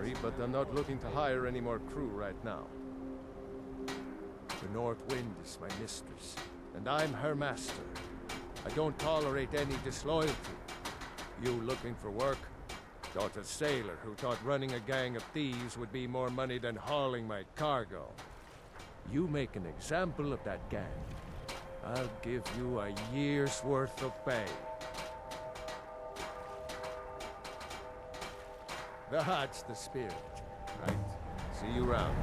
sorry, but I'm not looking to hire any more crew right now. The North Wind is my mistress, and I'm her master. I don't tolerate any disloyalty. You looking for work? Got a sailor who thought running a gang of thieves would be more money than hauling my cargo. You make an example of that gang, I'll give you a year's worth of pay. That's the spirit, right? See you round.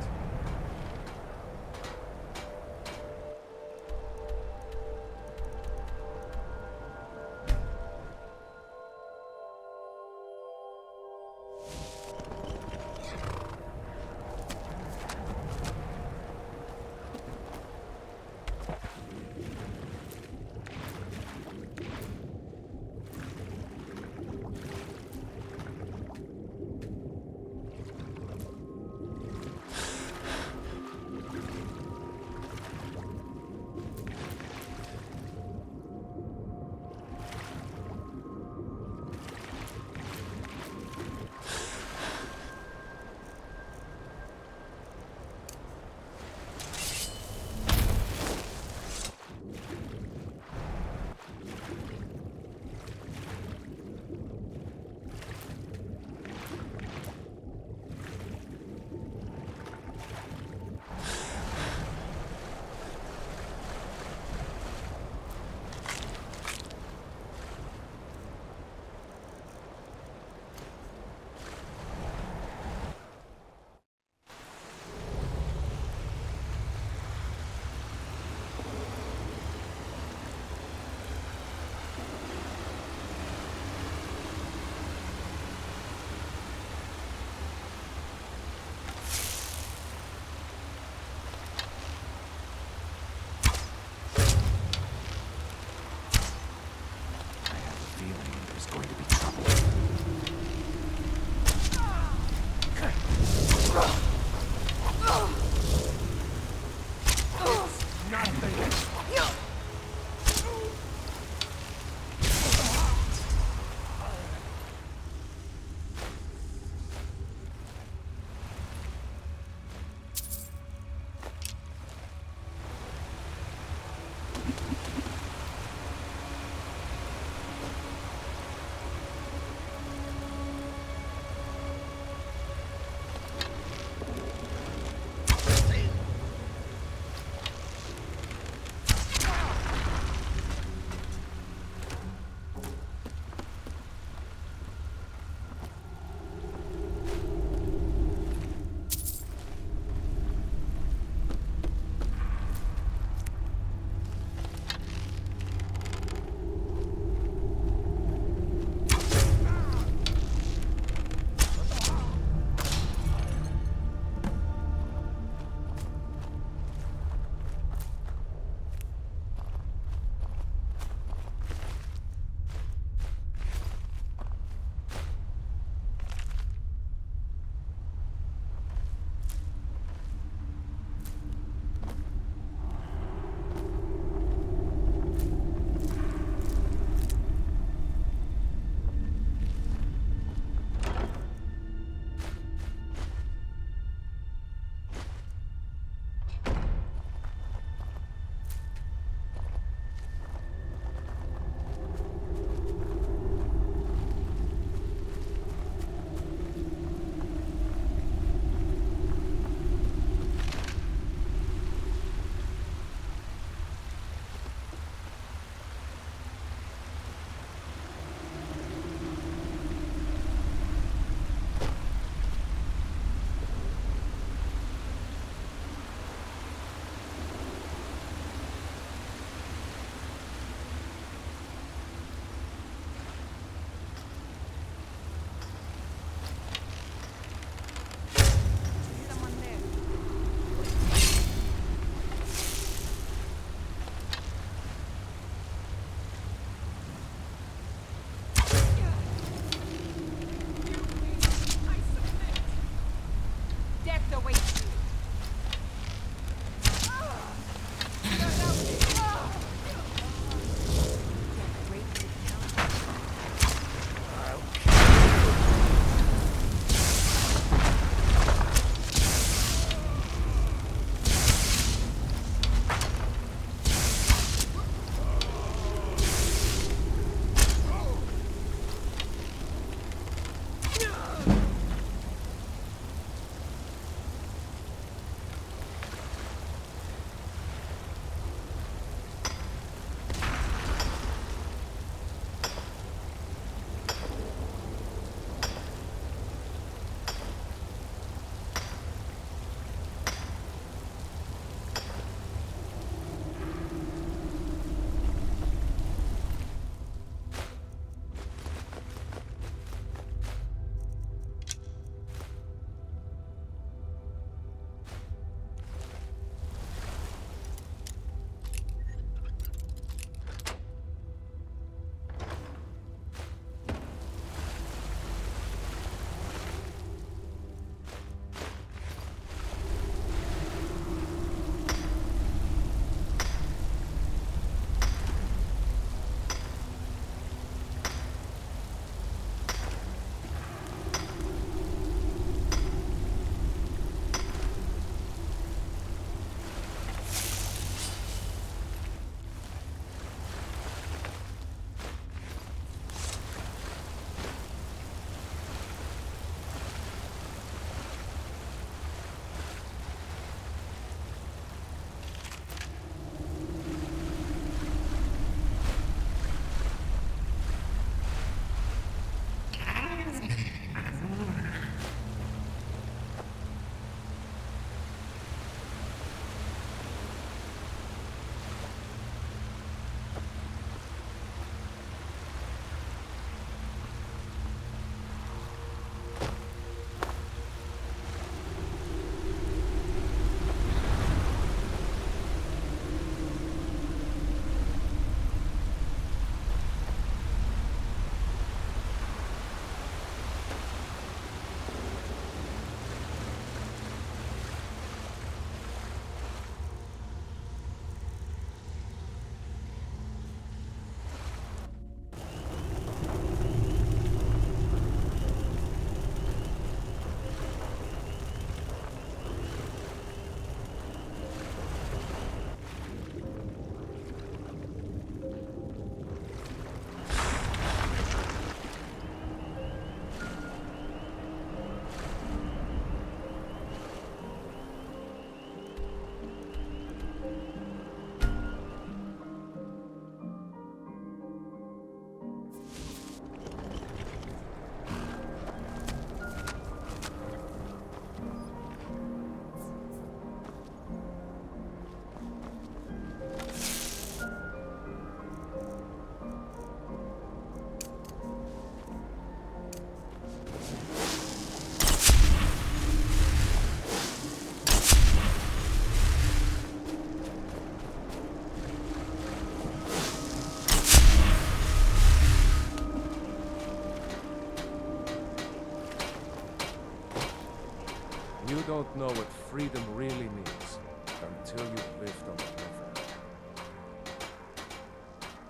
don't know what freedom really means until you've lived on the river.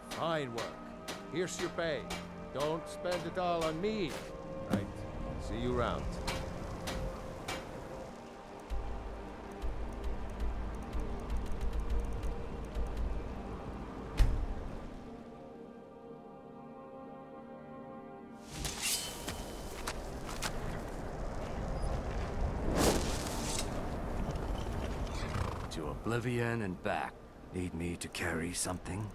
Fine work. Here's your pay. Don't spend it all on me. Right. See you round. To oblivion and back. Need me to carry something?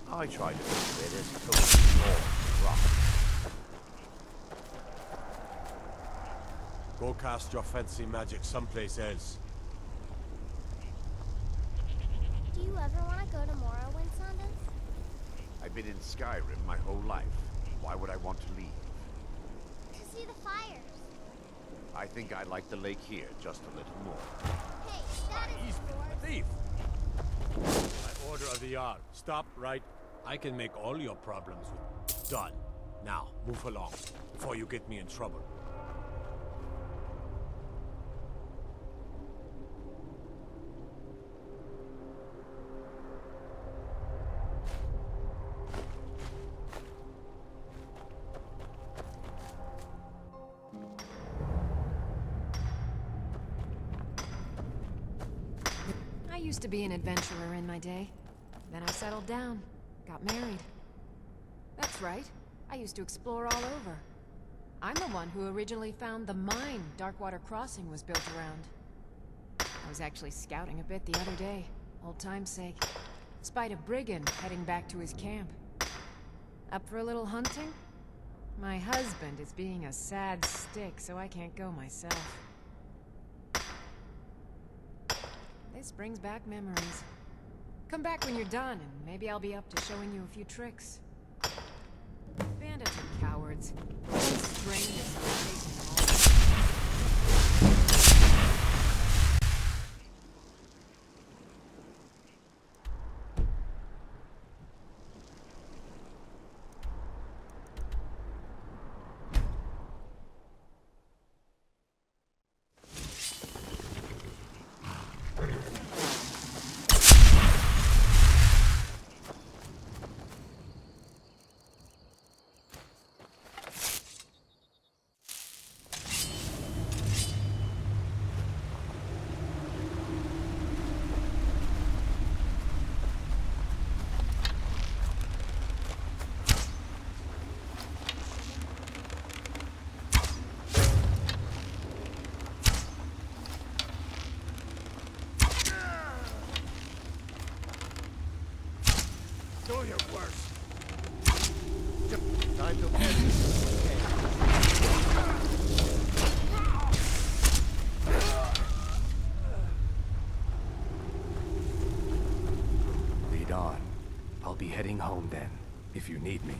I tried to think where there's totally more rock. Go cast your fancy magic someplace else. Do you ever want to go to Morrowind, Sandus? I've been in Skyrim my whole life. Why would I want to leave? To see the fires. I think I like the lake here just a little more. Hey, that is He's been a thief! By order of the Jarl. Stop, right? I can make all your problems with... Done. Now, move along, before you get me in trouble. I used to be an adventurer in my day. Then I settled down, got married. That's right, I used to explore all over. I'm the one who originally found the mine Darkwater Crossing was built around. I was actually scouting a bit the other day, old time's sake. Spied a brigand heading back to his camp. Up for a little hunting? My husband is being a sad stick, so I can't go myself. This brings back memories. Come back when you're done, and maybe I'll be up to showing you a few tricks. Bandits are cowards. Strangers are chasing them all. Do your worst. Time to end this. Lead on. I'll be heading home then, if you need me.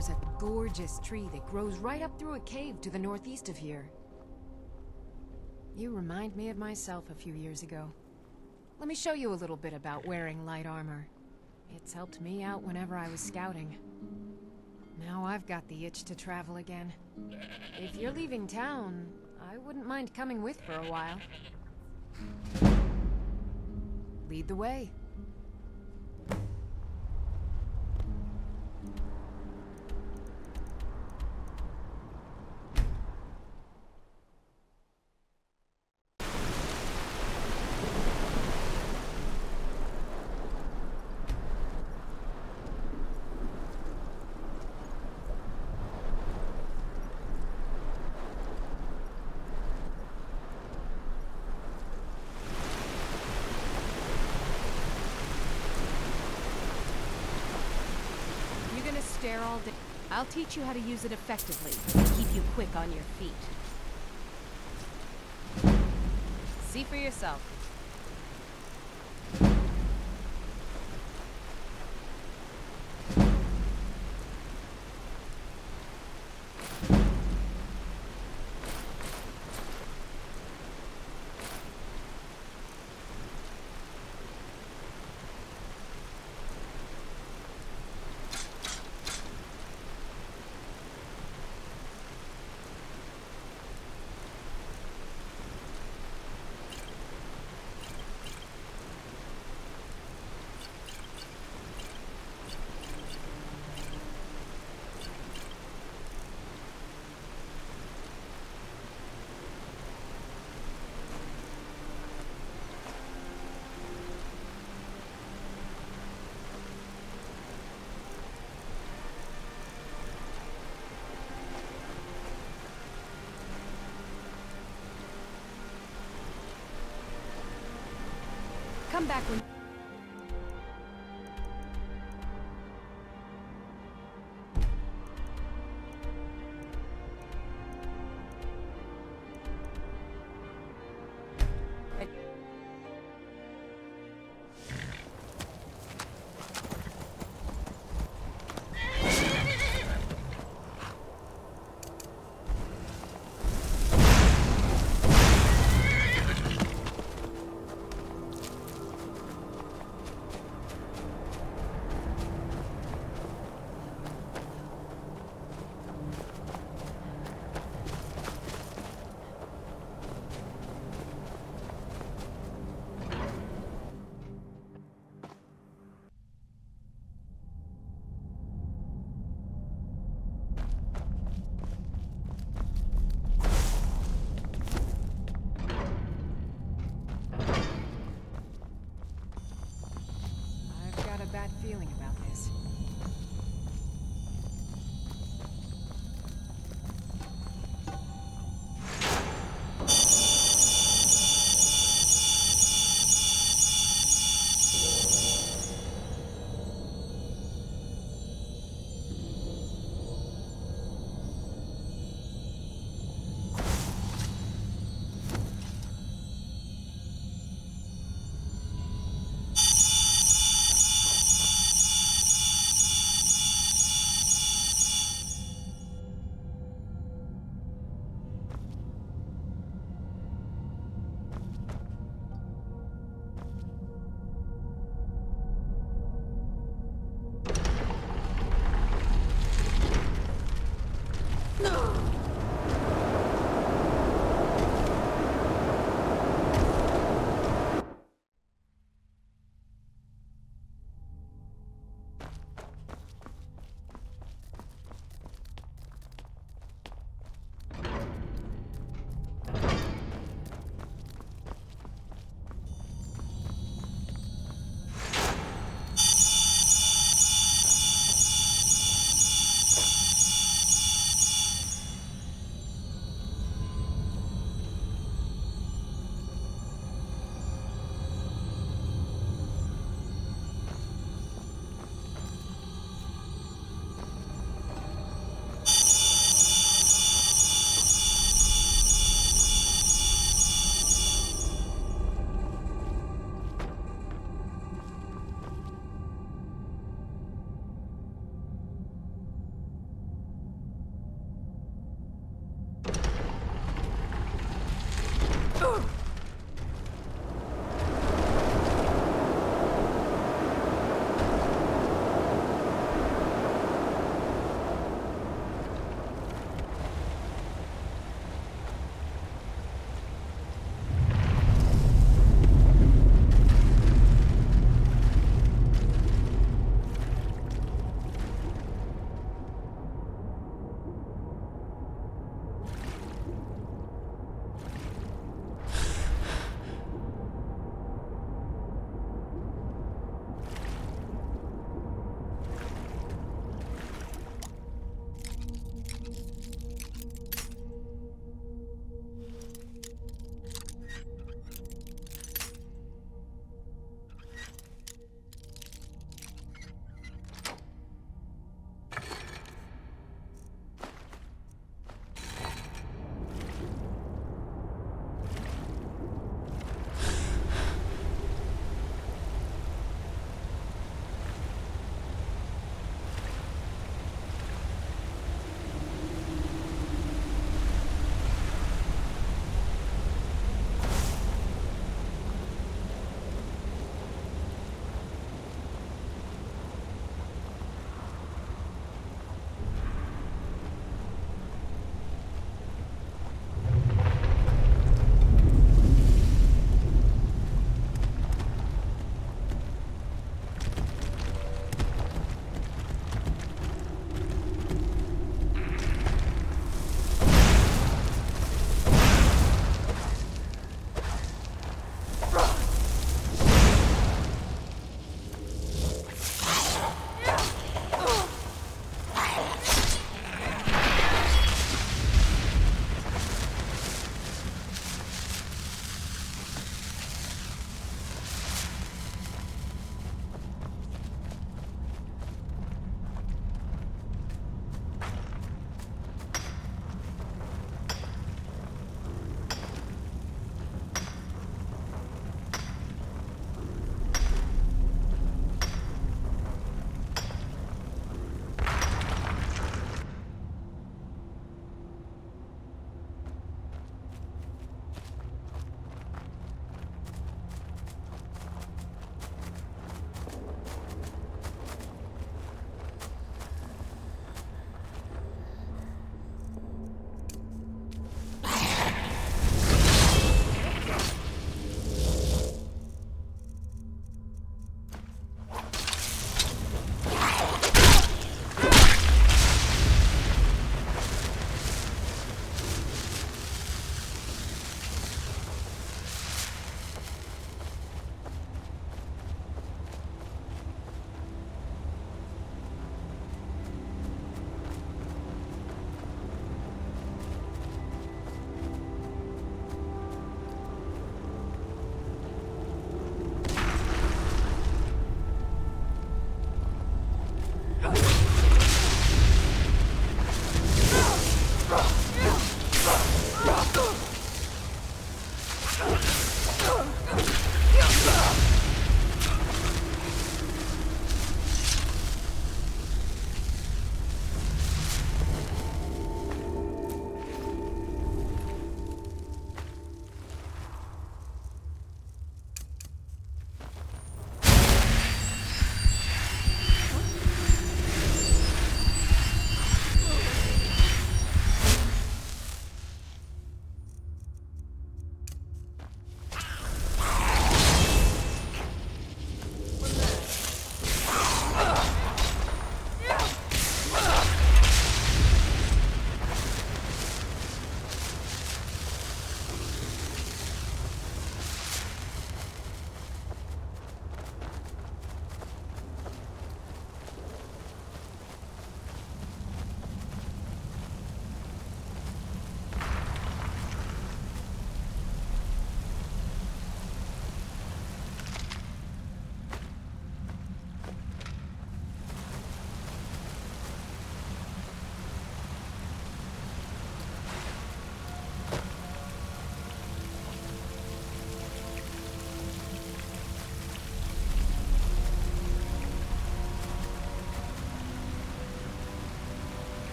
there's a gorgeous tree that grows right up through a cave to the northeast of here. You remind me of myself a few years ago. Let me show you a little bit about wearing light armor. It's helped me out whenever I was scouting. Now I've got the itch to travel again. If you're leaving town, I wouldn't mind coming with for a while. Lead the way. Stare all day. I'll teach you how to use it effectively and keep you quick on your feet. See for yourself. Come back when...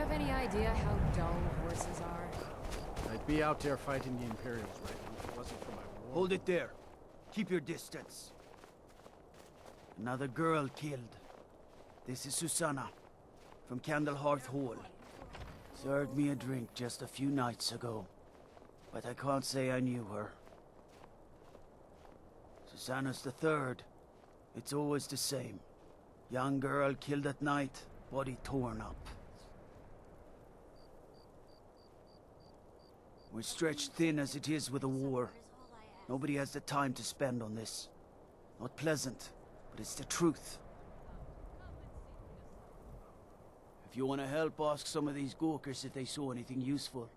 have any idea how dull horses are? I'd be out there fighting the Imperials right now if it wasn't for my war. Hold it there. Keep your distance. Another girl killed. This is Susanna, from Candlehearth Hall. Served me a drink just a few nights ago, but I can't say I knew her. Susanna's the third. It's always the same. Young girl killed at night, body torn up. We're stretched thin as it is with the war. Nobody has the time to spend on this. Not pleasant, but it's the truth. If you want to help, ask some of these gawkers if they saw anything useful.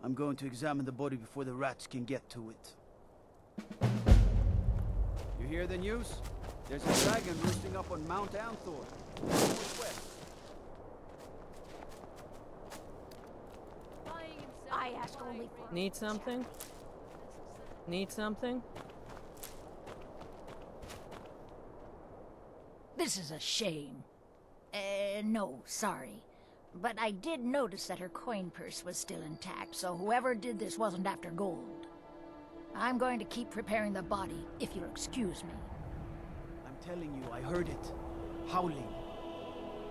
I'm going to examine the body before the rats can get to it. You hear the news? There's a dragon roosting up on Mount Anthor, northwest. I ask only for... Need something? Need something? This is a shame. No, sorry. But I did notice that her coin purse was still intact, so whoever did this wasn't after gold. I'm going to keep preparing the body, if you'll excuse me. I'm telling you, I heard it. Howling.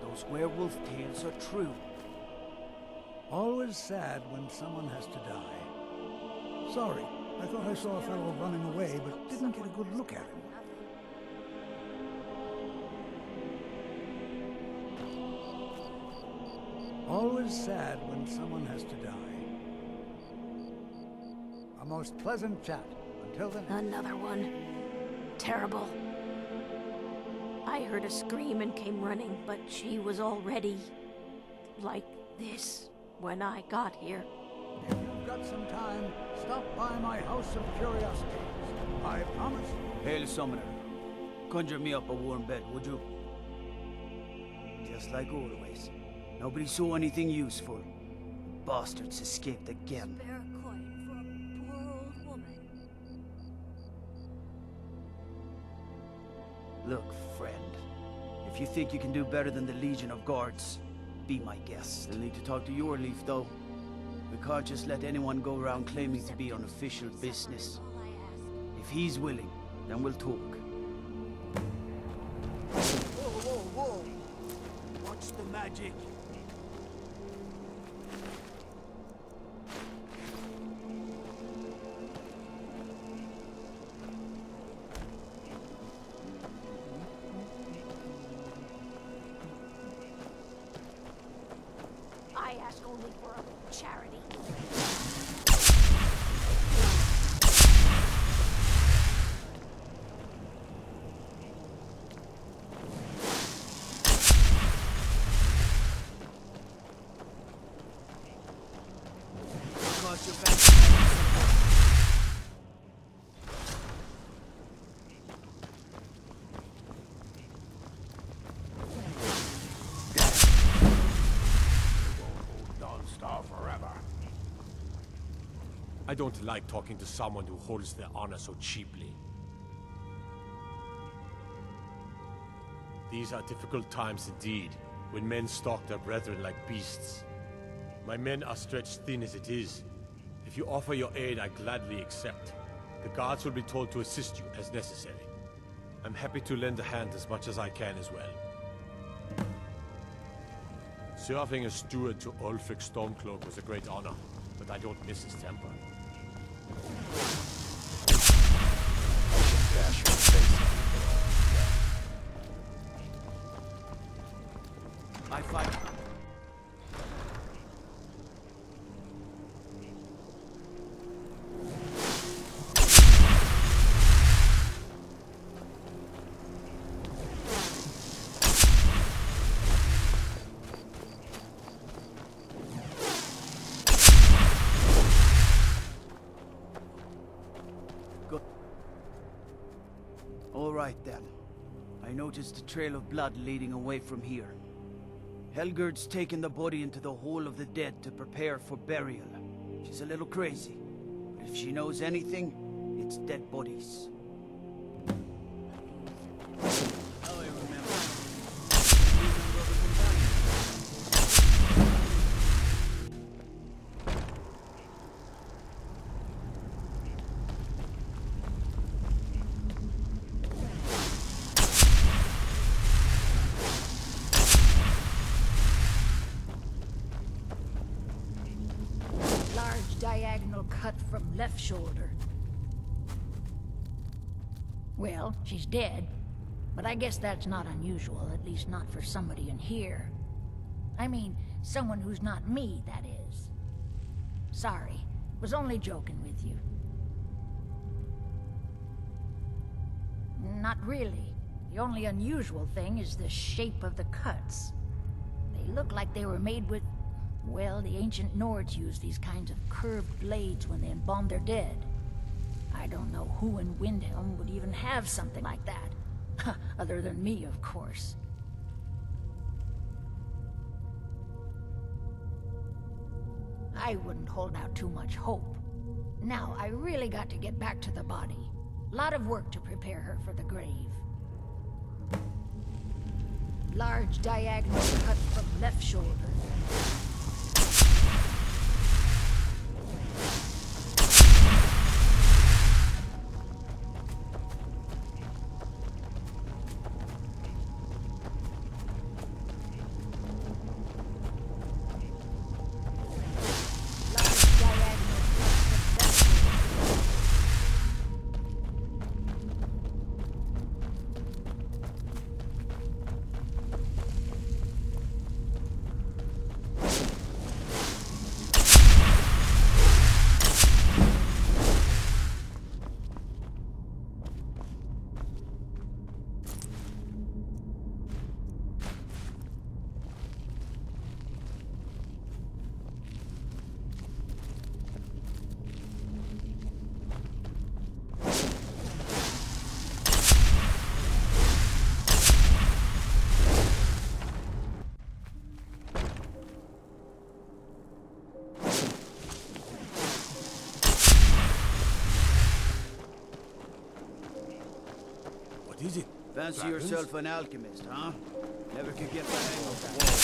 Those werewolf tales are true. Always sad when someone has to die. Sorry, I thought I saw a fellow running away, but didn't get a good look at him. Always sad when someone has to die. A most pleasant chat. Until then. Another one. Terrible. I heard a scream and came running, but she was already... like this when I got here. If you've got some time, stop by my House of Curiosities. I promise. Hail, Summoner. Conjure me up a warm bed, would you? Just like always. Nobody saw anything useful. Bastards escaped again. Spare coin for a poor old woman. Look, friend. If you think you can do better than the Legion of Guards, be my guest. You'll need to talk to your leaf, though. We can't just let anyone go around claiming to be on official business. If he's willing, then we'll talk. Whoa, whoa, whoa! Watch the magic. I ask only for a charity. I don't like talking to someone who holds their honor so cheaply. These are difficult times indeed, when men stalk their brethren like beasts. My men are stretched thin as it is. If you offer your aid, I gladly accept. The guards will be told to assist you as necessary. I'm happy to lend a hand as much as I can as well. Serving as steward to Ulfric Stormcloak was a great honor, but I don't miss his temper. I fight. All right then. I noticed a trail of blood leading away from here. Helgerd's taken the body into the Hall of the Dead to prepare for burial. She's a little crazy, but if she knows anything, it's dead bodies. Now I remember. left shoulder. Well, she's dead, but I guess that's not unusual, at least not for somebody in here. I mean, someone who's not me, that is. Sorry, was only joking with you. Not really. The only unusual thing is the shape of the cuts. They look like they were made with... Well, the ancient Nords used these kinds of curved blades when they embalmed their dead. I don't know who in Windhelm would even have something like that. Other than me, of course. I wouldn't hold out too much hope. Now, I really got to get back to the body. Lot of work to prepare her for the grave. Large diagonal cut from left shoulder. Is it? Fancy Dragons? yourself an alchemist, huh? Never could get the hang of that.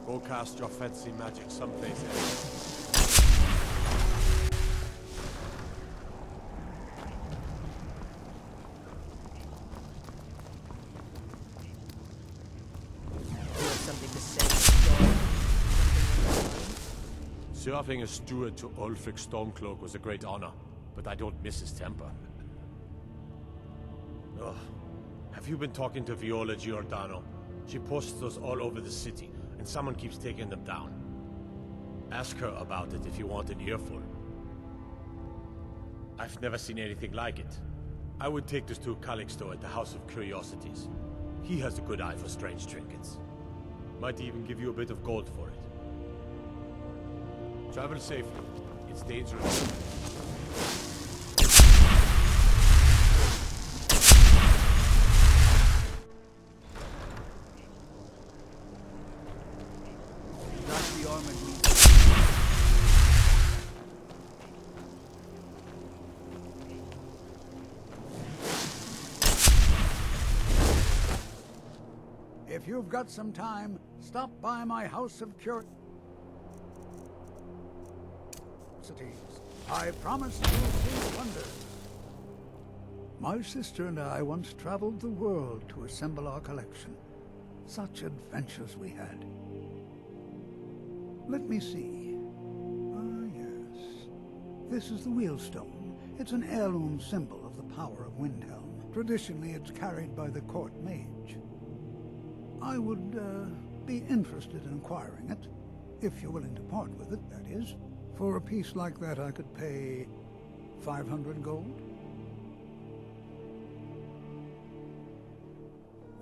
Go cast your fancy magic someplace else. Serving as steward to Ulfric Stormcloak was a great honor, but I don't miss his temper. Ugh. Have you been talking to Viola Giordano? She posts those all over the city, and someone keeps taking them down. Ask her about it if you want an earful. I've never seen anything like it. I would take this to Calixto at the House of Curiosities. He has a good eye for strange trinkets. Might even give you a bit of gold for it. Travel safely. It's dangerous. That's the armored meat. If you've got some time, stop by my House of Curiosities. I promise you'll see wonders. My sister and I once traveled the world to assemble our collection. Such adventures we had. Let me see. Ah, yes. This is the Wheelstone. It's an heirloom symbol of the power of Windhelm. Traditionally, it's carried by the court mage. I would, be interested in acquiring it. If you're willing to part with it, that is. For a piece like that, I could pay 500 gold.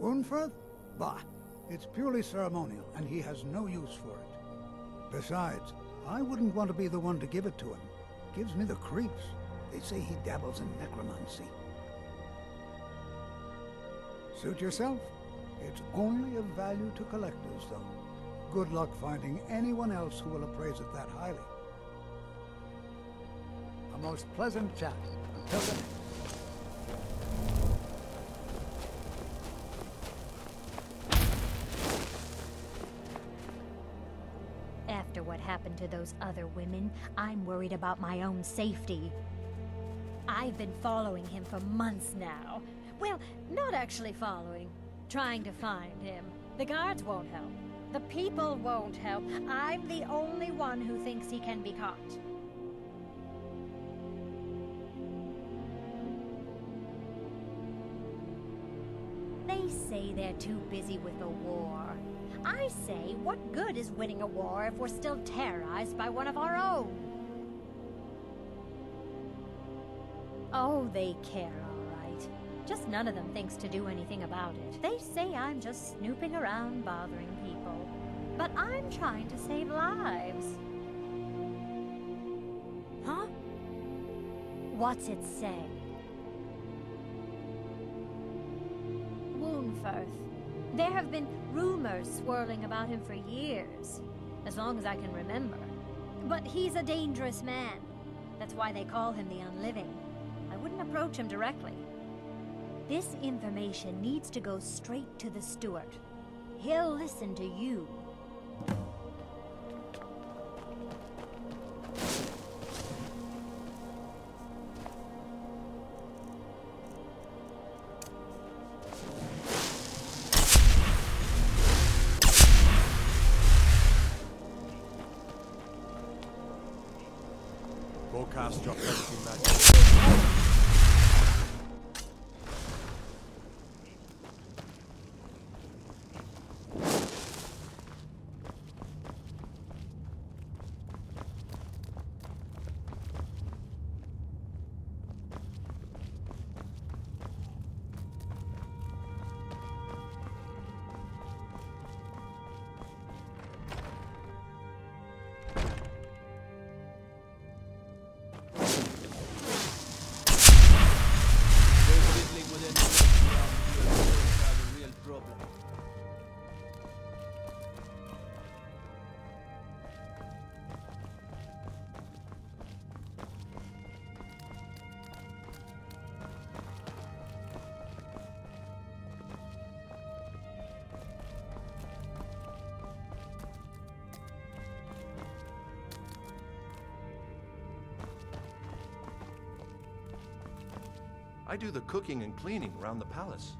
Wunferth? Bah, it's purely ceremonial, and he has no use for it. Besides, I wouldn't want to be the one to give it to him. Gives me the creeps. They say he dabbles in necromancy. Suit yourself. It's only of value to collectors, though. Good luck finding anyone else who will appraise it that highly. A most pleasant chat. Until then. After what happened to those other women, I'm worried about my own safety. I've been following him for months now. Well, not actually following. Trying to find him. The guards won't help. The people won't help. I'm the only one who thinks he can be caught. They say they're too busy with the war. I say, what good is winning a war if we're still terrorized by one of our own? Oh, they care, all right. Just none of them thinks to do anything about it. They say I'm just snooping around bothering people. But I'm trying to save lives. Huh? What's it say? Woundfirth. There have been rumors swirling about him for years. As long as I can remember. But he's a dangerous man. That's why they call him the Unliving. I wouldn't approach him directly. This information needs to go straight to the steward. He'll listen to you. Go cast your fancy magic. I do the cooking and cleaning around the palace.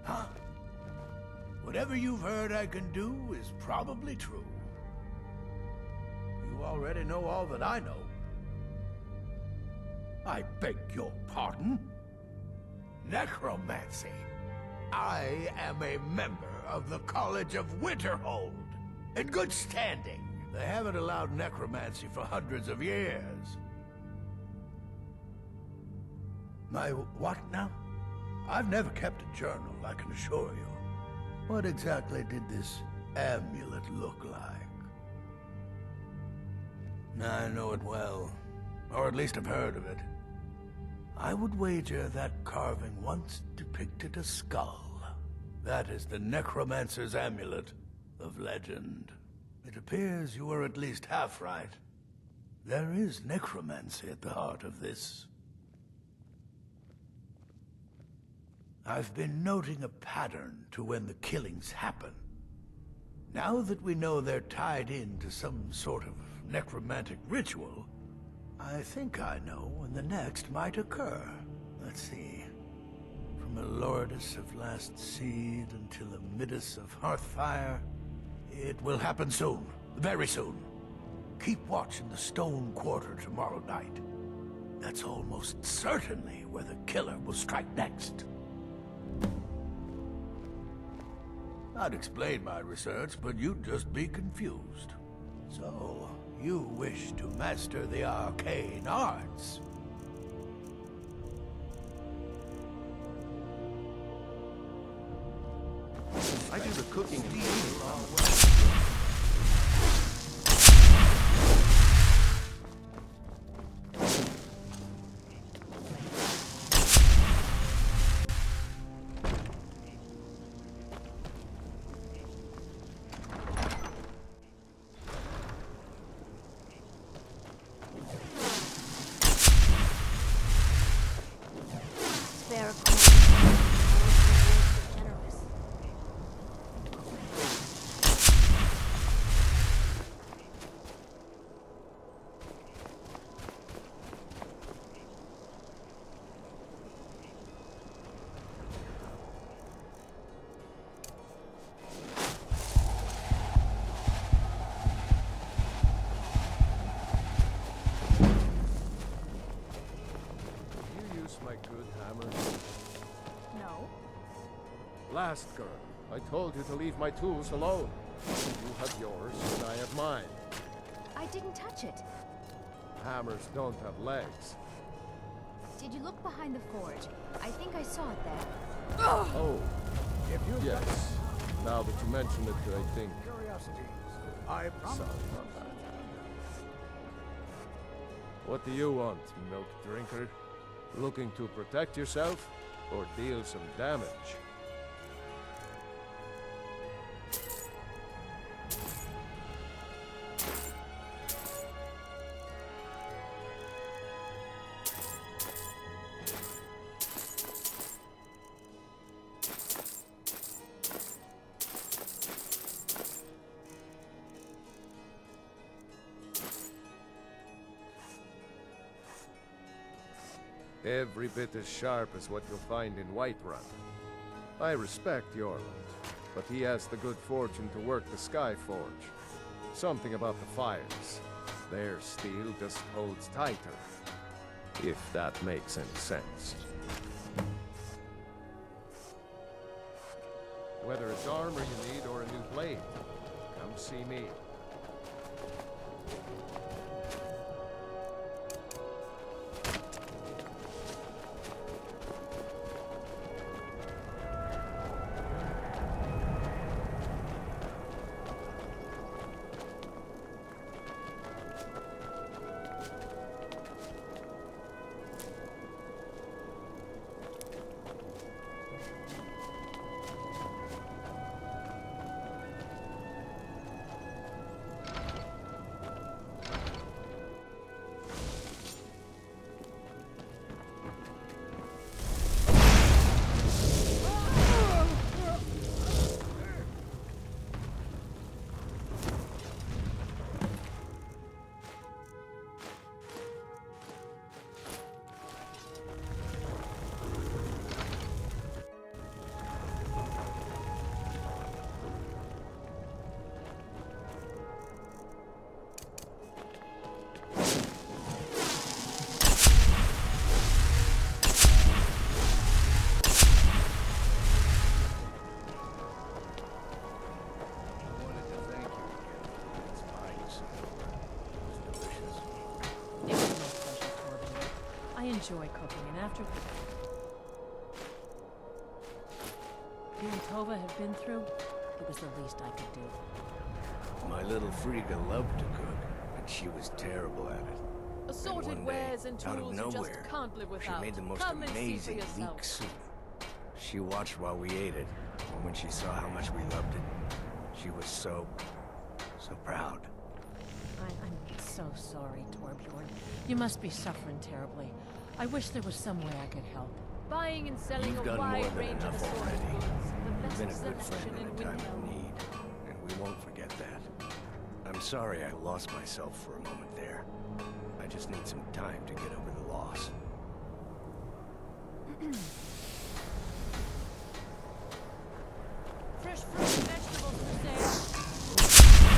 Huh? Whatever you've heard I can do is probably true. You already know all that I know. I beg your pardon? Necromancy. I am a member of the College of Winterhold, in good standing. They haven't allowed necromancy for hundreds of years. My what now? I've never kept a journal, I can assure you. What exactly did this amulet look like? I know it well, or at least I've heard of it. I would wager that carving once depicted a skull. That is the necromancer's amulet of legend. It appears you were at least half right. There is necromancy at the heart of this. I've been noting a pattern to when the killings happen. Now that we know they're tied into some sort of necromantic ritual, I think I know when the next might occur. Let's see. From Elordis of Last Seed until Amidus of Hearthfire, it will happen soon. Very soon. Keep watch in the Stone Quarter tomorrow night. That's almost certainly where the killer will strike next. I'd explain my research, but you'd just be confused. So, you wish to master the arcane arts? I do the cooking and cleaning. Last girl, I told you to leave my tools alone. You have yours, and I have mine. I didn't touch it. Hammers don't have legs. Did you look behind the forge? I think I saw it there. Oh, yes. Now that you mention it, I think... Curiosities. I promise. Sorry about that. What do you want, milk drinker? Looking to protect yourself, or deal some damage? Every bit as sharp as what you'll find in Whiterun. I respect Yorland, but he has the good fortune to work the Skyforge. Something about the fires. Their steel just holds tighter. If that makes any sense. Whether it's armor you need or a new blade, come see me. enjoy cooking, and after you and Tova have been through, it was the least I could do. My little Frigga loved to cook, but she was terrible at it. Assorted One wares day, and out of tools you just nowhere, can't live without. she made the most Come and see for amazing yourself. leek soup. She watched while we ate it, and when she saw how much we loved it, she was so proud. I'm so sorry, Torbjorn. You must be suffering terribly. I wish there was some way I could help. Buying and selling You've a done wide more than range of enough assorted already. goods. You've The been a best good selection friend in in a time Windhelm. of need, and we won't forget that. I'm sorry I lost myself for a moment there. I just need some time to get over the loss. Fresh fruit and vegetables for sale.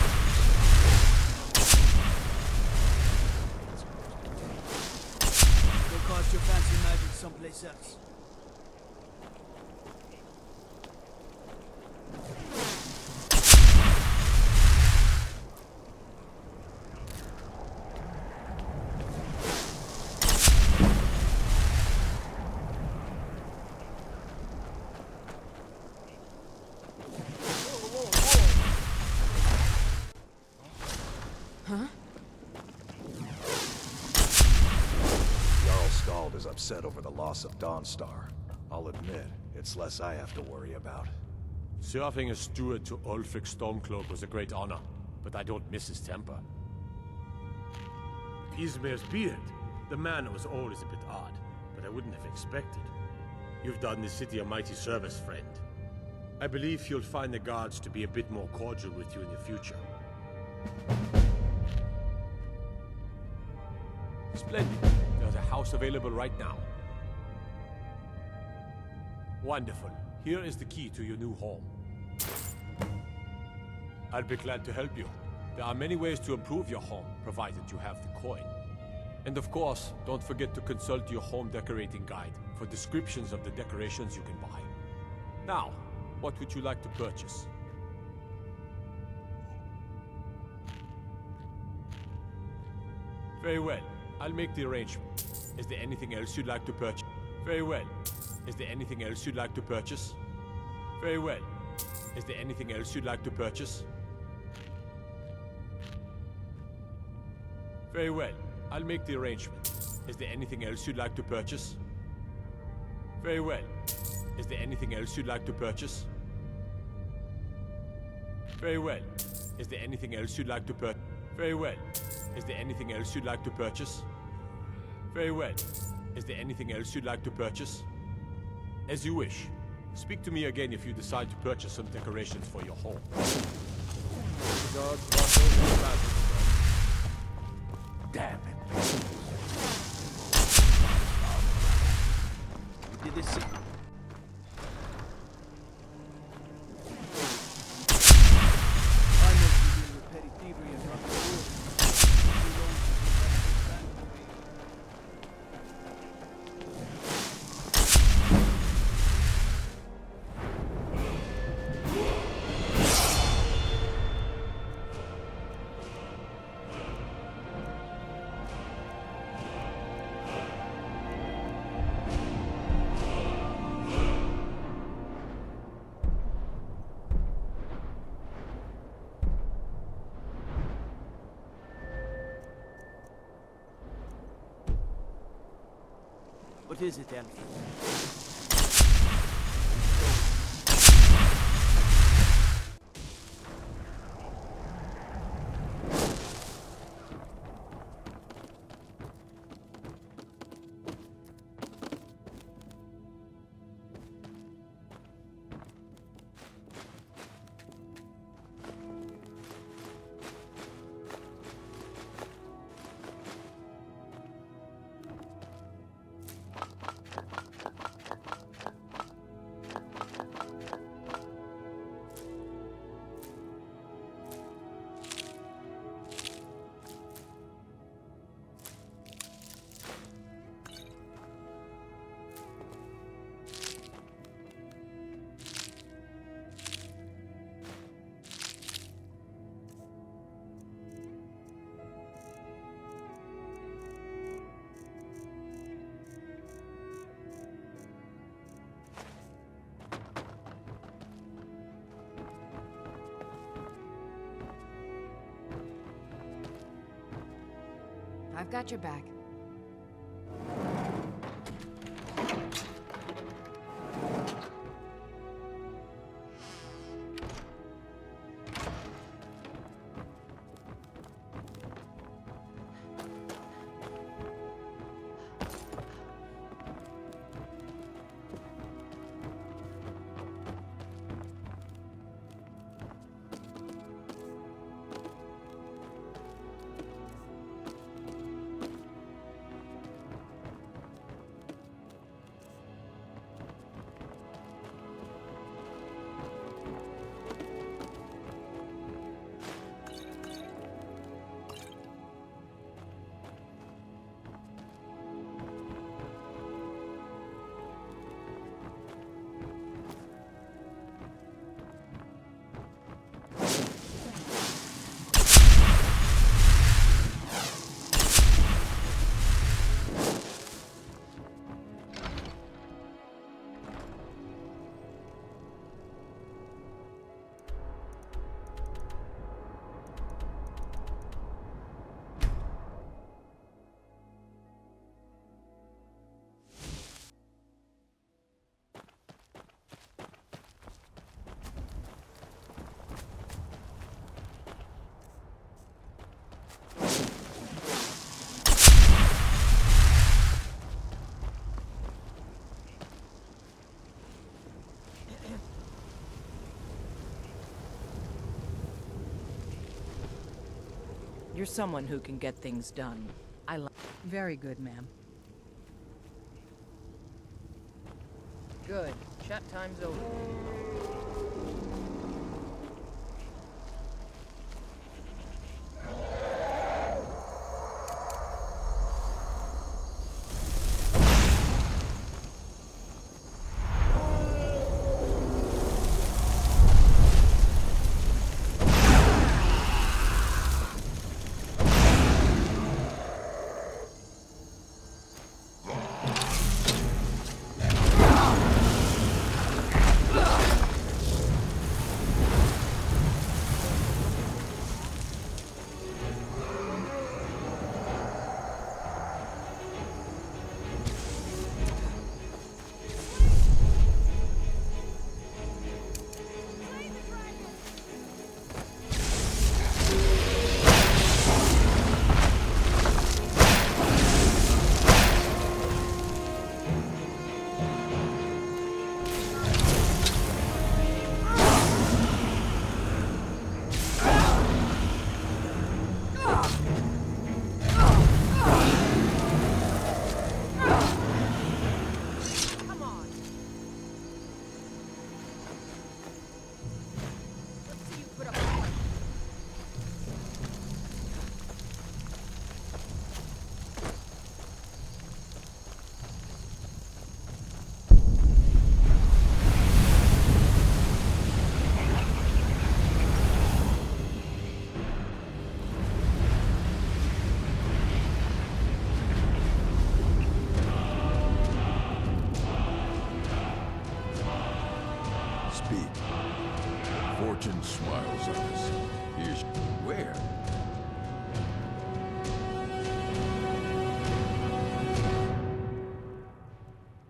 Go cast your fancy magic someplace else. Is upset over the loss of Dawnstar. I'll admit, it's less I have to worry about. Serving as steward to Ulfric Stormcloak was a great honor, but I don't miss his temper. Ysmir's beard. The man was always a bit odd, but I wouldn't have expected. You've done the city a mighty service, friend. I believe you'll find the guards to be a bit more cordial with you in the future. Splendid. There's a house available right now. Wonderful. Here is the key to your new home. I'll be glad to help you. There are many ways to improve your home, provided you have the coin. And of course, don't forget to consult your home decorating guide for descriptions of the decorations you can buy. Now, what would you like to purchase? Very well. I'll make the arrangement. Is there anything else you'd like to purchase? Very well. Is there anything else you'd like to purchase? Very well. Is there anything else you'd like to purchase? Very well. I'll make the arrangement. Is there anything else you'd like to purchase? Very well. Is there anything else you'd like to purchase? Very well. Is there anything else you'd like to purchase? Very well. Is there anything else you'd like to purchase? Very well. Is there anything else you'd like to purchase? As you wish. Speak to me again if you decide to purchase some decorations for your home. Damn it. We did this. I must be dealing with petty thievery and rubbish. What is it, then? I've got your back. You're someone who can get things done. I like. Very good, ma'am. Good. Chat time's over. Fortune smiles on us. Here's where?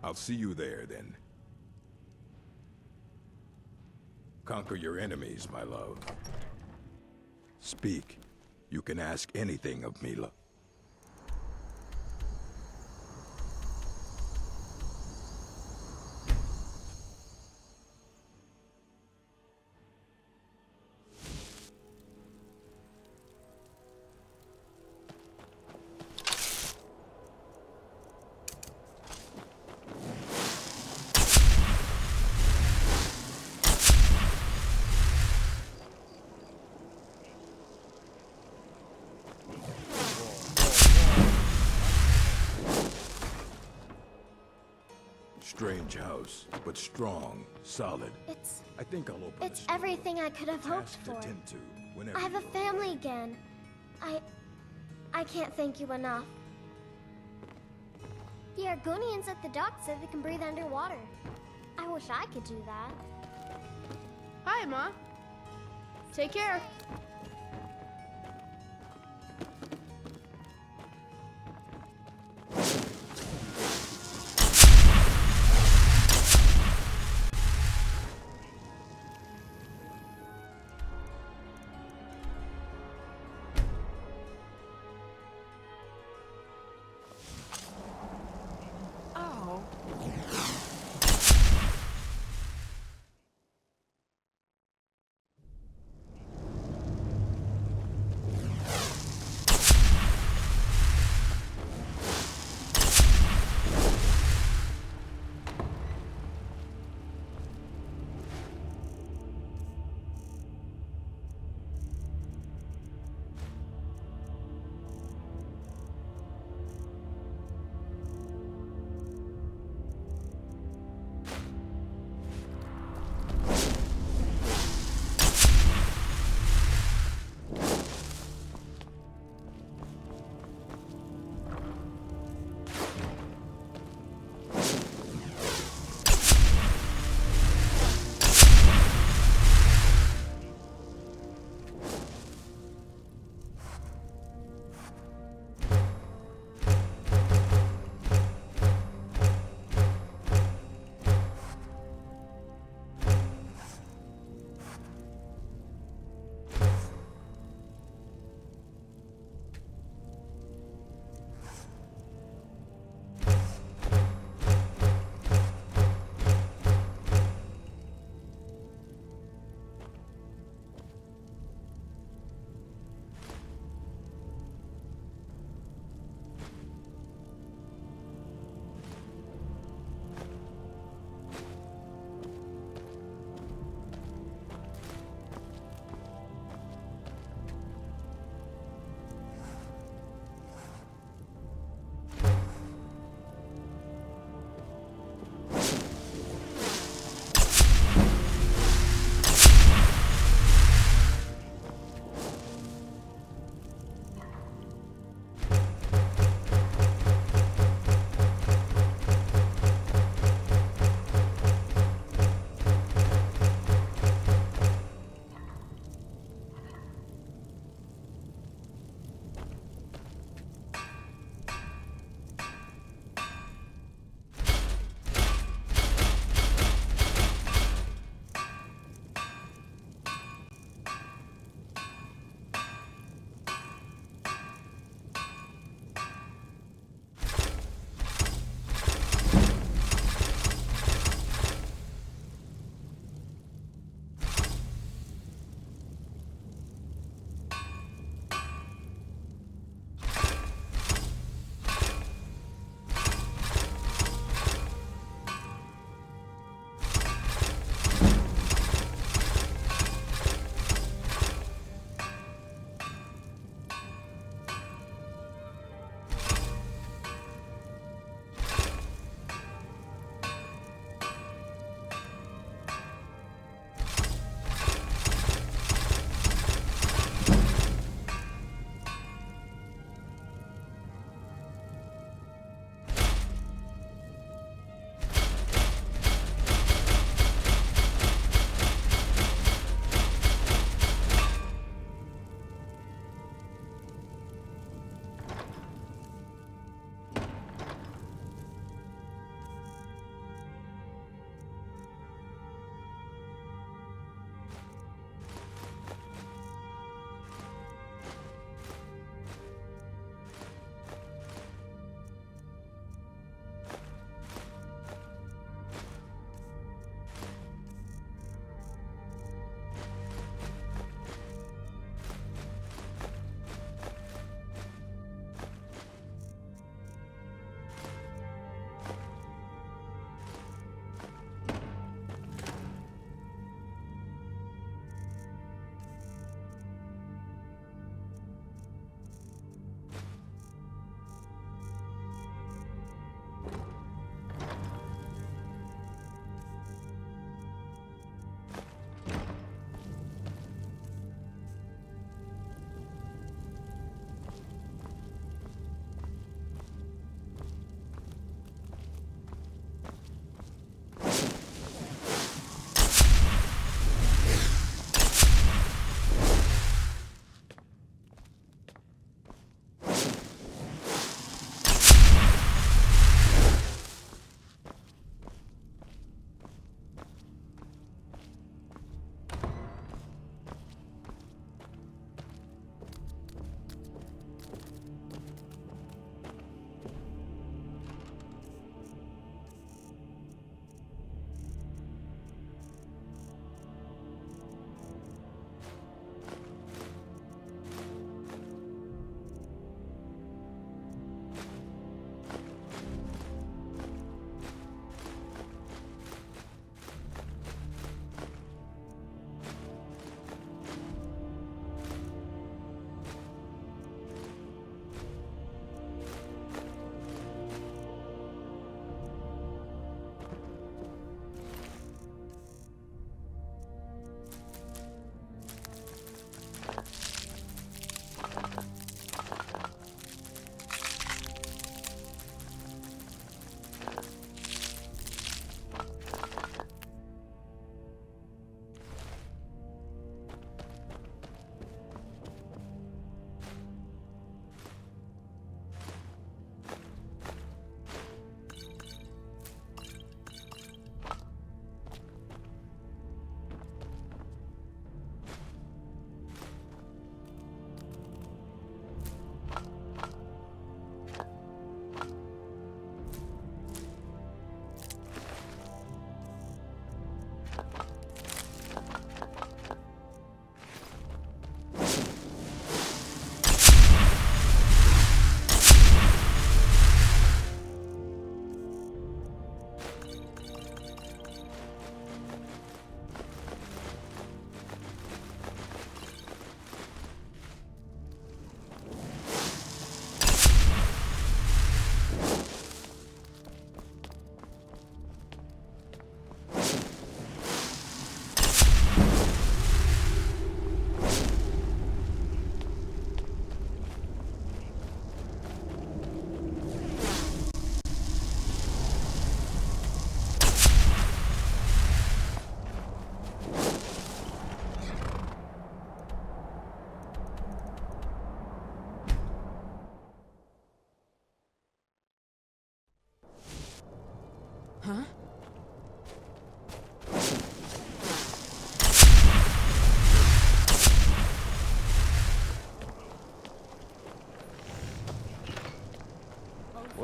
I'll see you there, then. Conquer your enemies, my love. Speak. You can ask anything of me, love. Strange house, but strong, solid. I think I'll open It's everything I could have hoped for. I have a family again. I can't thank you enough. The Argonians at the dock said they can breathe underwater. I wish I could do that. Hi, Ma. Take care.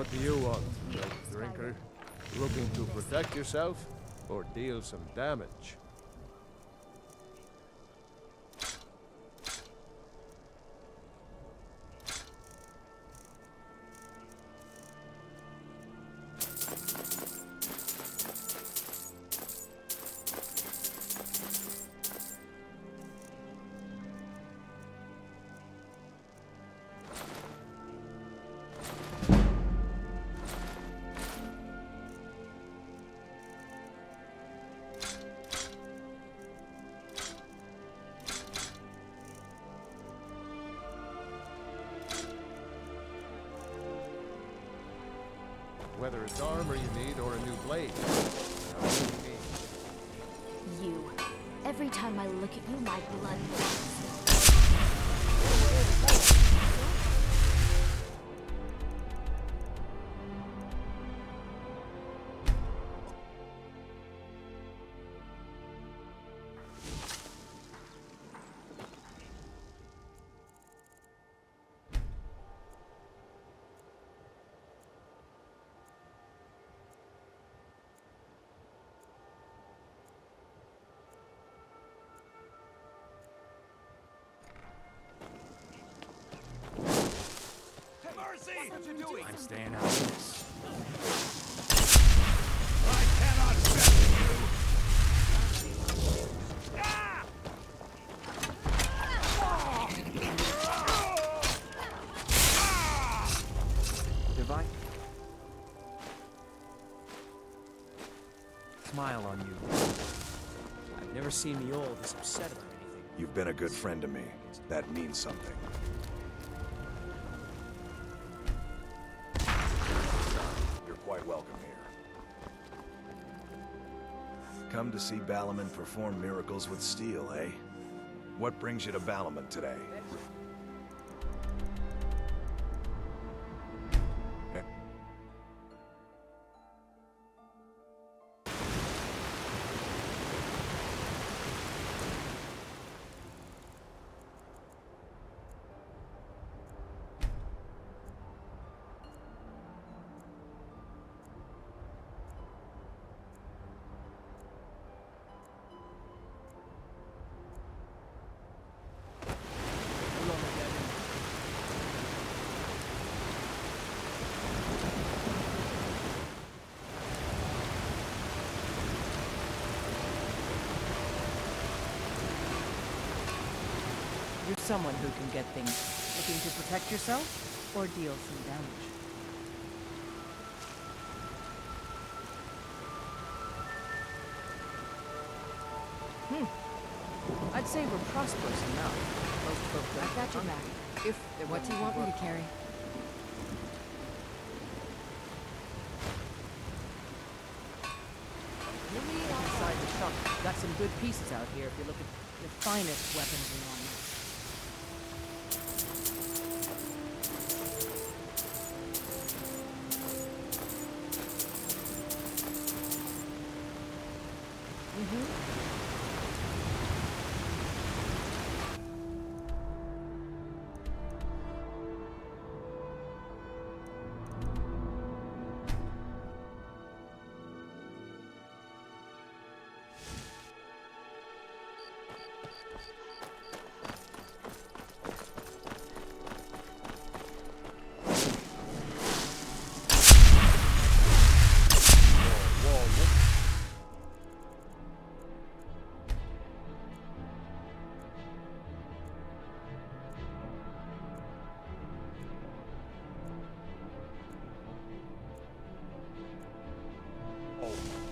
What do you want, drug drinker? Looking to protect yourself or deal some damage? Whether it's armor you need or a new blade. You. Every time I look at you, my blood boils. I'm staying out of this. I cannot stand you! Divine? Smile on you. I've never seen me all this upset about anything. You've been a good friend to me. That means something. Quite welcome here. Come to see Balaman perform miracles with steel, eh? What brings you to Balaman today? You're someone who can get things. Looking to protect yourself or deal some damage? I'd say we're prosperous enough. Most folk I got your back. If what do you want me to carry? Inside the shop, got some good pieces out here if you look at the finest weapons and armor.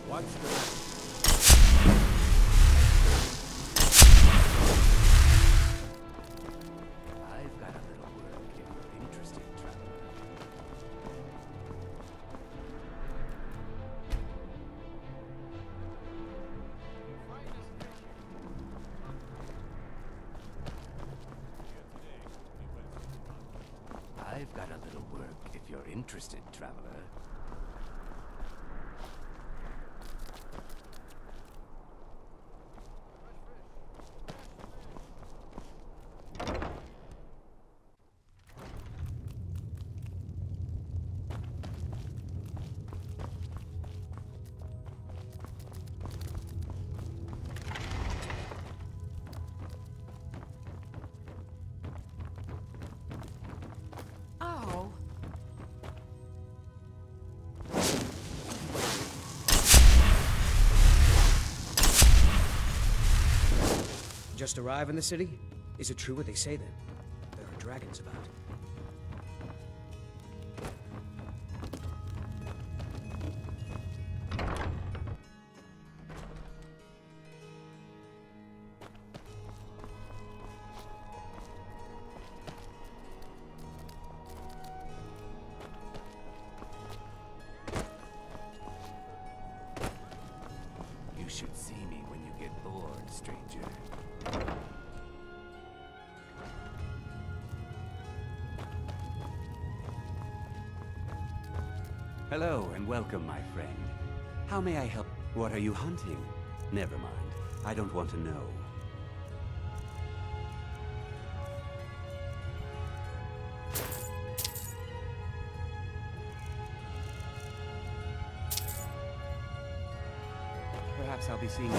What's that? I've got a little work if you're interested, traveler. I've got a little work if you're interested, traveler. Just arrive in the city? Is it true what they say then? There are dragons about. You should see me when you get bored, stranger. Hello and welcome, my friend. How may I help? What are you hunting? Never mind. I don't want to know. Perhaps I'll be seeing you.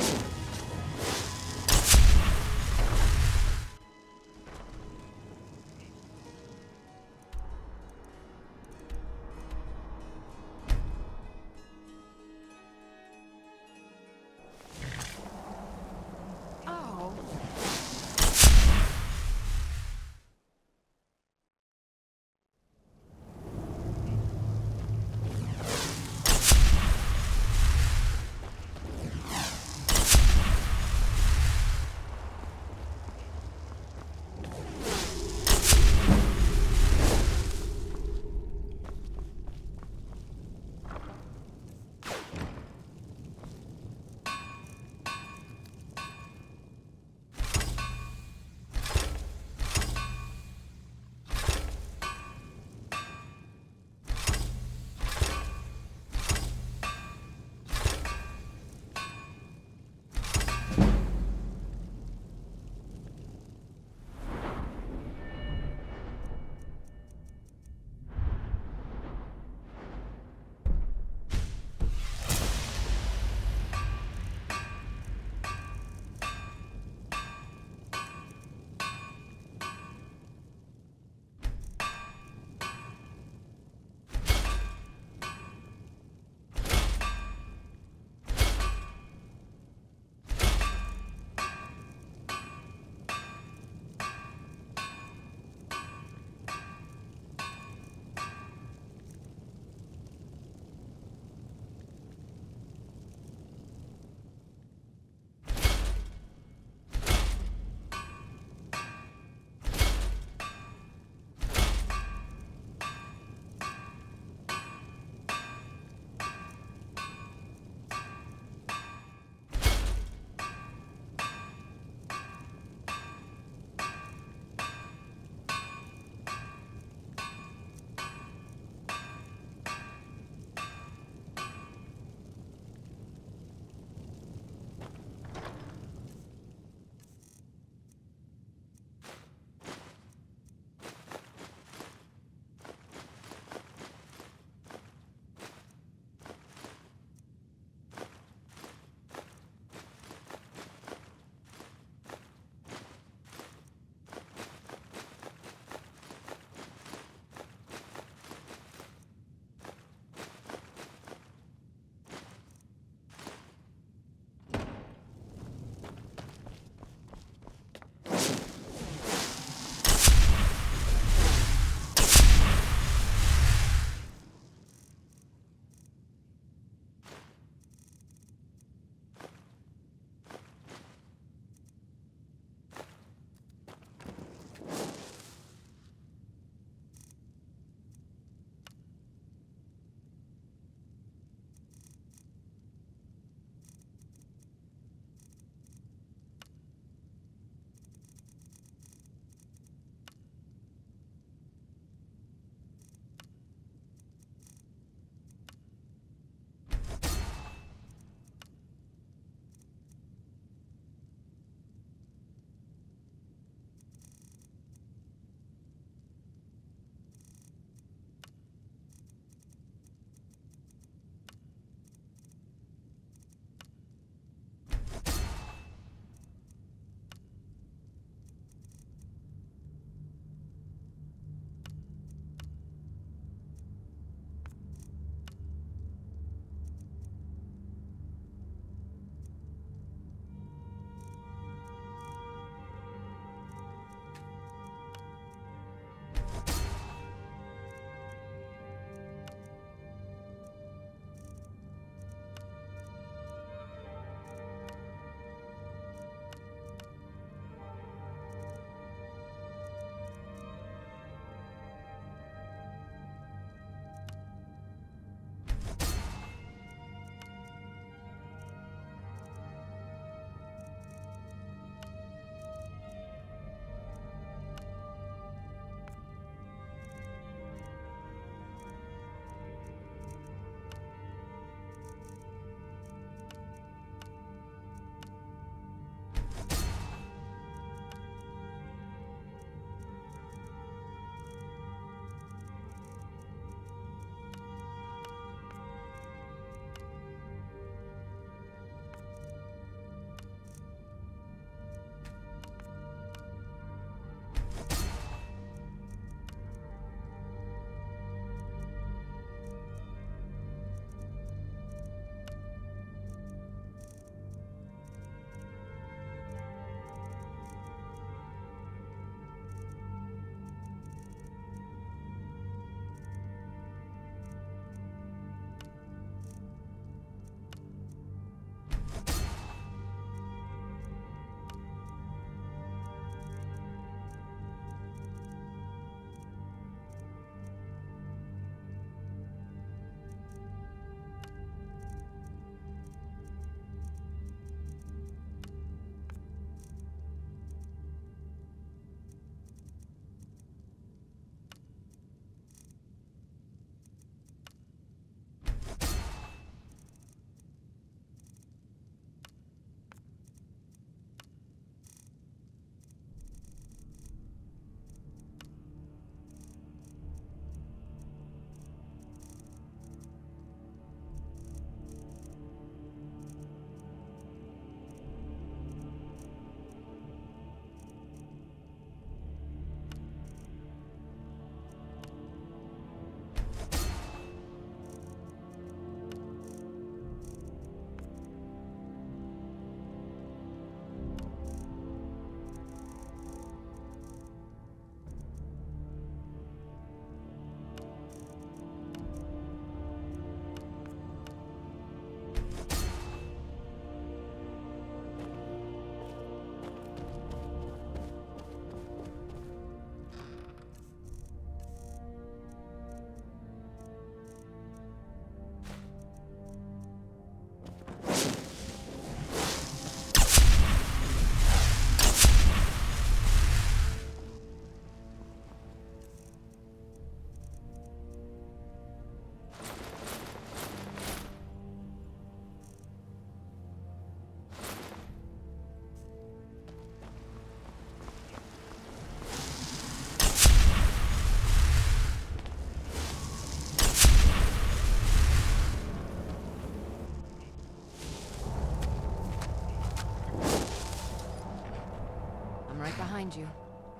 find you.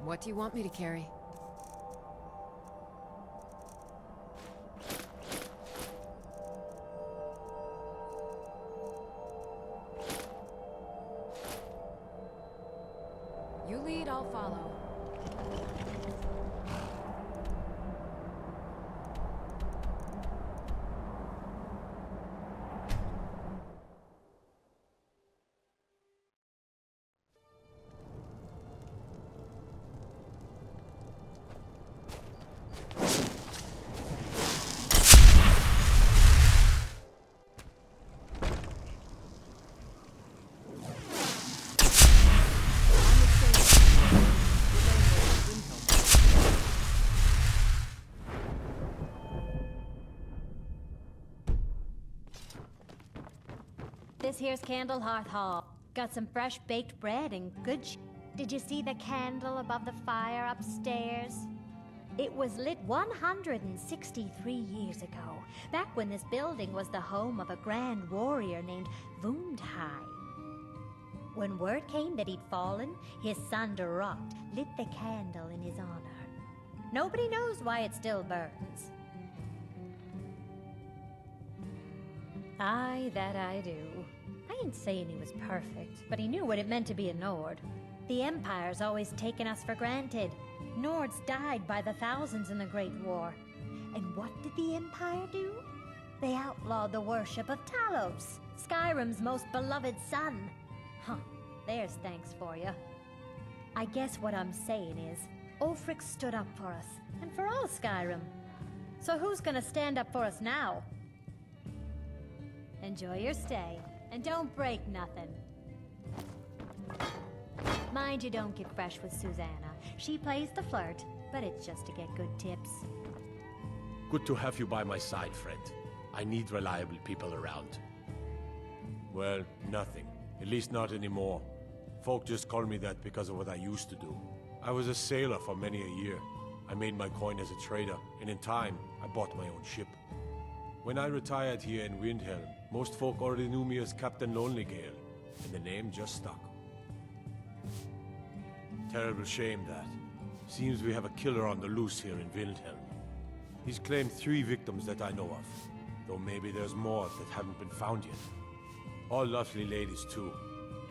What do you want me to carry? You lead, I'll follow. This here's Candlehearth Hall. Got some fresh baked bread and good Did you see the candle above the fire upstairs? It was lit 163 years ago, back when this building was the home of a grand warrior named Windhelm. When word came that he'd fallen, his son Roggi lit the candle in his honor. Nobody knows why it still burns. Aye, that I do. I ain't saying he was perfect, but he knew what it meant to be a Nord. The Empire's always taken us for granted. Nords died by the thousands in the Great War. And what did the Empire do? They outlawed the worship of Talos, Skyrim's most beloved son. Huh, there's thanks for you. I guess what I'm saying is, Ulfric stood up for us, and for all Skyrim. So who's gonna stand up for us now? Enjoy your stay, and don't break nothing. Mind you don't get fresh with Susanna. She plays the flirt, but it's just to get good tips. Good to have you by my side, friend. I need reliable people around. Well, nothing. At least not anymore. Folk just call me that because of what I used to do. I was a sailor for many a year. I made my coin as a trader, and in time, I bought my own ship. When I retired here in Windhelm, most folk already knew me as Captain Lollygagging, and the name just stuck. Terrible shame that. Seems we have a killer on the loose here in Windhelm. He's claimed 3 victims that I know of, though maybe there's more that haven't been found yet. All lovely ladies too.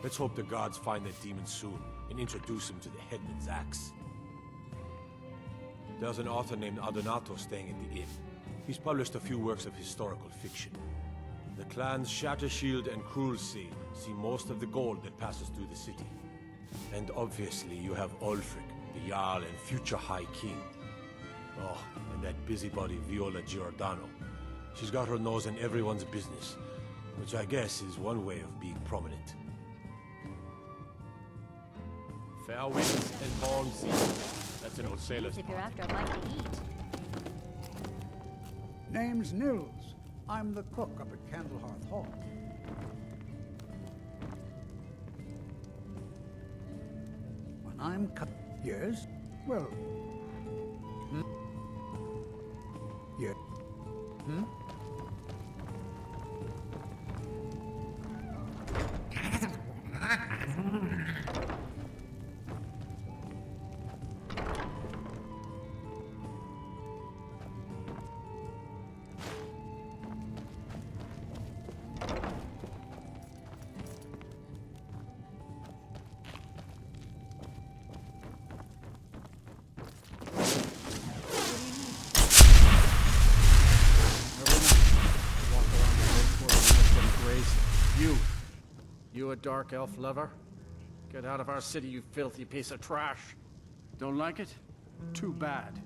Let's hope the gods find that demon soon and introduce him to the headman's axe. There's an author named Adonato staying at the inn. He's published a few works of historical fiction. The clans Shattershield and Crag see most of the gold that passes through the city. And obviously you have Ulfric, the Jarl and future High King. Oh, and that busybody Viola Giordano. She's got her nose in everyone's business, which I guess is one way of being prominent. Fair winds and calm seas. That's an old sailor's If you're after a bite to eat. Name's Nils. I'm the cook up at Candlehearth Hall. When I'm Yes? Well... Yeah. You a dark elf lover? Get out of our city, you filthy piece of trash. Don't like it? Too bad.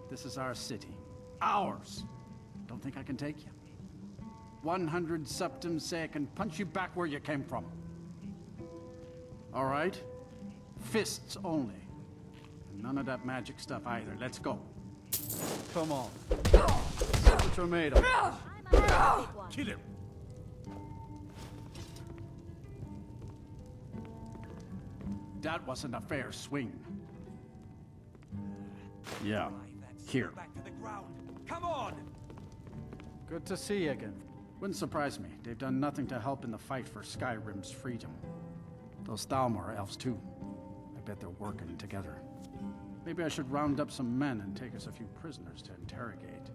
This is our city. Ours! Don't think I can take you? 100 septims say I can punch you back where you came from. All right? Fists only. And none of that magic stuff either. Let's go. Come on. See what you're made of. Kill him! That wasn't a fair swing. Yeah. Here. Back to the ground. Come on! Good to see you again. Wouldn't surprise me. They've done nothing to help in the fight for Skyrim's freedom. Those Thalmor elves, too. I bet they're working together. Maybe I should round up some men and take us a few prisoners to interrogate.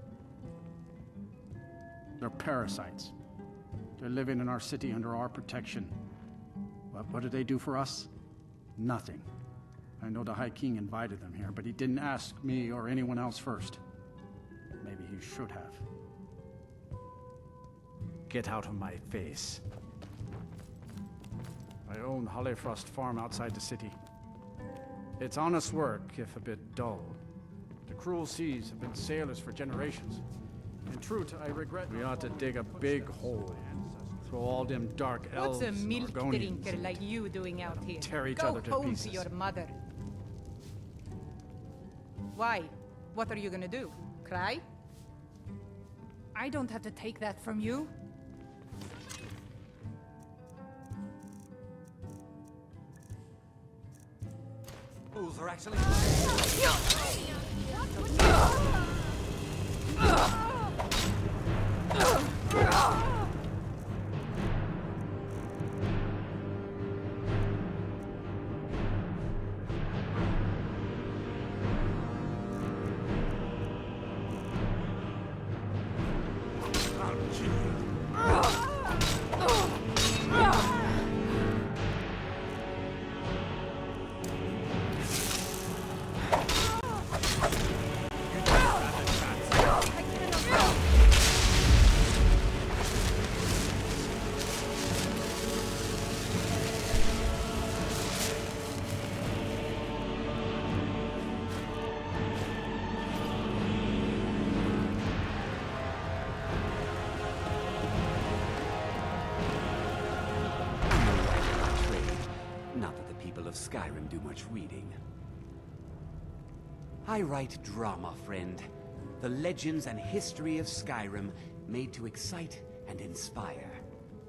They're parasites. They're living in our city under our protection. What did they do for us? Nothing. I know the High King invited them here, but he didn't ask me or anyone else first. Maybe he should have. Get out of my face. I own Hollyfrost Farm outside the city. It's honest work, if a bit dull. The cruel seas have been sailors for generations. In truth, I regret... We ought to dig a big hole. Throw all them dark elves What's a milk Argonians drinker like you doing out here? tear each Go other to home pieces. to your mother. Why? What are you gonna do? Cry? I don't have to take that from you. Fools are actually... of Skyrim do much reading. I write drama, friend. The legends and history of Skyrim made to excite and inspire.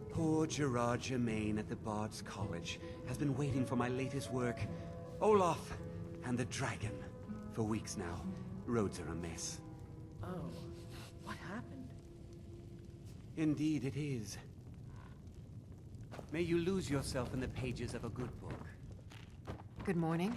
Poor Gerard Germain at the Bard's College has been waiting for my latest work, Olaf and the Dragon, for weeks now. Roads are a mess. Oh, what happened? Indeed it is. May you lose yourself in the pages of a good book. Good morning.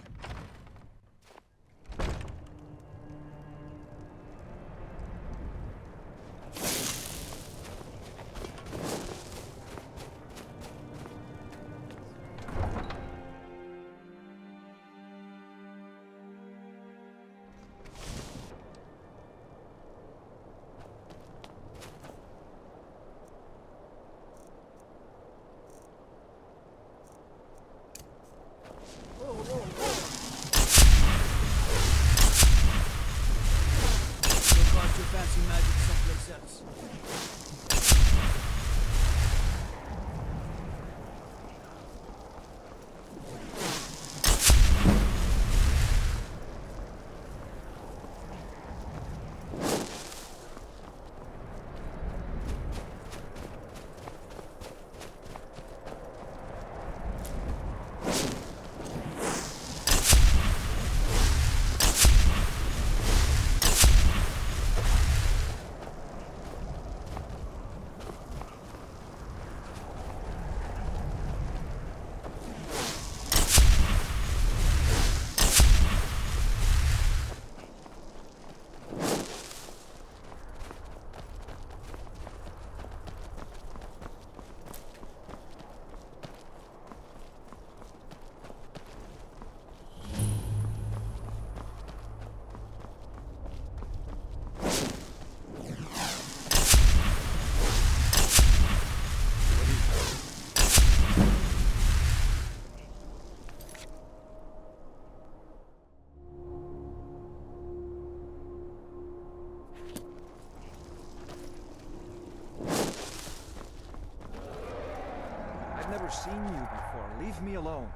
I've never seen you before. Leave me alone.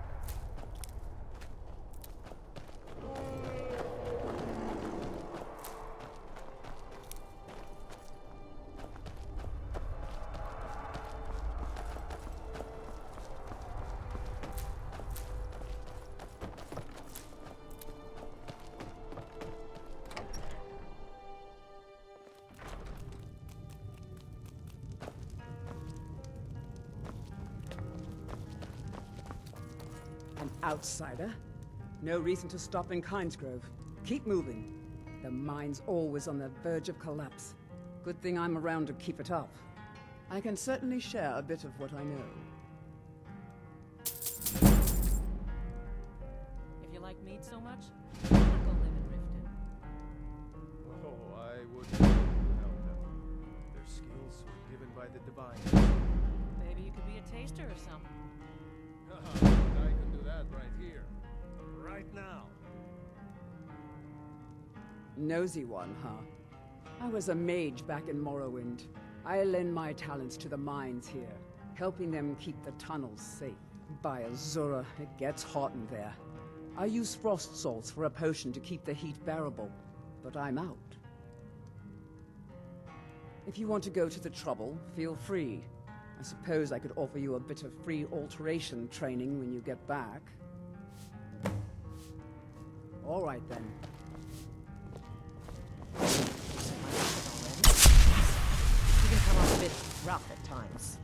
Outsider? No reason to stop in Kynesgrove. Keep moving. The mine's always on the verge of collapse. Good thing I'm around to keep it up. I can certainly share a bit of what I know. If you like mead so much, why not go live in Riften? Oh, I wouldn't without them. Their skills were given by the divine. Maybe you could be a taster or something. But I can do that right here. Right now. Nosy one, huh? I was a mage back in Morrowind. I lend my talents to the mines here, helping them keep the tunnels safe. By Azura, it gets hot in there. I use frost salts for a potion to keep the heat bearable, but I'm out. If you want to go to the trouble, feel free. I suppose I could offer you a bit of free alteration training when you get back. All right then. You can come off a bit rough at times.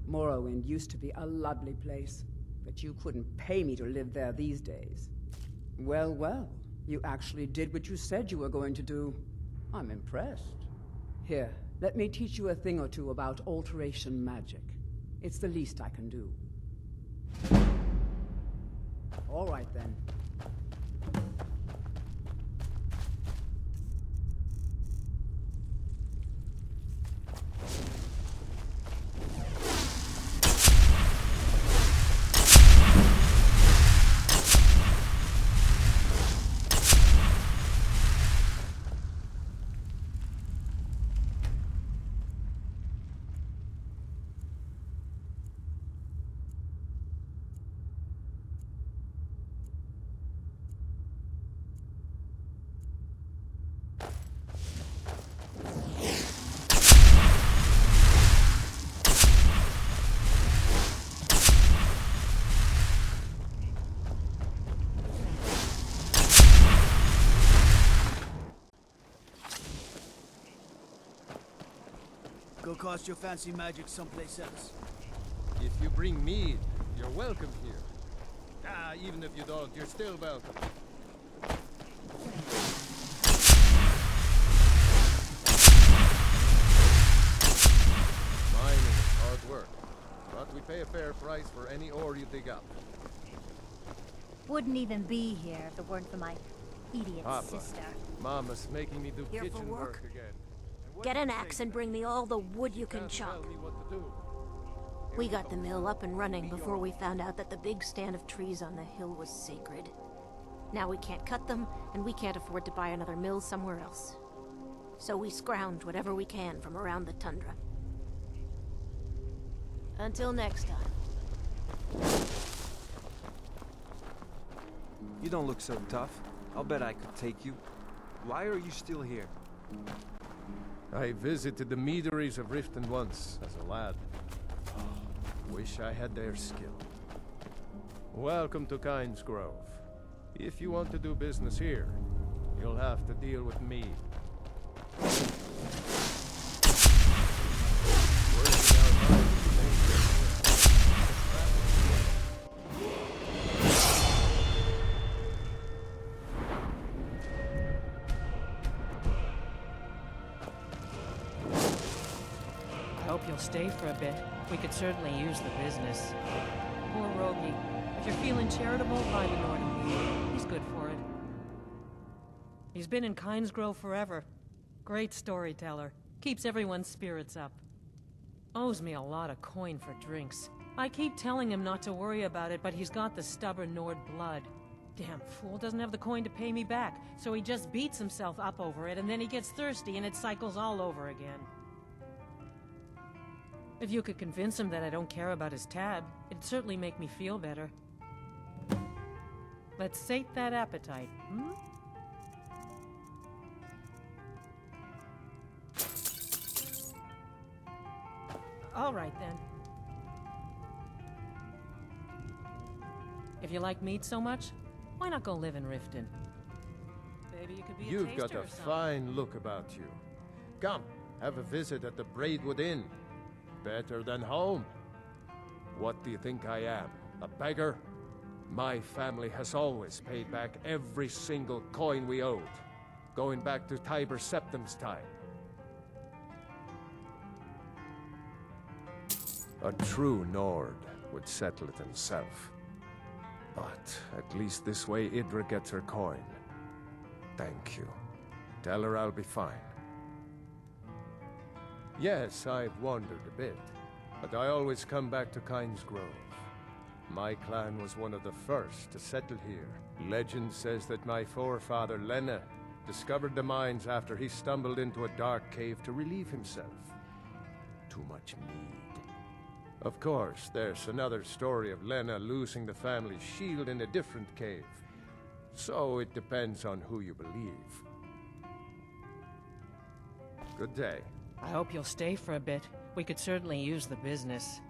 Morrowind used to be a lovely place, but you couldn't pay me to live there these days. Well, well, you actually did what you said you were going to do. I'm impressed. Here, let me teach you a thing or two about alteration magic. It's the least I can do. All right, then. Go cast your fancy magic someplace else. If you bring mead, you're welcome here. Ah, even if you don't, you're still welcome. Mining is hard work, but we pay a fair price for any ore you dig up. Wouldn't even be here if it weren't for my idiot Papa, sister. Mama's making me do Here for kitchen work? work again. Get an axe and bring me all the wood you can chop. Tell me what to do. We got the mill up and running before we found out that the big stand of trees on the hill was sacred. Now we can't cut them, and we can't afford to buy another mill somewhere else. So we scrounge whatever we can from around the tundra. Until next time. You don't look so tough. I'll bet I could take you. Why are you still here? I visited the meaderies of Riften once, as a lad. Wish I had their skill. Welcome to Kynes Grove. If you want to do business here, you'll have to deal with me. I hope you'll stay for a bit. We could certainly use the business. Poor Roggi. If you're feeling charitable, buy the Northern Mead. He's good for it. He's been in Kynes Grove forever. Great storyteller. Keeps everyone's spirits up. Owes me a lot of coin for drinks. I keep telling him not to worry about it, but he's got the stubborn Nord blood. Damn fool doesn't have the coin to pay me back, so he just beats himself up over it, and then he gets thirsty and it cycles all over again. If you could convince him that I don't care about his tab, it'd certainly make me feel better. Let's sate that appetite, hmm? All right, then. If you like meat so much, why not go live in Riften? Maybe you could be a You've taster got a or something. fine look about you. Come, have a visit at the Braidwood Inn. Better than home. What do you think I am? A beggar? My family has always paid back every single coin we owed, going back to Tiber Septim's time. A true Nord would settle it himself. But at least this way Idra gets her coin. Thank you. Tell her I'll be fine. Yes, I've wandered a bit, but I always come back to Kynes Grove. My clan was one of the first to settle here. Legend says that my forefather Lena discovered the mines after he stumbled into a dark cave to relieve himself. Too much mead. Of course, there's another story of Lena losing the family shield in a different cave. So it depends on who you believe. Good day. I hope you'll stay for a bit. We could certainly use the business.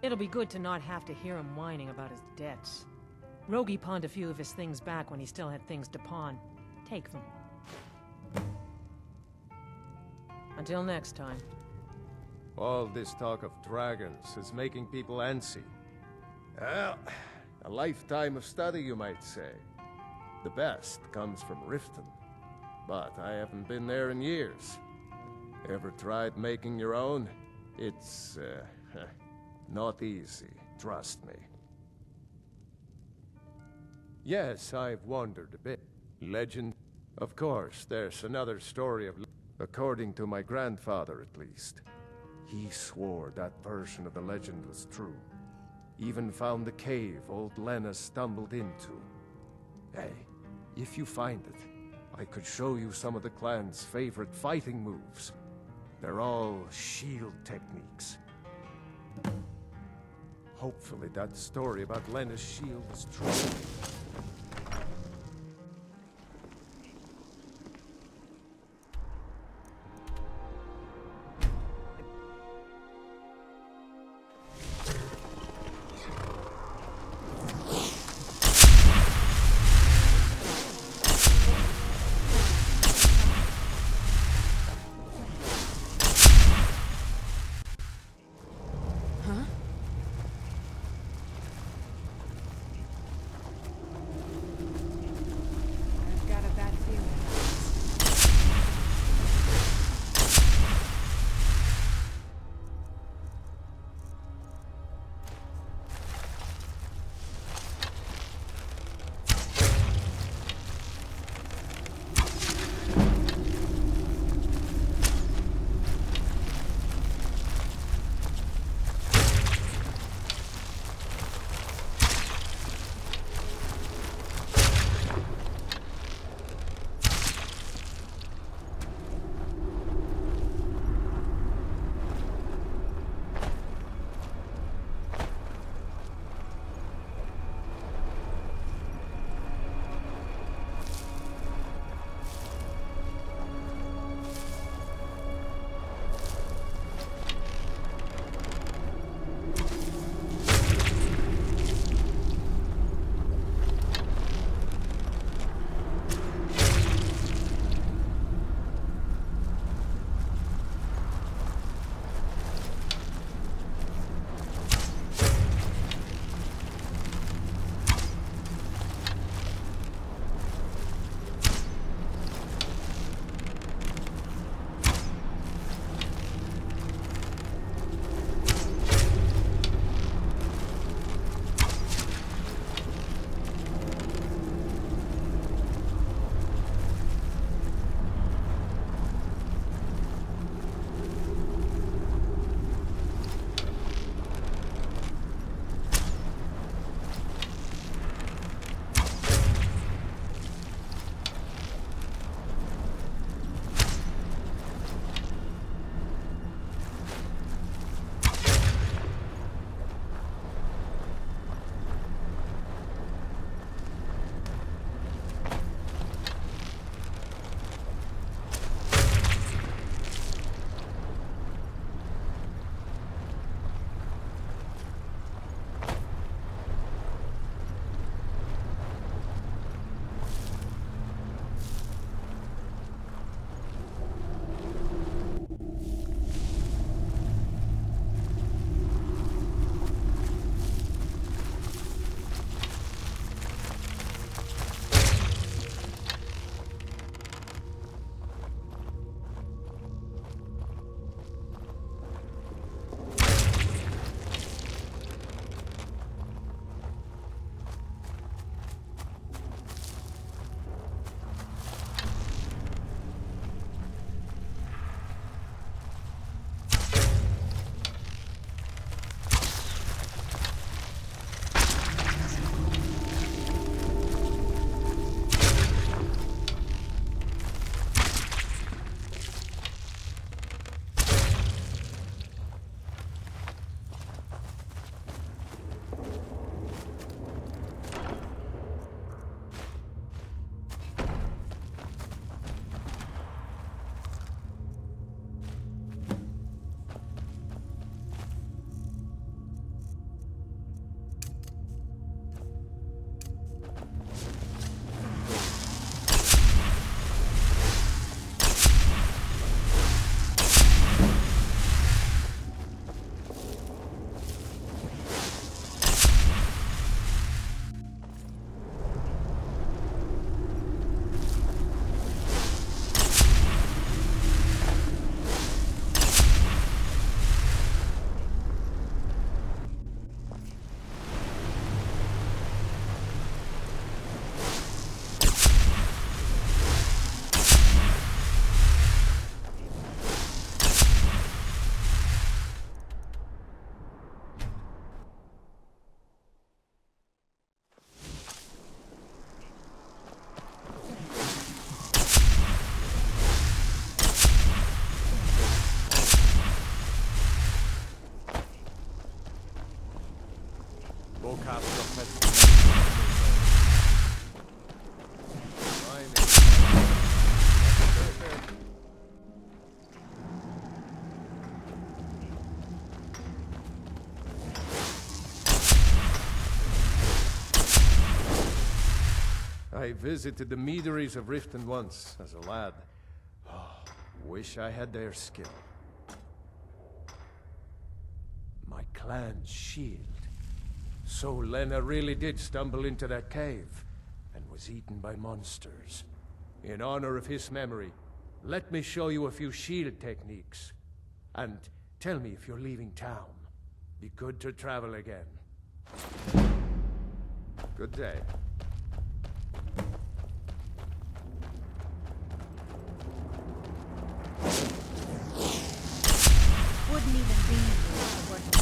It'll be good to not have to hear him whining about his debts. Roggi pawned a few of his things back when he still had things to pawn. Take them. Until next time. All this talk of dragons is making people antsy. Well, a lifetime of study, you might say. The best comes from Riften. But I haven't been there in years. Ever tried making your own? It's, not easy, trust me. Yes, I've wandered a bit. Legend? Of course, there's another story of... According to my grandfather, at least. He swore that version of the legend was true. Even found the cave old Lena stumbled into. Hey, if you find it, I could show you some of the clan's favorite fighting moves. They're all shield techniques. Hopefully that story about Lena's shield is true. visited the meaderies of Riften once, as a lad. Oh, wish I had their skill. My clan's shield. So Lena really did stumble into that cave, and was eaten by monsters. In honor of his memory, let me show you a few shield techniques. And tell me if you're leaving town. Be good to travel again. Good day. Wouldn't even be worth it.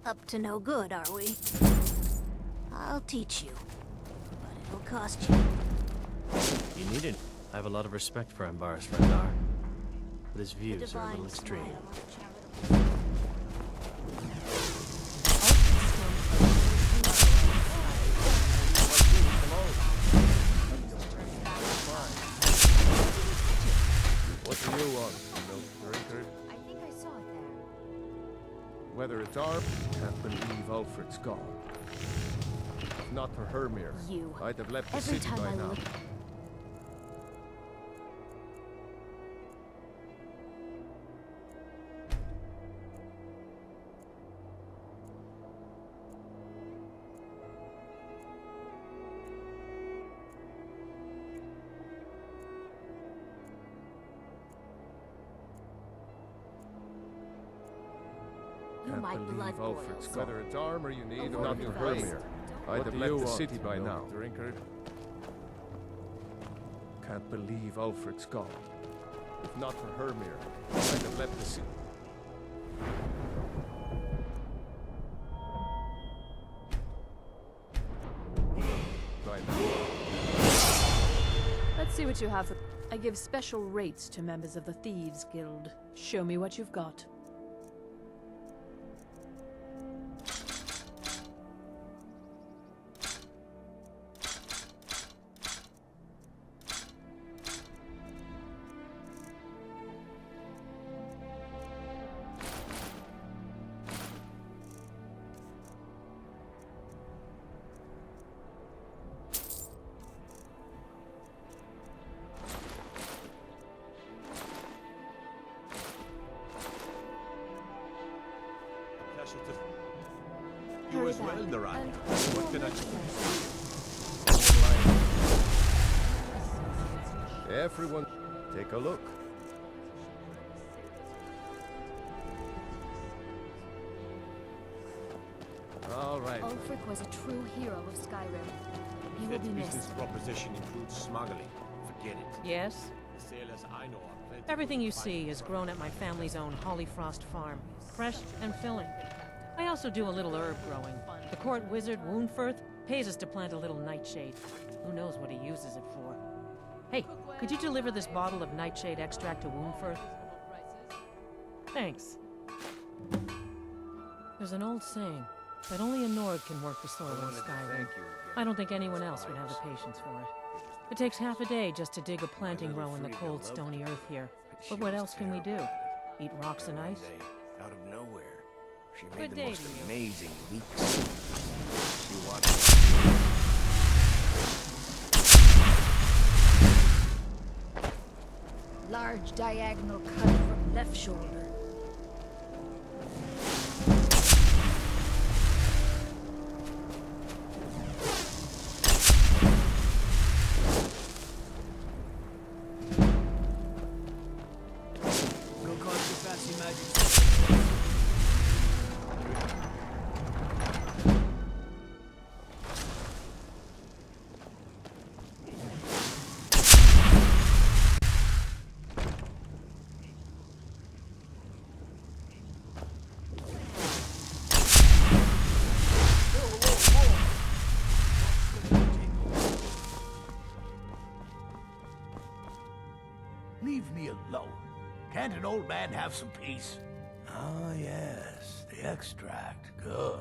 Up to no good, are we? I'll teach you, but it'll cost you. You need it. I have a lot of respect for Ambar's Frendar, but his views are a little extreme. What do you want, milk drinker? I think I saw it there. Whether it's Arp, can't believe Ulfred's gone. If not for Hermir, I'd have left the city by now. My blood boils. Whether it's armor you need or not for Hermir, I'd have left the city by now. Drinker. Can't believe Ulfred's gone. If not for Hermir, I'd have left the city. By now. Let's see what you have. I give special rates to members of the Thieves Guild. Show me what you've got. You as well, Naran. What can I do? Everyone, take a look. All right. Ulfric was a true hero of Skyrim. He will If be the missed. business proposition includes smuggling, forget it. Yes? The sailors I know are plenty. Everything you see is grown at my family's own Hollyfrost farm. Fresh and filling. I also do a little herb growing. The court wizard, Woundfirth, pays us to plant a little nightshade. Who knows what he uses it for? Hey, could you deliver this bottle of nightshade extract to Woundfirth? Thanks. There's an old saying that only a Nord can work the soil in Skyrim. I don't think anyone else would have the patience for it. It takes half a day just to dig a planting row in the cold, stony earth here. But what else can we do? Eat rocks and ice? Out of nowhere, she made Good the day most to you. amazing leaps. She watched. Large diagonal cut from left shoulder. Leave me alone. Can't an old man have some peace? Ah, yes, the extract. Good.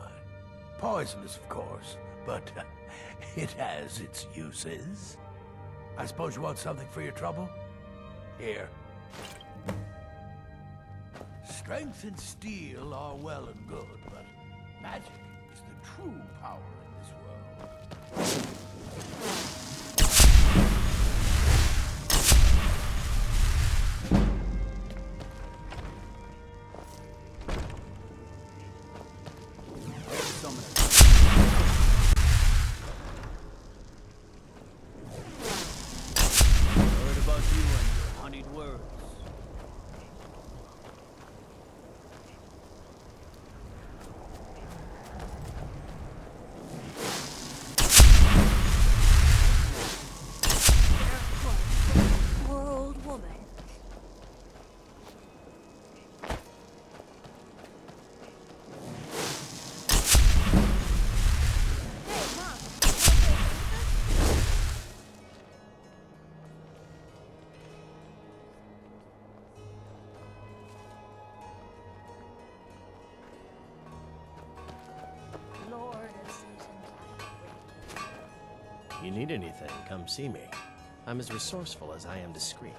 Poisonous, of course, but it has its uses. I suppose you want something for your trouble? Here. Strength and steel are well and good, but magic is the true power in this world. You need anything, come see me. I'm as resourceful as I am discreet.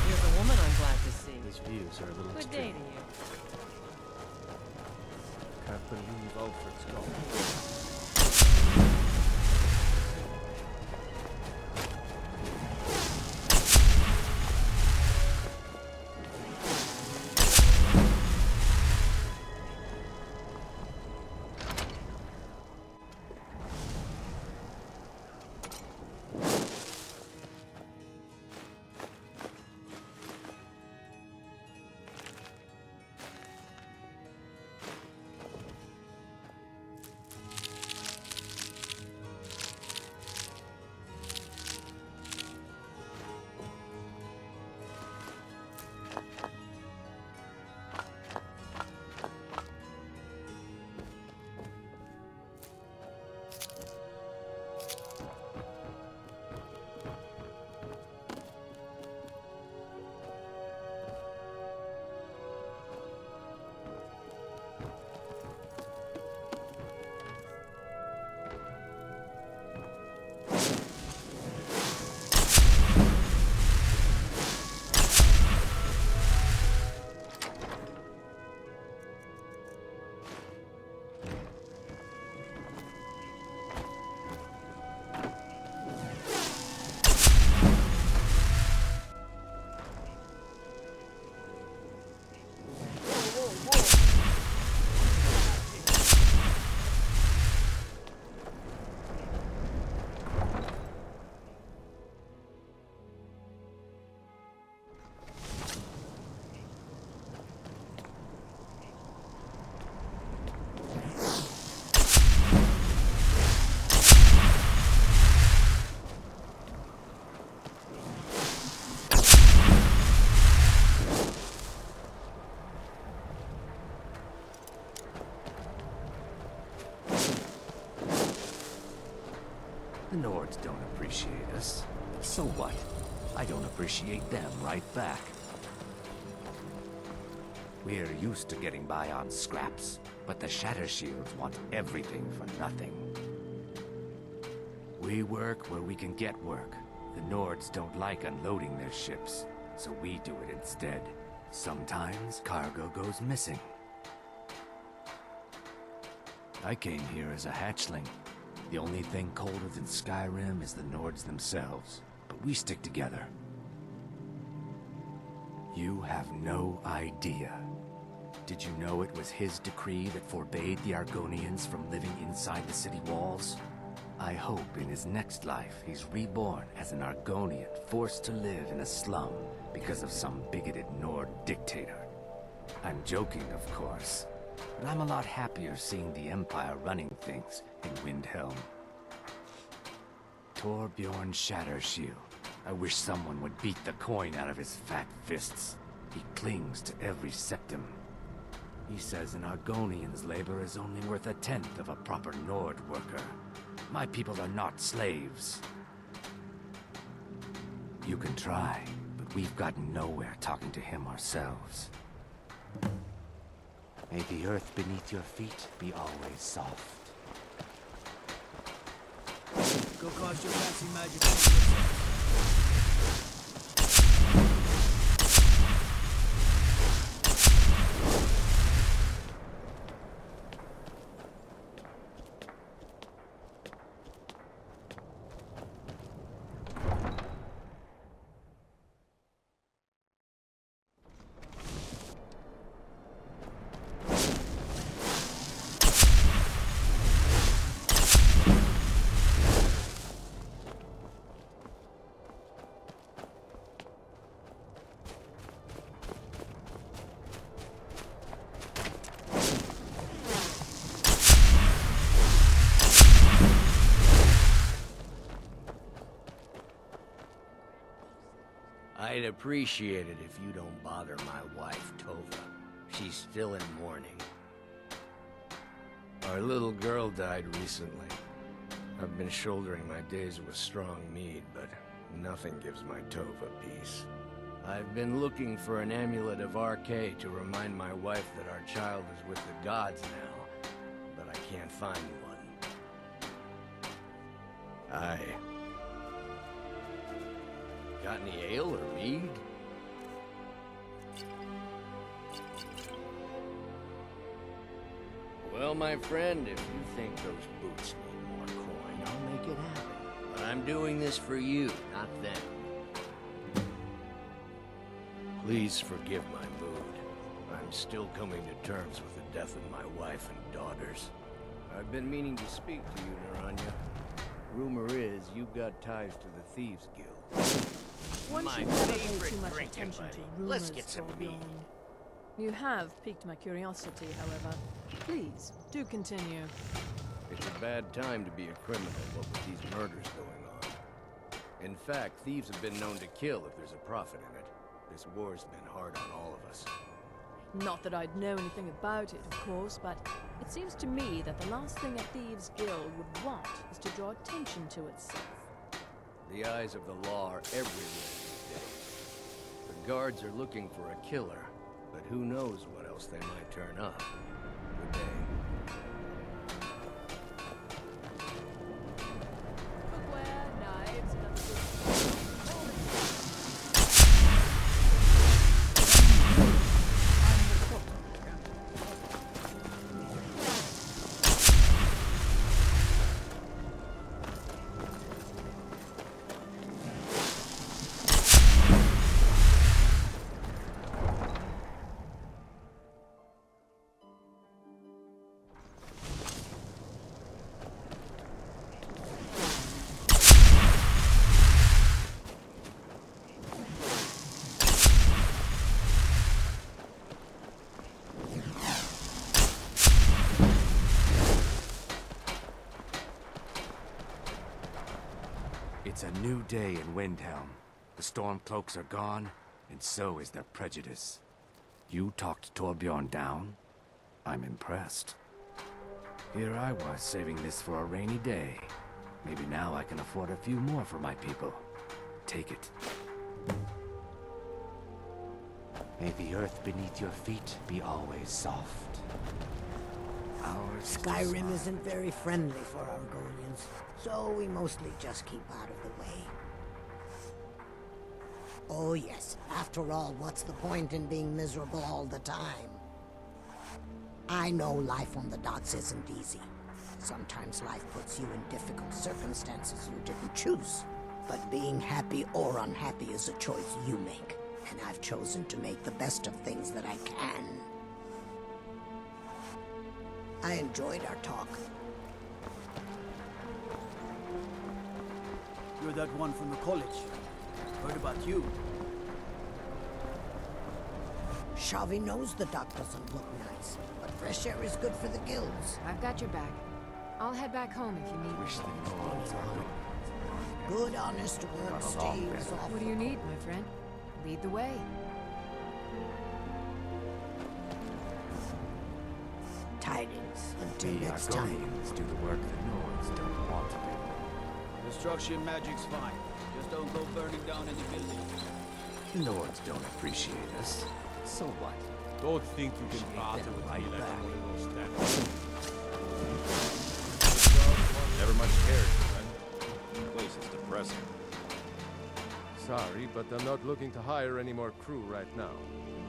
Here's a woman I'm glad to see. These views are a little Good day extreme. to you. Can't believe Alfred's gone. The Nords don't appreciate us. So what? I don't appreciate them right back. We're used to getting by on scraps, but the Shattershields want everything for nothing. We work where we can get work. The Nords don't like unloading their ships, so we do it instead. Sometimes cargo goes missing. I came here as a hatchling. The only thing colder than Skyrim is the Nords themselves, but we stick together. You have no idea. Did you know it was his decree that forbade the Argonians from living inside the city walls? I hope in his next life he's reborn as an Argonian forced to live in a slum because of some bigoted Nord dictator. I'm joking, of course, but I'm a lot happier seeing the Empire running things in Windhelm. Torbjorn Shattershield. I wish someone would beat the coin out of his fat fists. He clings to every septum. He says an Argonian's labor is only worth a tenth of a proper Nord worker. My people are not slaves. You can try, but we've gotten nowhere talking to him ourselves. May the earth beneath your feet be always soft. Go cast your fancy magic on yourself. I'd appreciate it if you don't bother my wife, Tova. She's still in mourning. Our little girl died recently. I've been shouldering my days with strong mead, but nothing gives my Tova peace. I've been looking for an amulet of Alik'r to remind my wife that our child is with the gods now, but I can't find one. Got any ale or mead? Well, my friend, if you think those boots need more coin, I'll make it happen. But I'm doing this for you, not them. Please forgive my mood. I'm still coming to terms with the death of my wife and daughters. I've been meaning to speak to you, Naranya. Rumor is you've got ties to the Thieves Guild. One My should never pay favorite too much drinking attention buddy. to rumors. Let's get some mead. You have piqued my curiosity, however. Please, do continue. It's a bad time to be a criminal, what with these murders going on. In fact, thieves have been known to kill if there's a profit in it. This war's been hard on all of us. Not that I'd know anything about it, of course, but it seems to me that the last thing a Thieves' Guild would want is to draw attention to itself. The eyes of the law are everywhere these days. The guards are looking for a killer, but who knows what else they might turn up. Good day. Cookware, knives, and other goods. It's a new day in Windhelm. The Stormcloaks are gone, and so is their prejudice. You talked Torbjorn down? I'm impressed. Here I was saving this for a rainy day. Maybe now I can afford a few more for my people. Take it. May the earth beneath your feet be always soft. Skyrim isn't very friendly for Argonians, so we mostly just keep out of the way. Oh yes, after all, what's the point in being miserable all the time? I know life on the docks isn't easy. Sometimes life puts you in difficult circumstances you didn't choose. But being happy or unhappy is a choice you make, and I've chosen to make the best of things that I can. I enjoyed our talk. You're that one from the college. Heard about you. Shavi knows the dock doesn't look nice, but fresh air is good for the gills. I've got your back. I'll head back home if you need me. Good, honest work stays off. What do you need, my friend? Lead the way. Tidings until next time. Do the work the Nords don't want to do. Destruction magic's fine. Just don't go burning down any buildings. The Nords don't appreciate us. So what? Don't think you can barter with me like one of those stands. Never much cared, man. The place is depressing. Sorry, but I'm not looking to hire any more crew right now.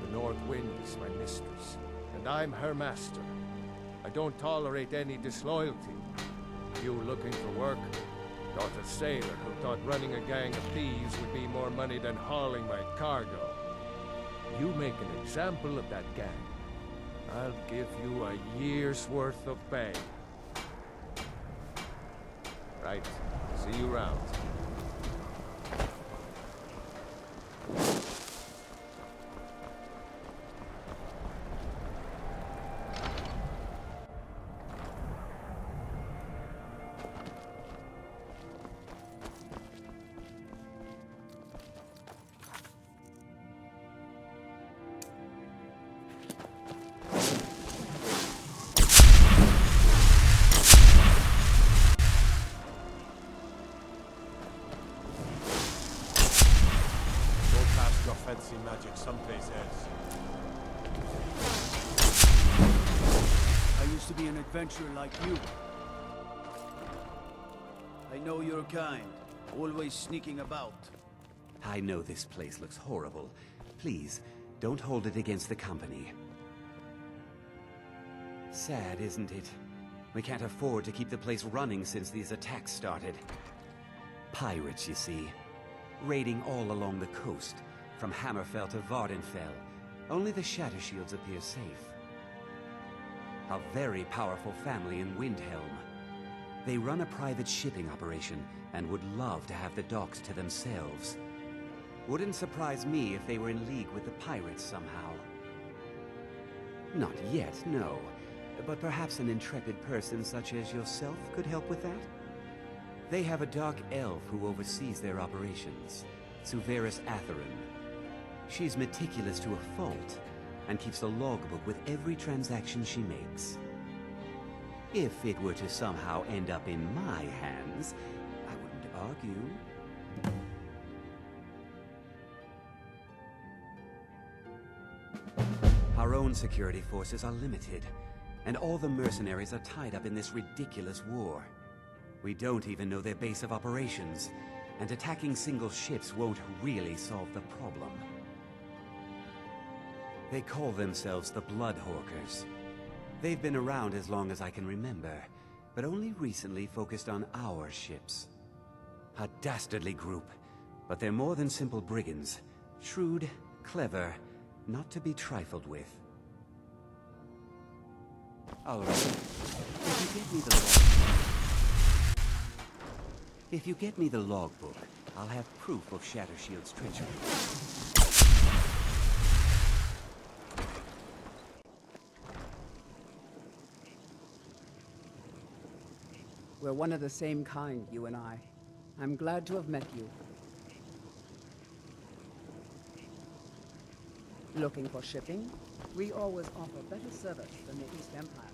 The North Wind is my mistress, and I'm her master. I don't tolerate any disloyalty. You looking for work? Got a sailor who thought running a gang of thieves would be more money than hauling my cargo. You make an example of that gang, I'll give you a year's worth of pay. Right. See you around. Fancy magic someplace else. I used to be an adventurer like you. I know your kind, always sneaking about. I know this place looks horrible. Please, don't hold it against the company. Sad, isn't it? We can't afford to keep the place running since these attacks started. Pirates, you see. Raiding all along the coast. From Hammerfell to Vvardenfell, only the Shattershields appear safe. A very powerful family in Windhelm. They run a private shipping operation and would love to have the docks to themselves. Wouldn't surprise me if they were in league with the pirates somehow. Not yet, no. But perhaps an intrepid person such as yourself could help with that? They have a dark elf who oversees their operations, Suveris Atherin. She's meticulous to a fault, and keeps a logbook with every transaction she makes. If it were to somehow end up in my hands, I wouldn't argue. Our own security forces are limited, and all the mercenaries are tied up in this ridiculous war. We don't even know their base of operations, and attacking single ships won't really solve the problem. They call themselves the Bloodhawkers. They've been around as long as I can remember, but only recently focused on our ships. A dastardly group, but they're more than simple brigands. Shrewd, clever, not to be trifled with. All right. If you get me the logbook, I'll have proof of Shattershield's treachery. We're one of the same kind, you and I. I'm glad to have met you. Looking for shipping? We always offer better service than the East Empire.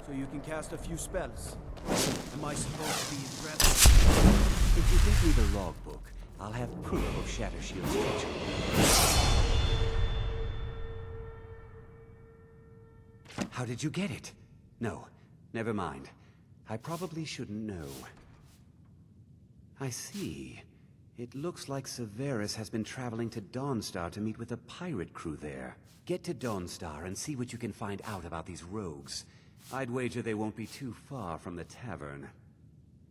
so you can cast a few spells. Am I supposed to be impressed? If you get me the logbook, I'll have proof of Shattershield's treachery. How did you get it? No, never mind. I probably shouldn't know. I see. It looks like Severus has been traveling to Dawnstar to meet with a pirate crew there. Get to Dawnstar and see what you can find out about these rogues. I'd wager they won't be too far from the tavern.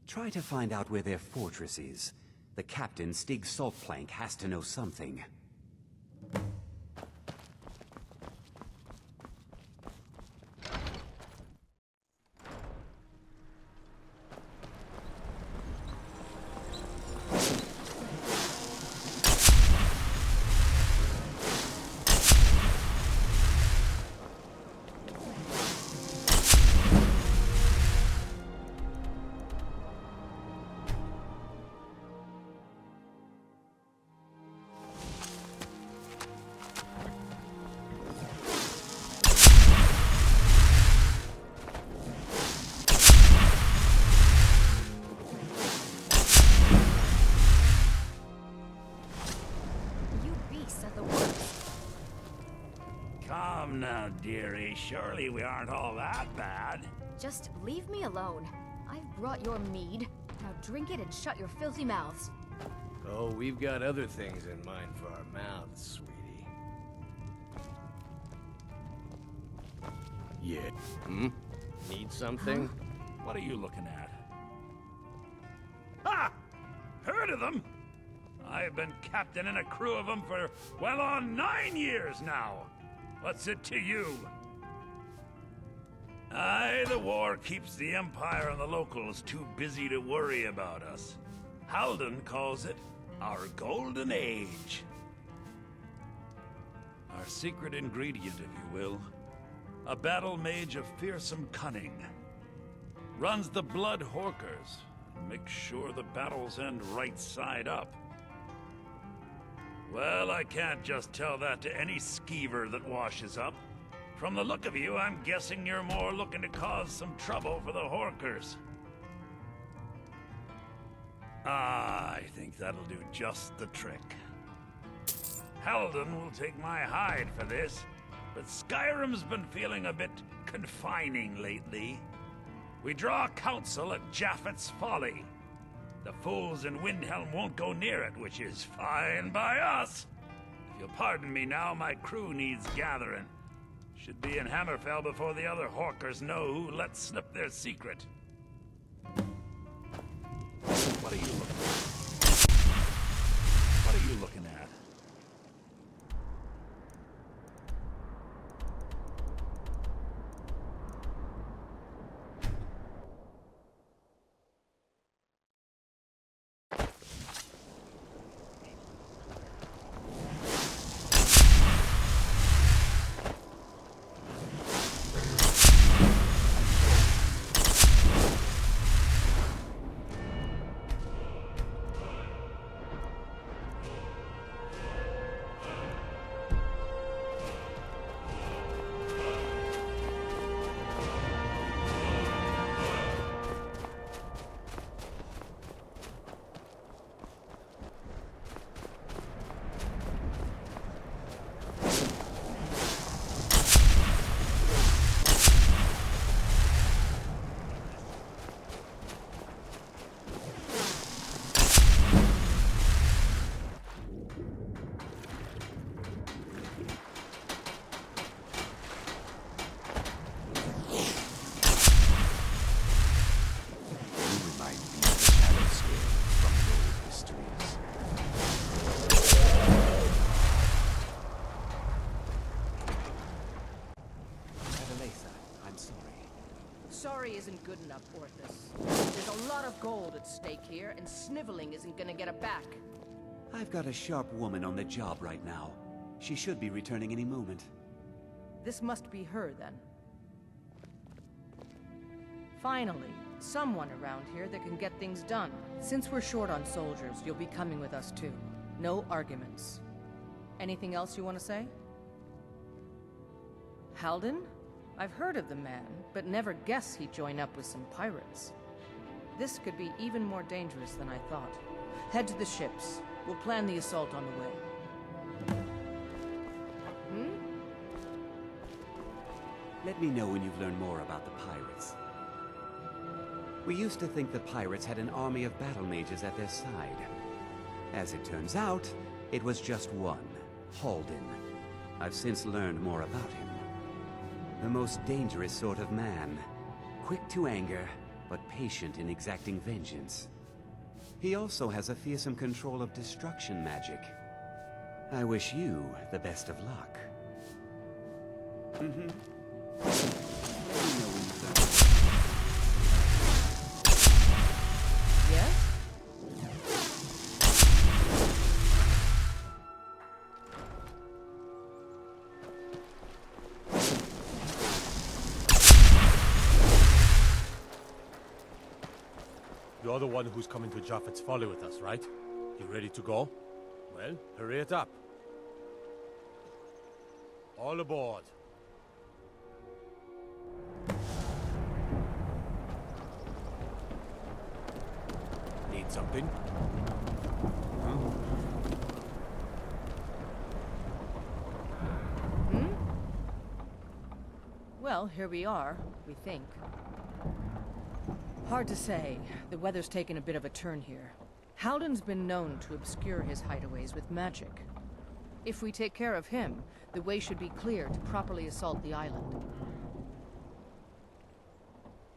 Try to find out where their fortress is. The captain, Stig Saltplank, has to know something. Now, dearie, surely we aren't all that bad. Just leave me alone. I've brought your mead. Now drink it and shut your filthy mouths. Oh, we've got other things in mind for our mouths, sweetie. Yeah. Hmm? Need something? What are you looking at? Ha! Heard of them? I've been captain and a crew of them for well on 9 years now. What's it to you? Aye, the war keeps the Empire and the locals too busy to worry about us. Halden calls it our golden age. Our secret ingredient, if you will. A battle mage of fearsome cunning. Runs the blood horkers, and makes sure the battles end right side up. Well, I can't just tell that to any skeever that washes up. From the look of you, I'm guessing you're more looking to cause some trouble for the Horkers. I think that'll do just the trick. Halden will take my hide for this, but Skyrim's been feeling a bit confining lately. We draw counsel at Japhet's Folly. The fools in Windhelm won't go near it, which is fine by us. If you'll pardon me now, my crew needs gathering. Should be in Hammerfell before the other Horkers know who let slip their secret. What are you looking at? What are you looking at? Isn't good enough, Orthus. There's a lot of gold at stake here, and sniveling isn't gonna get it back. I've got a sharp woman on the job right now. She should be returning any moment. This must be her, then. Finally, someone around here that can get things done. Since we're short on soldiers, you'll be coming with us too. No arguments. Anything else you want to say? Halden? I've heard of the man, but never guessed he'd join up with some pirates. This could be even more dangerous than I thought. Head to the ships. We'll plan the assault on the way. Let me know when you've learned more about the pirates. We used to think the pirates had an army of battle mages at their side. As it turns out, it was just one, Halden. I've since learned more about him. The most dangerous sort of man. Quick to anger, but patient in exacting vengeance. He also has a fearsome control of destruction magic. I wish you the best of luck. Yes? You're the one who's coming to Japhet's Folly with us, right? You ready to go? Well, hurry it up. All aboard. Need something? Well, here we are, we think. Hard to say. The weather's taken a bit of a turn here. Halden's been known to obscure his hideaways with magic. If we take care of him, the way should be clear to properly assault the island.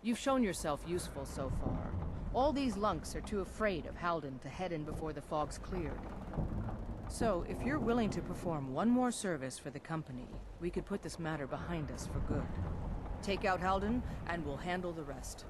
You've shown yourself useful so far. All these lunks are too afraid of Halden to head in before the fog's cleared. So, if you're willing to perform one more service for the company, we could put this matter behind us for good. Take out Halden, and we'll handle the rest.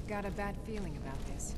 Got a bad feeling about this.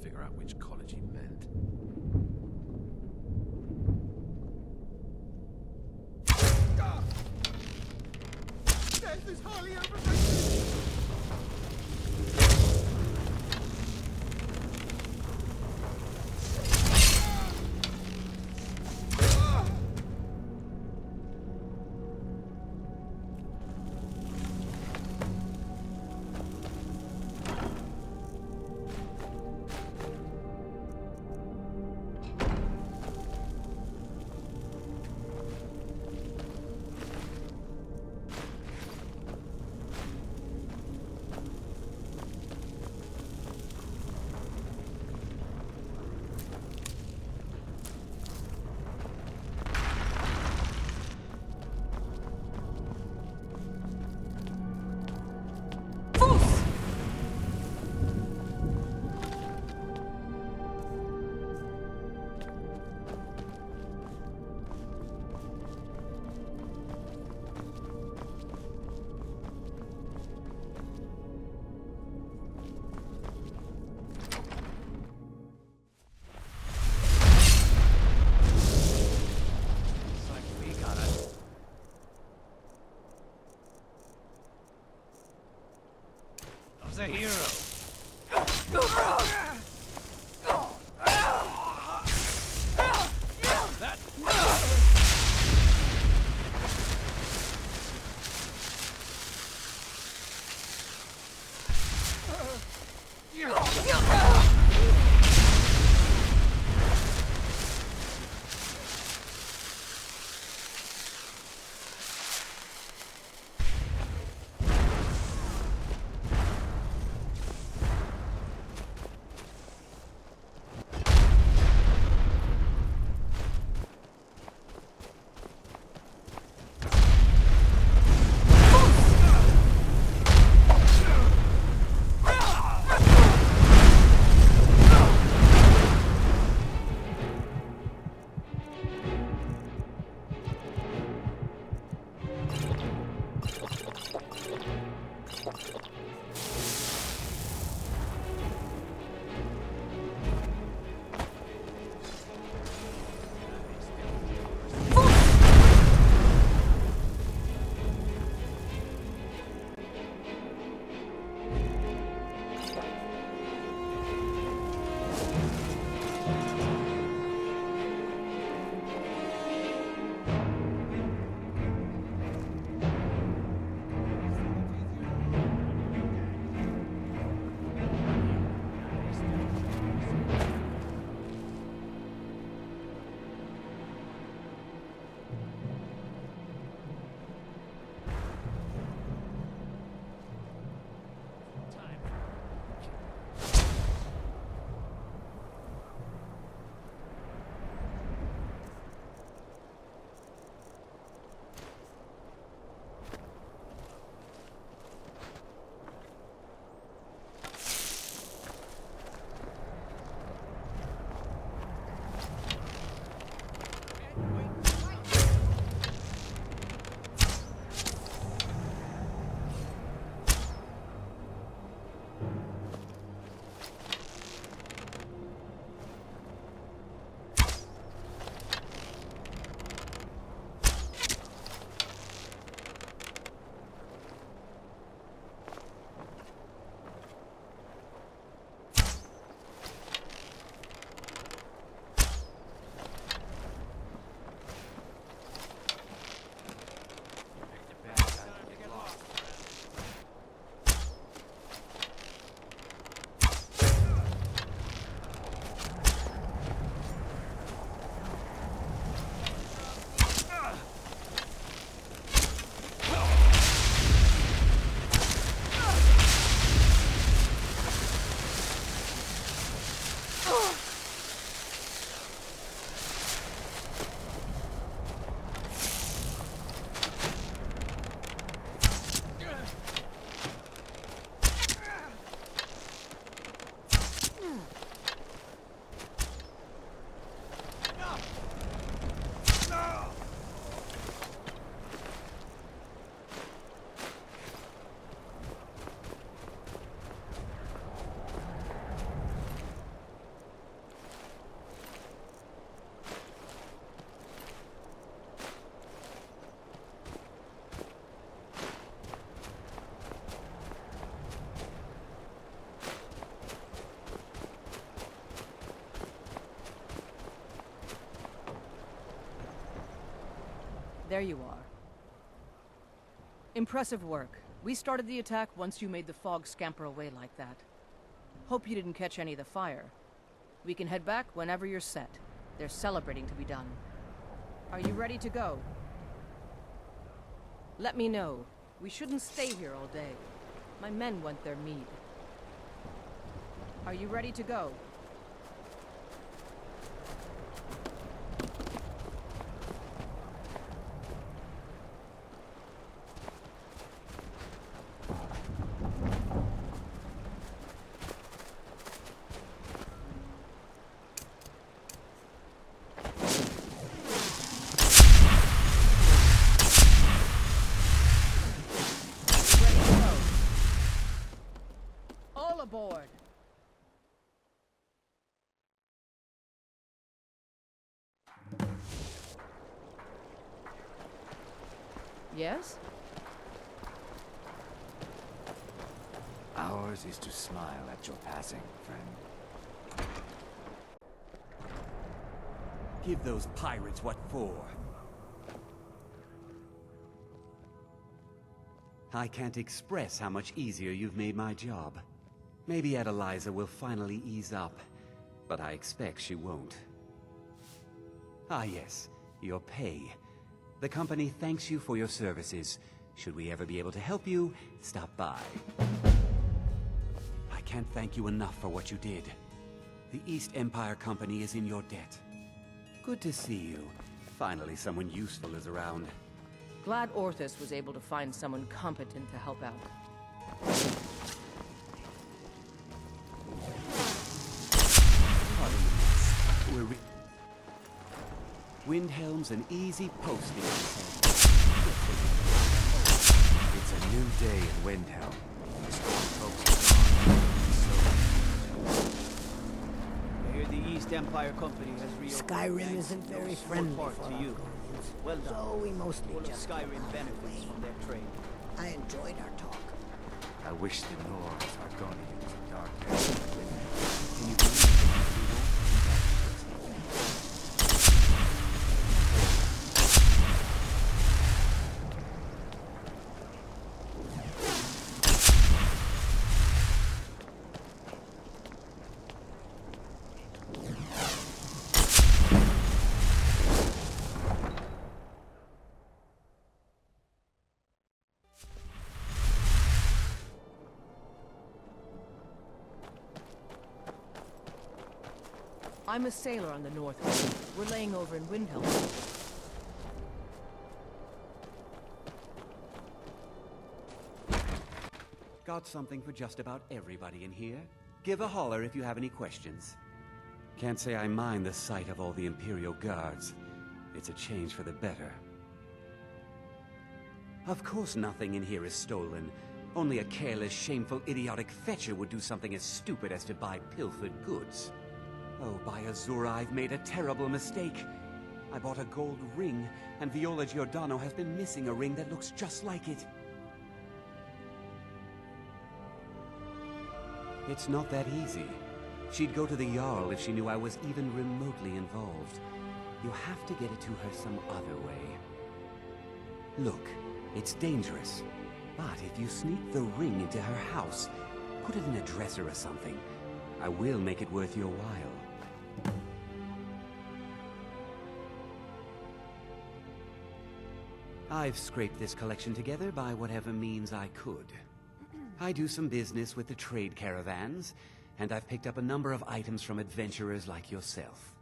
figure out which college he meant. Death is wholly over my head. There you are. Impressive work. We started the attack once you made the fog scamper away like that. Hope you didn't catch any of the fire. We can head back whenever you're set. There's celebrating to be done. Are you ready to go? Let me know. We shouldn't stay here all day. My men want their mead. Are you ready to go? Aboard. Yes? Ours is to smile at your passing, friend. Give those pirates what for. I can't express how much easier you've made my job. Maybe Adeliza will finally ease up, but I expect she won't. Ah yes, your pay. The company thanks you for your services. Should we ever be able to help you, stop by. I can't thank you enough for what you did. The East Empire Company is in your debt. Good to see you. Finally someone useful is around. Glad Orthus was able to find someone competent to help out. Windhelm's an easy posting. It's a new day in Windhelm. The storm folks I hear the East Empire Company has reopened. Skyrim isn't very friendly part for to you. Argonians, Well done. so we mostly All of just Skyrim benefits from their trade. I enjoyed our talk. I wish the Nords, Argonians, and Dark Elves were with me. Can you believe that you won't be I'm a sailor on the North. We're laying over in Windhelm. Got something for just about everybody in here. Give a holler if you have any questions. Can't say I mind the sight of all the Imperial Guards. It's a change for the better. Of course nothing in here is stolen. Only a careless, shameful, idiotic fetcher would do something as stupid as to buy pilfered goods. Oh, by Azura, I've made a terrible mistake. I bought a gold ring, and Viola Giordano has been missing a ring that looks just like it. It's not that easy. She'd go to the Jarl if she knew I was even remotely involved. You have to get it to her some other way. Look, it's dangerous. But if you sneak the ring into her house, put it in a dresser or something, I will make it worth your while. I've scraped this collection together by whatever means I could. I do some business with the trade caravans, and I've picked up a number of items from adventurers like yourself.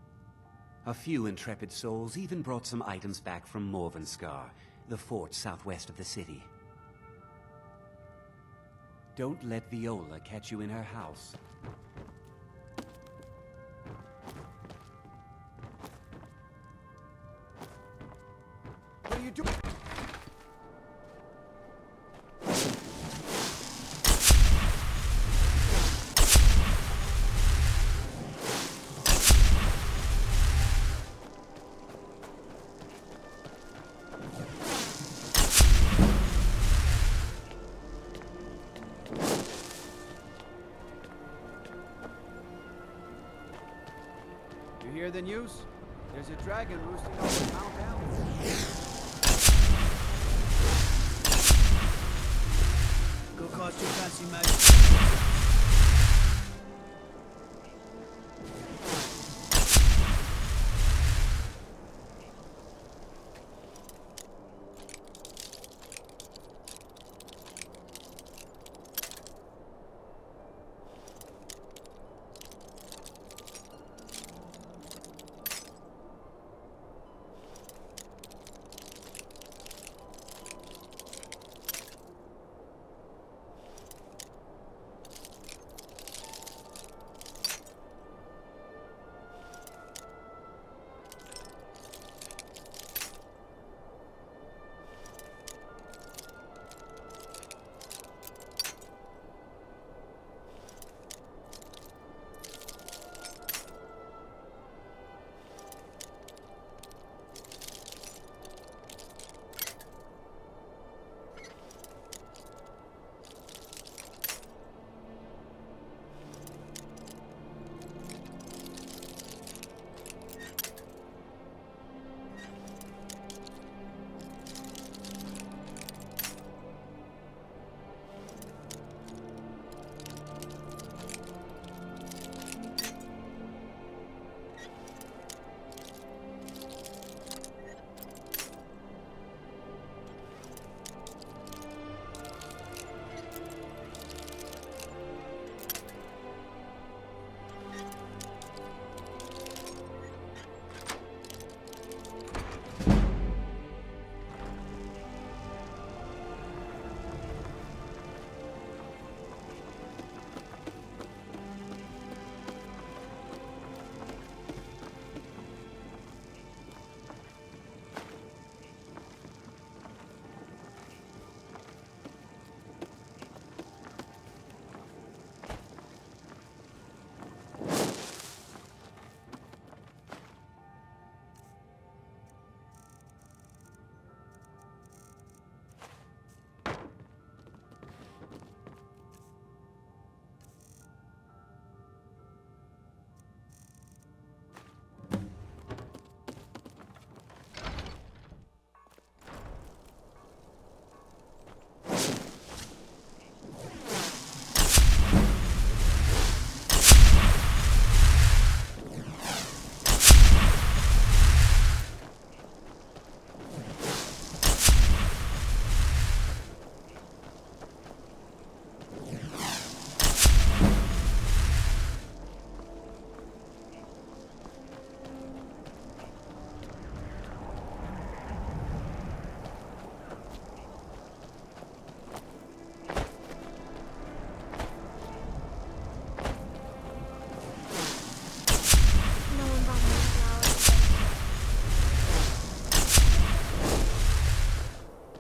A few intrepid souls even brought some items back from Morvenskar, the fort southwest of the city. Don't let Viola catch you in her house. What are you doing? You hear the news? There's a dragon roosting on Mount Allen. cost you fancy magic.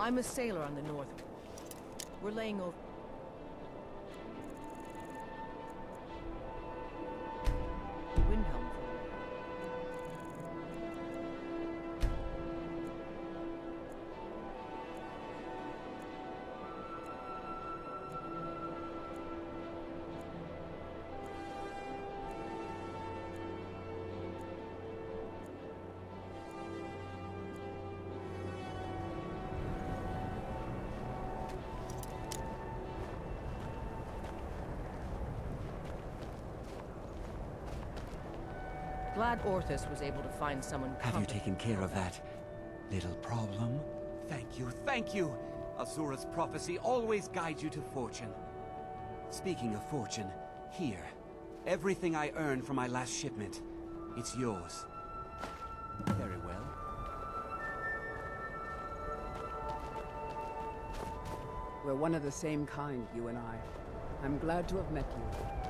I'm a sailor on the north. We're laying over... Windhelm. Glad Orthus was able to find someone Have you taken care of that little problem? Thank you, thank you! Azura's prophecy always guides you to fortune. Speaking of fortune, here. Everything I earned from my last shipment. It's yours. Very well. We're one of the same kind, you and I. I'm glad to have met you.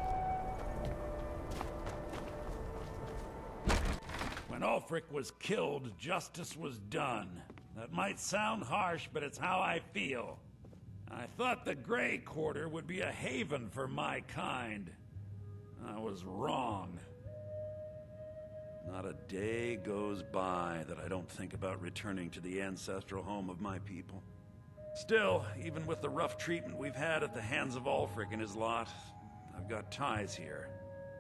When Ulfric was killed, justice was done. That might sound harsh, but it's how I feel. I thought the Grey Quarter would be a haven for my kind. I was wrong. Not a day goes by that I don't think about returning to the ancestral home of my people. Still, even with the rough treatment we've had at the hands of Ulfric and his lot, I've got ties here.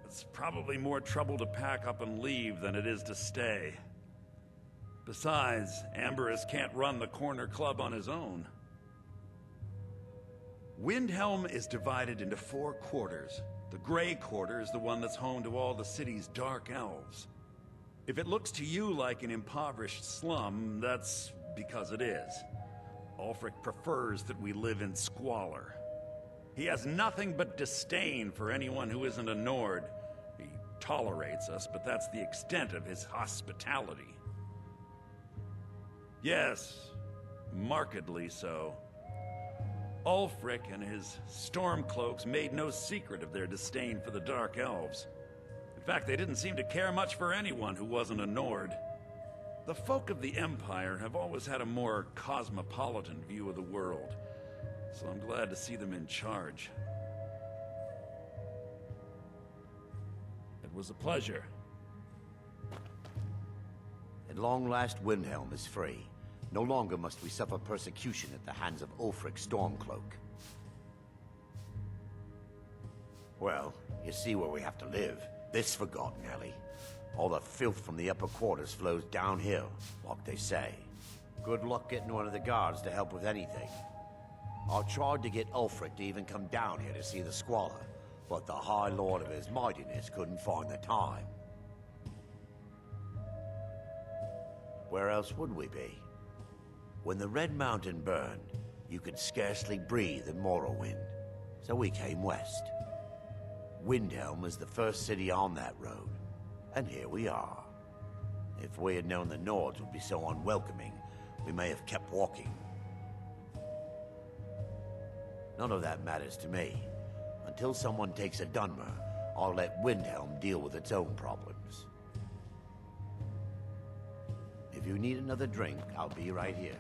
It's probably more trouble to pack up and leave than it is to stay. Besides, Amberus can't run the corner club on his own. Windhelm is divided into 4 quarters. The Grey Quarter is the one that's home to all the city's dark elves. If it looks to you like an impoverished slum, that's because it is. Ulfric prefers that we live in squalor. He has nothing but disdain for anyone who isn't a Nord. He tolerates us, but that's the extent of his hospitality. Yes, markedly so. Ulfric and his Stormcloaks made no secret of their disdain for the Dark Elves. In fact, they didn't seem to care much for anyone who wasn't a Nord. The folk of the Empire have always had a more cosmopolitan view of the world, so I'm glad to see them in charge. It was a pleasure. At long last, Windhelm is free. No longer must we suffer persecution at the hands of Ulfric Stormcloak. Well, you see where we have to live. This forgotten alley. All the filth from the upper quarters flows downhill, like they say. Good luck getting one of the guards to help with anything. I tried to get Ulfric to even come down here to see the squalor, but the High Lord of his mightiness couldn't find the time. Where else would we be? When the Red Mountain burned, you could scarcely breathe in Morrowind, so we came west. Windhelm was the first city on that road, and here we are. If we had known the Nords would be so unwelcoming, we may have kept walking. None of that matters to me. Until someone takes a Dunmer, I'll let Windhelm deal with its own problems. If you need another drink, I'll be right here.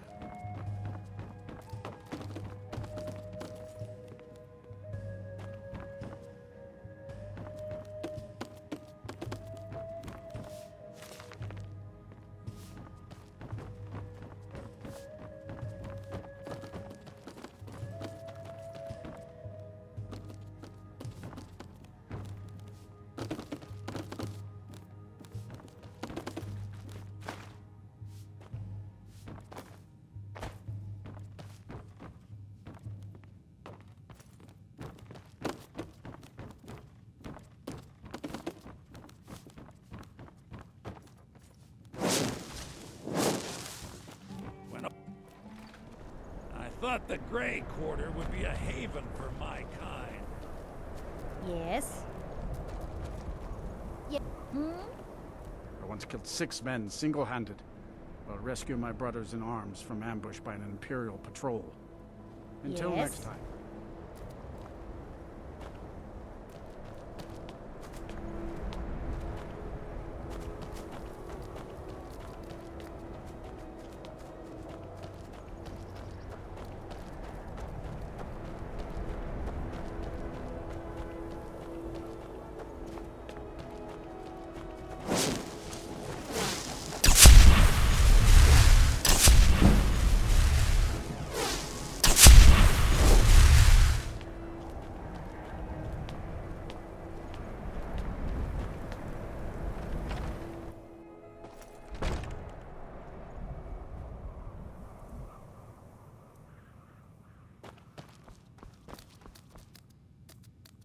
I thought the Grey Quarter would be a haven for my kind. Yes? Yeah. I once killed 6 men single-handed while rescuing my brothers in arms from ambush by an Imperial patrol. Until Yes? next time.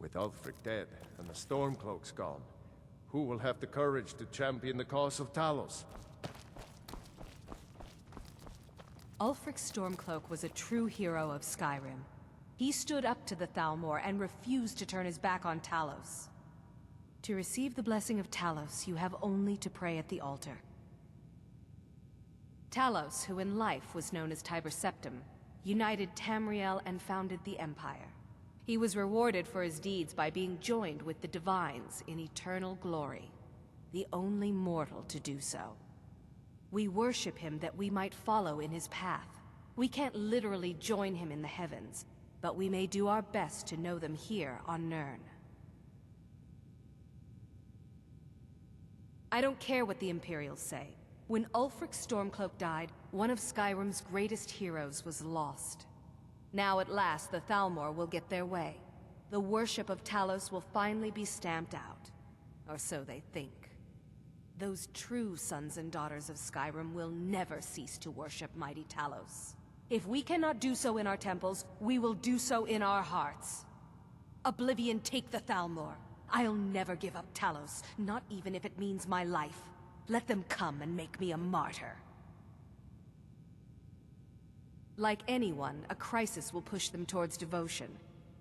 With Ulfric dead and the Stormcloaks gone, who will have the courage to champion the cause of Talos? Ulfric Stormcloak was a true hero of Skyrim. He stood up to the Thalmor and refused to turn his back on Talos. To receive the blessing of Talos, you have only to pray at the altar. Talos, who in life was known as Tiber Septim, united Tamriel and founded the Empire. He was rewarded for his deeds by being joined with the Divines in eternal glory, the only mortal to do so. We worship him that we might follow in his path. We can't literally join him in the heavens, but we may do our best to know them here on Nirn. I don't care what the Imperials say. When Ulfric Stormcloak died, one of Skyrim's greatest heroes was lost. Now at last, the Thalmor will get their way. The worship of Talos will finally be stamped out. Or so they think. Those true sons and daughters of Skyrim will never cease to worship mighty Talos. If we cannot do so in our temples, we will do so in our hearts. Oblivion, take the Thalmor. I'll never give up Talos, not even if it means my life. Let them come and make me a martyr. Like anyone, a crisis will push them towards devotion.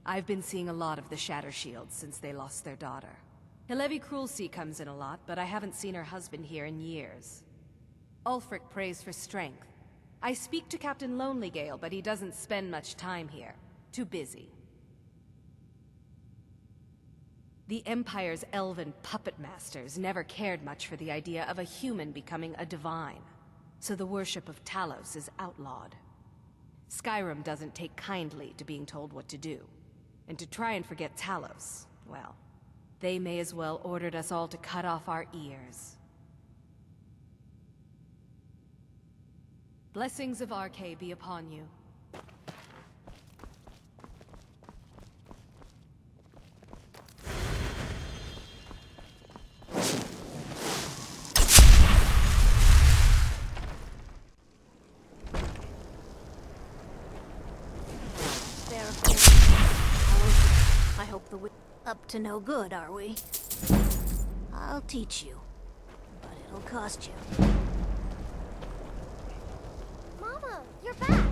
I've been seeing a lot of the Shattershield since they lost their daughter. Hilevi Cruelseat comes in a lot, but I haven't seen her husband here in years. Ulfric prays for strength. I speak to Captain Lonelygale, but he doesn't spend much time here. Too busy. The Empire's elven puppet masters never cared much for the idea of a human becoming a divine, so the worship of Talos is outlawed. Skyrim doesn't take kindly to being told what to do. And to try and forget Talos, well, they may as well ordered us all to cut off our ears. Blessings of Arkay be upon you. I hope up to no good, are we? I'll teach you, but it'll cost you. Mama, you're back!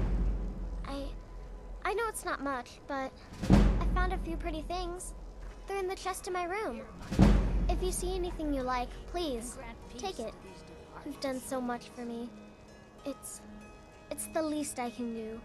I know it's not much, but I found a few pretty things. They're in the chest in my room. If you see anything you like, please, take it. You've done so much for me. It's the least I can do.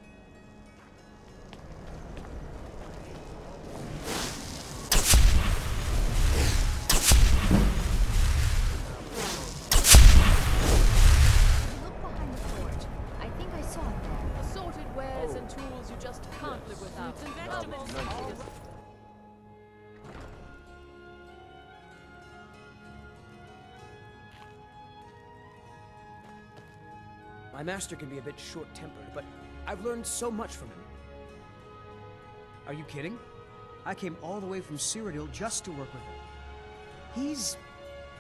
My master can be a bit short-tempered, but I've learned so much from him. Are you kidding? I came all the way from Cyrodiil just to work with him.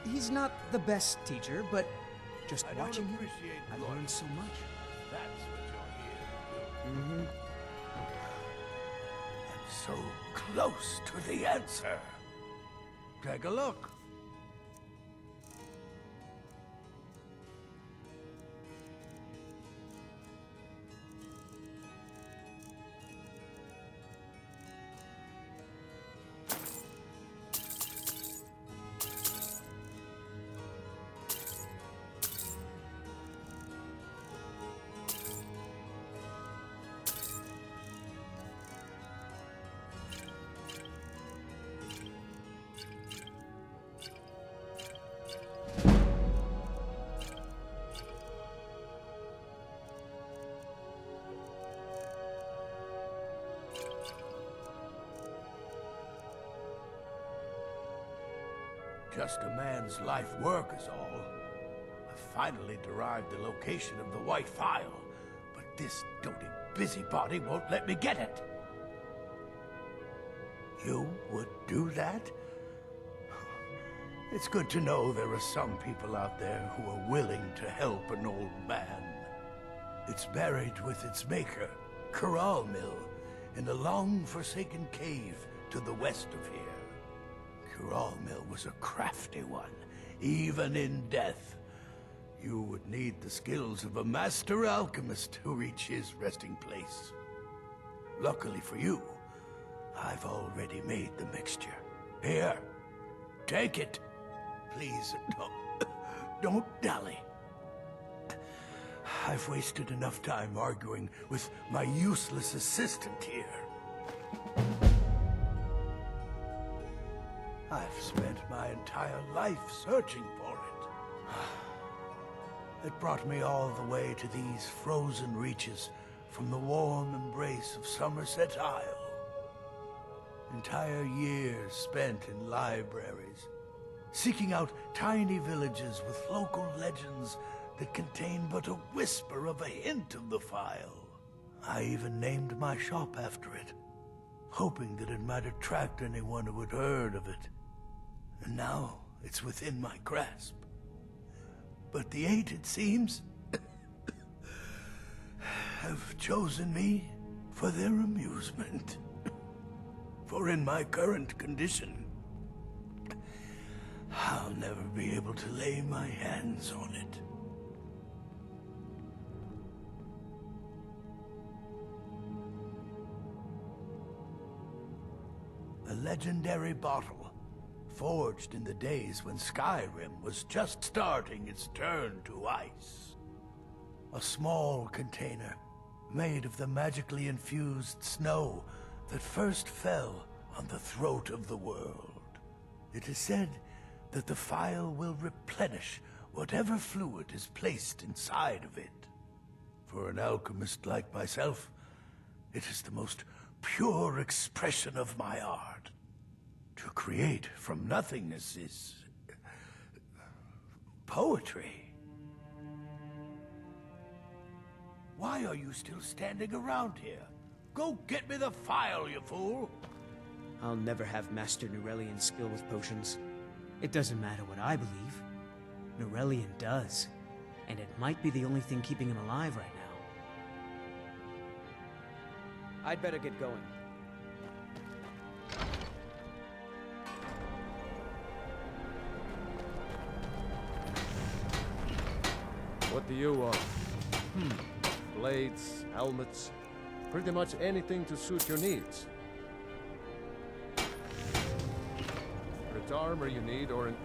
He's not the best teacher, but just watching him, I've learned so much. That's what you're here to do. I'm so close to the answer. Take a look. Just a man's life work is all. I finally derived the location of the White Phial, but this doting busybody won't let me get it. You would do that? It's good to know there are some people out there who are willing to help an old man. It's buried with its maker, Kjarl, in a long-forsaken cave to the west of here. Kjarl was a crafty one, even in death. You would need the skills of a master alchemist to reach his resting place. Luckily for you, I've already made the mixture. Here, take it. Please, don't dally. I've wasted enough time arguing with my useless assistant here. I've spent my entire life searching for it. It brought me all the way to these frozen reaches from the warm embrace of Somerset Isle. Entire years spent in libraries, seeking out tiny villages with local legends that contain but a whisper of a hint of the Phial. I even named my shop after it, hoping that it might attract anyone who had heard of it. And now it's within my grasp. But the 8, it seems, have chosen me for their amusement. For in my current condition, I'll never be able to lay my hands on it. A legendary bottle, forged in the days when Skyrim was just starting its turn to ice. A small container, made of the magically infused snow that first fell on the throat of the world. It is said that the phial will replenish whatever fluid is placed inside of it. For an alchemist like myself, it is the most pure expression of my art. To create from nothingness is poetry. Why are you still standing around here? Go get me the phial, you fool! I'll never have Master Nurelian's skill with potions. It doesn't matter what I believe. Nurelian does. And it might be the only thing keeping him alive right now. I'd better get going. What do you want? Blades, helmets, pretty much anything to suit your needs. Which armor you need, or an...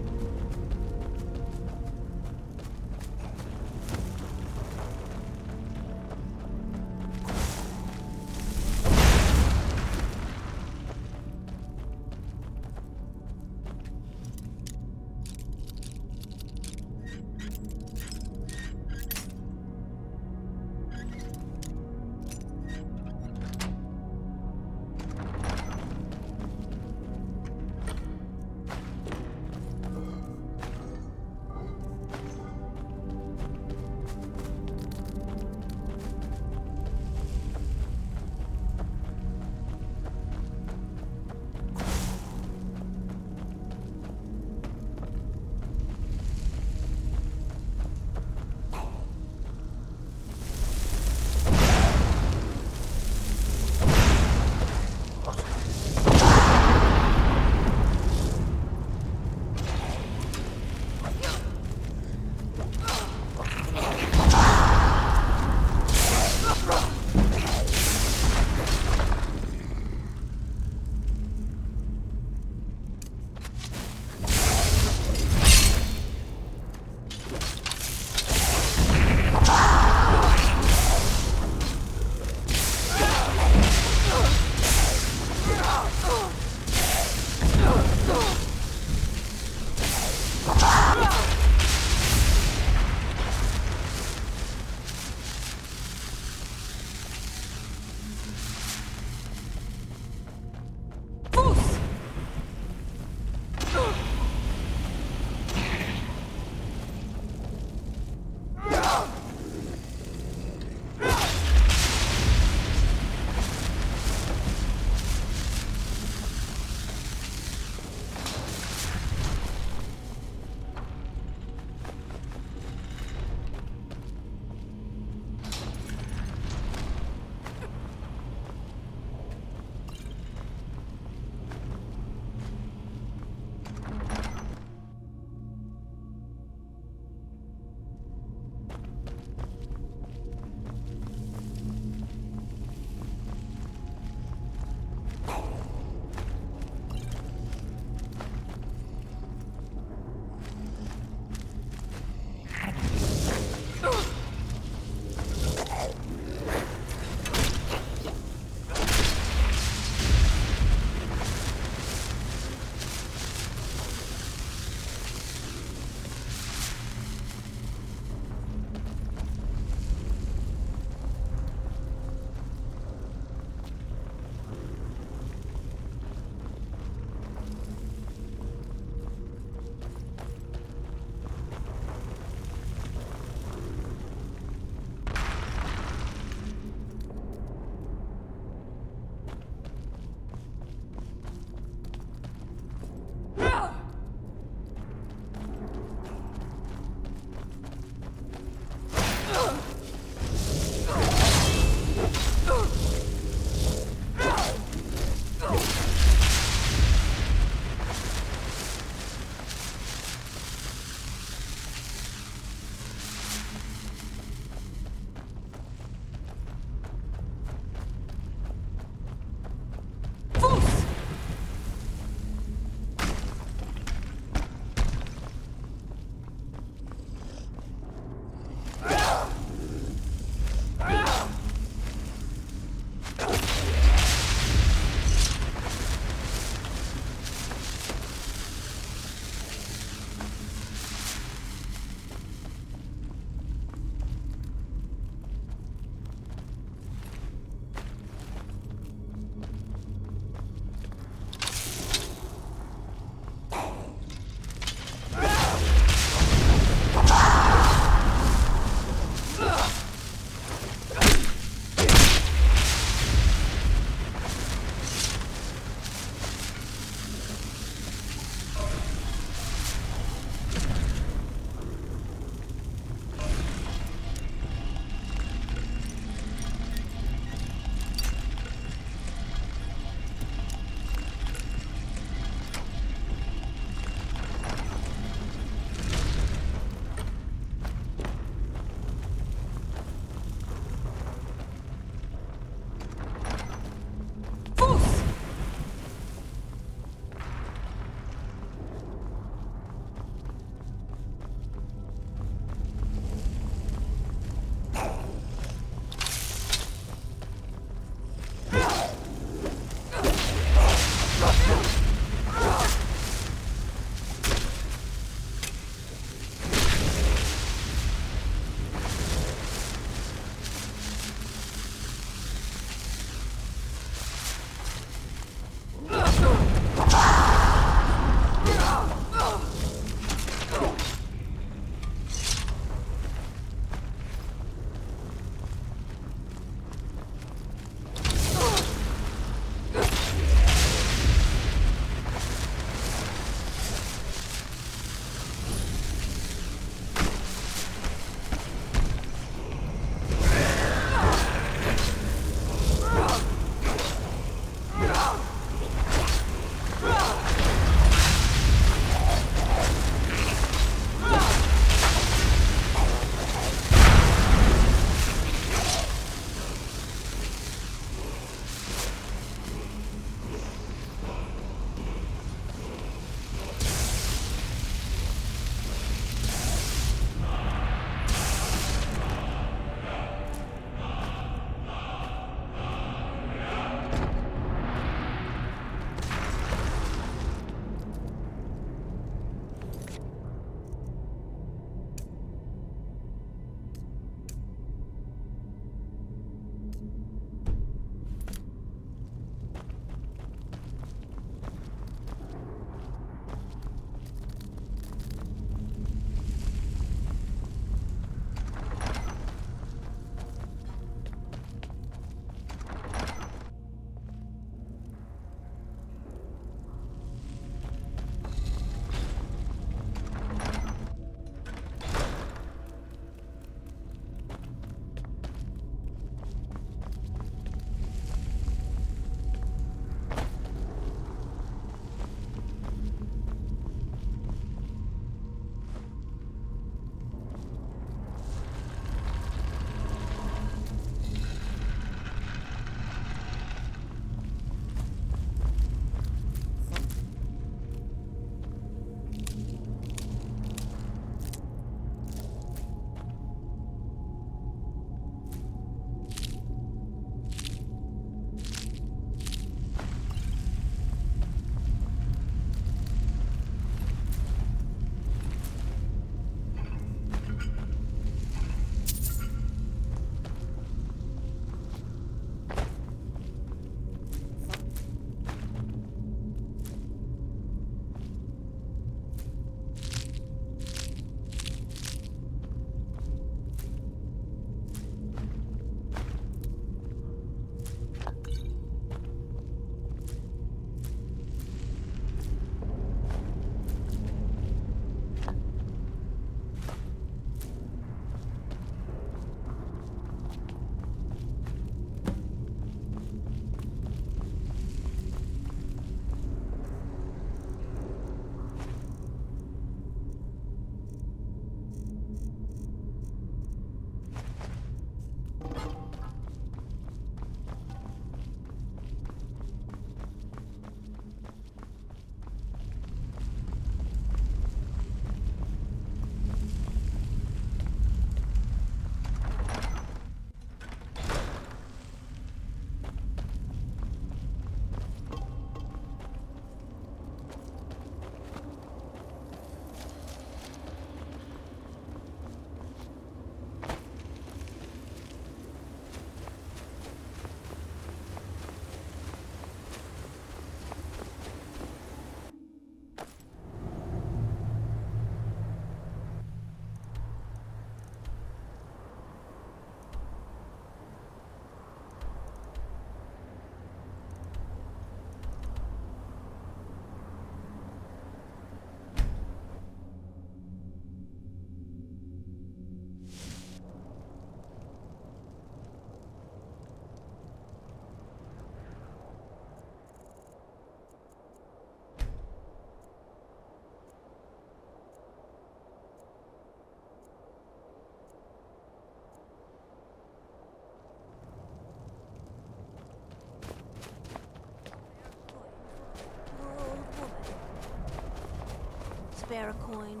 spare a coin.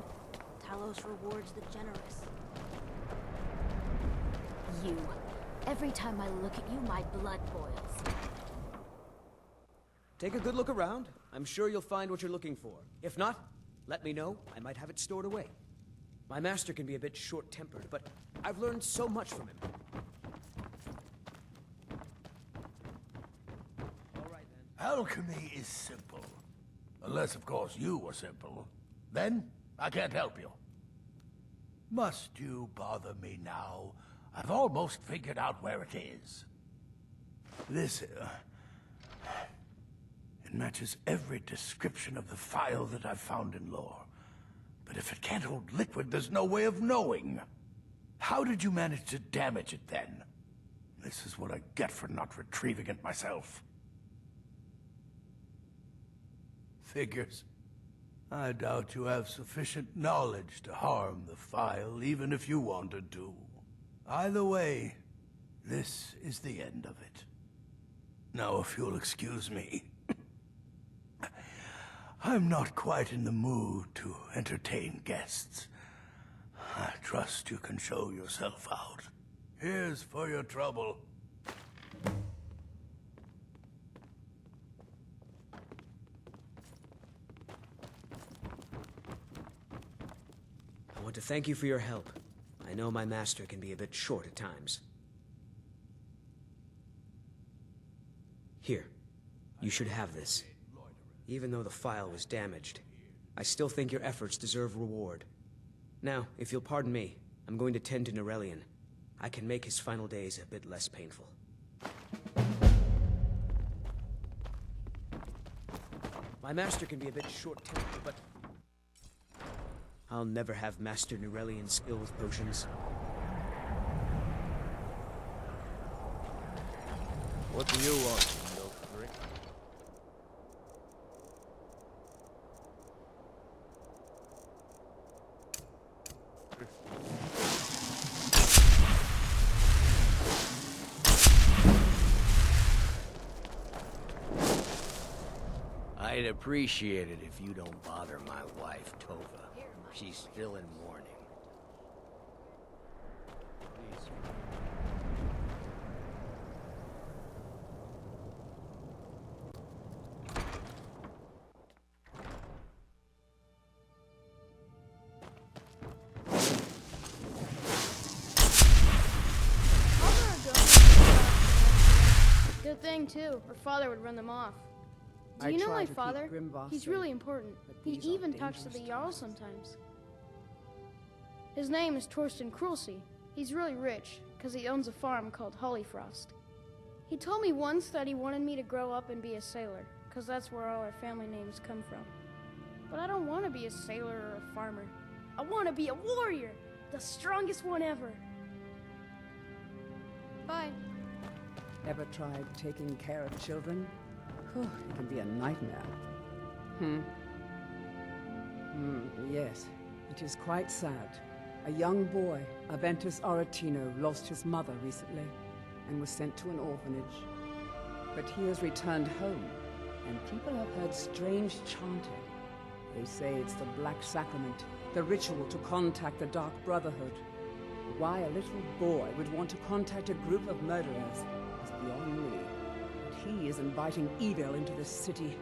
Talos rewards the generous. You. Every time I look at you, my blood boils. Take a good look around. I'm sure you'll find what you're looking for. If not, let me know. I might have it stored away. My master can be a bit short-tempered, but I've learned so much from him. All right, then. Alchemy is simple. Unless, of course, you were simple. Then, I can't help you. Must you bother me now? I've almost figured out where it is. This, it matches every description of the phial that I've found in lore. But if it can't hold liquid, there's no way of knowing. How did you manage to damage it then? This is what I get for not retrieving it myself. Figures. I doubt you have sufficient knowledge to harm the phial, even if you wanted to. Either way, this is the end of it. Now, if you'll excuse me, I'm not quite in the mood to entertain guests. I trust you can show yourself out. Here's for your trouble. I want to thank you for your help. I know my master can be a bit short at times. Here, you should have this. Even though the phial was damaged, I still think your efforts deserve reward. Now, if you'll pardon me, I'm going to tend to Norelian. I can make his final days a bit less painful. My master can be a bit short-tempered, but I'll never have Master Norelian's skill with potions. What do you want, Milk? I'd appreciate it if you don't bother my wife, Tova. She's still in mourning. Good thing, too. Her father would run them off. Do you know my father? He's really important. He even talks to the Jarl sometimes. His name is Torsten Krulsi. He's really rich, because he owns a farm called Holyfrost. He told me once that he wanted me to grow up and be a sailor, because that's where all our family names come from. But I don't want to be a sailor or a farmer. I want to be a warrior! The strongest one ever! Bye. Ever tried taking care of children? It can be a nightmare. Yes, it is quite sad. A young boy, Aventus Aretino, lost his mother recently and was sent to an orphanage. But he has returned home, and people have heard strange chanting. They say it's the Black Sacrament, the ritual to contact the Dark Brotherhood. Why a little boy would want to contact a group of murderers is beyond me. But he is inviting evil into this city.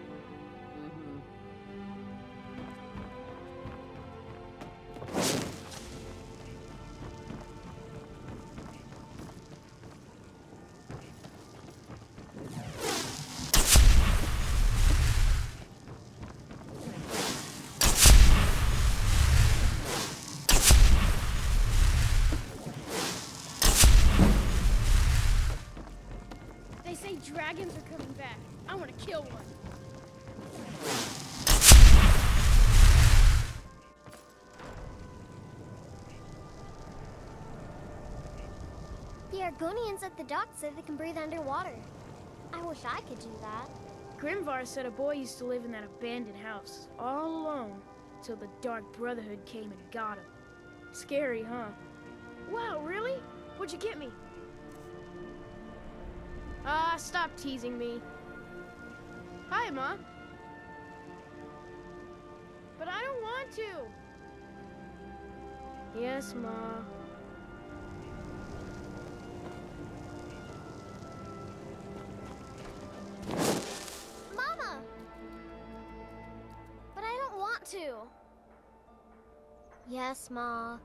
Dragons are coming back. I want to kill one. The Argonians at the dock said they can breathe underwater. I wish I could do that. Grimvar said a boy used to live in that abandoned house, all alone, till the Dark Brotherhood came and got him. Scary, huh? Wow, really? What'd you get me? Stop teasing me. Hi, Ma. But I don't want to. Yes, Ma. Mama! But I don't want to. Yes, Ma.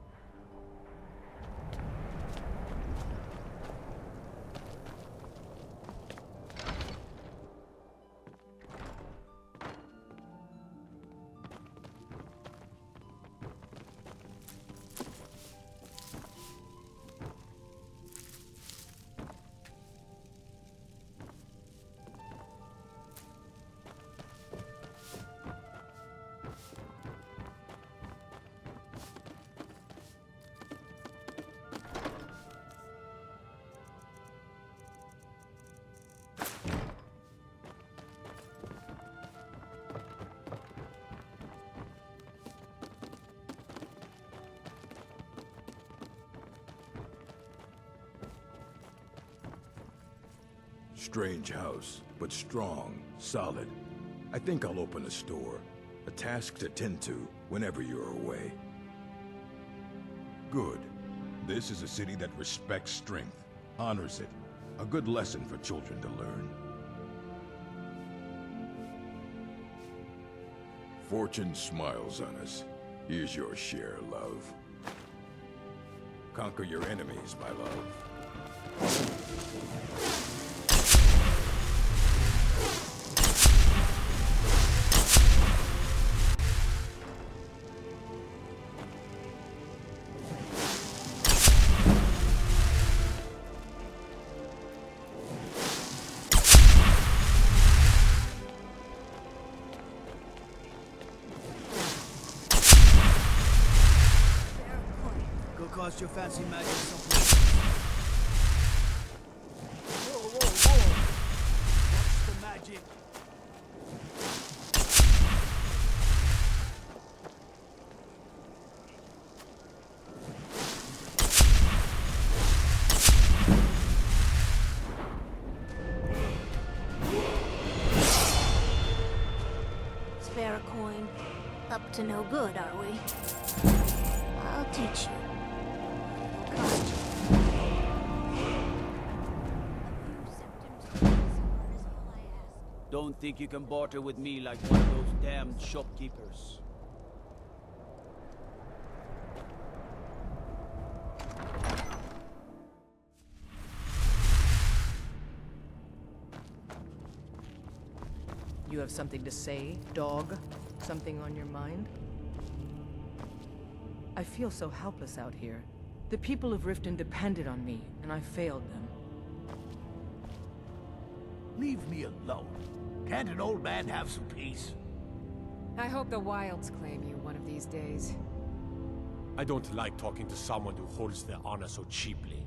Strange house, but strong, solid. I think I'll open a store. A task to tend to whenever you're away. Good. This is a city that respects strength, honors it. A good lesson for children to learn. Fortune smiles on us. Here's your share, love. Conquer your enemies, my love. Cast your fancy magic someplace. Whoa, whoa, whoa! What's the magic? Spare a coin. Up to no good, are we? I'll teach you. Don't think you can barter with me like one of those damned shopkeepers. You have something to say, dog? Something on your mind? I feel so helpless out here. The people of Riften depended on me, and I failed them. Leave me alone. Can't an old man have some peace? I hope the Wilds claim you one of these days. I don't like talking to someone who holds their honor so cheaply.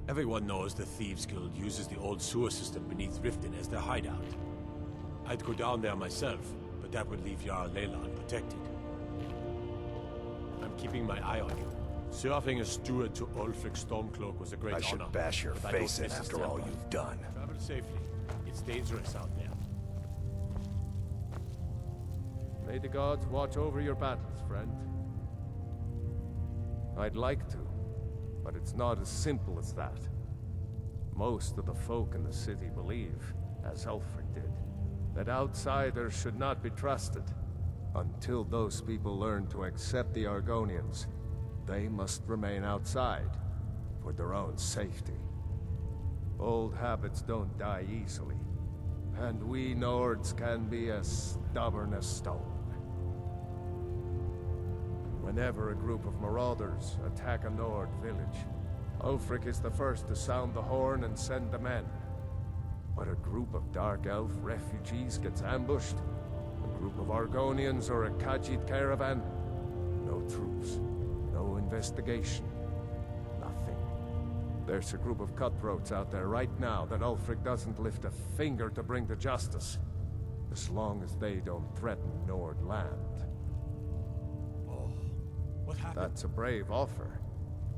Everyone knows the Thieves Guild uses the old sewer system beneath Riften as their hideout. I'd go down there myself, but that would leave Jarl Layla unprotected. I'm keeping my eye on you. Serving as steward to Ulfric Stormcloak was a great honor. I should bash your face in after all you've done. Travel safely. It's dangerous out there. May the gods watch over your battles, friend. I'd like to, but it's not as simple as that. Most of the folk in the city believe, as Ulfric did, that outsiders should not be trusted. Until those people learn to accept the Argonians, they must remain outside, for their own safety. Old habits don't die easily, and we Nords can be as stubborn as stone. Whenever a group of marauders attack a Nord village, Ulfric is the first to sound the horn and send the men. But a group of Dark Elf refugees gets ambushed, a group of Argonians or a Khajiit caravan, no troops, no investigation, nothing. There's a group of cutthroats out there right now that Ulfric doesn't lift a finger to bring to justice, as long as they don't threaten Nord land. What happened? That's a brave offer.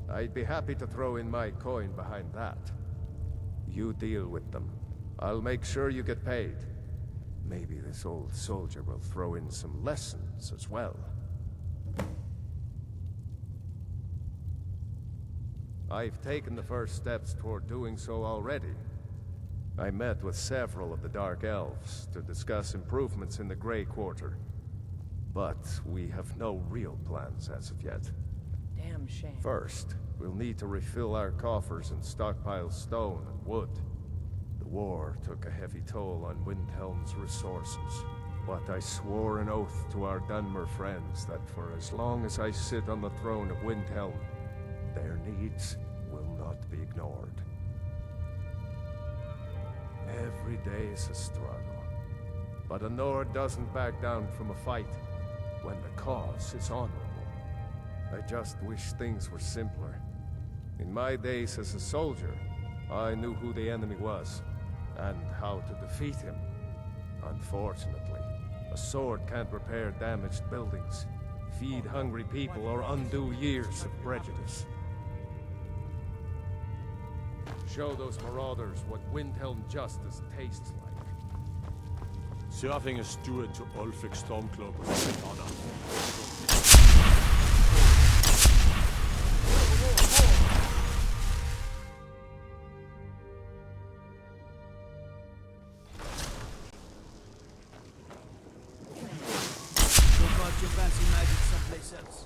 I'd be happy to throw in my coin behind that. You deal with them. I'll make sure you get paid. Maybe this old soldier will throw in some lessons as well. I've taken the first steps toward doing so already. I met with several of the Dark Elves to discuss improvements in the Grey Quarter. But we have no real plans as of yet. Damn shame. First, we'll need to refill our coffers and stockpile stone and wood. The war took a heavy toll on Windhelm's resources. But I swore an oath to our Dunmer friends that for as long as I sit on the throne of Windhelm, their needs will not be ignored. Every day is a struggle. But a Nord doesn't back down from a fight when the cause is honorable. I just wish things were simpler. In my days as a soldier, I knew who the enemy was, and how to defeat him. Unfortunately, a sword can't repair damaged buildings, feed hungry people, or undo years of prejudice. Show those marauders what Windhelm justice tastes like. Serving as steward to Ulfric Stormcloak was an honor. Go find your fancy magic someplace else.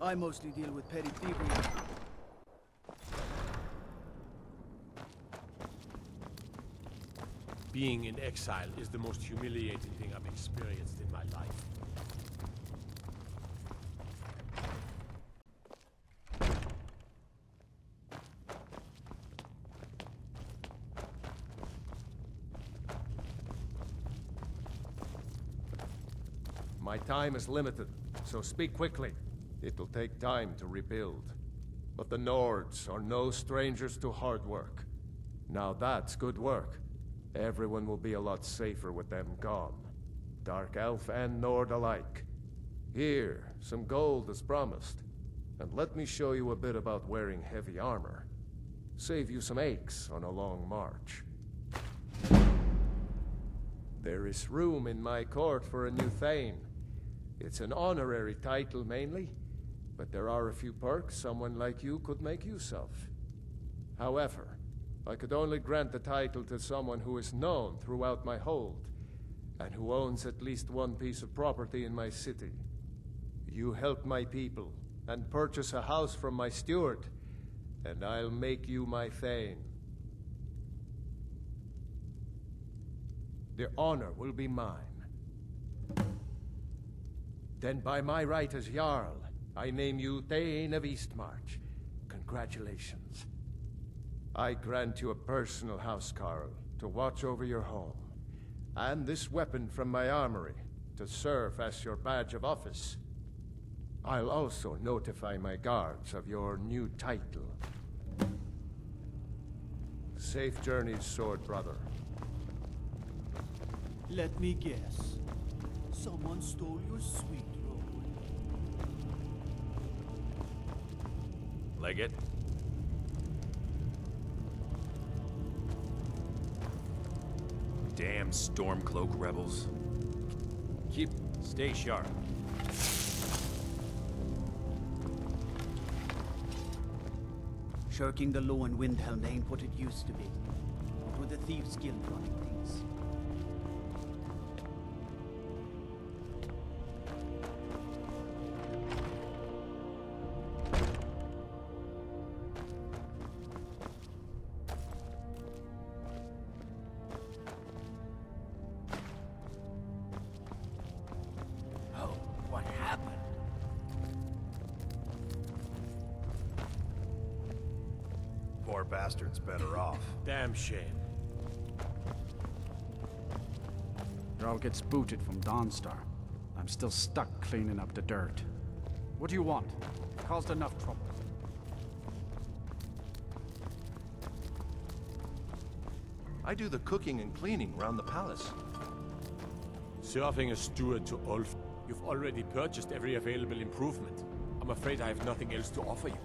I mostly deal with petty thievery. Being in exile is the most humiliating thing I've experienced in my life. My time is limited, so speak quickly. It'll take time to rebuild. But the Nords are no strangers to hard work. Now that's good work. Everyone will be a lot safer with them gone. Dark Elf and Nord alike. Here, some gold as promised. And let me show you a bit about wearing heavy armor. Save you some aches on a long march. There is room in my court for a new Thane. It's an honorary title mainly, but there are a few perks someone like you could make use of. However, I could only grant the title to someone who is known throughout my hold, and who owns at least one piece of property in my city. You help my people, and purchase a house from my steward, and I'll make you my Thane. The honor will be mine. Then by my right as Jarl, I name you Thane of Eastmarch. Congratulations. I grant you a personal housecarl to watch over your home, and this weapon from my armory to serve as your badge of office. I'll also notify my guards of your new title. Safe journeys, sword brother. Let me guess. Someone stole your sweet roll. Leg it. Damn Stormcloak rebels. Stay sharp. Shirking the law in Windhelm ain't what it used to be. With the Thieves Guild running things. Bastard's better off. Damn shame. Jarl gets booted from Dawnstar. I'm still stuck cleaning up the dirt. What do you want? Caused enough trouble. I do the cooking and cleaning around the palace. Serving as steward to Ulf, you've already purchased every available improvement. I'm afraid I have nothing else to offer you.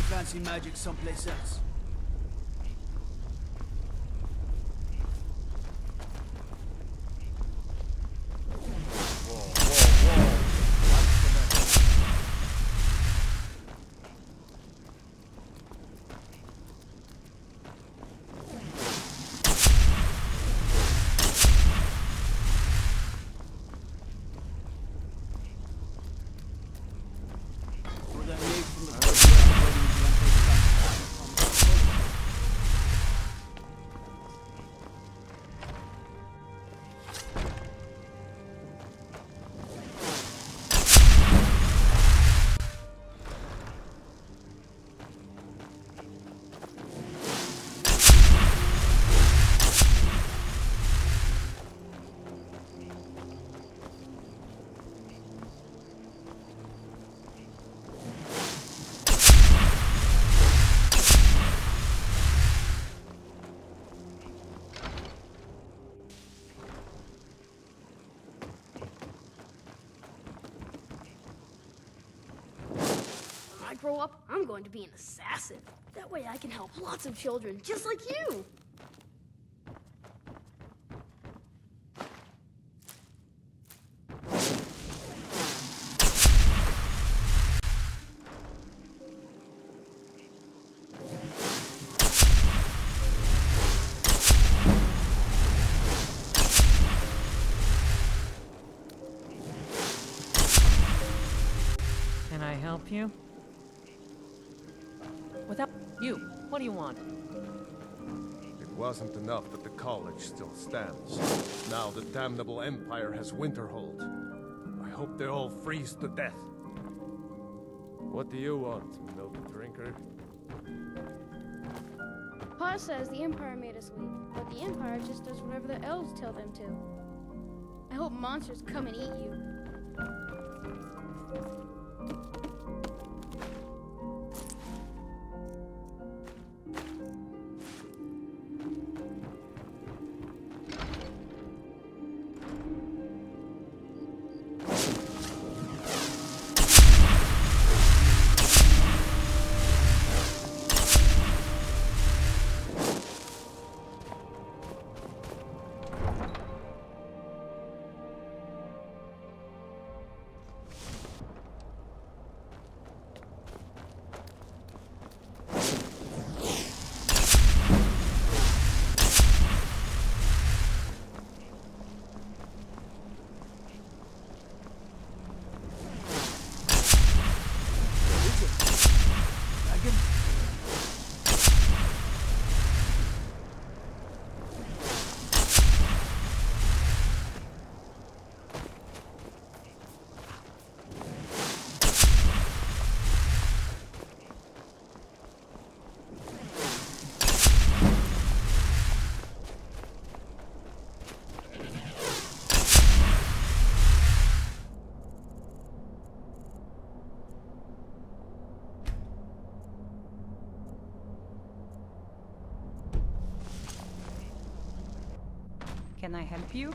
Fancy magic someplace else. grow up, I'm going to be an assassin. That way I can help lots of children, just like you. Can I help you? Without you, what do you want? It wasn't enough that the college still stands. Now the damnable Empire has Winterhold. I hope they all freeze to death. What do you want, milk drinker? Pa says the Empire made us weak, but the Empire just does whatever the elves tell them to. I hope monsters come and eat you. Can I help you?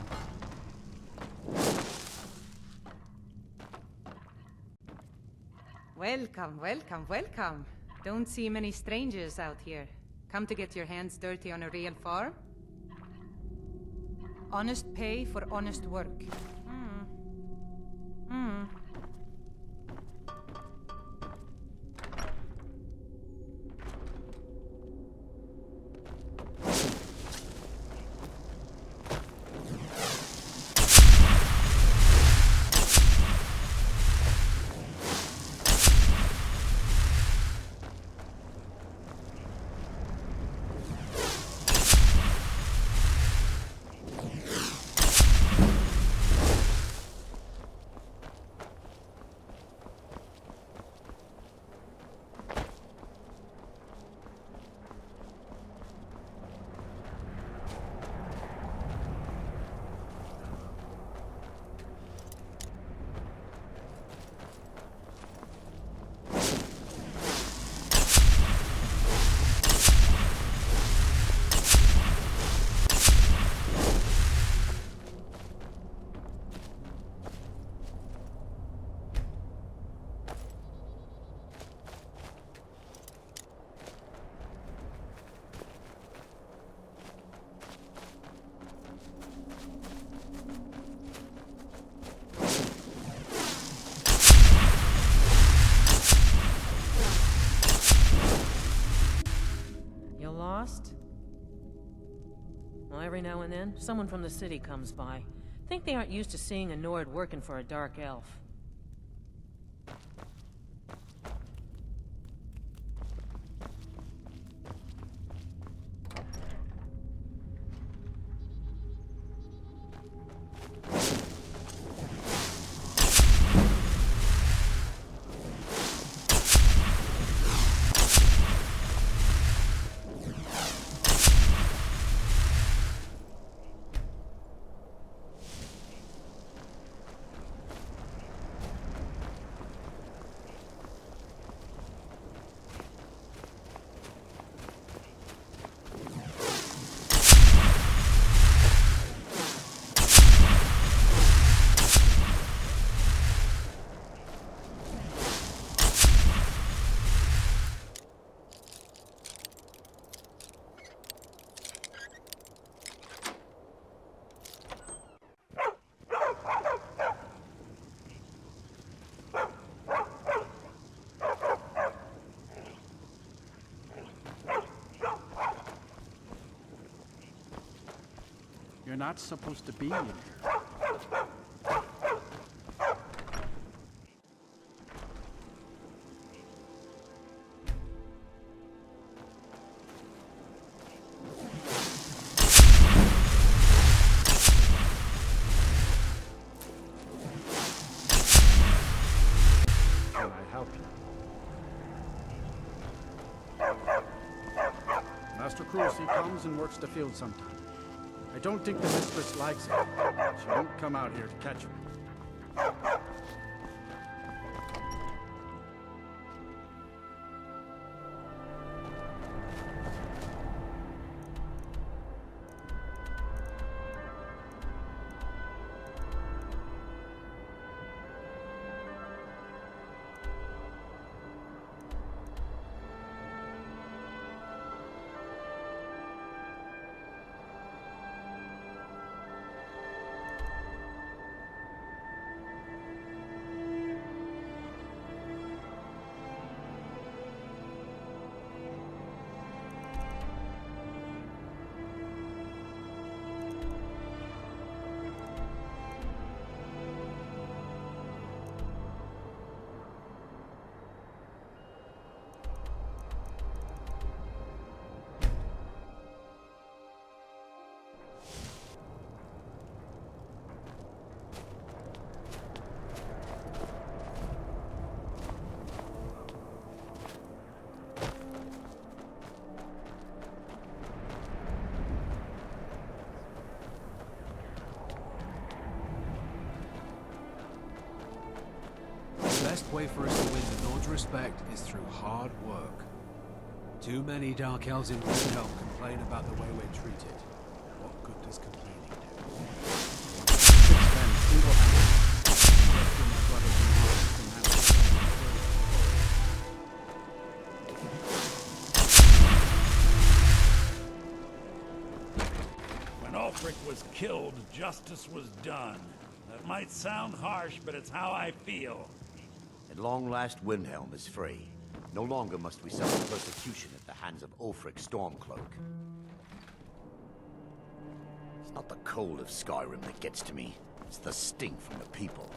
Welcome, welcome, welcome. Don't see many strangers out here. Come to get your hands dirty on a real farm? Honest pay for honest work. Well, every now and then, someone from the city comes by. Think they aren't used to seeing a Nord working for a dark elf. You're not supposed to be in here. Can I help you? Master Cruelty comes and works the field sometimes. I don't think the mistress likes it. She won't come out here to catch me. The best way for us to win the Lord's respect is through hard work. Too many Dark Elves in Windhelm complain about the way we're treated. What good does complaining do? 6 men, single-handed. Rescue my brothers in arms from When Ulfric was killed, justice was done. That might sound harsh, but it's how I feel. At long last, Windhelm is free. No longer must we suffer persecution at the hands of Ulfric Stormcloak. It's not the cold of Skyrim that gets to me. It's the stink from the people.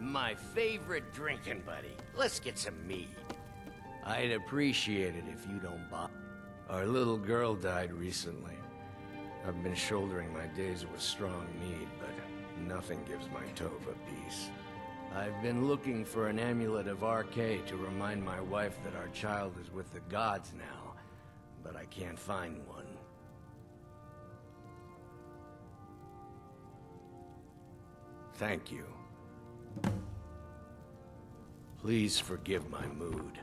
My favorite drinking buddy. Let's get some mead. I'd appreciate it if you don't bother. Our little girl died recently. I've been shouldering my days with strong mead, but nothing gives my Tova peace. I've been looking for an amulet of Alik'r to remind my wife that our child is with the gods now, but I can't find one. Thank you. Please forgive my mood.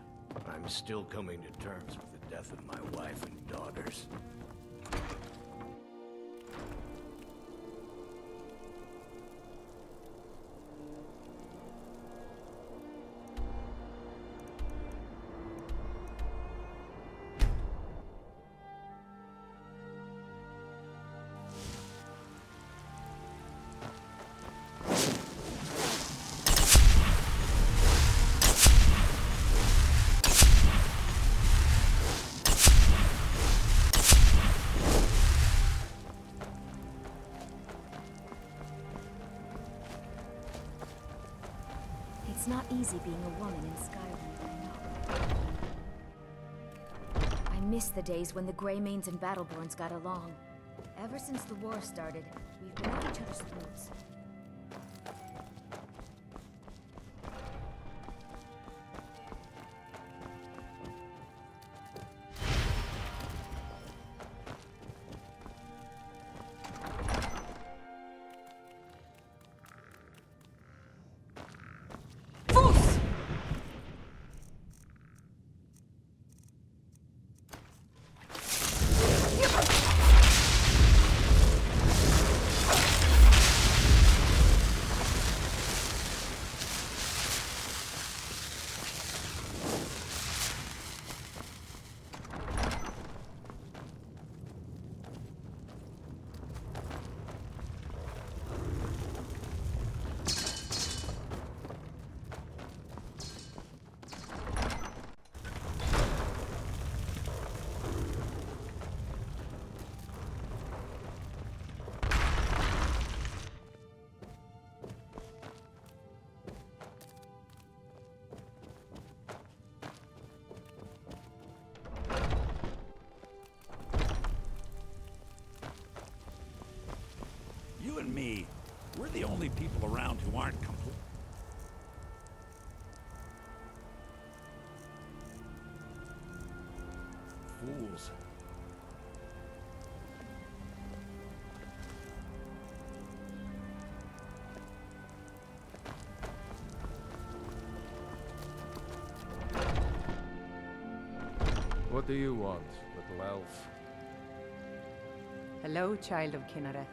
I'm still coming to terms with the death of my wife and daughters. It's not easy being a woman in Skyrim, I know. I miss the days when the Greymanes and Battleborns got along. Ever since the war started, we've been at each other's throats. You and me, we're the only people around who aren't complete. Fools. What do you want, little elf? Hello, child of Kinnereth.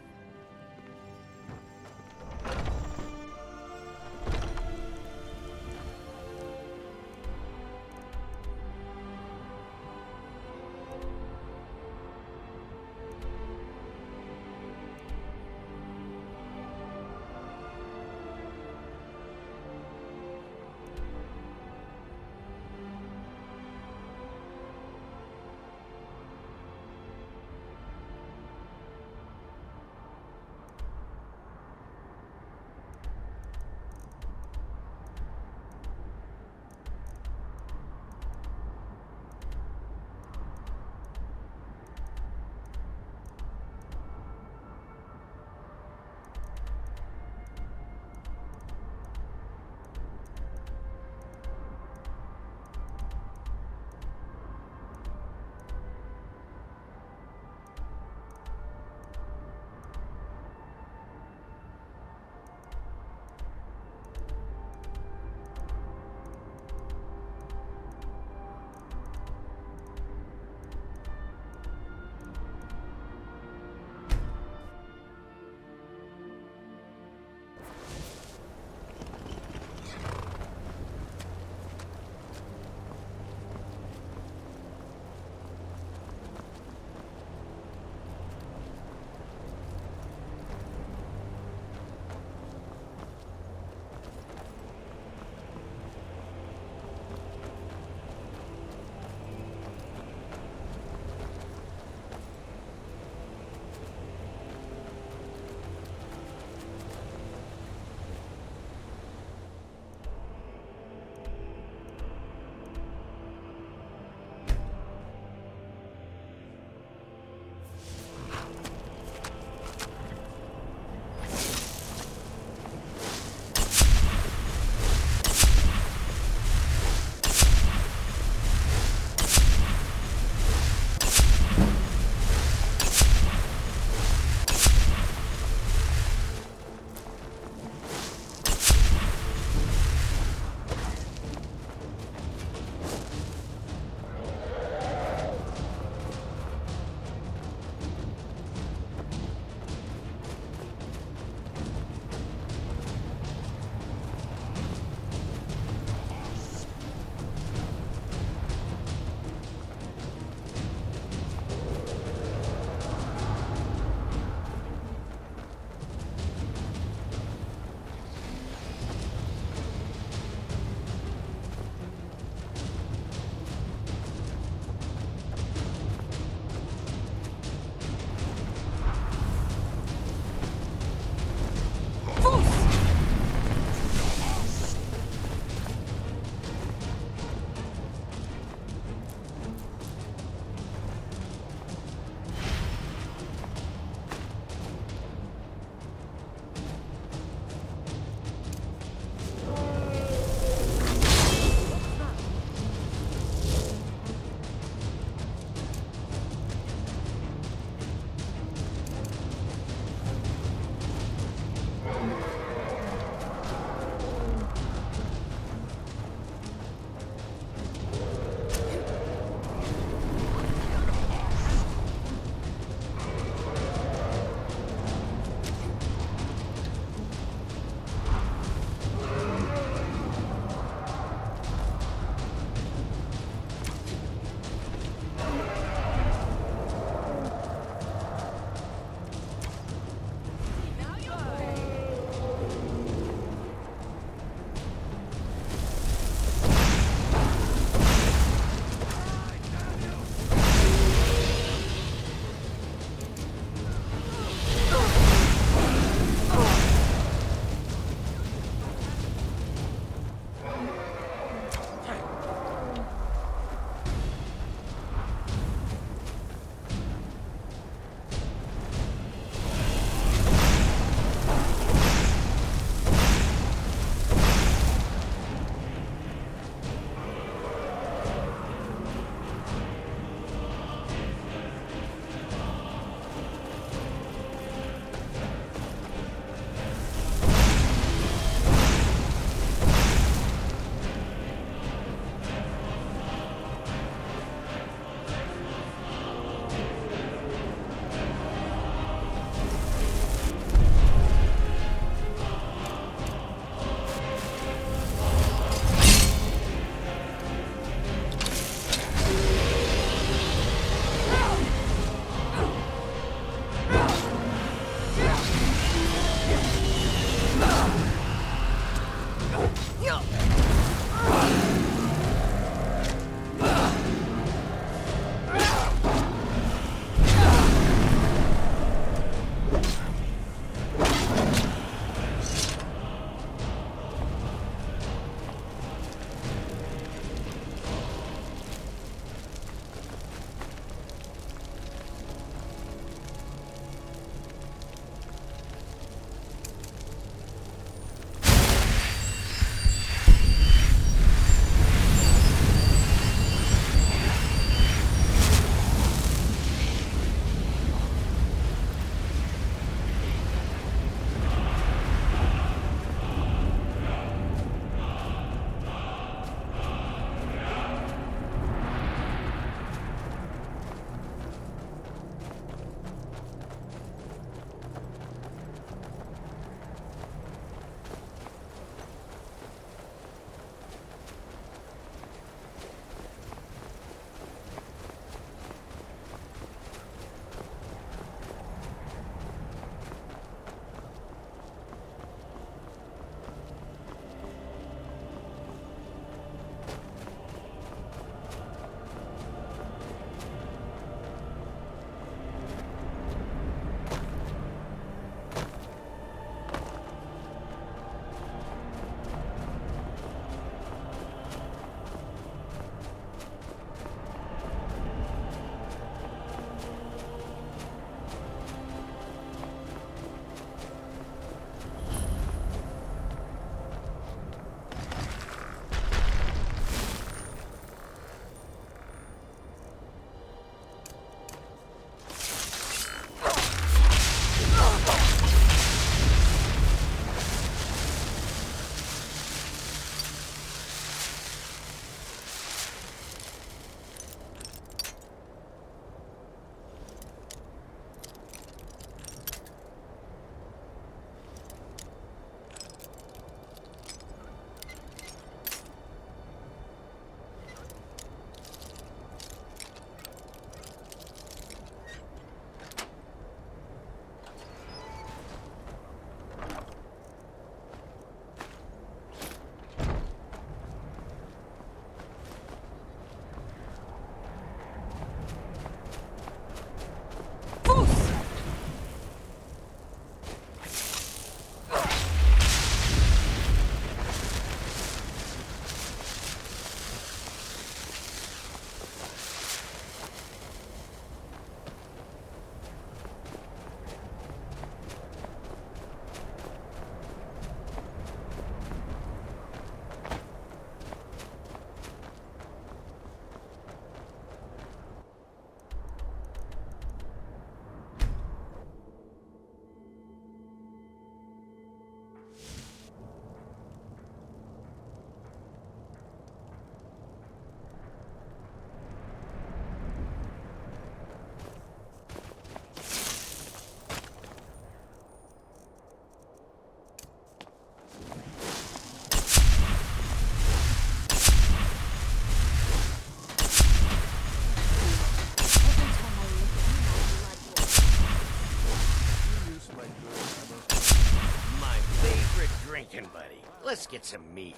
bits of mead.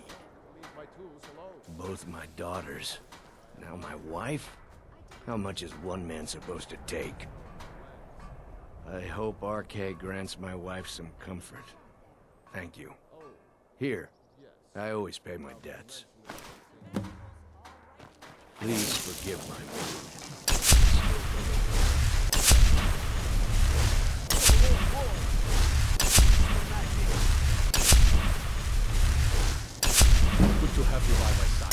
Leave my tools alone. Both my daughters. Now my wife? How much is one man supposed to take? I hope Alik'r grants my wife some comfort. Thank you. Here, I always pay my debts. Please forgive my mood. Good to have you by my side.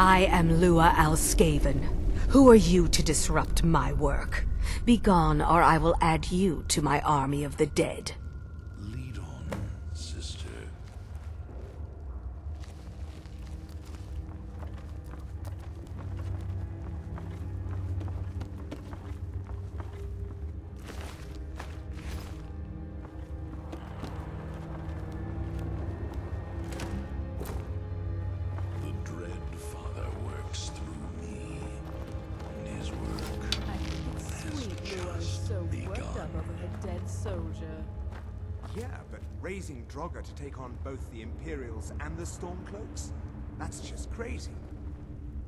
I am Lua Alskaven. Who are you to disrupt my work? Begone, or I will add you to my army of the dead. Lead on, sister. The dread Father works through me, and his work Sweet Lua's so worked up over her dead soldier. Yeah, but raising Draugr to take on both the Imperials and the Stormcloaks? That's just crazy.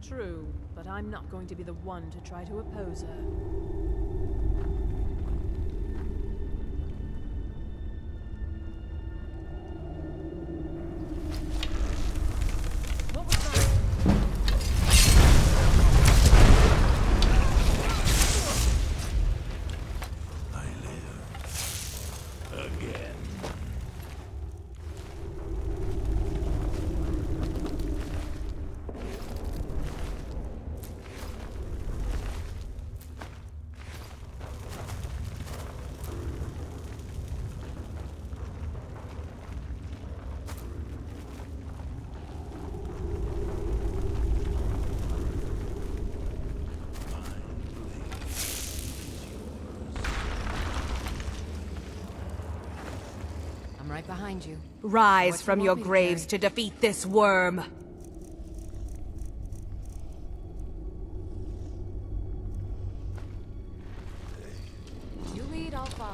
True, but I'm not going to be the one to try to oppose her. What was that? I live again. I'm right behind you. Rise What from you your want me to graves to defeat this worm. You lead, I'll follow.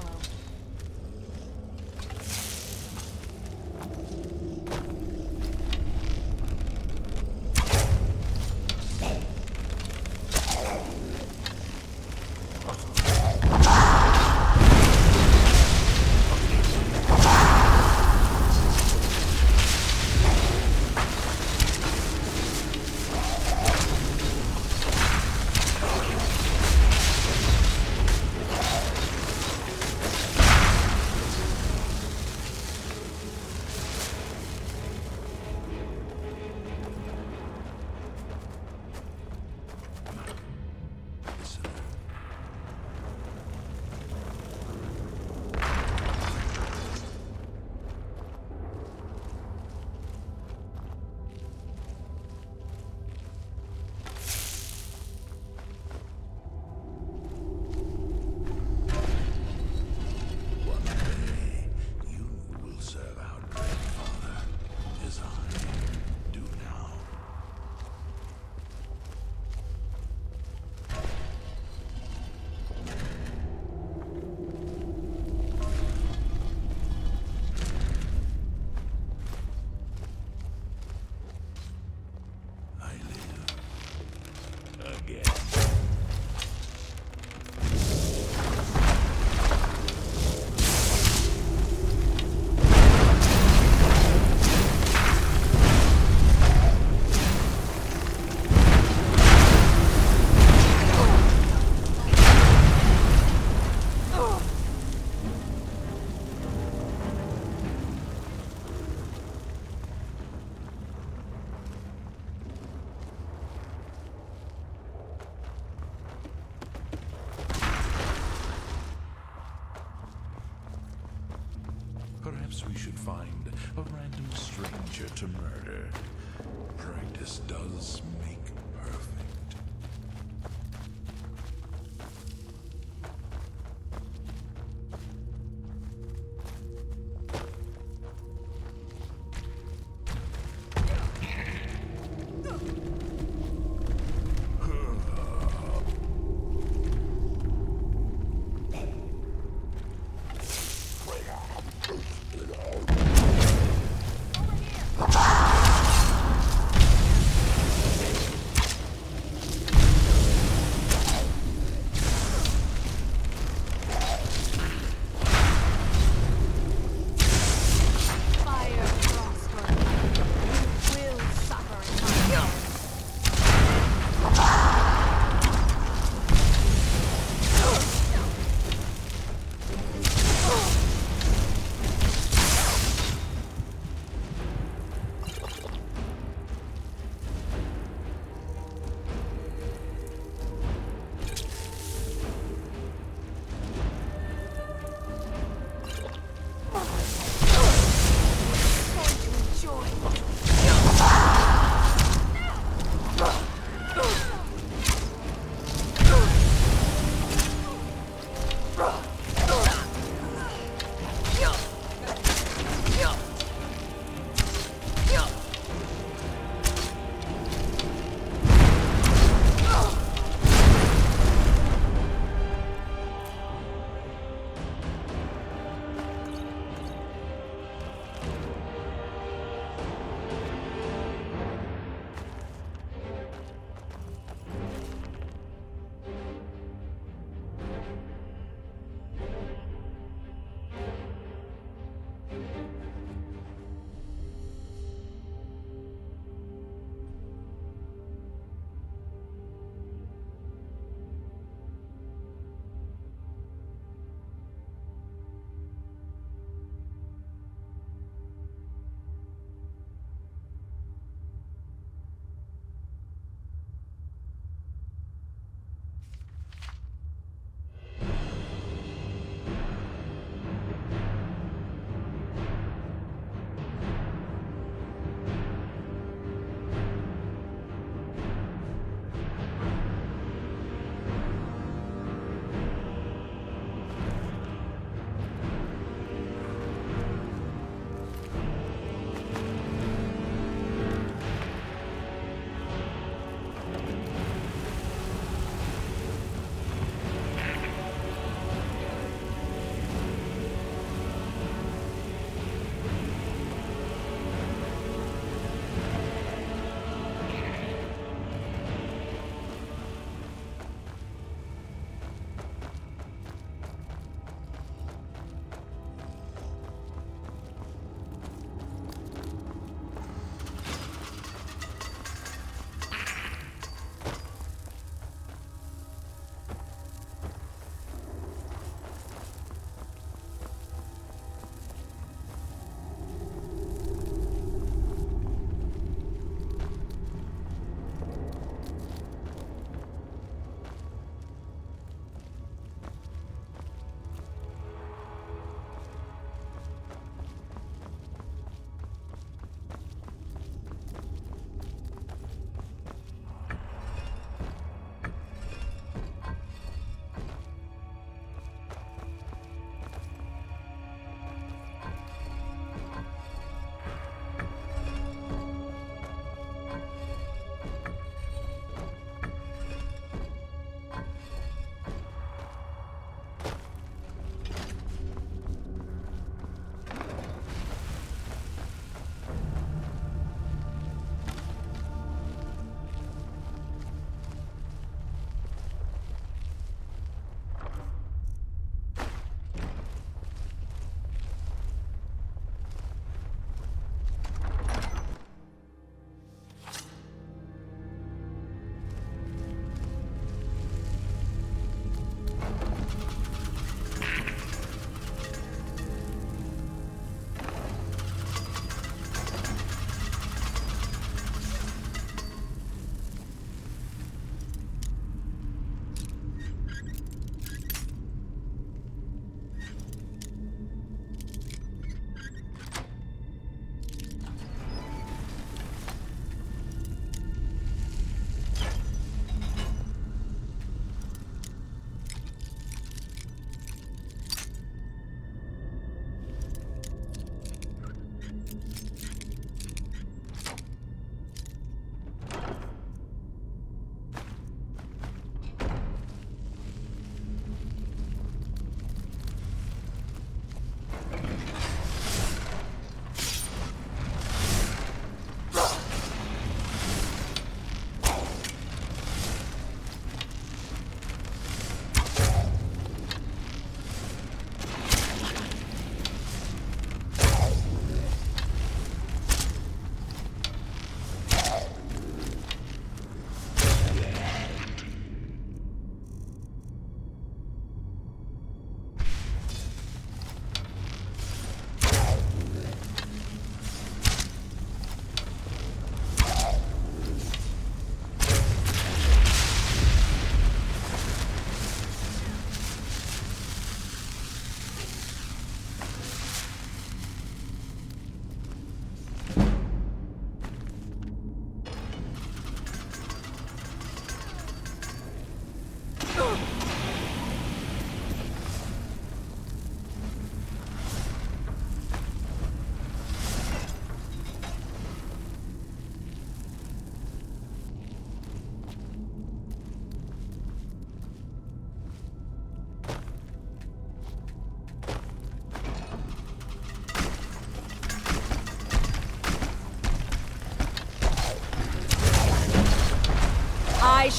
One day, you will serve our great Father, as I do now. I live again. Perhaps we should find a random stranger to murder. Practice does make perfect.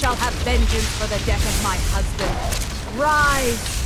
shall have vengeance for the death of my husband. Rise!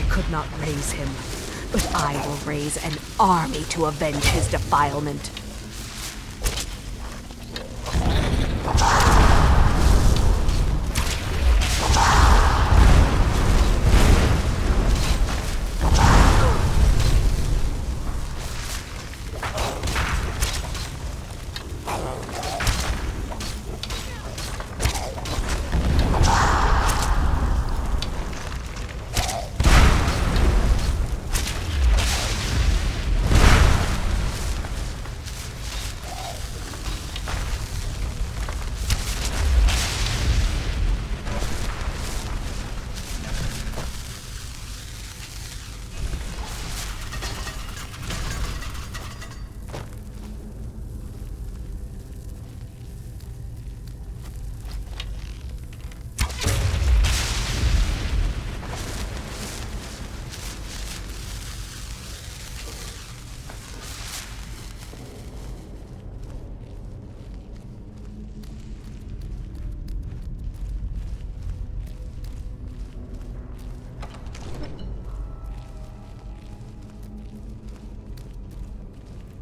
Could not raise him, but I will raise an army to avenge his defilement.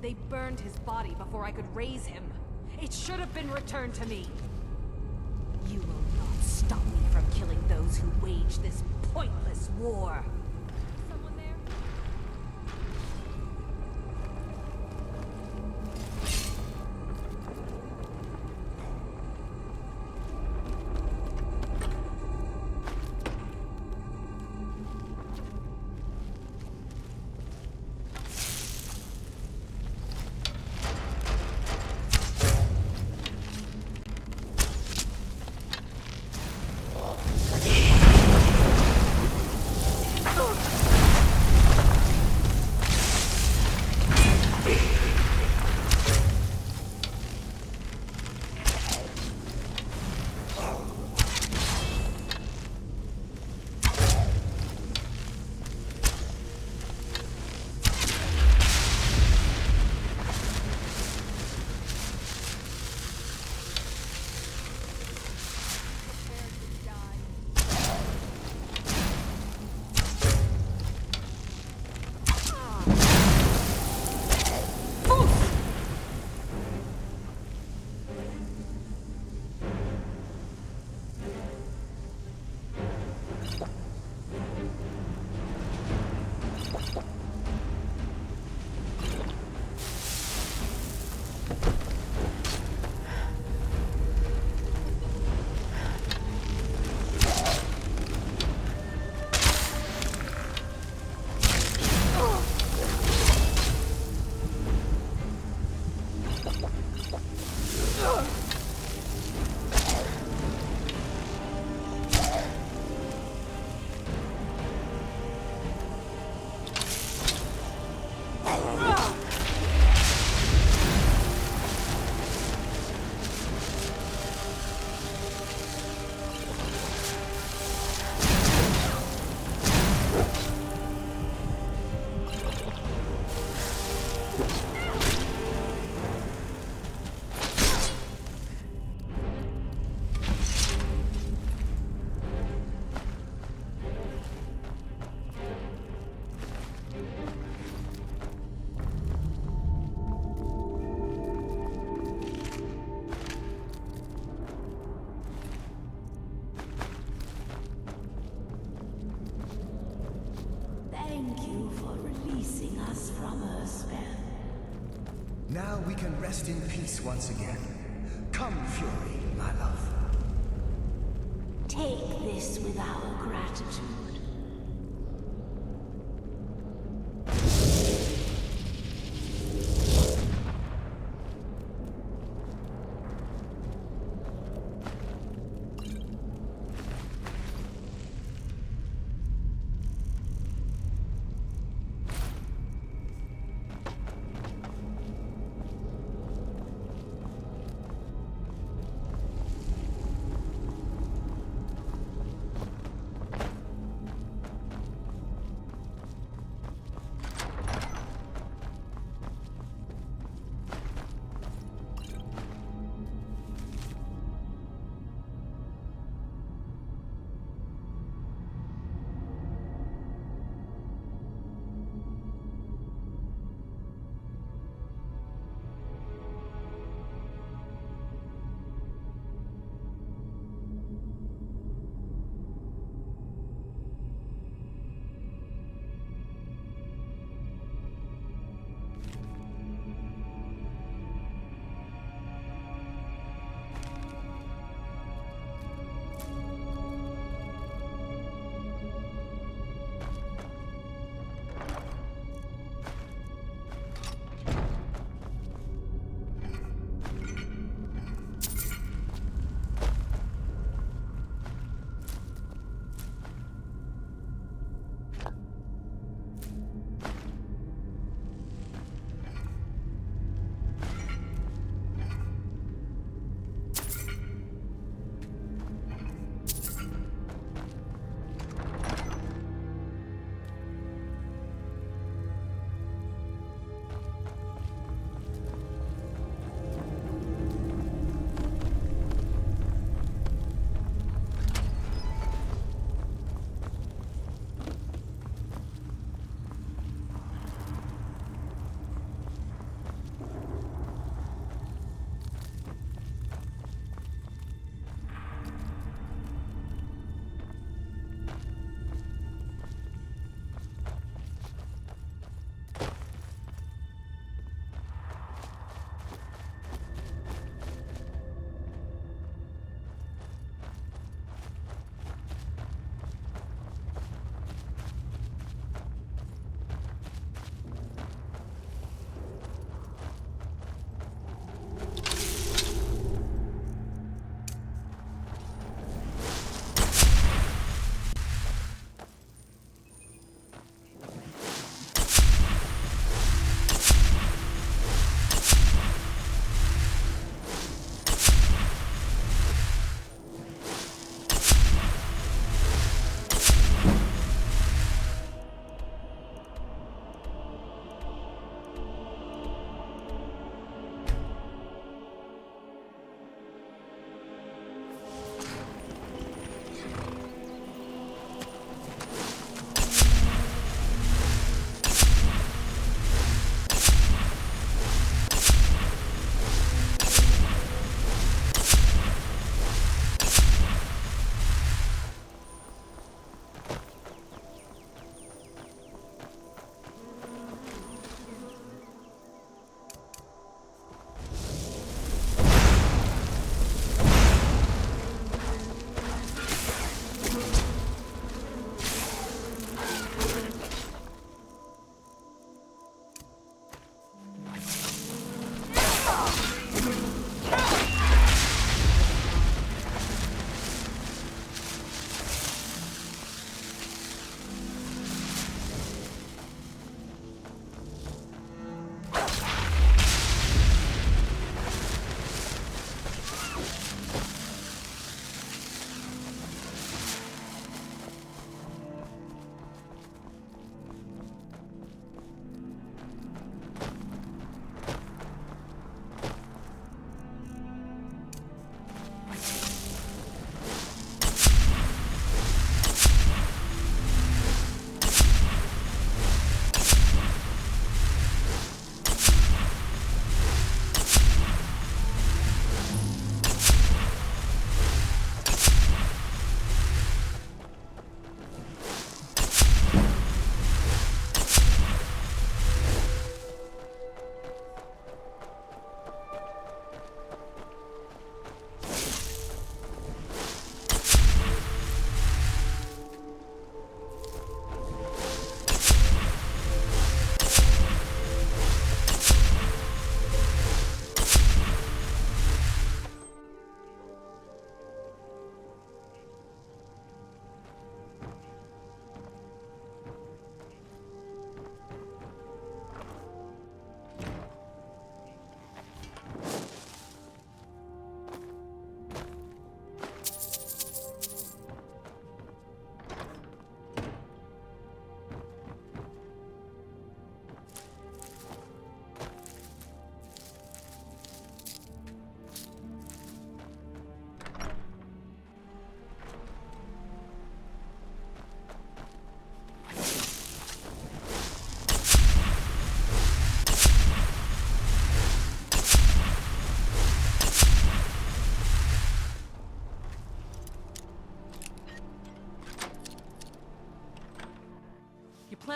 They burned his body before I could raise him. It should have been returned to me. You will not stop me from killing those who wage this pointless war. Someone there? Now we can rest in peace once again. Come, Fury, my love. Take this with our gratitude.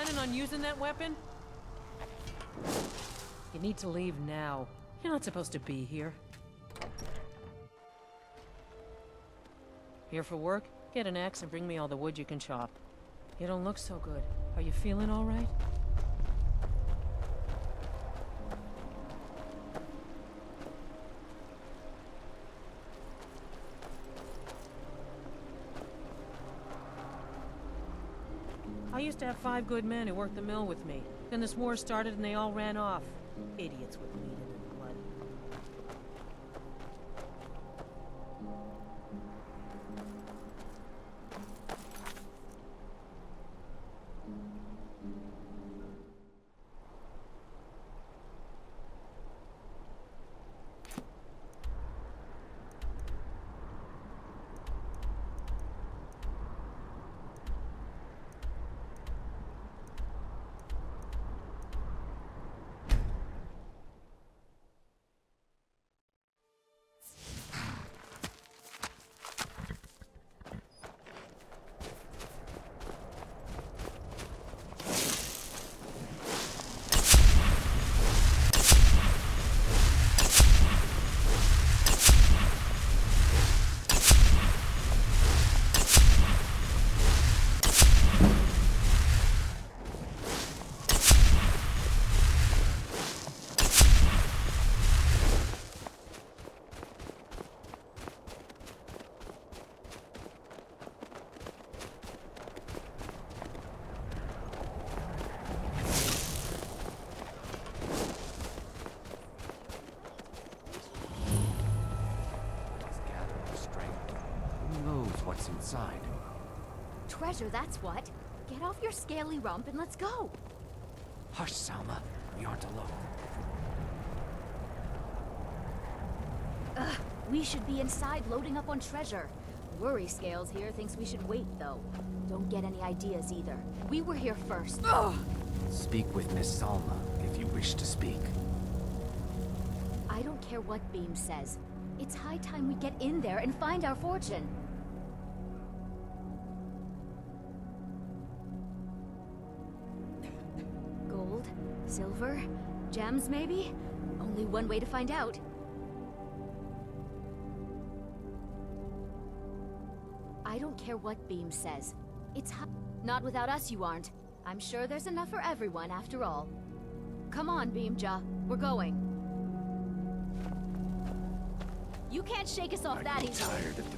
planning on using that weapon? You need to leave now. You're not supposed to be here. Here for work? Get an axe and bring me all the wood you can chop. You don't look so good. Are you feeling all right? I used to have 5 good men who worked the mill with me. Then this war started and they all ran off. Idiots with meat in their blood. Inside. Treasure, that's what. Get off your scaly rump and let's go. Hush, Salma. We aren't alone. Ugh, we should be inside loading up on treasure. Worry Scales here thinks we should wait, though. Don't get any ideas either. We were here first. Ugh! Speak with Miss Salma if you wish to speak. I don't care what Beam says. It's high time we get in there and find our fortune. Gold? Silver? Gems, maybe? Only one way to find out. I don't care what Beam says. It's not without us you aren't. I'm sure there's enough for everyone after all. Come on, Beamja. We're going. You can't shake us off that easily.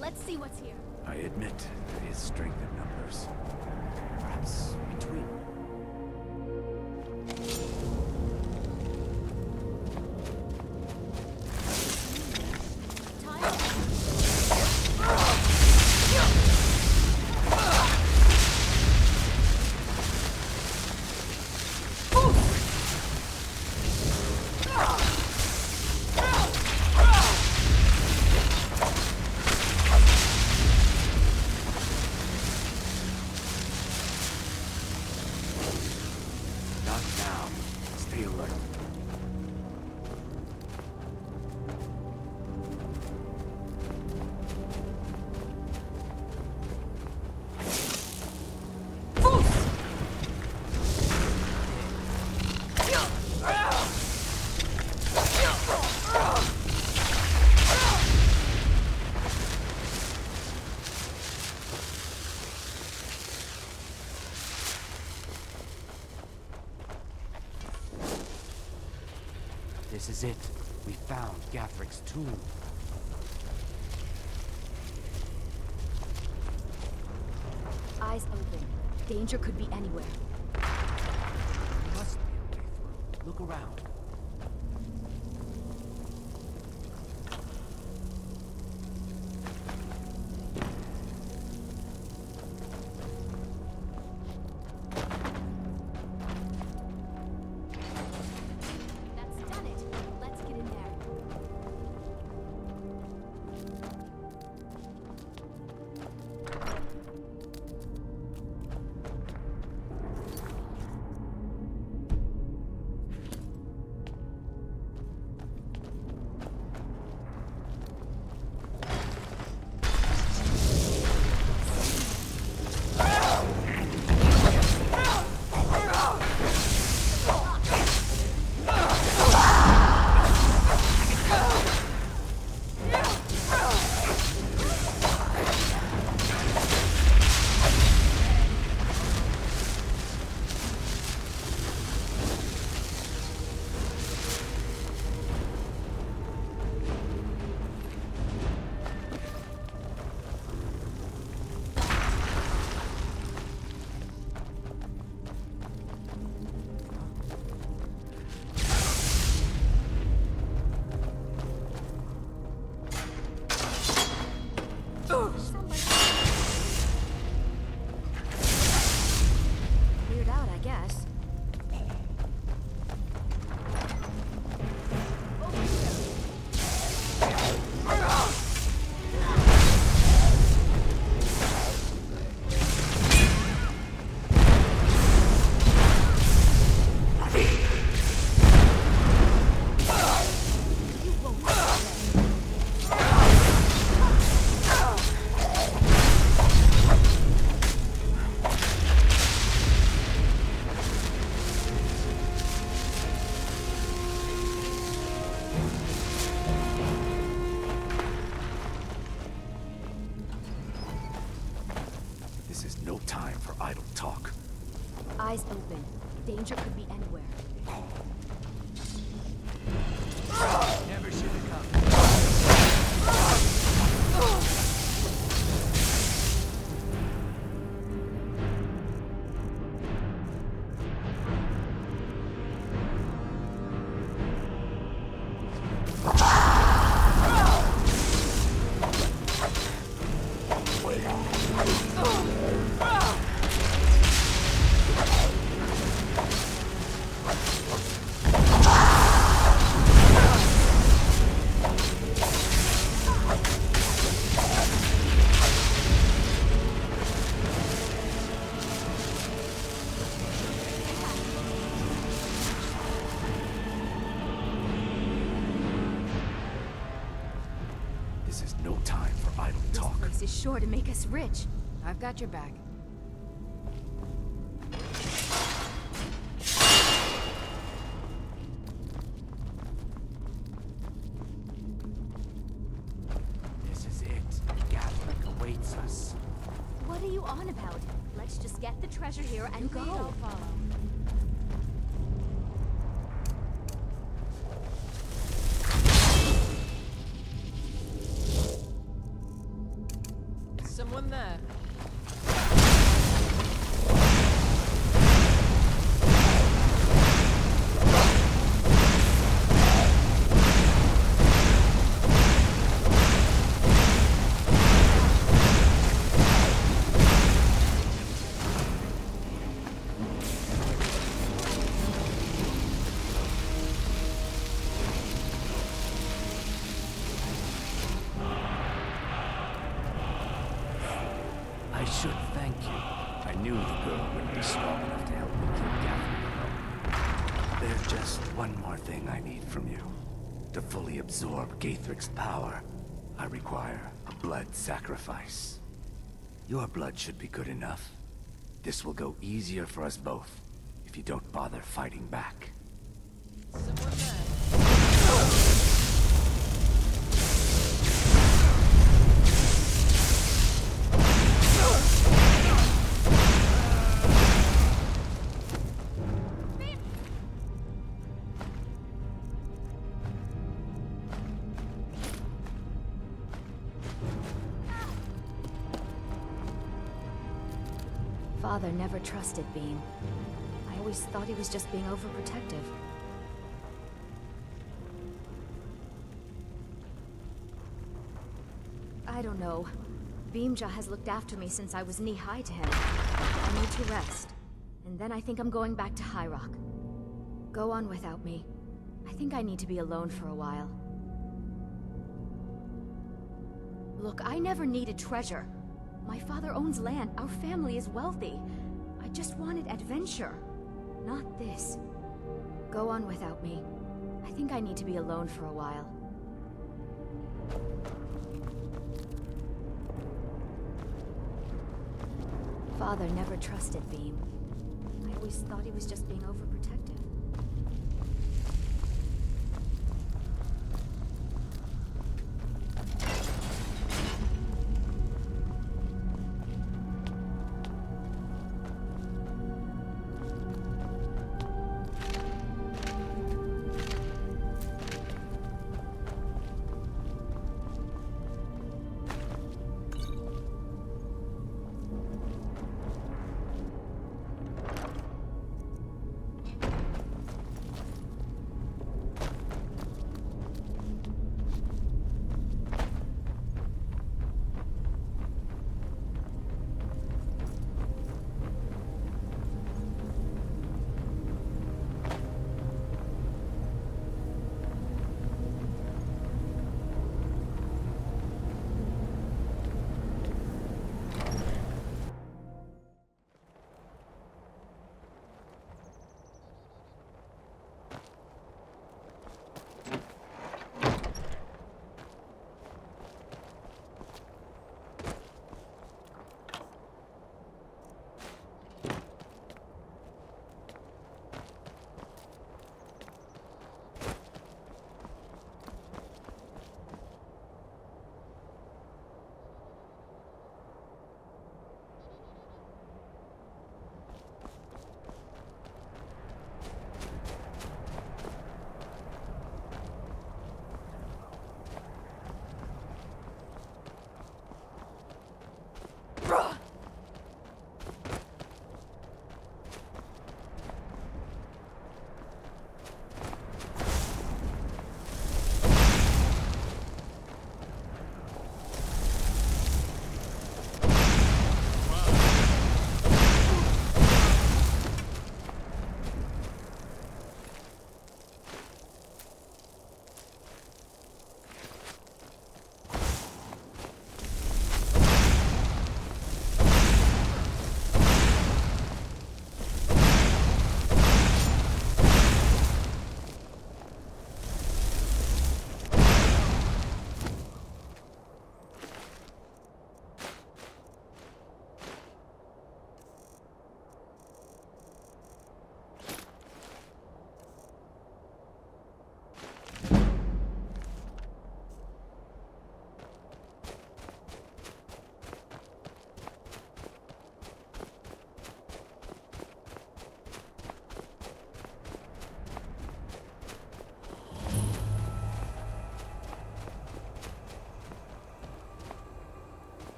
Let's see what's here. I admit there is strength in numbers. Perhaps between. This is it. We found Gathric's tomb. Eyes open. Danger could be anywhere. There must be a way through. Look around. danger could be anywhere. Never should have come. Sure to make us rich. I've got your back. This is it. Gathering awaits us. What are you on about? Let's just get the treasure here and go. I'll follow. Someone there. I should thank you. I knew the girl wouldn't be strong enough to help me kill Gavin alone. There's just one more thing I need from you. To fully absorb Gaithric's power, I require a blood sacrifice. Your blood should be good enough. This will go easier for us both if you don't bother fighting back. Someone there. Father never trusted Beam. I always thought he was just being overprotective. I don't know. Beamja has looked after me since I was knee-high to him. I need to rest. And then I think I'm going back to High Rock. Go on without me. I think I need to be alone for a while. Look, I never needed treasure. My father owns land. Our family is wealthy. I just wanted adventure. Not this. Go on without me. I think I need to be alone for a while. Father never trusted Beam. I always thought he was just being overprotective.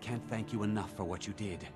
can't thank you enough for what you did.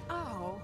Oh.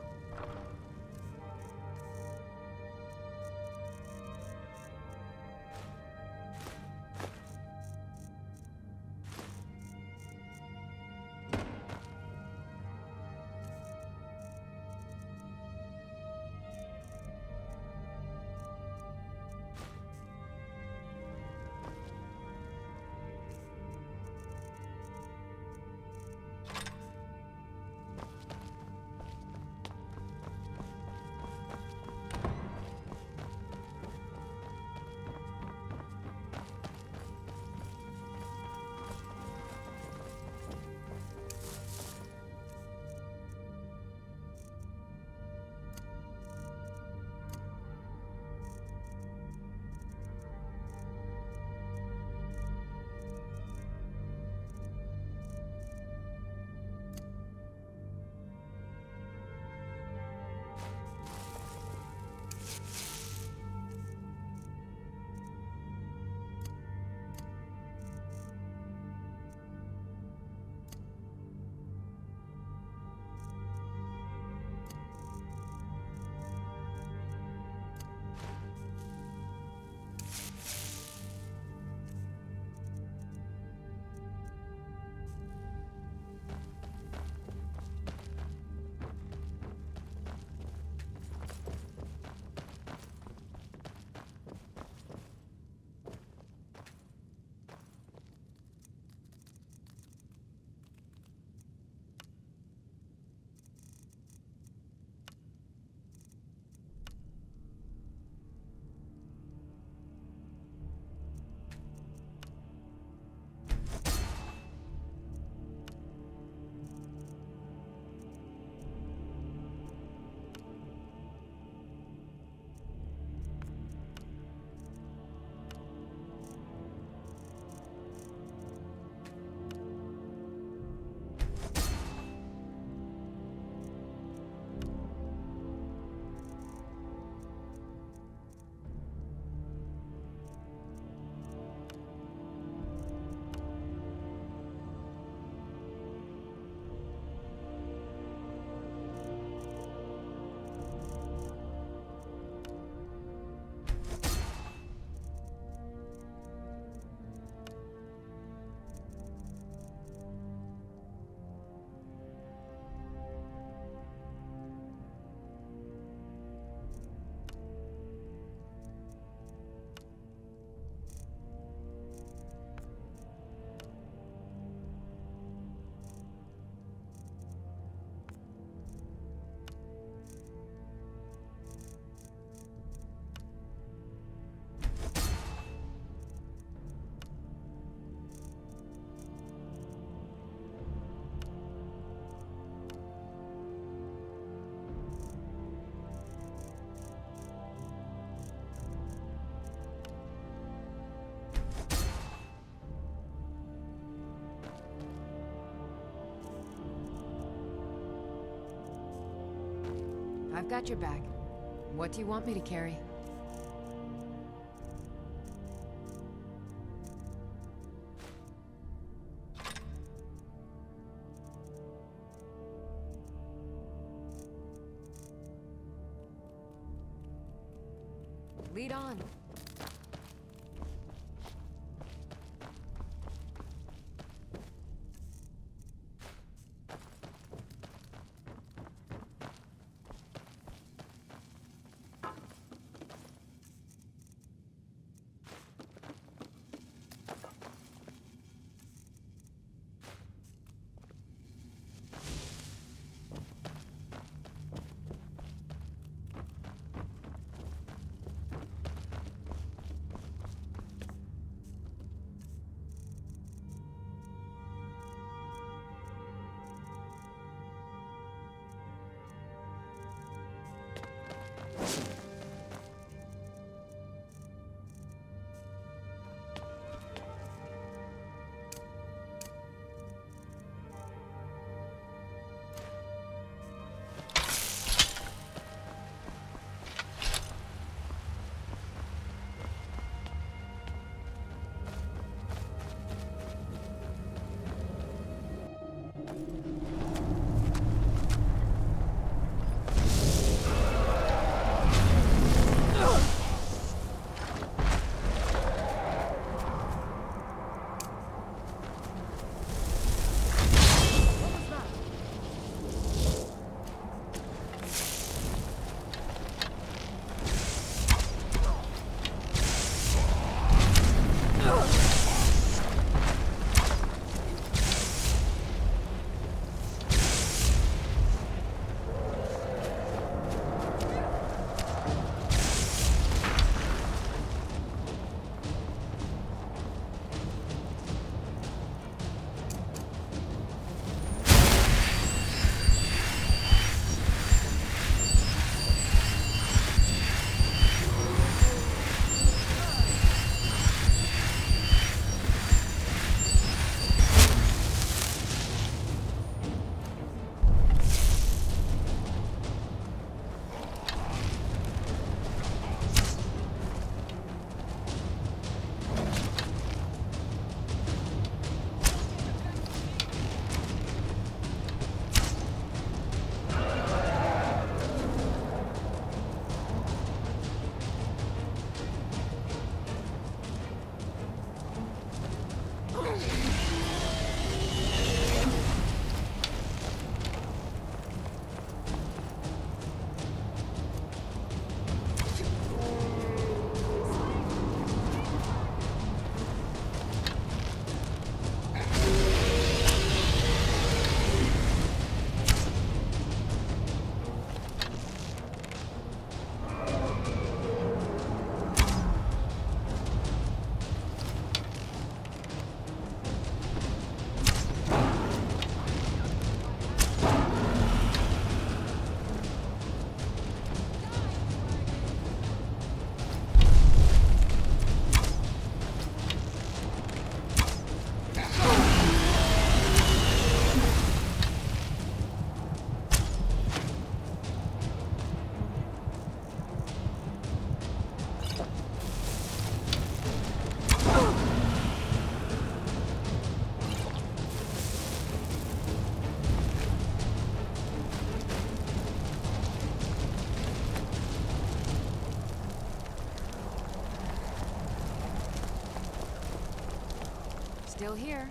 I've got your back. What do you want me to carry? Lead on. Still here.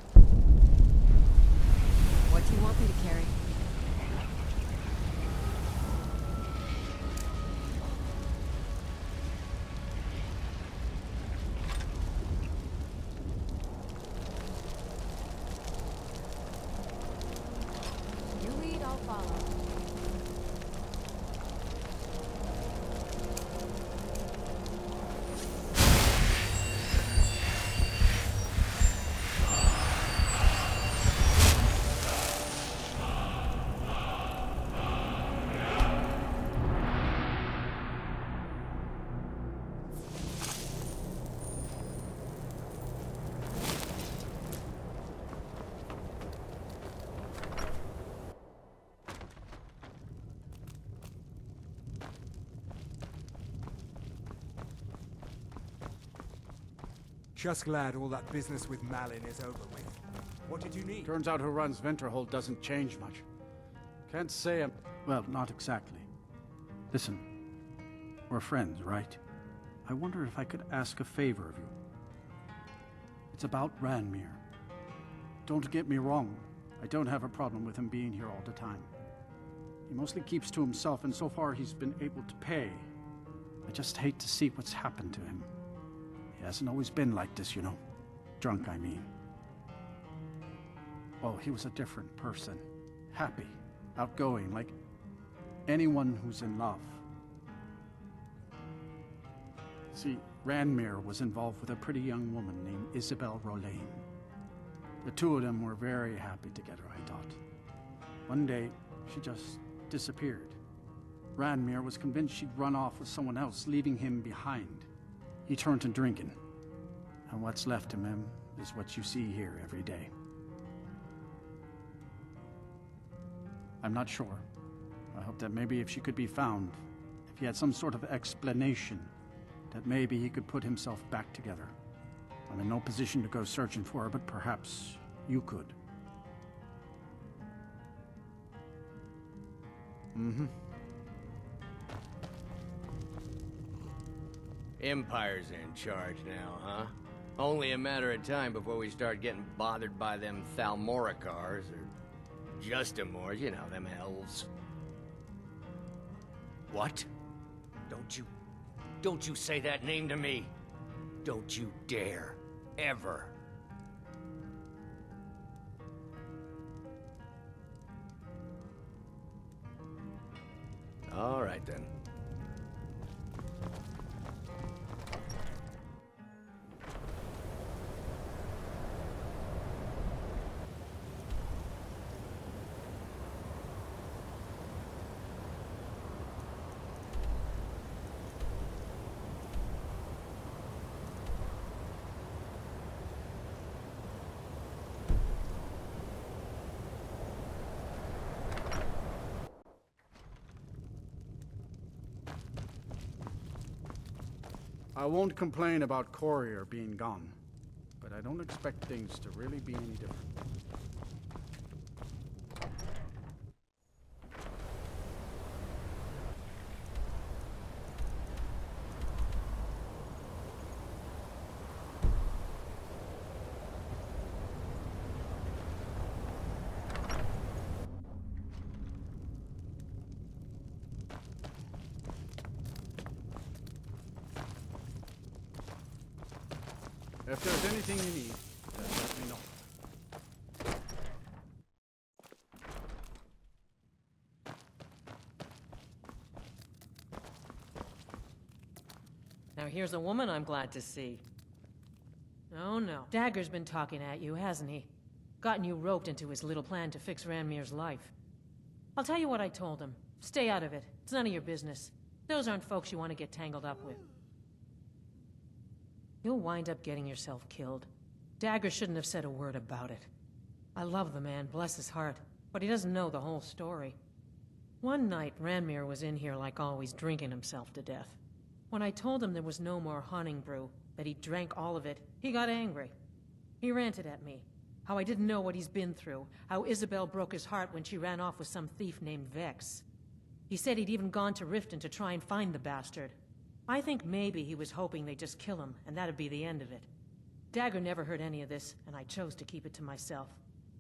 What do you want me to carry? You lead, I'll follow. Just glad all that business with Malin is over with. What did you need? Turns out who runs Venterhold doesn't change much. Can't say I'm... Well, not exactly. Listen, we're friends, right? I wonder if I could ask a favor of you. It's about Ranmir. Don't get me wrong. I don't have a problem with him being here all the time. He mostly keeps to himself, and so far he's been able to pay. I just hate to see what's happened to him. He hasn't always been like this, you know. Drunk, I mean. Oh, he was a different person. Happy, outgoing, like anyone who's in love. See, Ranmir was involved with a pretty young woman named Isabel Rolain. The two of them were very happy together, I thought. One day, she just disappeared. Ranmir was convinced she'd run off with someone else, leaving him behind. He turned to drinking, and what's left of him is what you see here every day. I'm not sure. I hope that maybe if she could be found, if he had some sort of explanation, that maybe he could put himself back together. I'm in no position to go searching for her, but perhaps you could. Mm-hmm. Empire's in charge now, huh? Only a matter of time before we start getting bothered by them Thalmoricars, or Justimors, you know, them elves. What? Don't you say that name to me. Don't you dare. Ever. All right, then. I won't complain about Courier being gone, but I don't expect things to really be any different. If there's anything you need, just let me know. Now here's a woman I'm glad to see. Oh no, Dagger's been talking at you, hasn't he? Gotten you roped into his little plan to fix Ranmir's life. I'll tell you what I told him. Stay out of it. It's none of your business. Those aren't folks you want to get tangled up with. You'll wind up getting yourself killed. Dagger shouldn't have said a word about it. I love the man, bless his heart, but he doesn't know the whole story. One night, Ranmir was in here like always, drinking himself to death. When I told him there was no more hunting brew, that he drank all of it, he got angry. He ranted at me, how I didn't know what he's been through, how Isabel broke his heart when she ran off with some thief named Vex. He said he'd even gone to Riften to try and find the bastard. I think maybe he was hoping they'd just kill him, and that'd be the end of it. Dagger never heard any of this, and I chose to keep it to myself.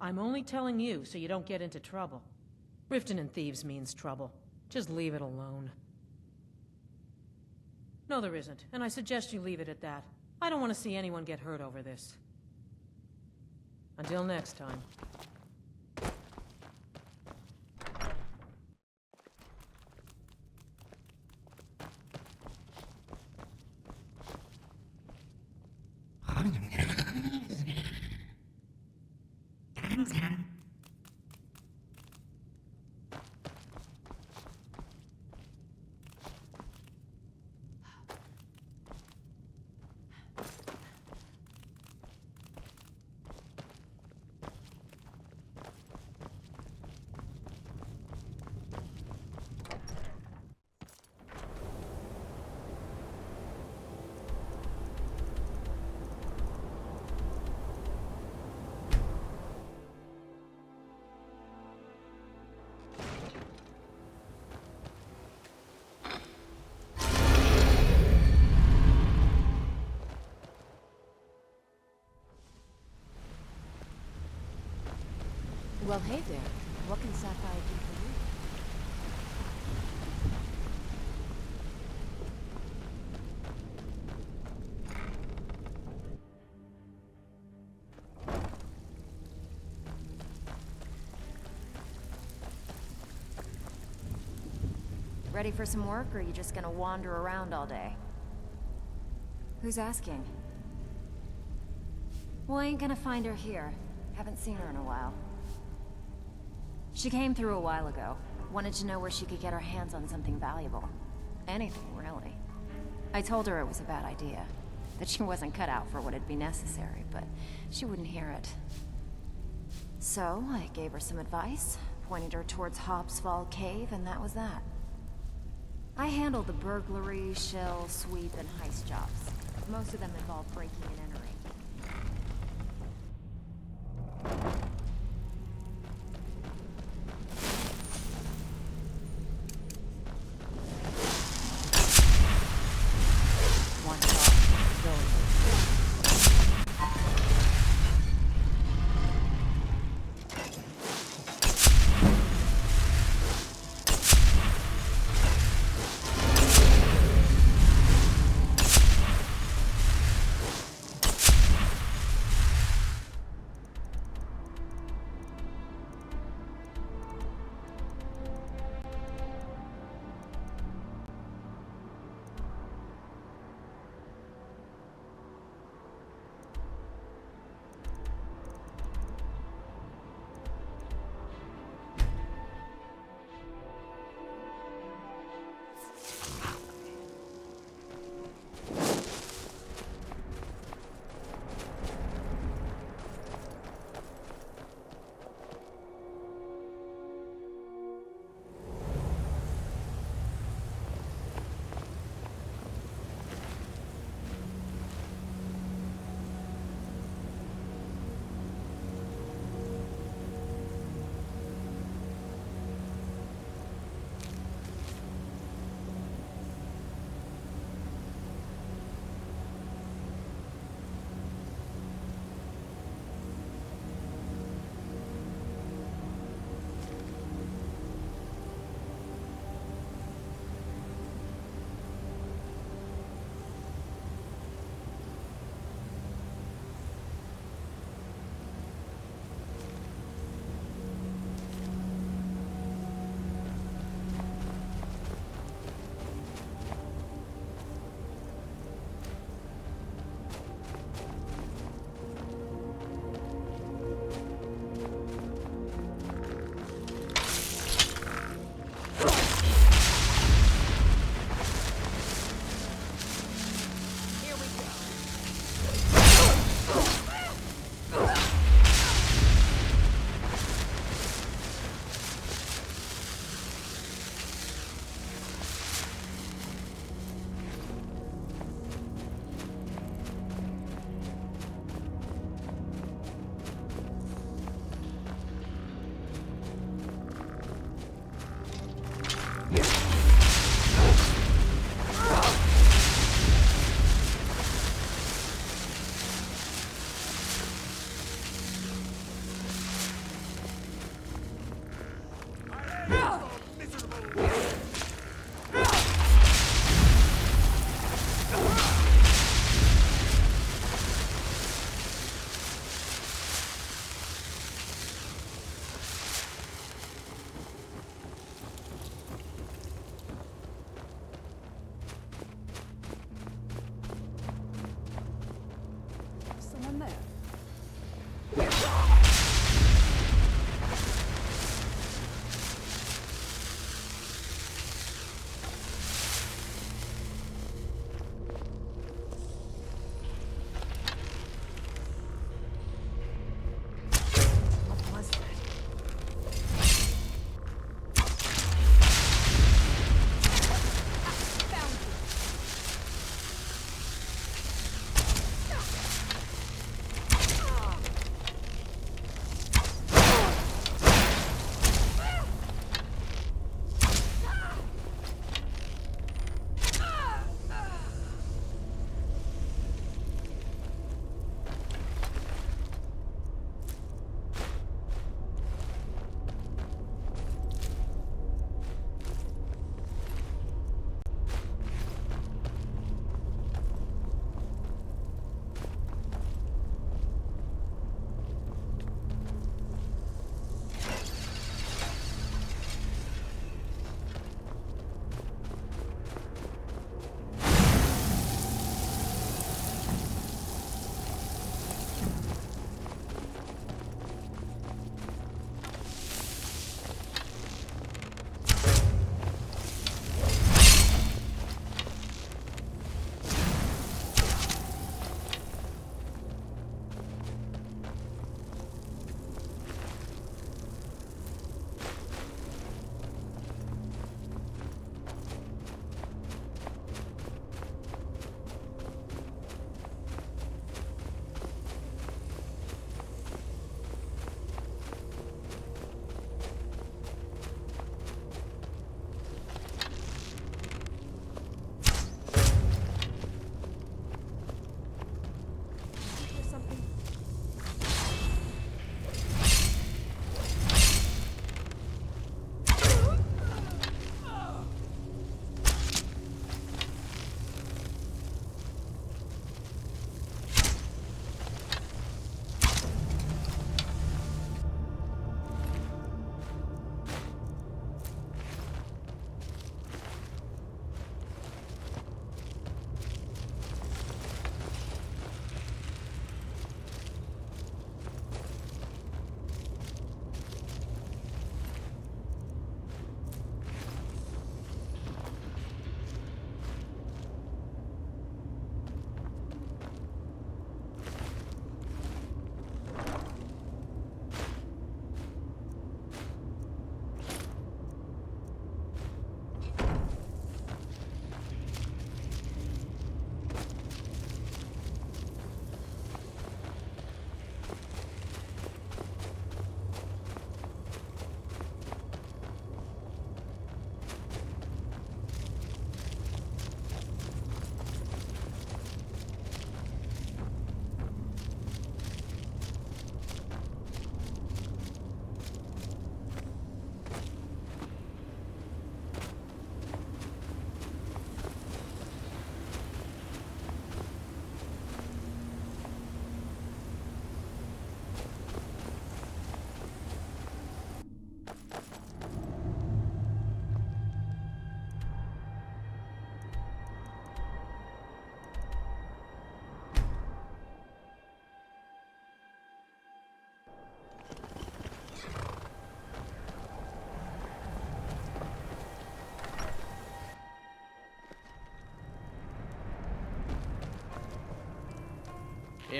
I'm only telling you so you don't get into trouble. Riften and thieves means trouble. Just leave it alone. No, there isn't, and I suggest you leave it at that. I don't want to see anyone get hurt over this. Until next time. Well, hey there. What can Sapphire do for you? Ready for some work, or are you just gonna wander around all day? Who's asking? Well, I ain't gonna find her here. Haven't seen her in a while. She came through a while ago. Wanted to know where she could get her hands on something valuable. Anything, really. I told her it was a bad idea. That she wasn't cut out for what'd be necessary, but she wouldn't hear it. So, I gave her some advice, pointed her towards White Phial Cave, and that was that. I handle the burglary, shell, sweep, and heist jobs. Most of them involve breaking and entering.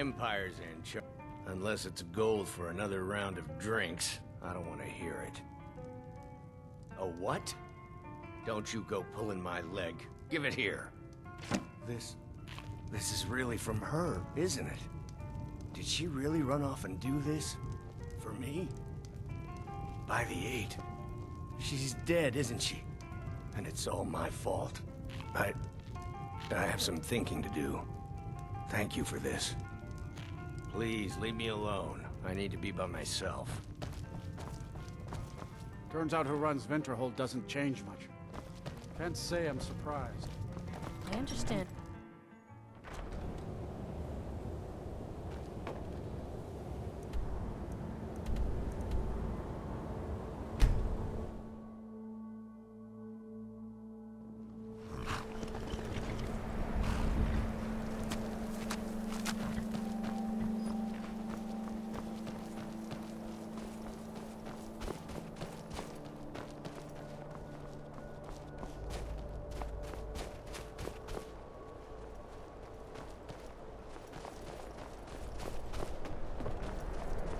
Empire's in charge. Unless it's gold for another round of drinks, I don't want to hear it. A what? Don't you go pulling my leg. Give it here. This is really from her, isn't it? Did she really run off and do this? For me? By the 8. She's dead, isn't she? And it's all my fault. I have some thinking to do. Thank you for this. Please, leave me alone. I need to be by myself. Turns out who runs Venterhold doesn't change much. Can't say I'm surprised. I understand.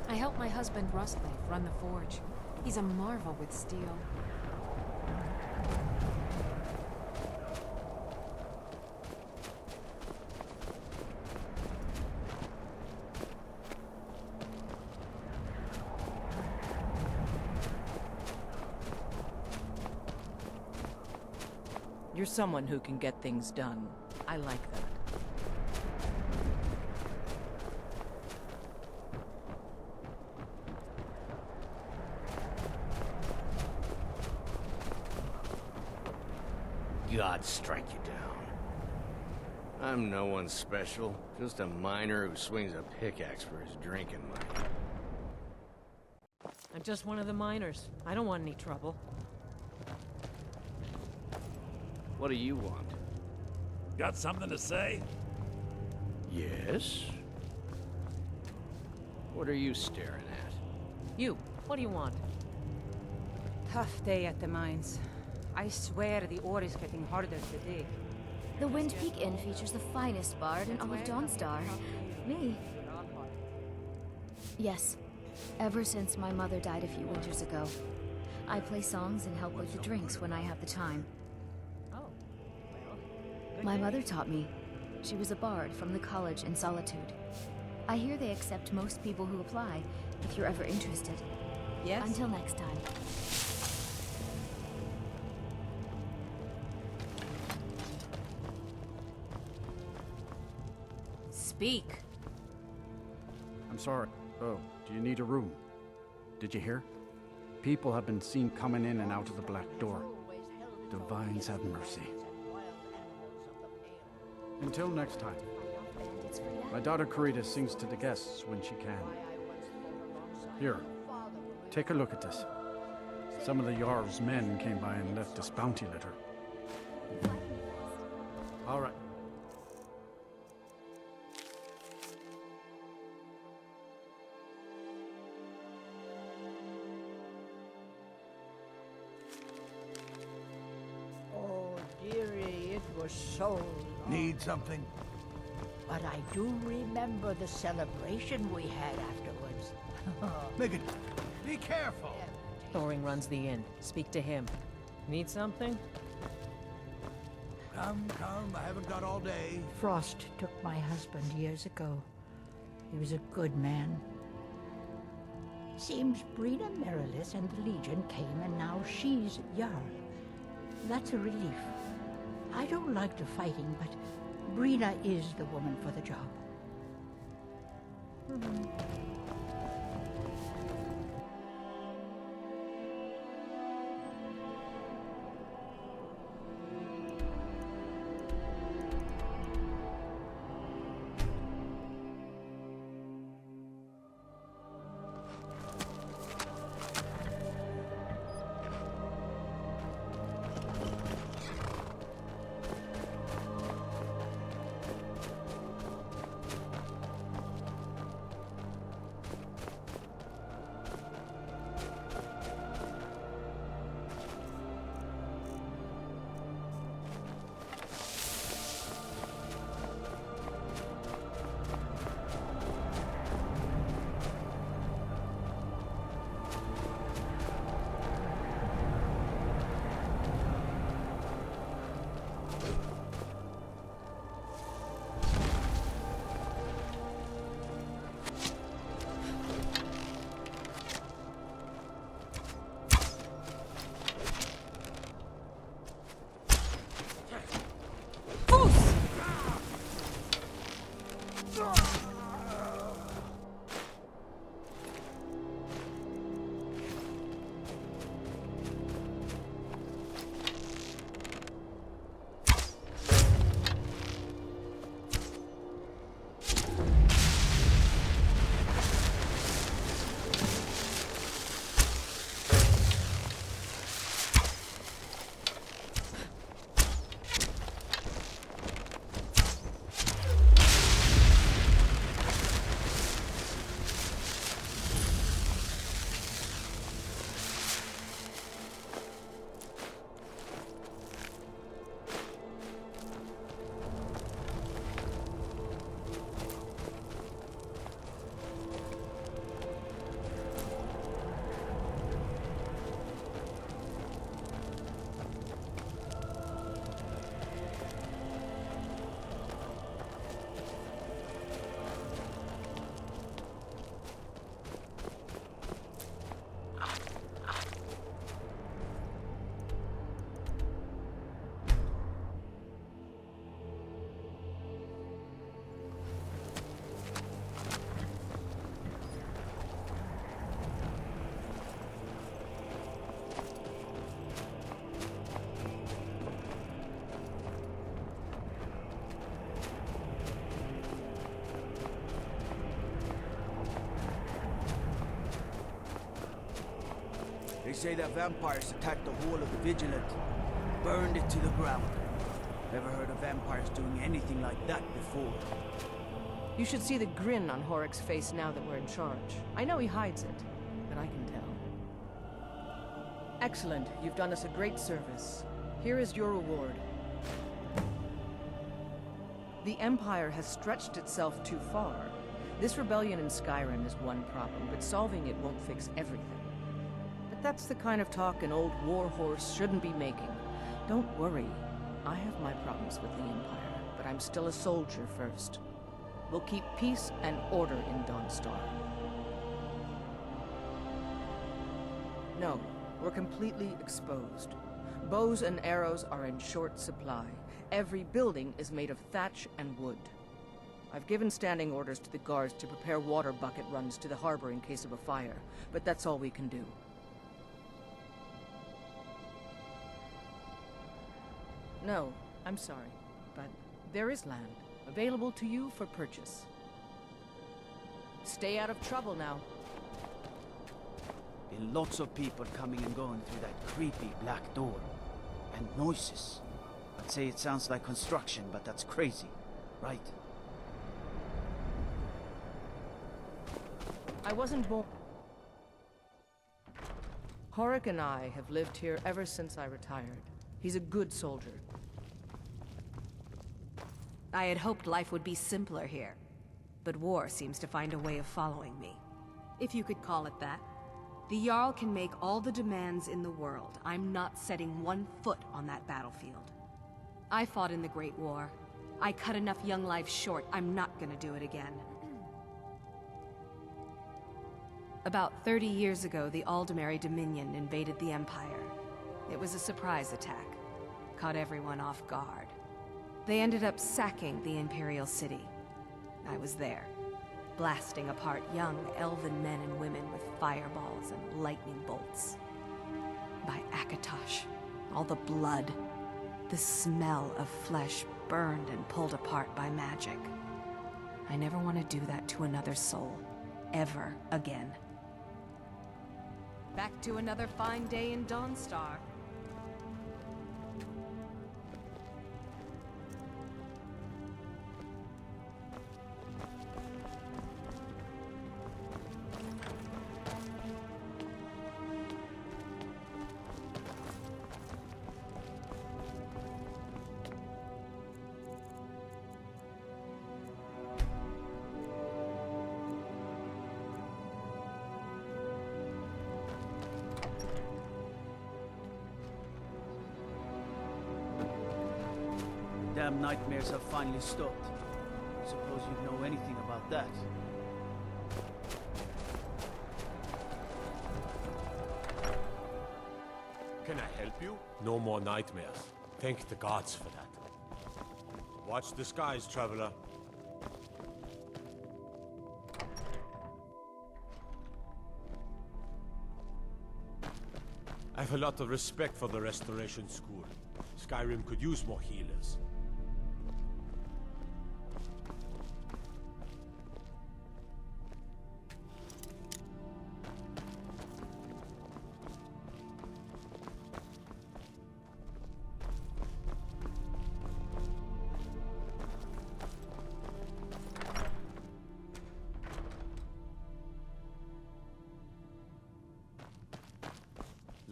I helped my husband Rustleaf run the forge. He's a marvel with steel. You're someone who can get things done. I like that. God strike you down. I'm no one special, just a miner who swings a pickaxe for his drinking money. I'm just one of the miners. I don't want any trouble. What do you want? Got something to say? Yes? What are you staring at? You, what do you want? Tough day at the mines. I swear the ore is getting harder to dig. The Wind Peak Inn features the finest bard in all of Dawnstar. Me. Yes. Ever since my mother died a few winters ago. I play songs and help with the drinks when I have the time. My mother taught me. She was a bard from the college in Solitude. I hear they accept most people who apply, if you're ever interested. Yes? Until next time. Speak. I'm sorry. Oh, do you need a room? Did you hear? People have been seen coming in and out of the black door. Divines have mercy. Until next time. My daughter Karita sings to the guests when she can. Here, take a look at this. Some of the Jarl's men came by and left us bounty litter. All right. Oh, dearie, it was so long. Need something? But I do remember the celebration we had afterwards. Megan, be careful! Thoring runs the inn. Speak to him. Need something? Come, I haven't got all day. Frost took my husband years ago. He was a good man. Seems Brina Merilis and the Legion came and now she's Jarl. That's a relief. I don't like the fighting, but Brina is the woman for the job. say that vampires attacked the whole of the Vigilant. Burned it to the ground. Never heard of vampires doing anything like that before. You should see the grin on Horik's face now that we're in charge. I know he hides it, but I can tell. Excellent. You've done us a great service. Here is your reward. The Empire has stretched itself too far. This rebellion in Skyrim is one problem, but solving it won't fix everything. But that's the kind of talk an old warhorse shouldn't be making. Don't worry. I have my problems with the Empire, but I'm still a soldier first. We'll keep peace and order in Dawnstar. No, we're completely exposed. Bows and arrows are in short supply. Every building is made of thatch and wood. I've given standing orders to the guards to prepare water bucket runs to the harbor in case of a fire, but that's all we can do. No, I'm sorry, but there is land available to you for purchase. Stay out of trouble now. Been lots of people coming and going through that creepy black door. And noises. I'd say it sounds like construction, but that's crazy, right? I wasn't born. Horik and I have lived here ever since I retired. He's a good soldier. I had hoped life would be simpler here, but war seems to find a way of following me, if you could call it that. The Jarl can make all the demands in the world. I'm not setting one foot on that battlefield. I fought in the Great War. I cut enough young lives short. I'm not gonna do it again. About 30 years ago, the Aldemary Dominion invaded the Empire. It was a surprise attack. Caught everyone off guard. They ended up sacking the Imperial City. I was there, blasting apart young elven men and women with fireballs and lightning bolts. By Akatosh, all the blood, the smell of flesh burned and pulled apart by magic. I never want to do that to another soul, ever again. Back to another fine day in Dawnstar. Damn nightmares have finally stopped. Suppose you know anything about that. Can I help you? No more nightmares. Thank the gods for that. Watch the skies, traveler. I have a lot of respect for the Restoration School. Skyrim could use more healers.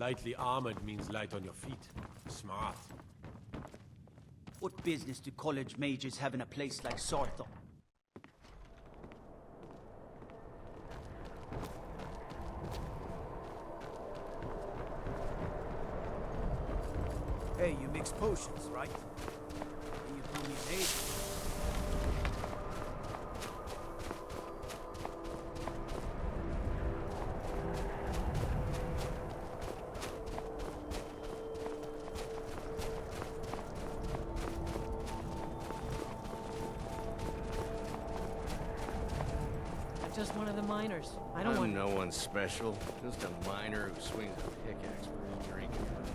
Lightly armored means light on your feet. Smart. What business do college mages have in a place like Sarthal? Hey, you mix potions, right? Can you brew me an aid? Just one of the miners. I don't want... no one special. Just a miner who swings a pickaxe for his drinking money.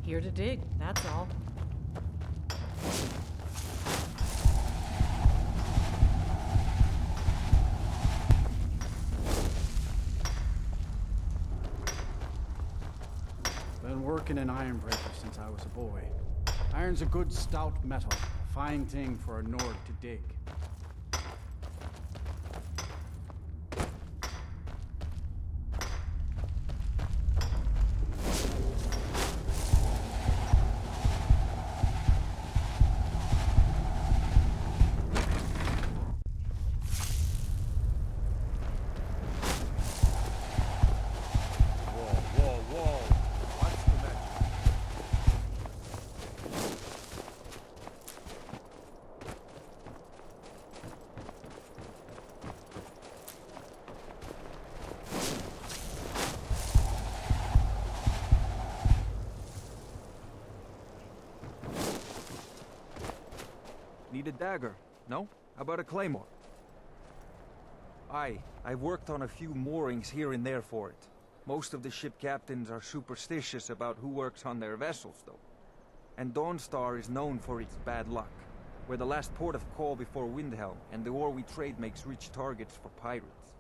Here to dig, that's all. Been working in ironbreaker since I was a boy. Iron's a good stout metal, a fine thing for a Nord to dig. Need a dagger? No? How about a claymore? I've worked on a few moorings here and there for it. Most of the ship captains are superstitious about who works on their vessels, though. And Dawnstar is known for its bad luck. We're the last port of call before Windhelm, and the ore we trade makes rich targets for pirates.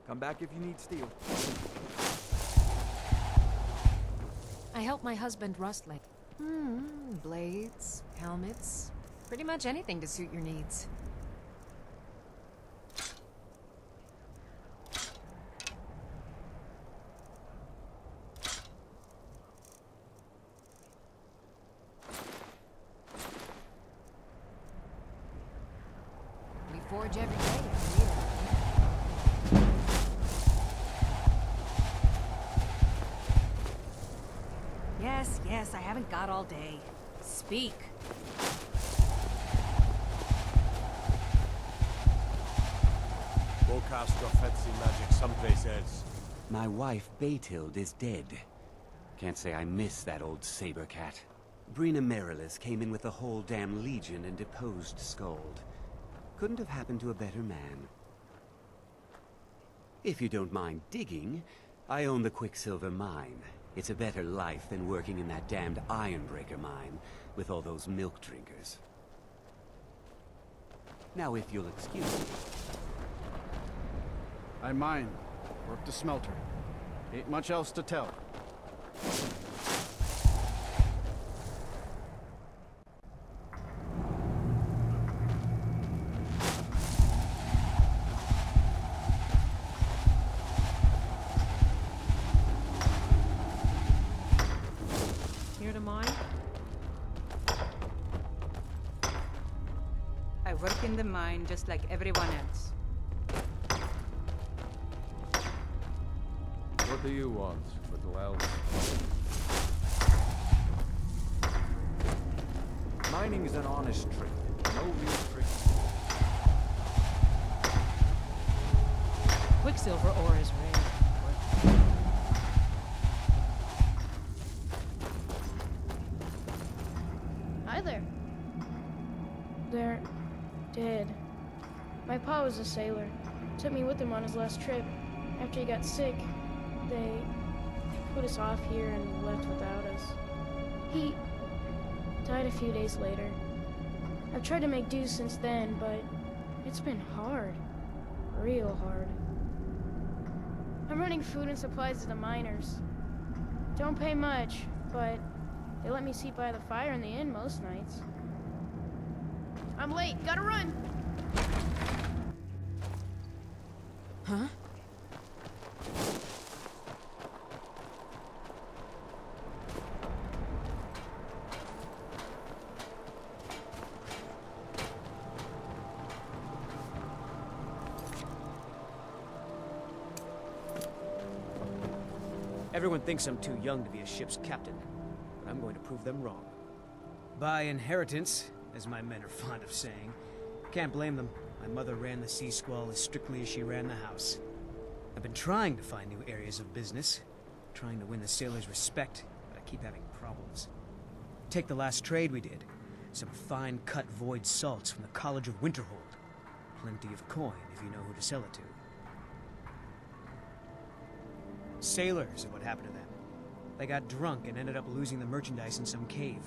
Come back if you need steel. I helped my husband rustling. Blades, helmets, pretty much anything to suit your needs. We forge every day. Yes, I haven't got all day. Speak. Go cast your fancy magic someplace else. My wife, Baethild, is dead. Can't say I miss that old saber cat. Brina Merilis came in with the whole damn legion and deposed Skuld. Couldn't have happened to a better man. If you don't mind digging, I own the Quicksilver mine. It's a better life than working in that damned Ironbreaker mine with all those milk drinkers. Now, if you'll excuse me. I mine. Work the smelter. Ain't much else to tell. Here to mine? I work in the mine just like everyone else. What do you want, little elf? Mining is an honest trade. No real tricks. Quicksilver ore is rare. Hi there. They're dead. My pa was a sailor. Took me with him on his last trip. After he got sick, they put us off here and left without us. He died a few days later. I've tried to make do since then, but it's been hard. Real hard. I'm running food and supplies to the miners. Don't pay much, but they let me sleep by the fire in the inn most nights. I'm late. Gotta run! Huh? Everyone thinks I'm too young to be a ship's captain, but I'm going to prove them wrong. By inheritance, as my men are fond of saying. Can't blame them. My mother ran the Sea Squall as strictly as she ran the house. I've been trying to find new areas of business, trying to win the sailors' respect, but I keep having problems. Take the last trade we did. Some fine cut void salts from the College of Winterhold. Plenty of coin if you know who to sell it to. Sailors are what happened to them. They got drunk and ended up losing the merchandise in some cave.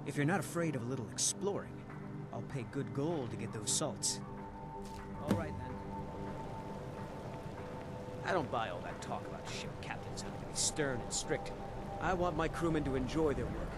If you're not afraid of a little exploring, I'll pay good gold to get those salts. All right, then. I don't buy all that talk about ship captains having to be stern and strict. I want my crewmen to enjoy their work.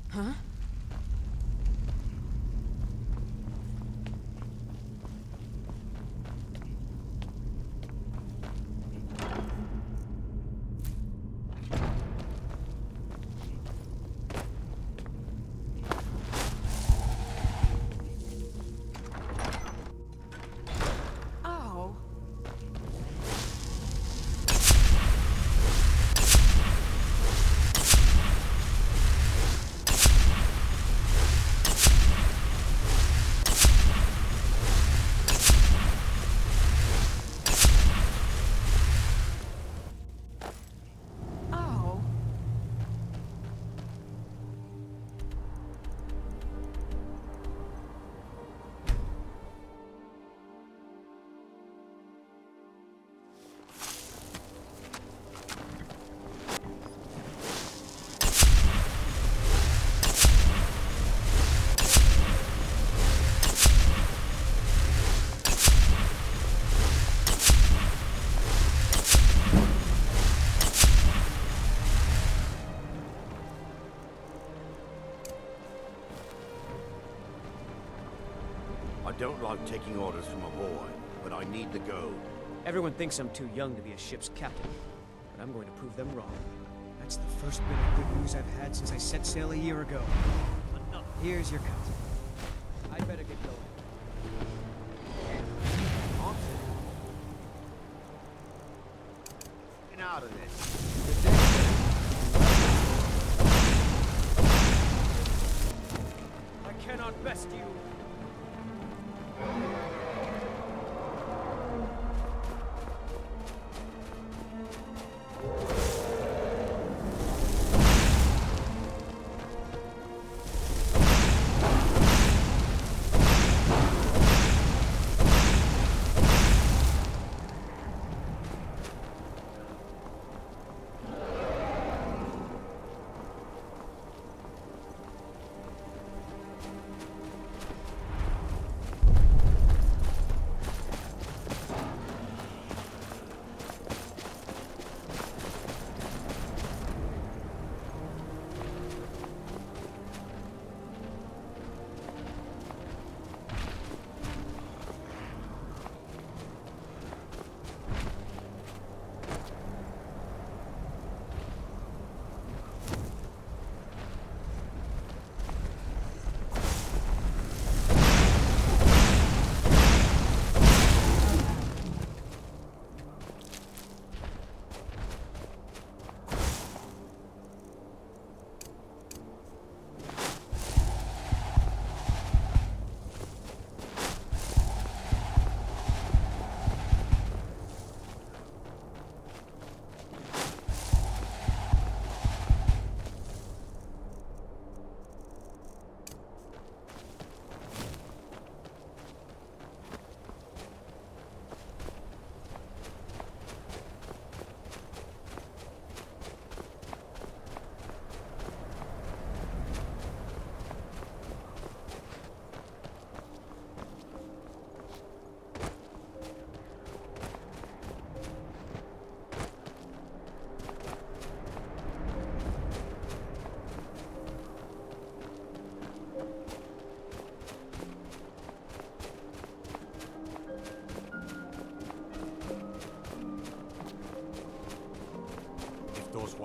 Huh? I don't like taking orders from a boy, but I need to go. Everyone thinks I'm too young to be a ship's captain, but I'm going to prove them wrong. That's the first bit of good news I've had since I set sail a year ago. Here's your cut. I'd better get going. Get out of this. I cannot best you.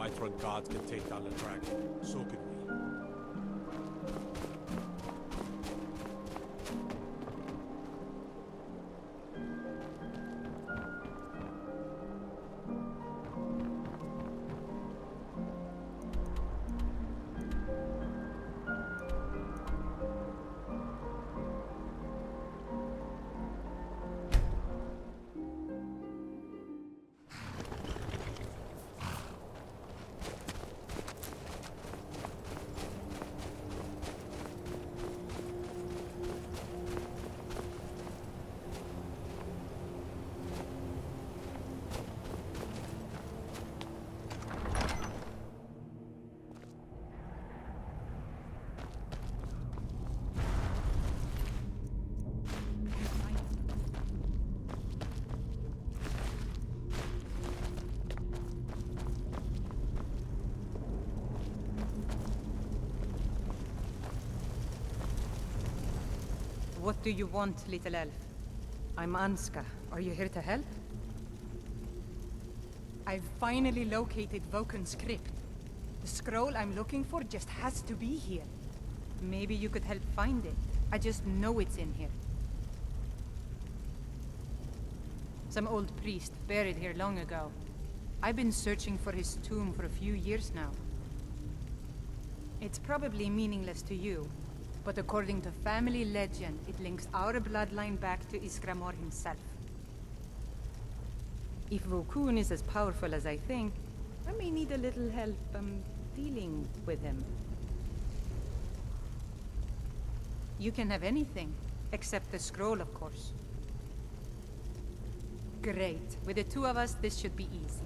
Whiterun guards can take down the dragon, so can we. What do you want, little elf? I'm Anska. Are you here to help? I've finally located Vokun's crypt. The scroll I'm looking for just has to be here. Maybe you could help find it. I just know it's in here. Some old priest buried here long ago. I've been searching for his tomb for a few years now. It's probably meaningless to you, but according to family legend, it links our bloodline back to Iskramor himself. If Vokun is as powerful as I think, I may need a little help, dealing with him. You can have anything, except the scroll, of course. Great. With the two of us, this should be easy.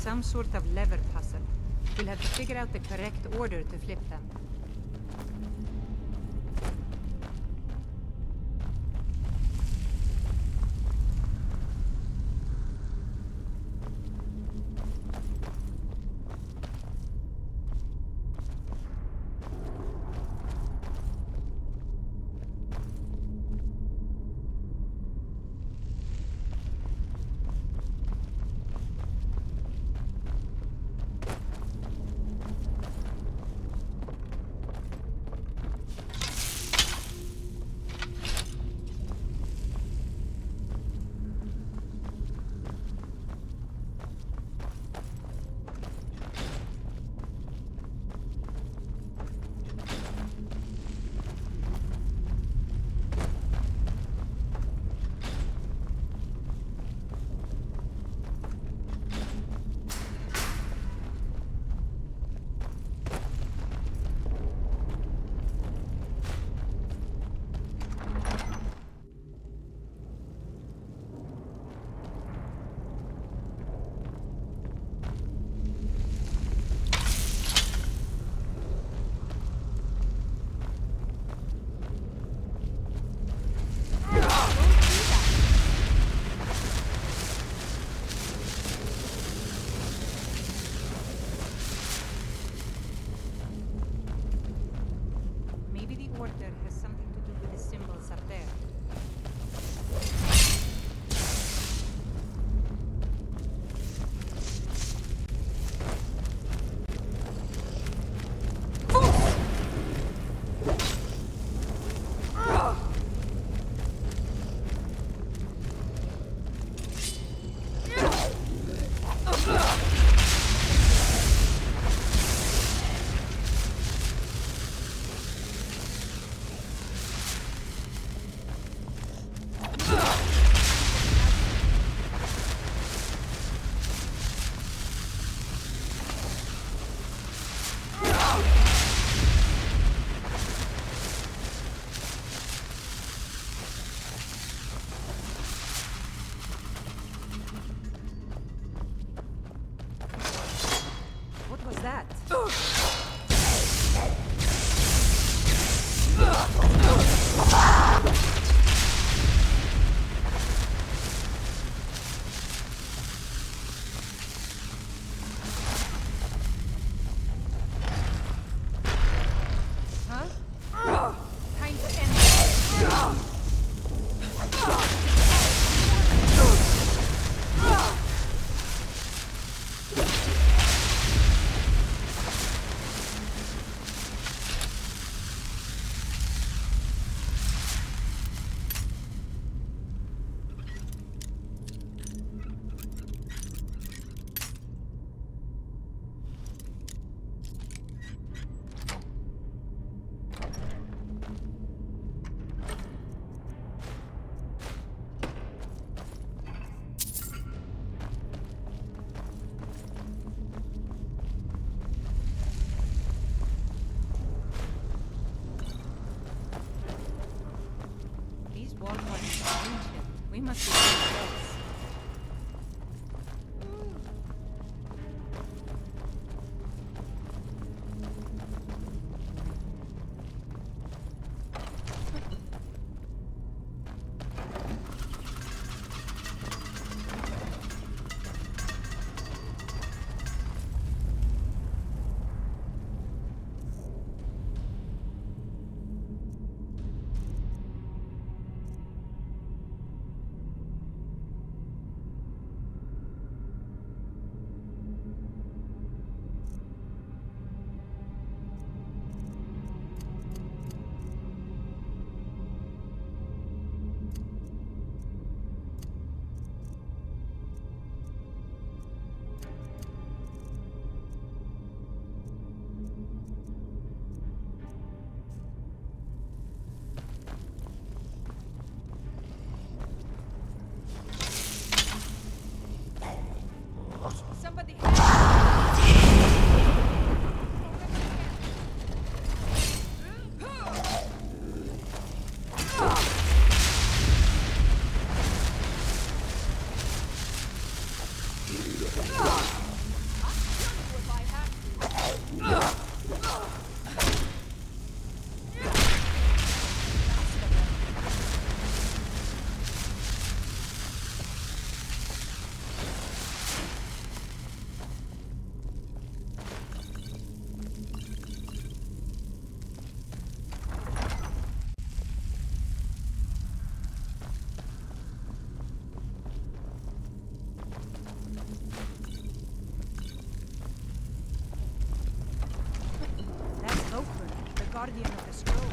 some sort of lever puzzle. We'll have to figure out the correct order to flip them. We must be close. guardian of the scroll.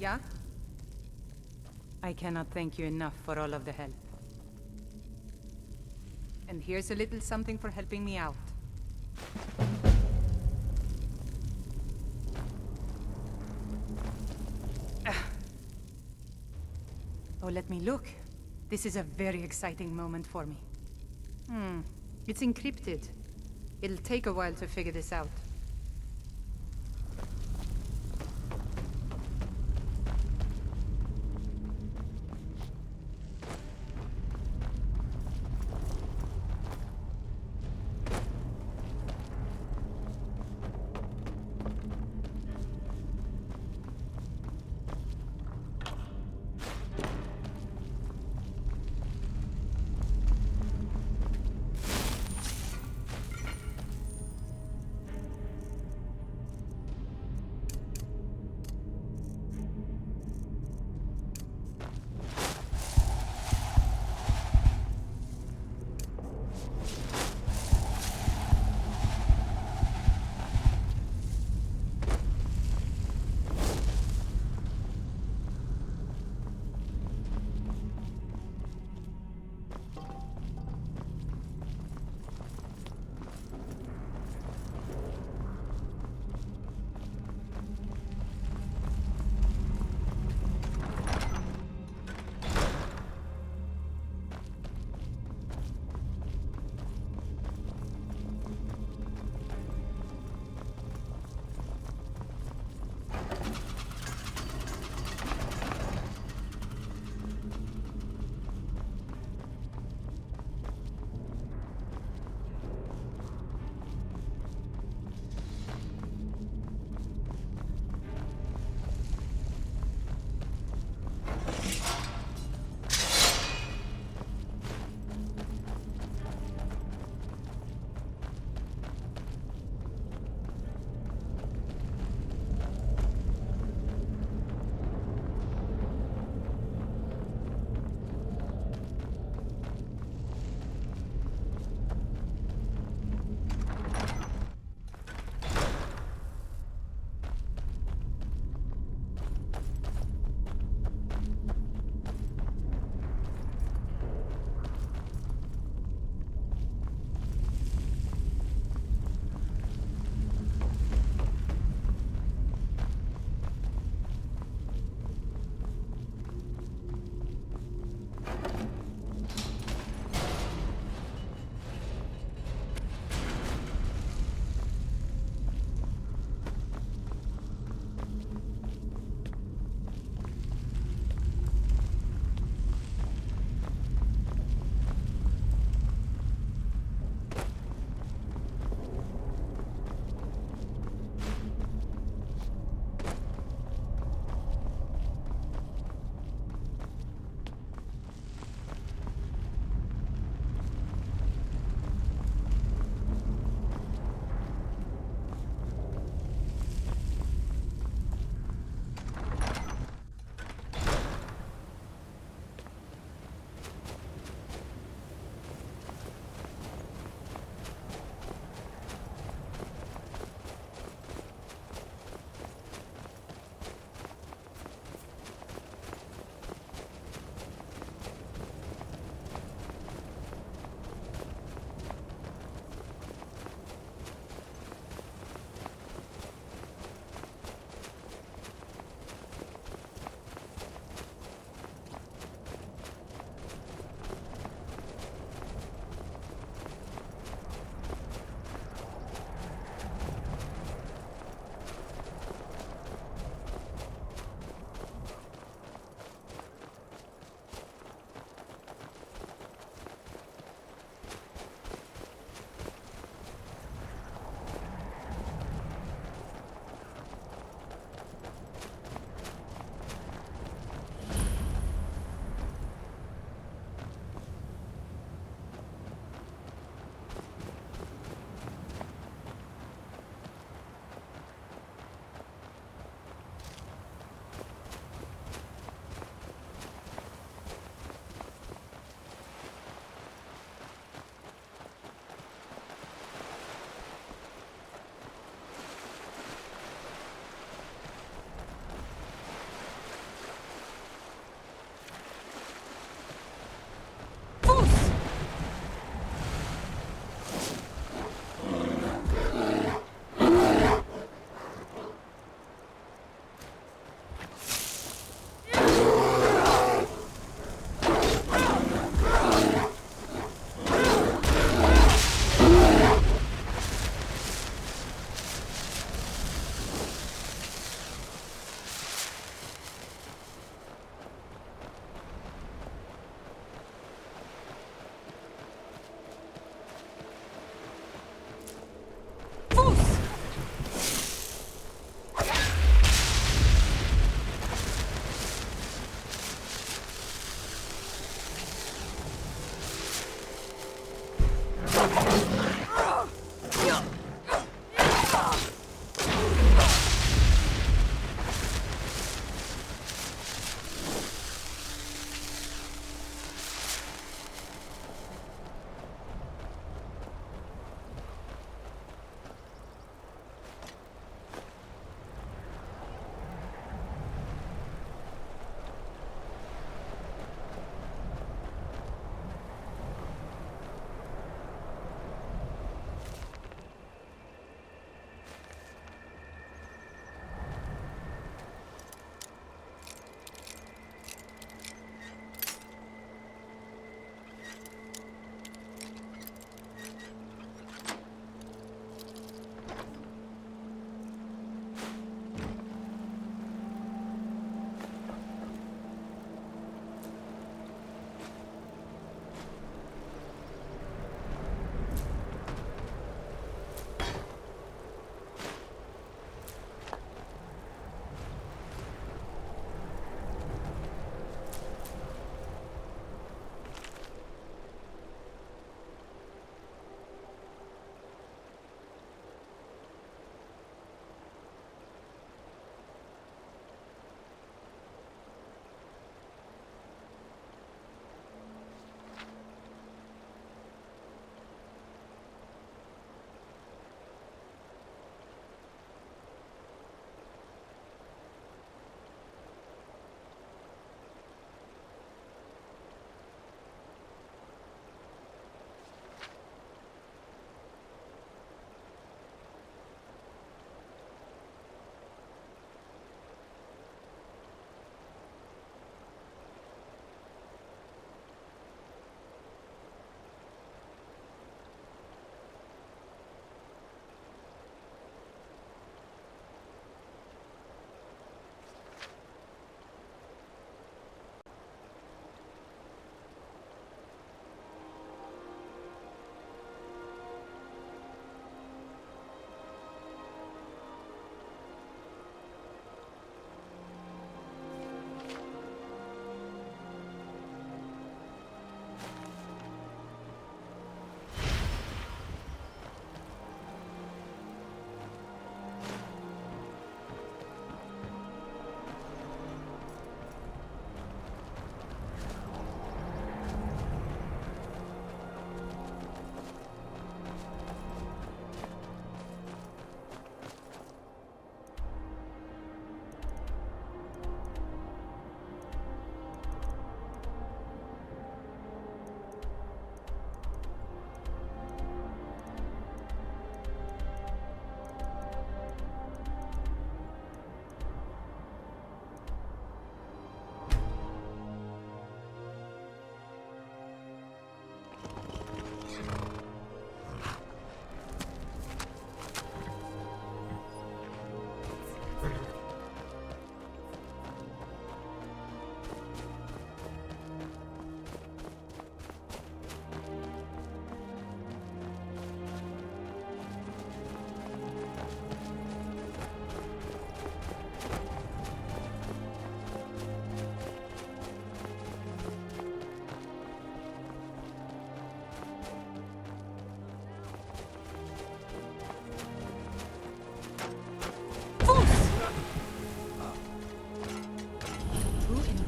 Yeah? I cannot thank you enough for all of the help. And here's a little something for helping me out. Oh, let me look. This is a very exciting moment for me. It's encrypted. It'll take a while to figure this out.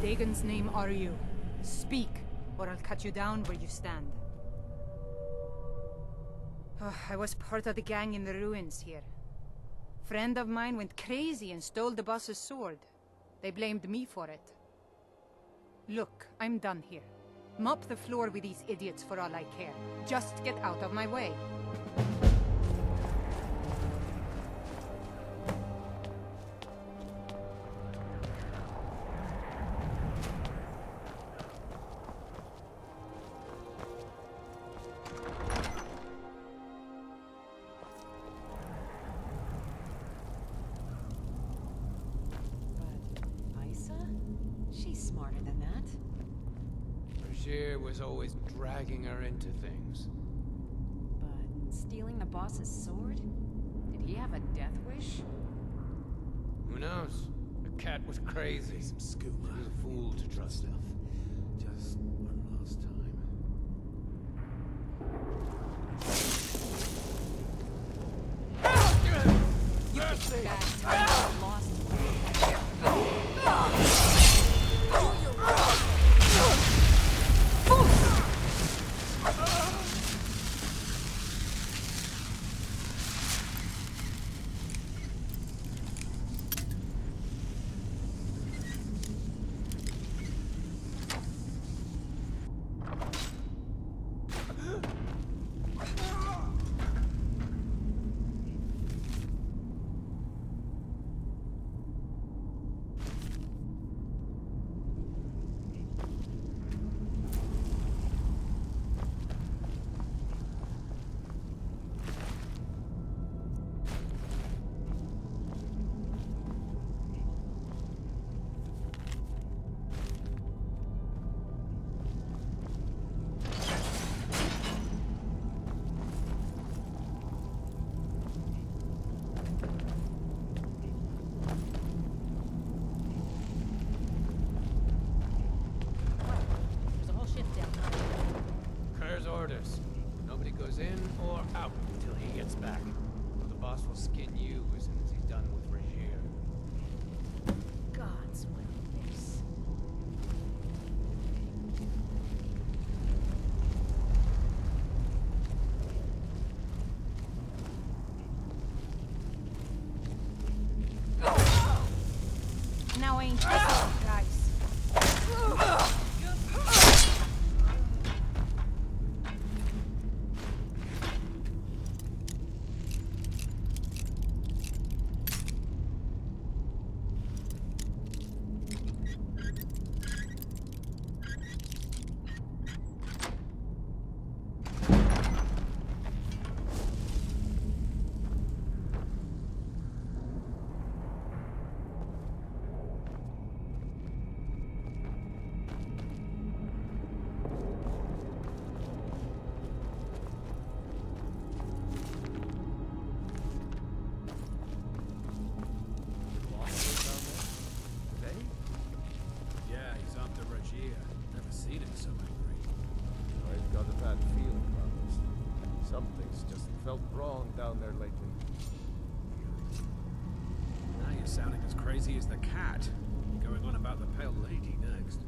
Dagon's name are you? Speak, or I'll cut you down where you stand. I was part of the gang in the ruins here. Friend of mine went crazy and stole the boss's sword. They blamed me for it. Look, I'm done here. Mop the floor with these idiots for all I care. Just get out of my way. Was always dragging her into things. But stealing the boss's sword? Did he have a death wish? Who knows? The cat was crazy. Some scuba. She was a fool to trust him. Just one last time. Orders. Nobody goes in or out until he gets back. Or the boss will skin you as soon as he's done with Regier. God's will this. Now ain't this all, guys? Felt wrong down there lately. Now you're sounding as crazy as the cat. Going on about the Pale Lady next.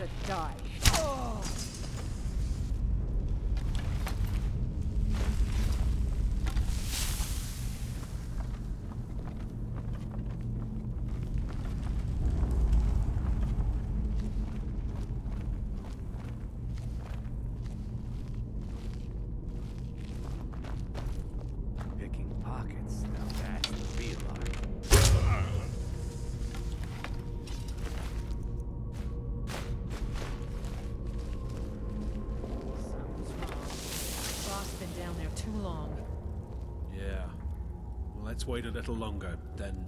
to die. Picking pockets, now that's the real art. Down there too long. Yeah. Well, let's wait a little longer, then...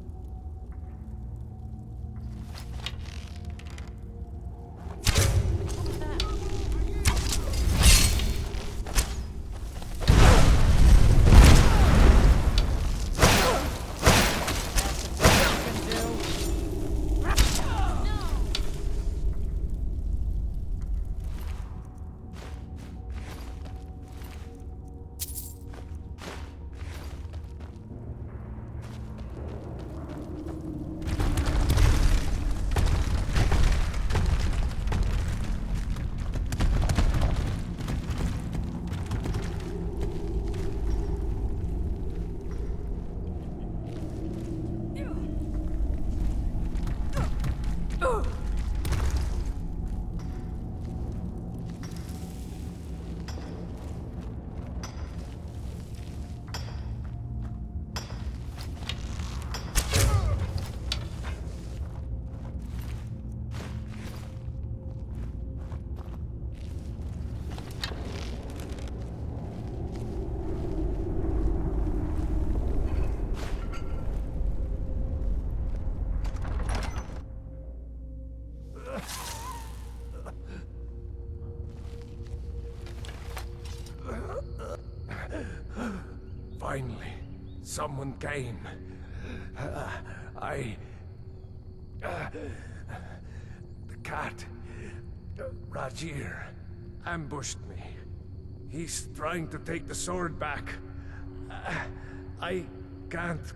Finally, someone came. The cat, Roggi, ambushed me. He's trying to take the sword back. I can't.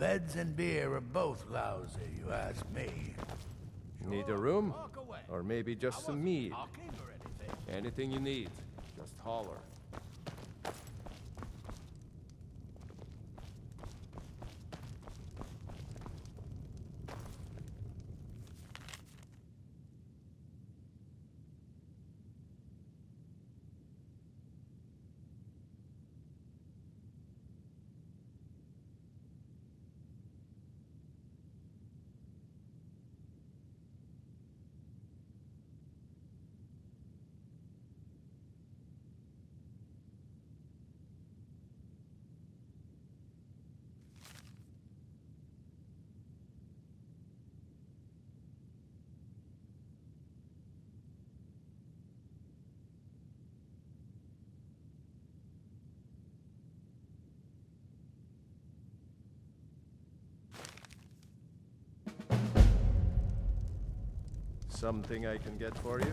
Beds and beer are both lousy, you ask me. Need a room? Or maybe just some mead? Anything you need, just holler. Something I can get for you?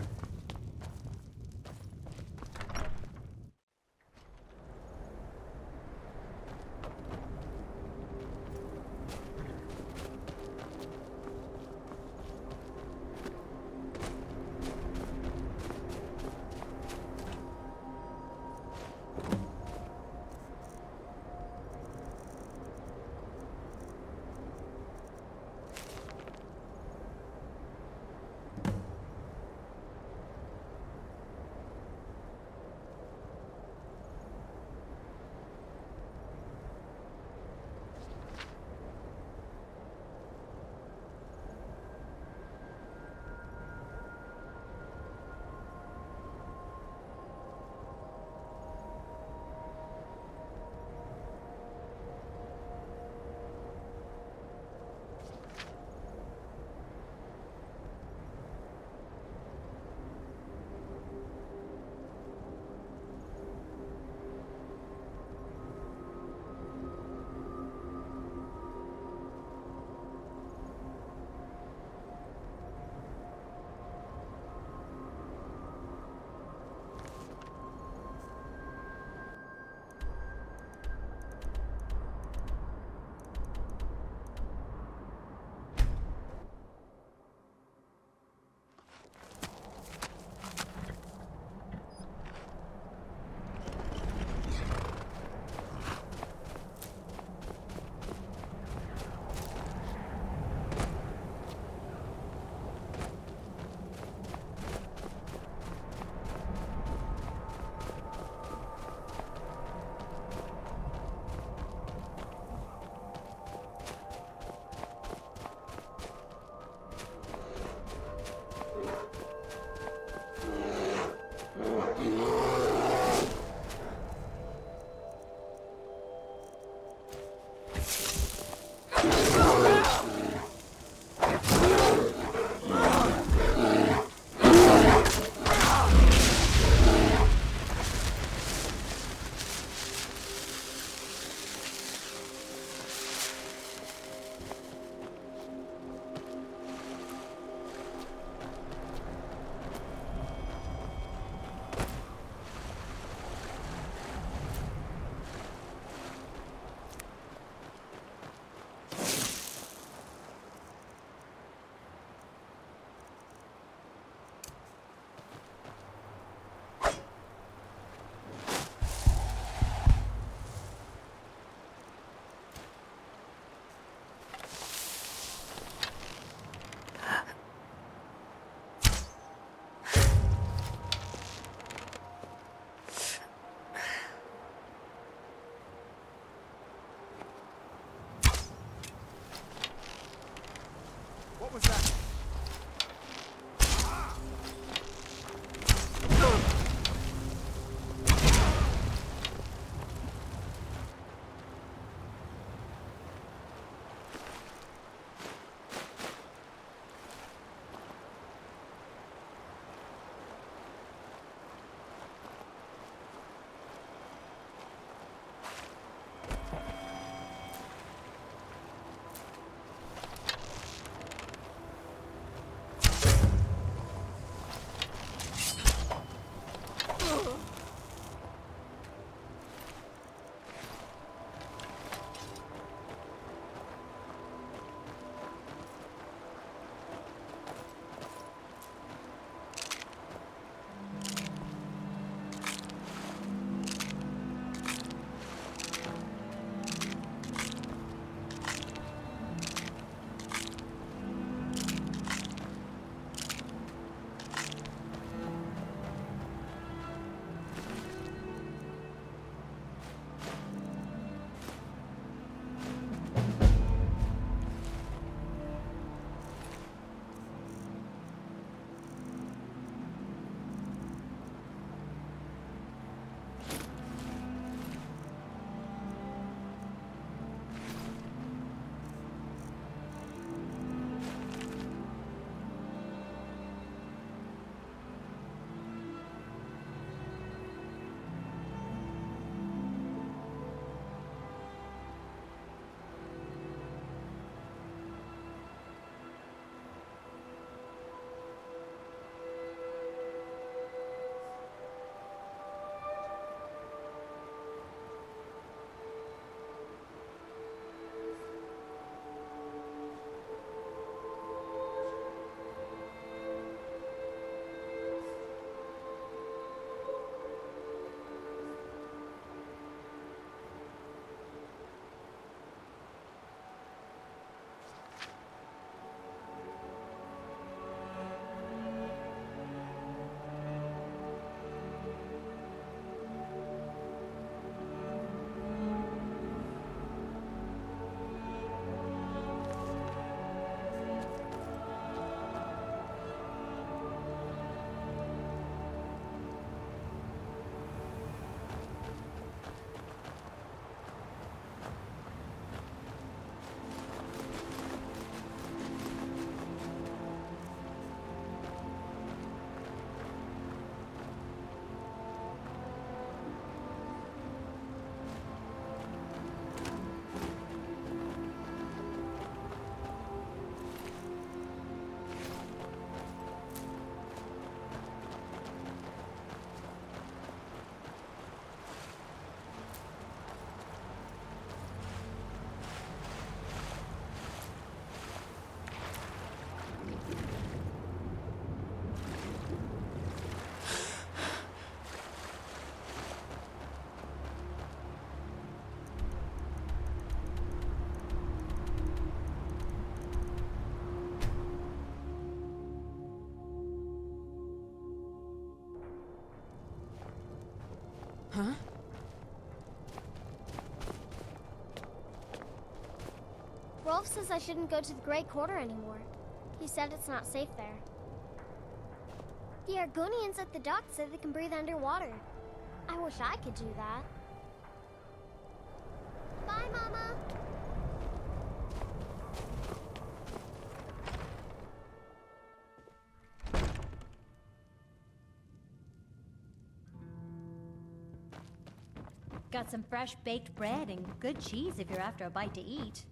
Brunwulf says I shouldn't go to the Great Quarter anymore. He said it's not safe there. The Argonians at the dock say they can breathe underwater. I wish I could do that. Bye, Mama! Got some fresh baked bread and good cheese if you're after a bite to eat.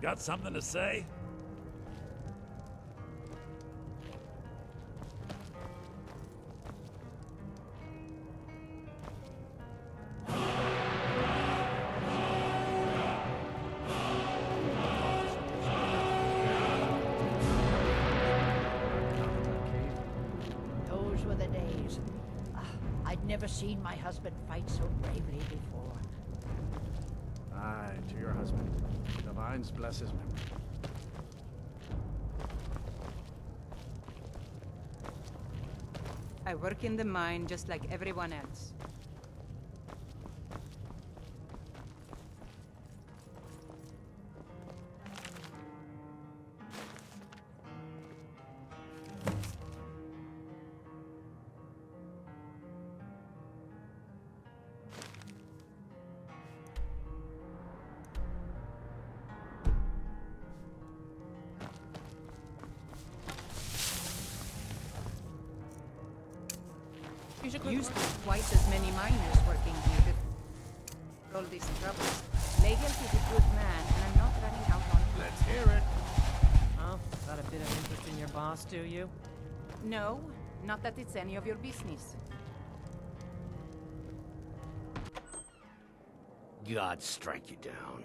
Got something to say? Those were the days. I'd never seen my husband fight so bravely before. Aye, to your husband. The vines bless his memory. I work in the mine just like everyone else. Used to be twice as many miners working here. All these troubles. Legelt is a good man, and I'm not running out on him. Let's hear it. Oh, got a bit of interest in your boss, do you? No, not that it's any of your business. God strike you down.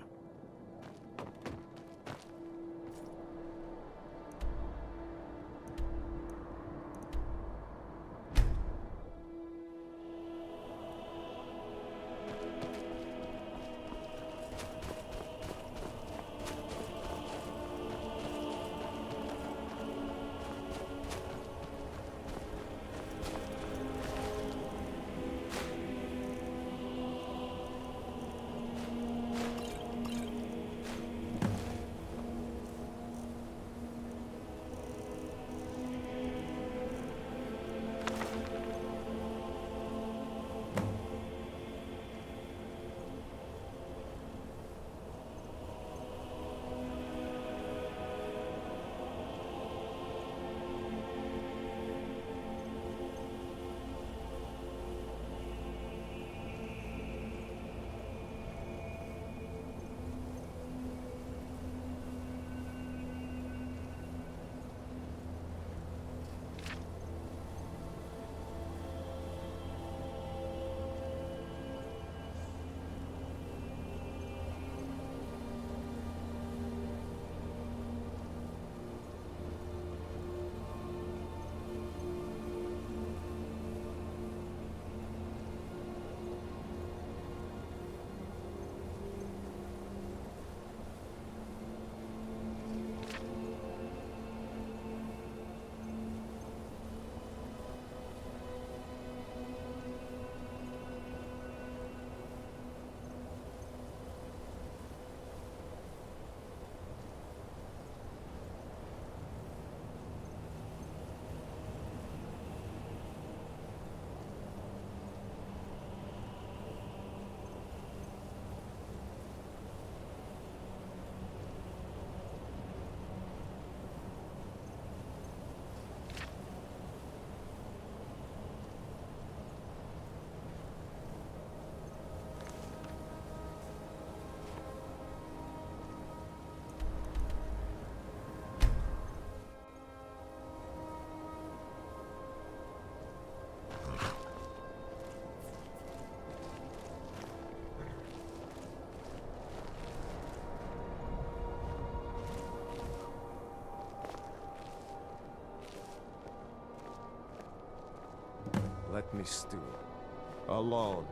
Let me stew. Alone.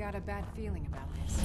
got a bad feeling about this.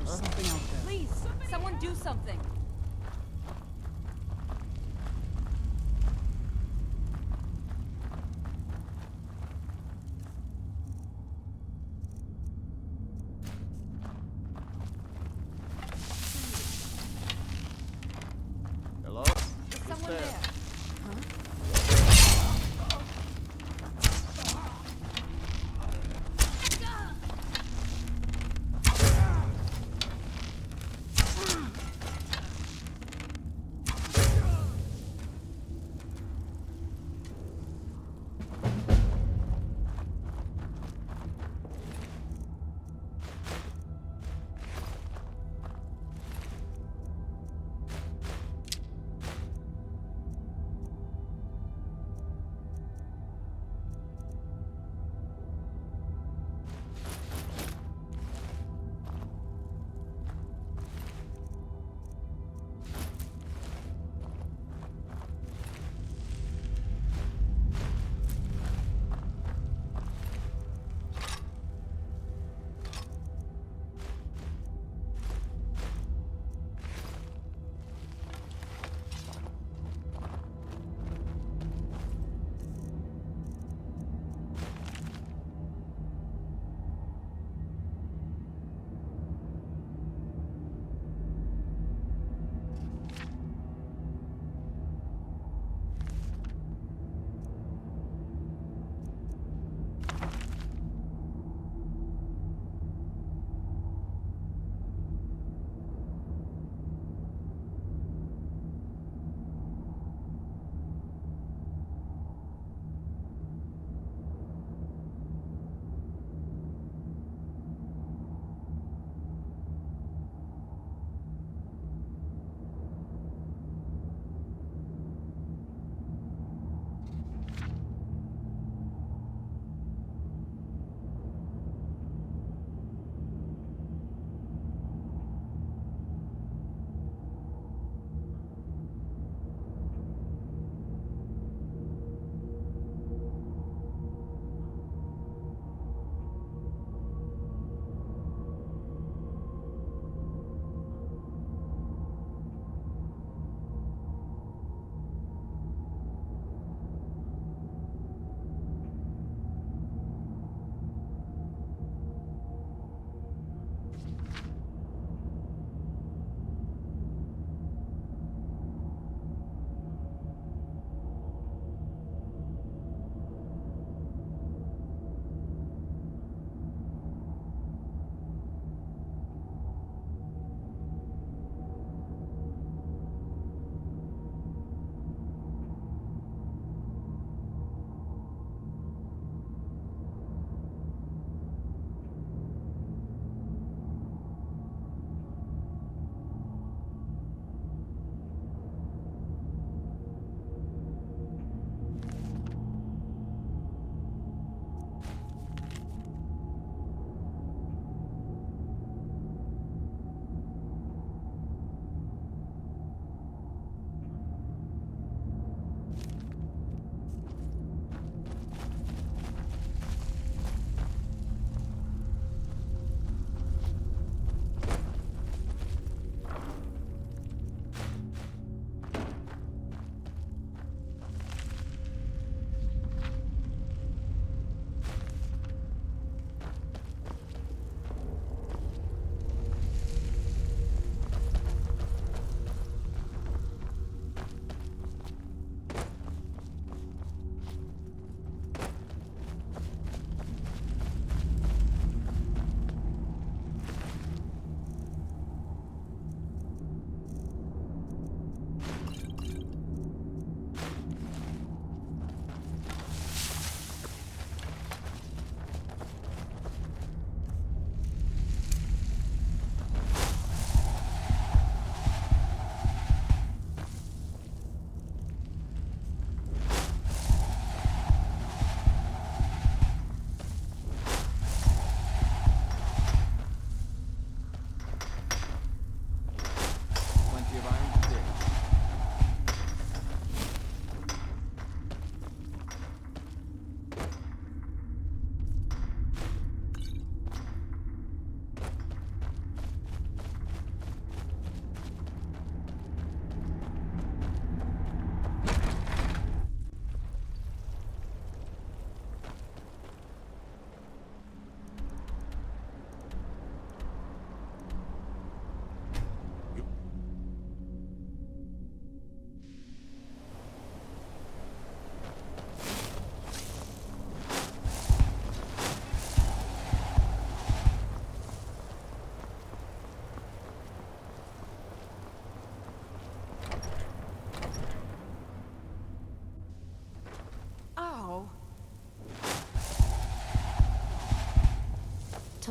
Something out there. Please, someone do something. Hello? Is Who's someone there? there?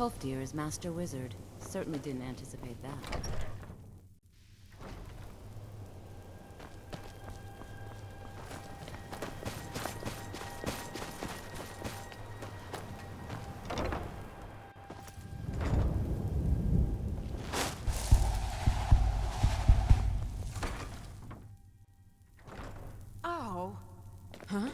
Tolfdir is Master Wizard. Certainly didn't anticipate that. Oh. Huh?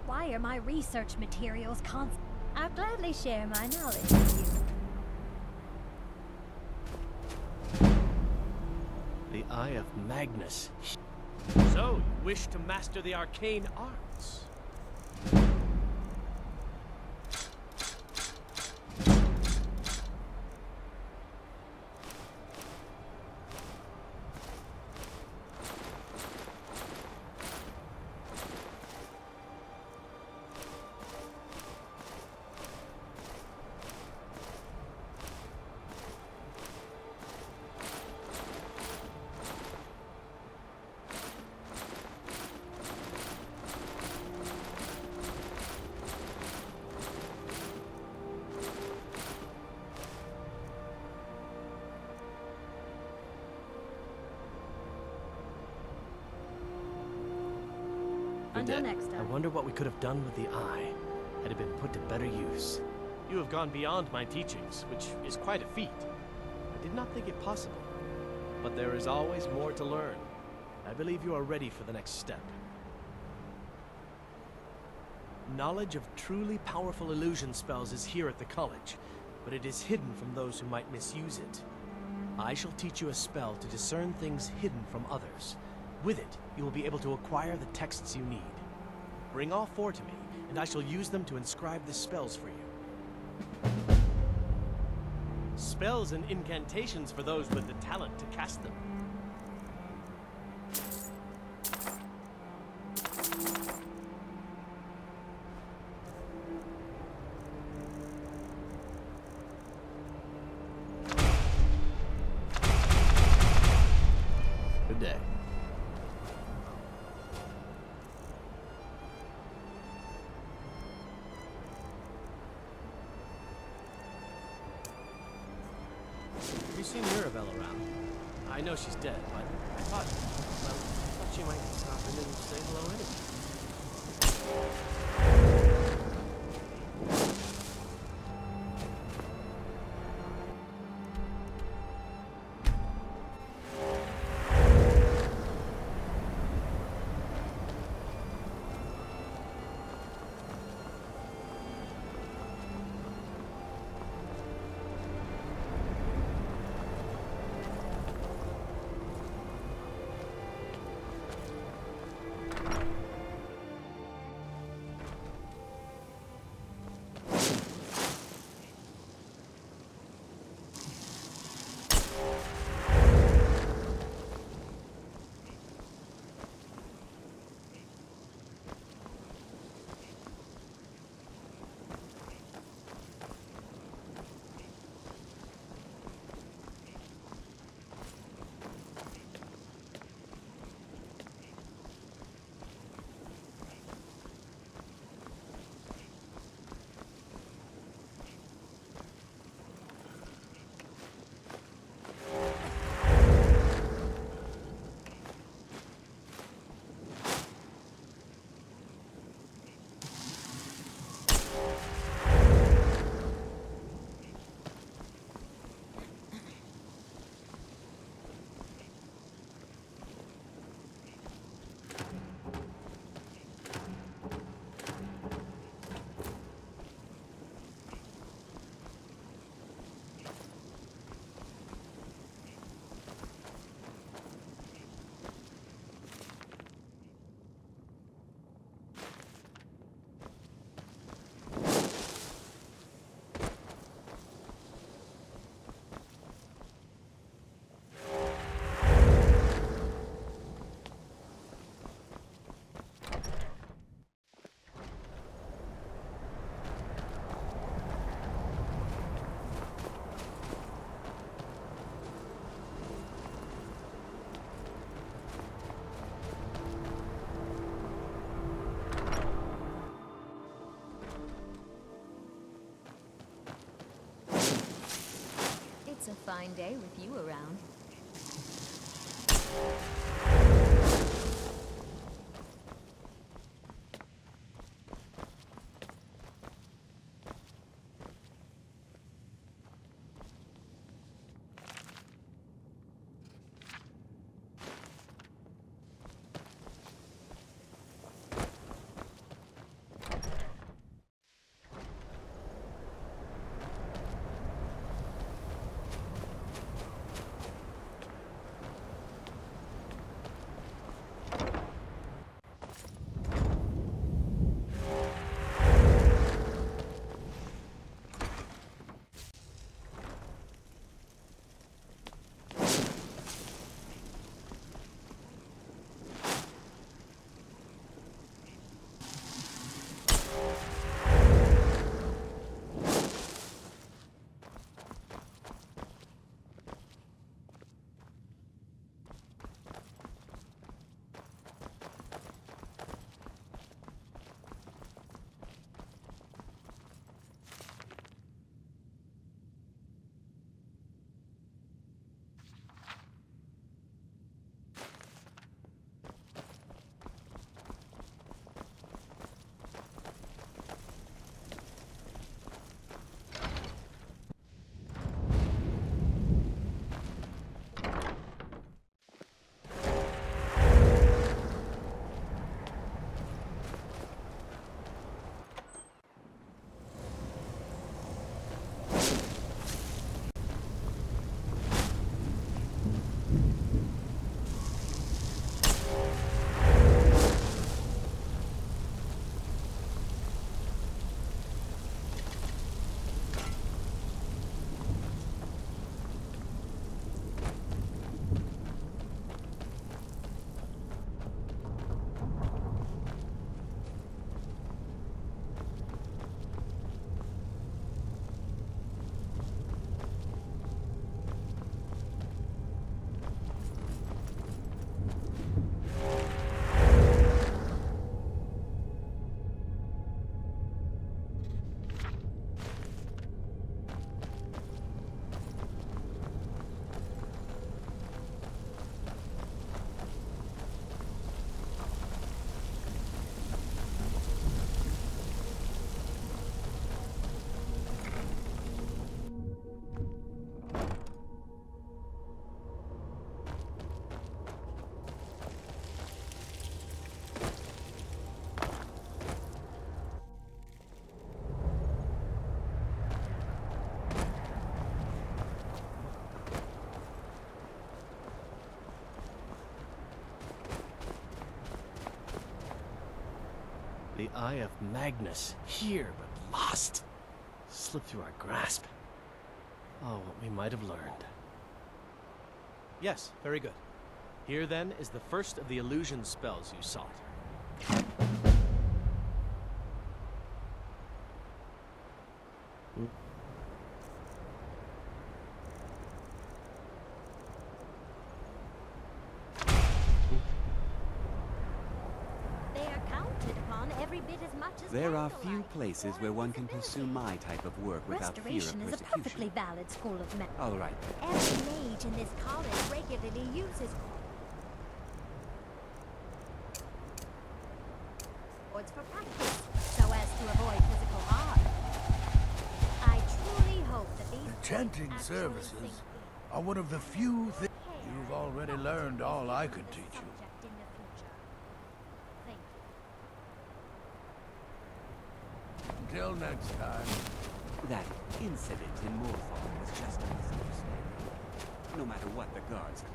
Why are my research materials constant? I'll gladly share my knowledge with you. The Eye of Magnus. So, you wish to master the arcane arts? Until next time. I wonder what we could have done with the eye, had it been put to better use. You have gone beyond my teachings, which is quite a feat. I did not think it possible. But there is always more to learn. I believe you are ready for the next step. Knowledge of truly powerful illusion spells is here at the college, but it is hidden from those who might misuse it. I shall teach you a spell to discern things hidden from others. With it, you will be able to acquire the texts you need. Bring all four to me, and I shall use them to inscribe the spells for you. Spells and incantations for those with the talent to cast them. Good day. Have you seen Mirabelle around? I know she's dead, but I thought she might stop in and say hello anyway. fine day with you around. The Eye of Magnus, here but lost. Slipped through our grasp. Oh, what we might have learned. Yes, very good. Here then is the first of the illusion spells you sought. There are few places where one can pursue my type of work without fear of Restoration is a persecution. perfectly valid school of magic. All right. Every mage in this college regularly uses swords for practice, so as to avoid physical harm. I truly hope that these Enchanting services are one of the few things you've already learned all I could teach you. Until next time. That incident in Morthal was just a misunderstanding, no matter what the guards claim.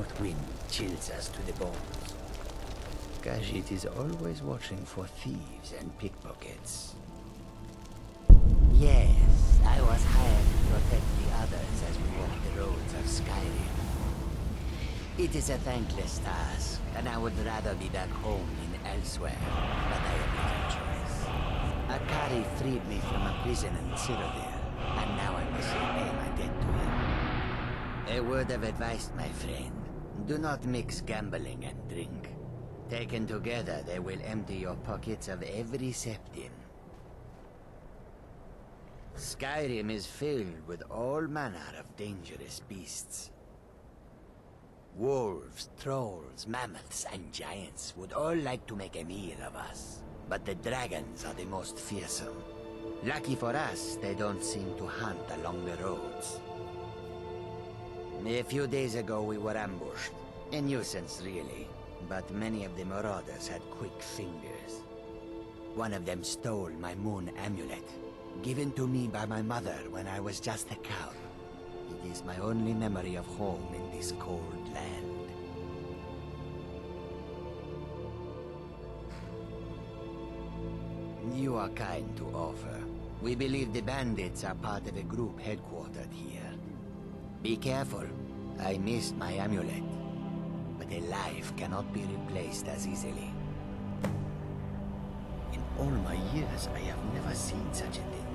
north wind chills us to the bones. Khajiit is always watching for thieves and pickpockets. Yes, I was hired to protect the others as we walk the roads of Skyrim. It is a thankless task, and I would rather be back home than elsewhere, but I have little choice. Akari freed me from a prison in Cyrodiil, and now I must repay my debt to him. A word of advice, my friend. Do not mix gambling and drink. Taken together, they will empty your pockets of every septim. Skyrim is filled with all manner of dangerous beasts. Wolves, trolls, mammoths, and giants would all like to make a meal of us. But the dragons are the most fearsome. Lucky for us, they don't seem to hunt along the roads. A few days ago we were ambushed. A nuisance, really. But many of the marauders had quick fingers. One of them stole my moon amulet, given to me by my mother when I was just a cub. It is my only memory of home in this cold land. You are kind to offer. We believe the bandits are part of a group headquartered here. Be careful. I missed my amulet. But a life cannot be replaced as easily. In all my years, I have never seen such a thing.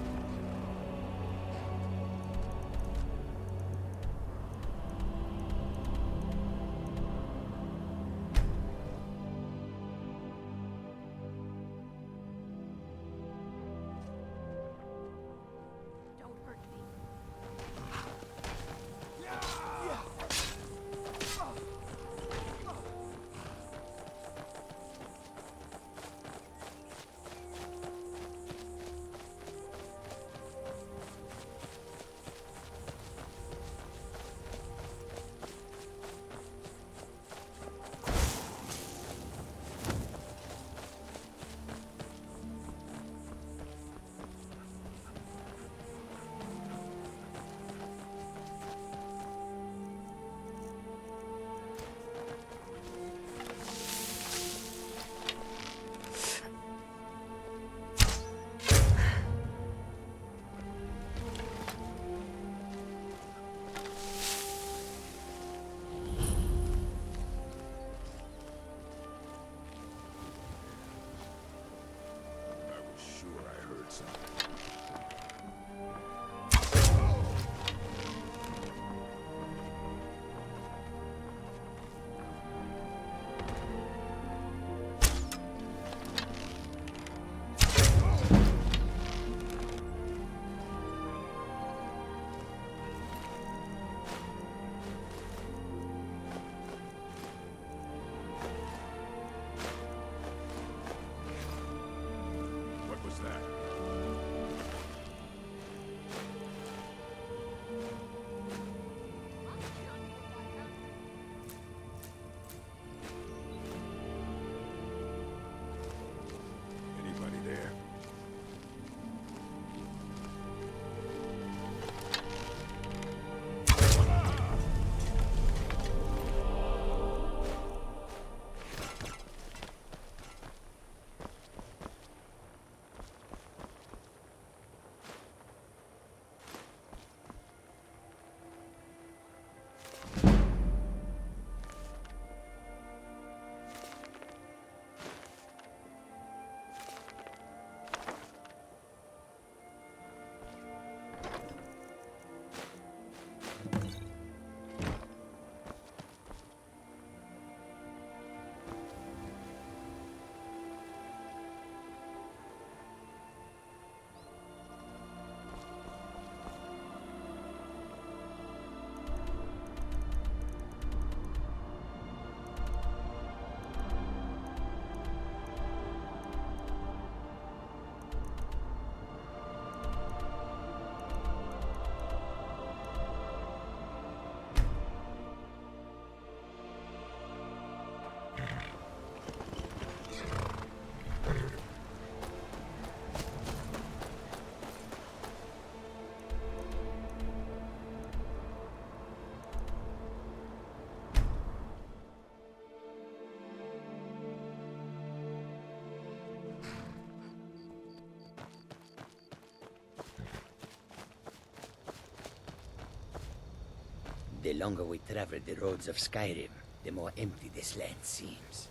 The longer we travel the roads of Skyrim, the more empty this land seems.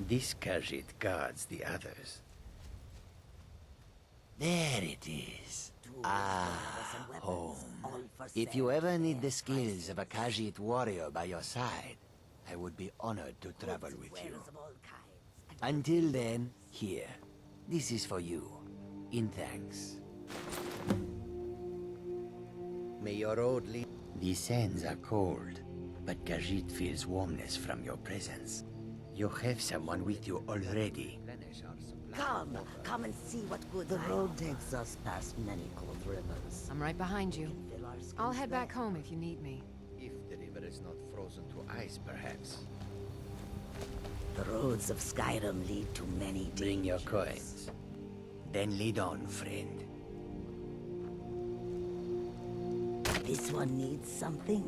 This Khajiit guards the others. There it is. Home. If you ever need the skills of a Khajiit warrior by your side, I would be honored to travel with you. Until then, here. This is for you. In thanks. May your road lead. These sands are cold, but Khajiit feels warmness from your presence. You have someone with you already. Come and see what good the road takes us past many cold rivers. I'm right behind you. I'll head back home if you need me. If the river is not frozen to ice, perhaps. The roads of Skyrim lead to many dangers. Bring your coins. Then lead on, friend. This one needs something.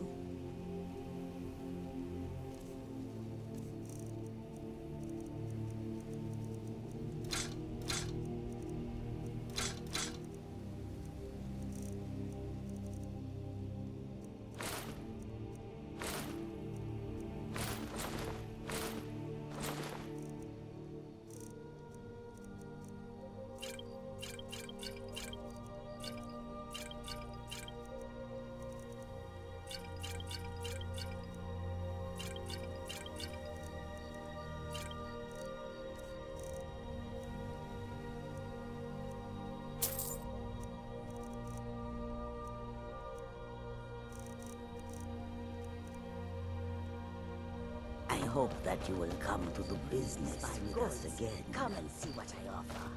I hope that you will come to the business with us again. Come and see what I offer.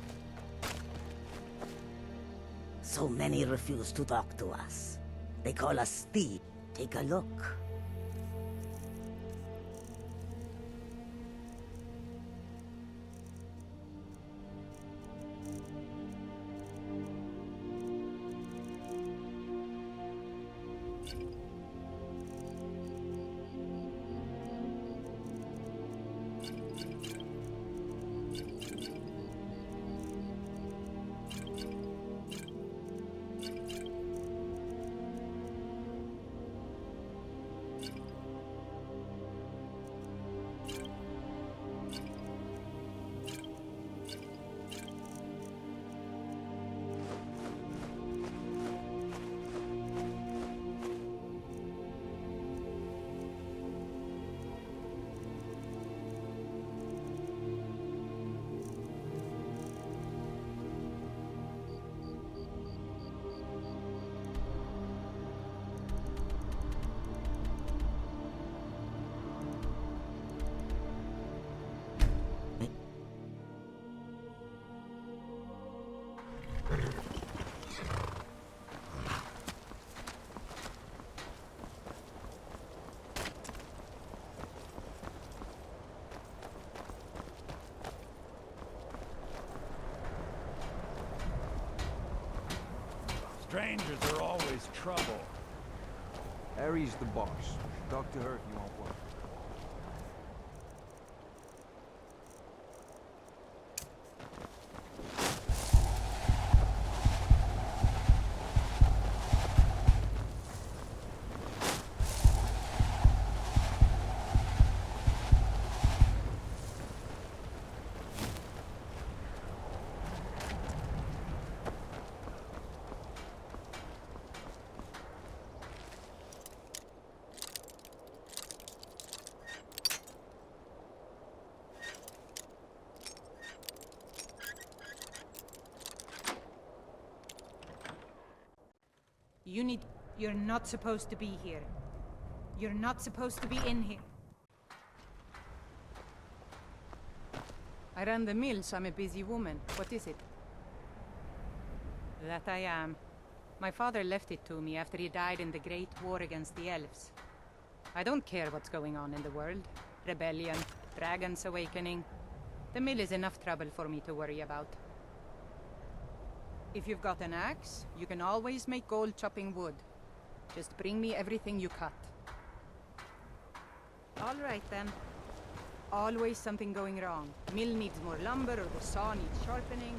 So many refuse to talk to us. They call us thieves. Take a look. Strangers are always trouble. Harry's the boss. Talk to her if you want work. You're not supposed to be here. You're not supposed to be in here. I run the mill, so I'm a busy woman. What is it? That I am. My father left it to me after he died in the Great War against the elves. I don't care what's going on in the world. Rebellion, dragons awakening. The mill is enough trouble for me to worry about. If you've got an axe, you can always make gold chopping wood. Just bring me everything you cut. All right then. Always something going wrong. Mill needs more lumber or the saw needs sharpening.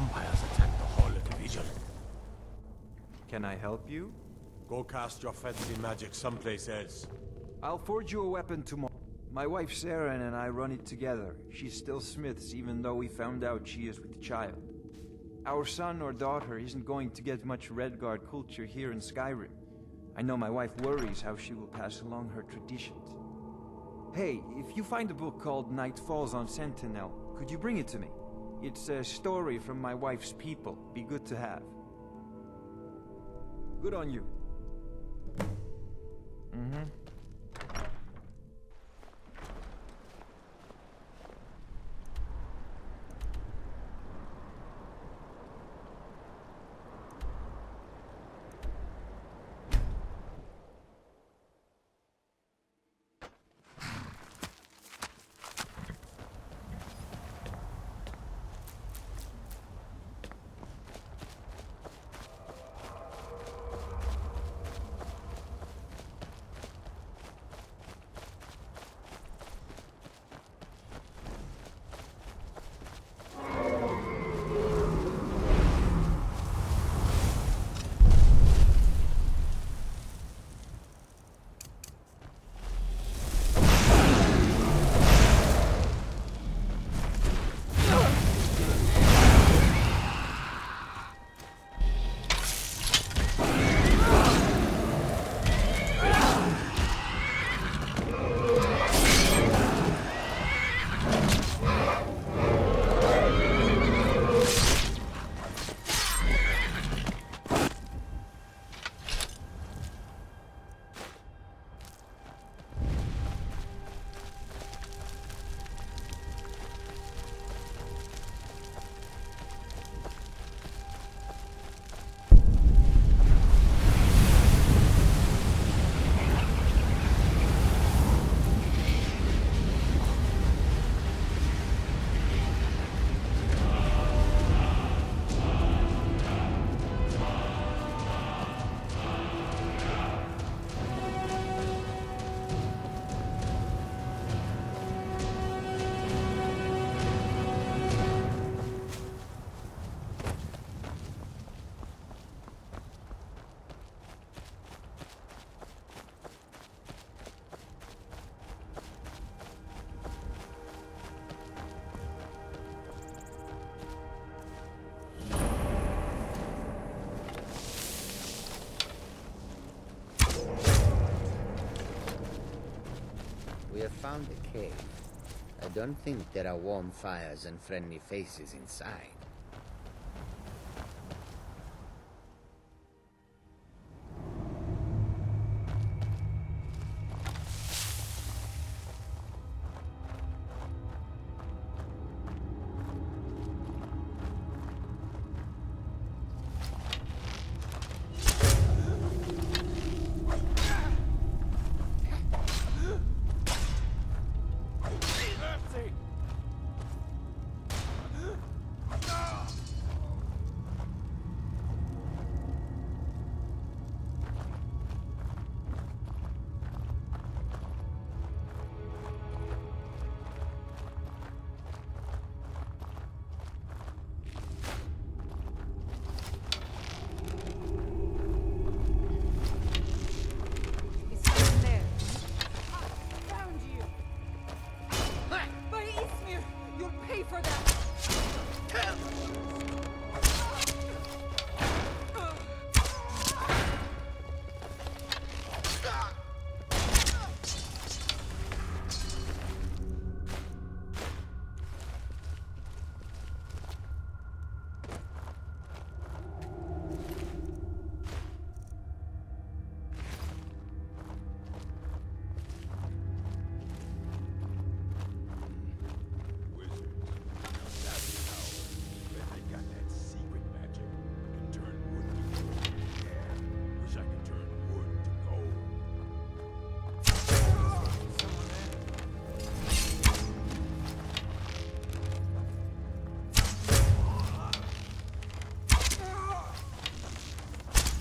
vampires attacked the Unholy Vigil. Can I help you? Go cast your fancy magic someplace else. I'll forge you a weapon tomorrow. My wife Sarah and I run it together. She's still Smith's, even though we found out she is with child. Our son or daughter isn't going to get much Redguard culture here in Skyrim. I know my wife worries how she will pass along her traditions. Hey, if you find a book called Night Falls on Sentinel, could you bring it to me? It's a story from my wife's people. Be good to have. Good on you. Mm-hmm. We have found a cave. I don't think there are warm fires and friendly faces inside.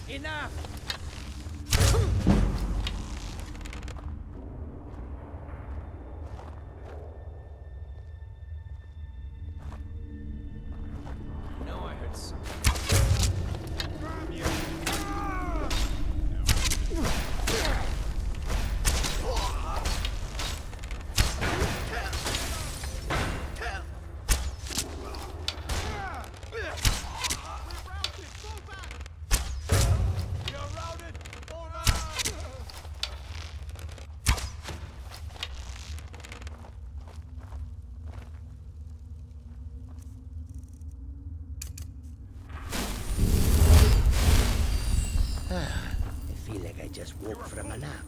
Enough! No, I I feel like I just woke from a nap.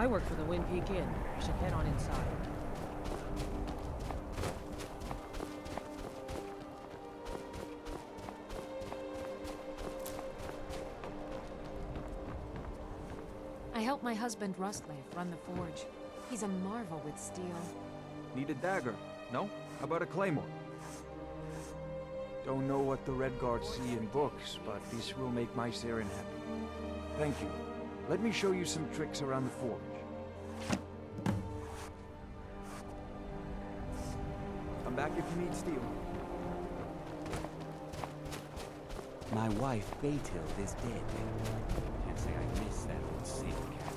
I work for the Wind Peak Inn. You should head on inside. I help my husband Rustley run the forge. He's a marvel with steel. Need a dagger? No? How about a claymore? Don't know what the Redguards see in books, but this will make my Saren happy. Thank you. Let me show you some tricks around the forge. Come back if you need steel. My wife, Baytild, is dead. Can't say I miss that old saber cat.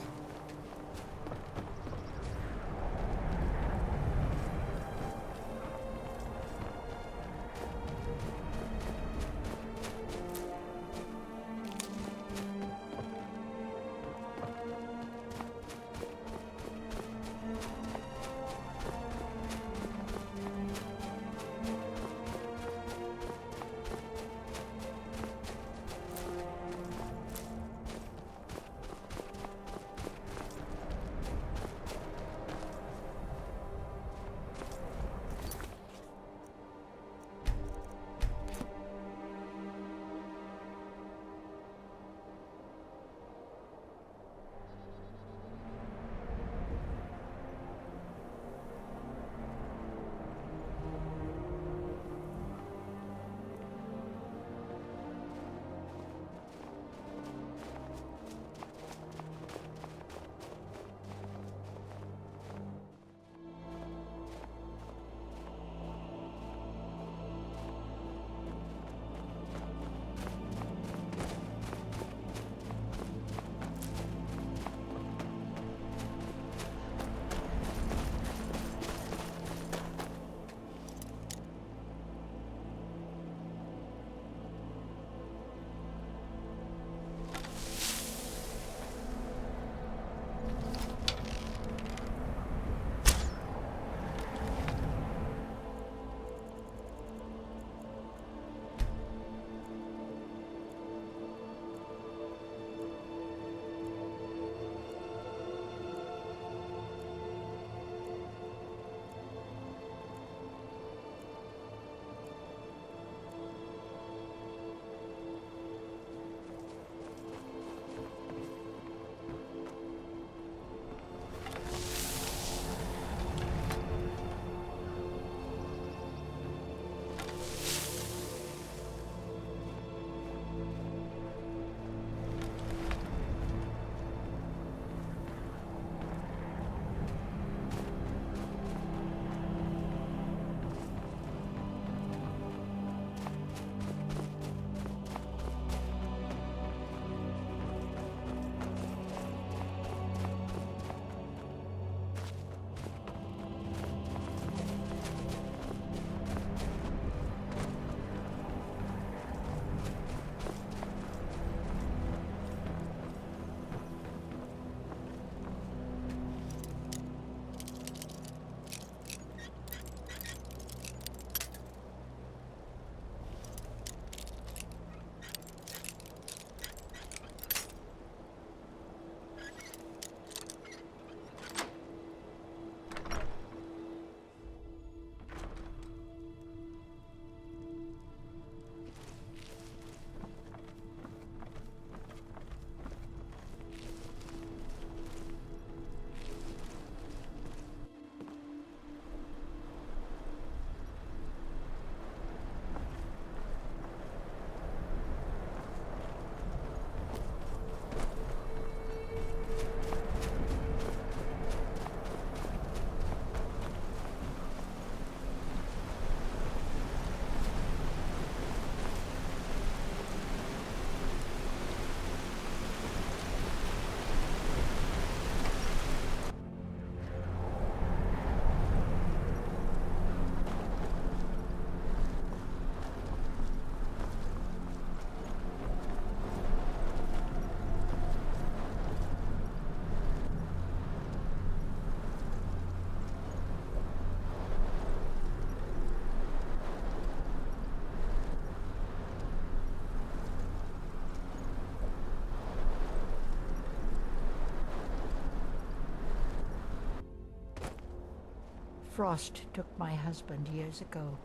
Frost took my husband years ago.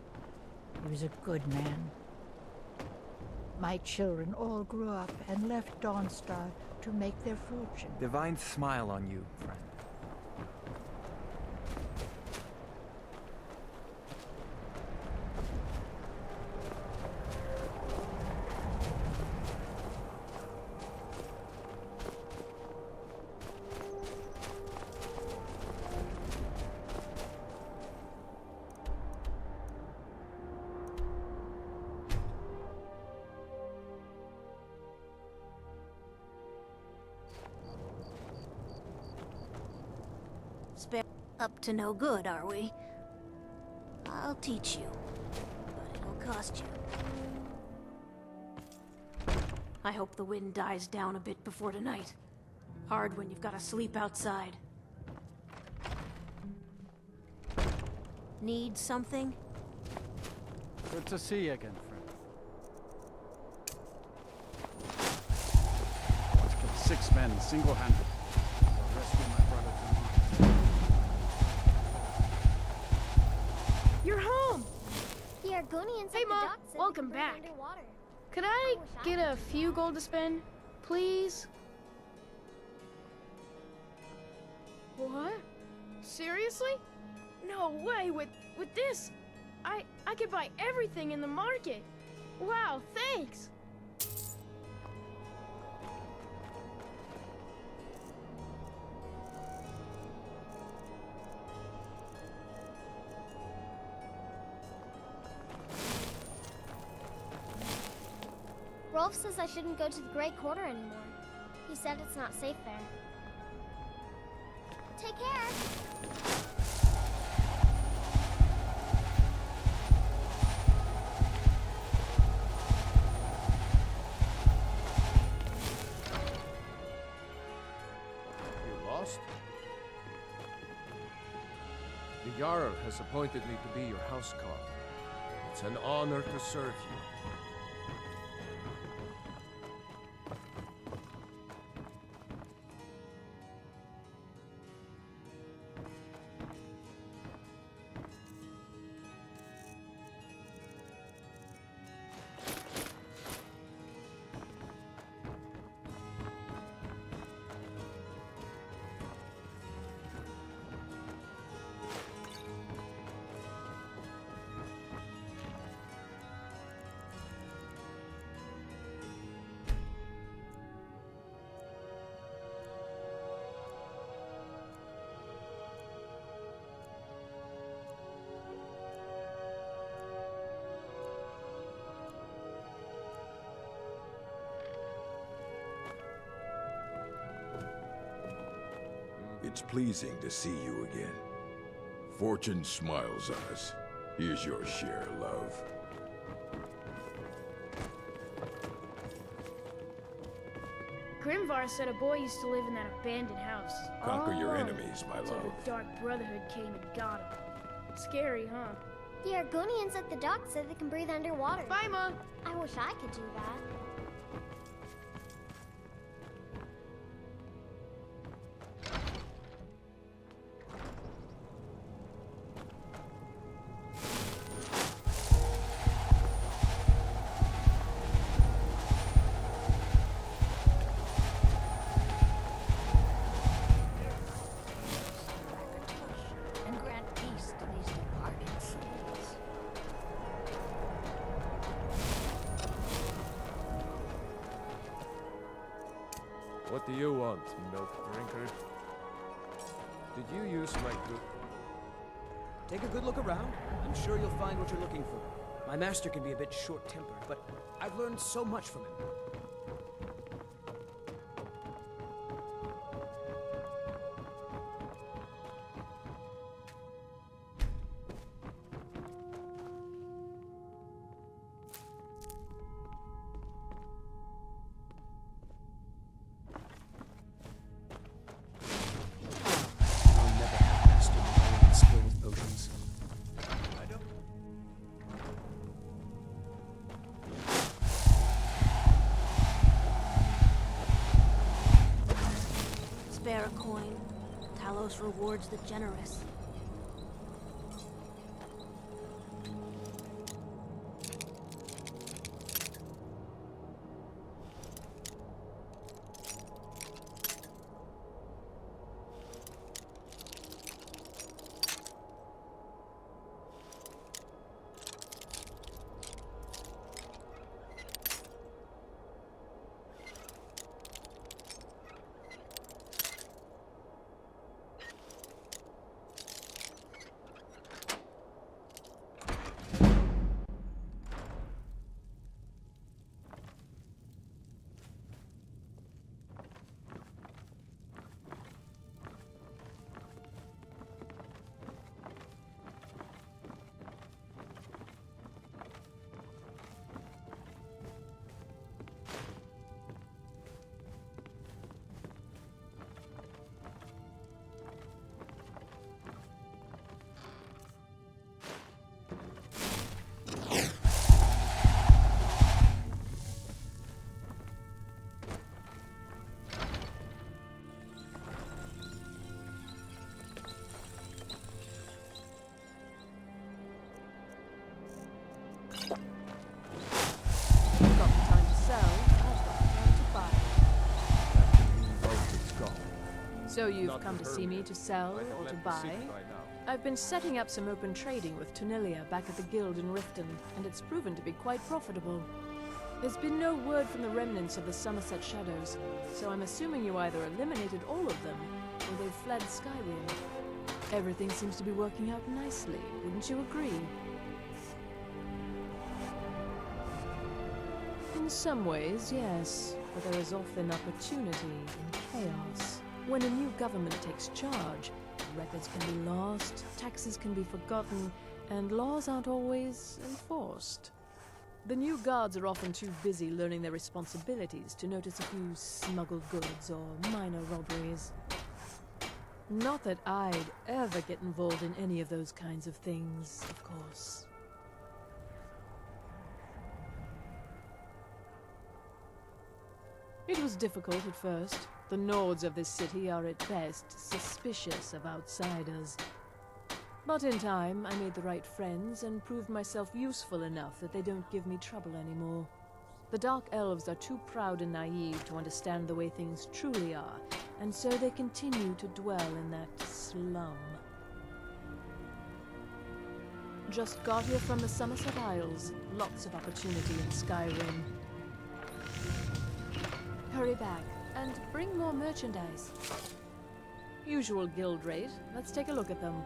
He was a good man. My children all grew up and left Dawnstar to make their fortune. Divine smile on you, friend. Up to no good, are we? I'll teach you, but it'll cost you. I hope the wind dies down a bit before tonight. Hard when you've got to sleep outside. Need something? Good to see you again, friend. Let's kill 6 men single-handed. Rescue my brother from harm. You're home! The Argonians Hey, at the Mom. docks said Welcome they can back. breathe underwater. Could I get a few gold to spend, please? What? Seriously? No way! With this, I could buy everything in the market. Wow! Thanks. Rolf says I shouldn't go to the Great Quarter anymore. He said it's not safe there. Take care! You lost? The Jarl has appointed me to be your housecarl. It's an honor to serve you. It's pleasing to see you again. Fortune smiles on us. Here's your share, love. Grimvar said a boy used to live in that abandoned house. Conquer your enemies, my Till love. the Dark Brotherhood came and got him. Scary, huh? The Argonians at the docks said they can breathe underwater. Bye, Mom. I wish I could do that. And grant peace to these departed souls. What do you want, milk drinker? Did you use my good... Take a good look around. I'm sure you'll find what you're looking for. My master can be a bit short-tempered, but I've learned so much from him. I'll never have mastered my own skill with potions. Spare a coin. Talos rewards the generous. So you've Not come to with her see me men. to sell Might have or to left the buy? city by now. I've been setting up some open trading with Tunelia back at the guild in Riften, and it's proven to be quite profitable. There's been no word from the remnants of the Somerset Shadows, so I'm assuming you either eliminated all of them, or they've fled Skyrim. Everything seems to be working out nicely, wouldn't you agree? In some ways, yes, but there is often opportunity in chaos. When a new government takes charge, records can be lost, taxes can be forgotten, and laws aren't always enforced. The new guards are often too busy learning their responsibilities to notice a few smuggled goods or minor robberies. Not that I'd ever get involved in any of those kinds of things, of course. It was difficult at first. The Nords of this city are at best suspicious of outsiders. But in time, I made the right friends and proved myself useful enough that they don't give me trouble anymore. The Dark Elves are too proud and naive to understand the way things truly are, and so they continue to dwell in that slum. Just got here from the Somerset Isles. Lots of opportunity in Skyrim. Hurry back, and bring more merchandise. Usual guild rate. Let's take a look at them.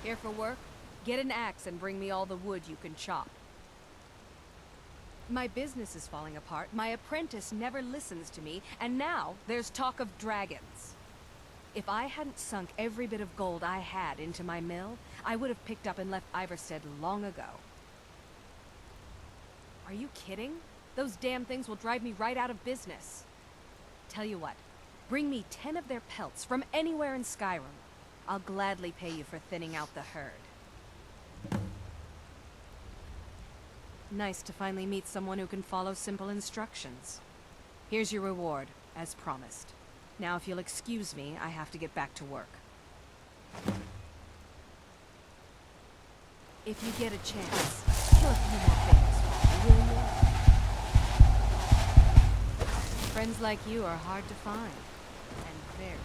Here for work? Get an axe and bring me all the wood you can chop. My business is falling apart, my apprentice never listens to me, and now there's talk of dragons. If I hadn't sunk every bit of gold I had into my mill, I would have picked up and left Iverstead long ago. Are you kidding? Those damn things will drive me right out of business. Tell you what, Bring me 10 of their pelts from anywhere in Skyrim. I'll gladly pay you for thinning out the herd. Nice to finally meet someone who can follow simple instructions. Here's your reward, as promised. Now if you'll excuse me, I have to get back to work. If you get a chance, kill a few more things for me, will you? Friends like you are hard to find, and very valuable.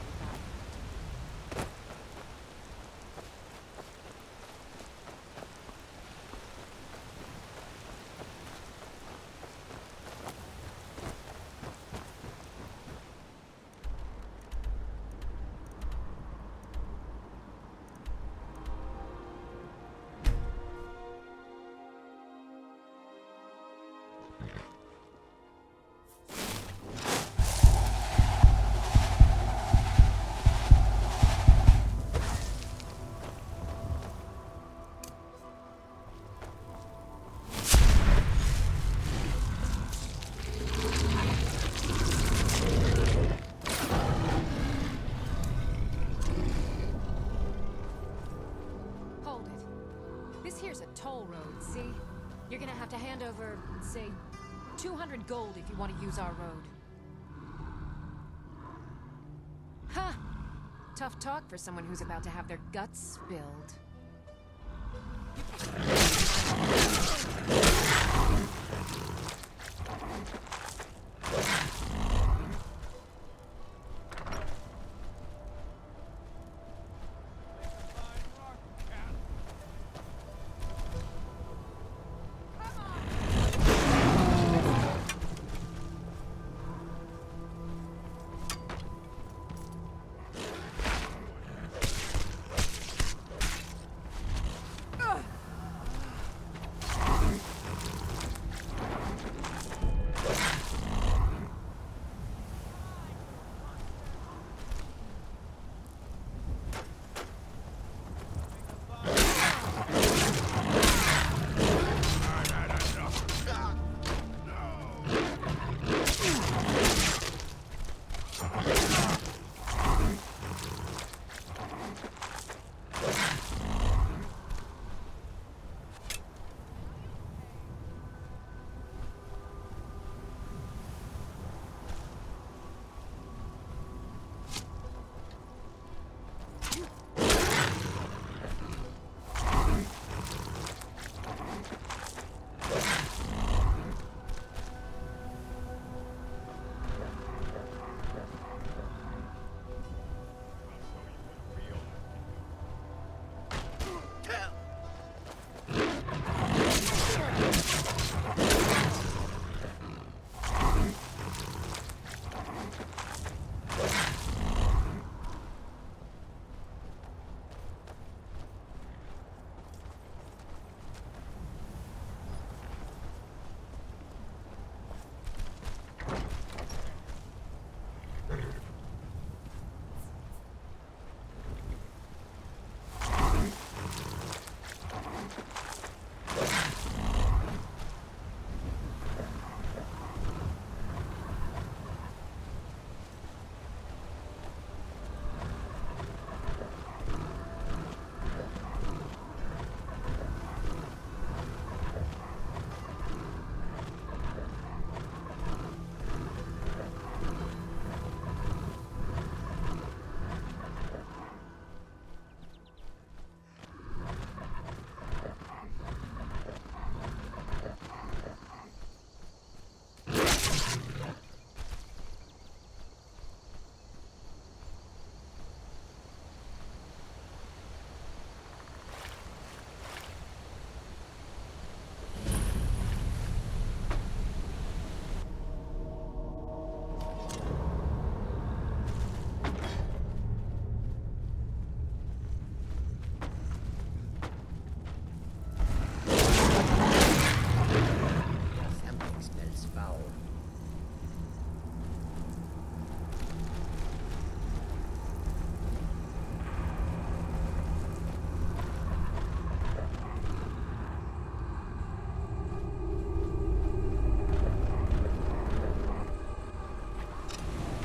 Toll road, see? You're gonna have to hand over, say, 200 gold if you want to use our road. Ha! Tough talk for someone who's about to have their guts spilled.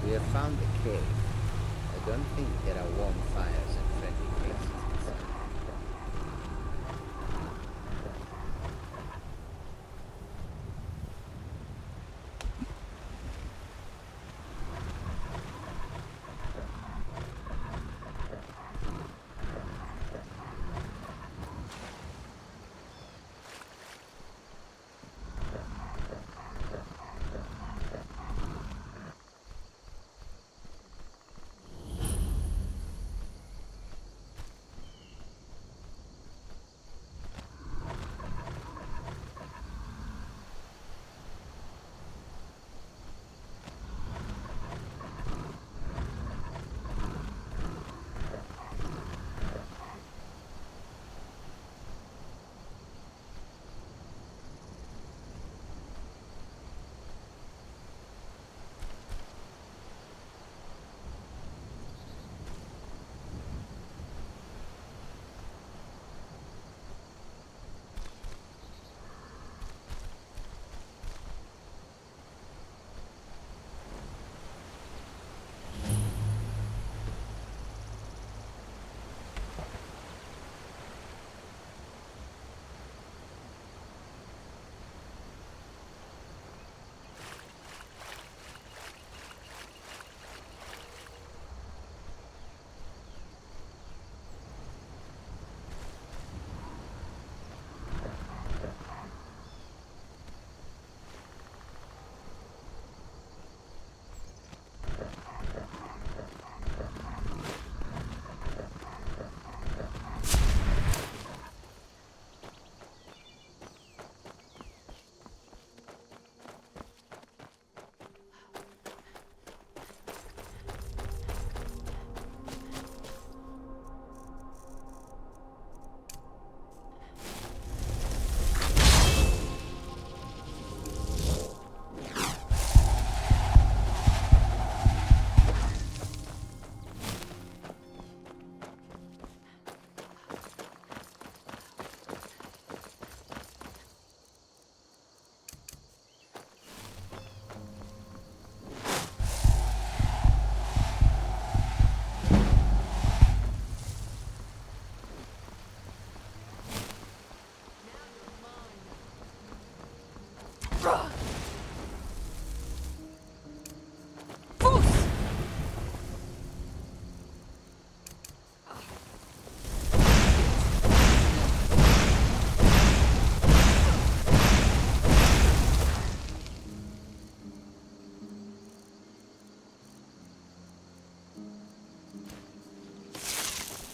We have found the cave. I don't think there are warm fires and friendly faces inside.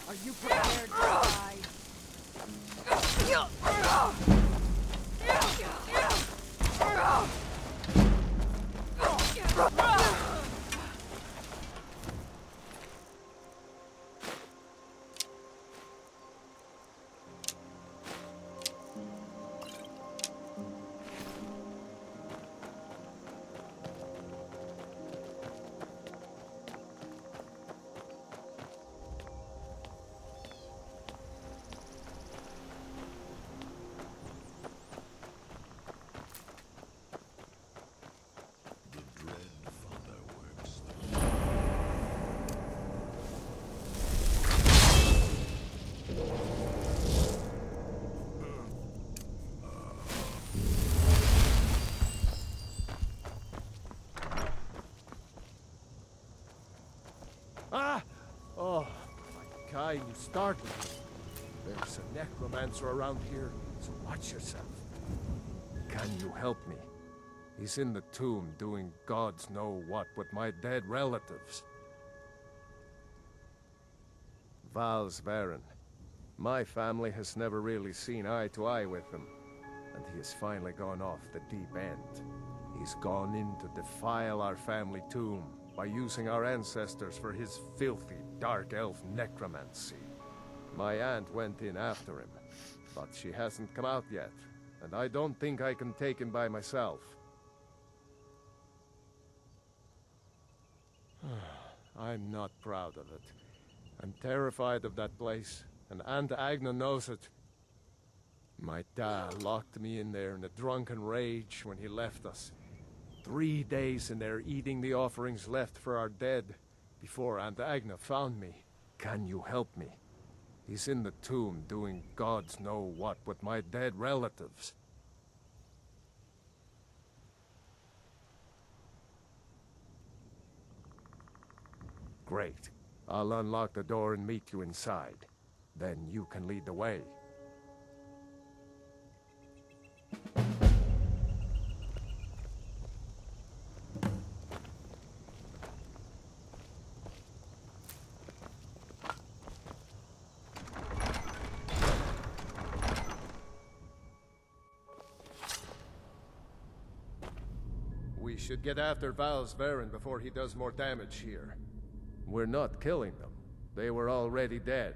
Are you prepared to die? Ah! Oh, my God, you startled me. There's a necromancer around here, so watch yourself. Can you help me? He's in the tomb doing gods know what with my dead relatives. Val's Varen. My family has never really seen eye to eye with him, and he has finally gone off the deep end. He's gone in to defile our family tomb by using our ancestors for his filthy, dark elf necromancy. My aunt went in after him, but she hasn't come out yet, and I don't think I can take him by myself. I'm not proud of it. I'm terrified of that place, and Aunt Agna knows it. My dad locked me in there in a drunken rage when he left us. 3 days in there eating the offerings left for our dead before Aunt Agna found me. Can you help me? He's in the tomb doing gods know what with my dead relatives. Great. I'll unlock the door and meet you inside. Then you can lead the way. We should get after Val's Varen before he does more damage here. We're not killing them. They were already dead.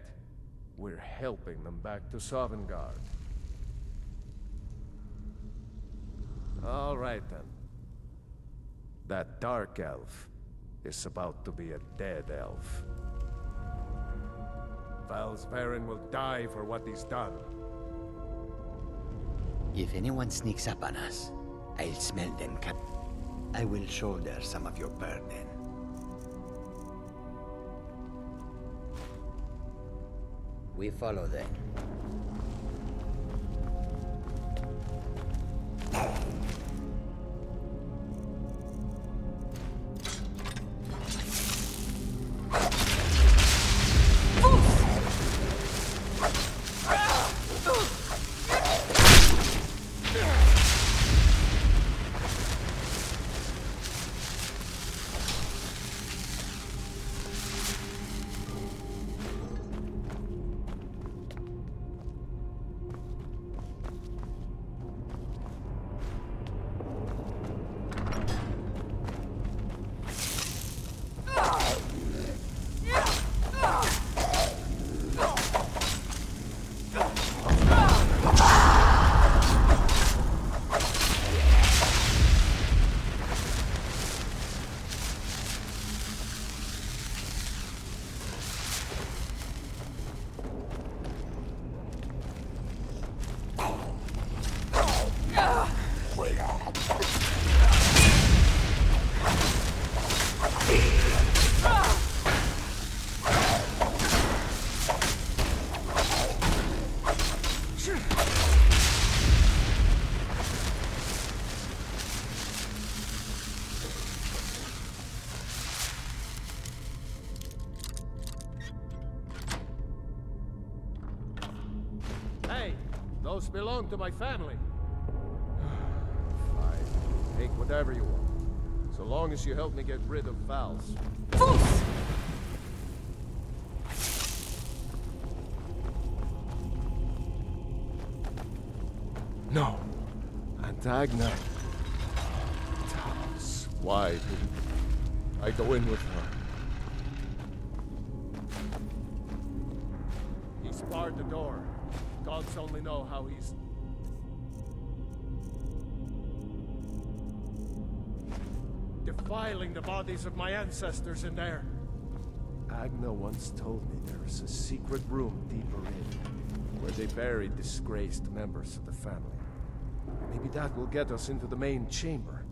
We're helping them back to Sovngarde. All right then. That dark elf is about to be a dead elf. Val's Varen will die for what he's done. If anyone sneaks up on us, I'll smell them. I will shoulder some of your burden. We follow them. Those belong to my family. Fine. Take whatever you want. So long as you help me get rid of Val's. No. Aunt Agna. Thomas, why didn't I go in with her? He's barred the door. Gods only know how he's... defiling the bodies of my ancestors in there. Agna once told me there is a secret room deeper in, where they buried disgraced members of the family. Maybe that will get us into the main chamber.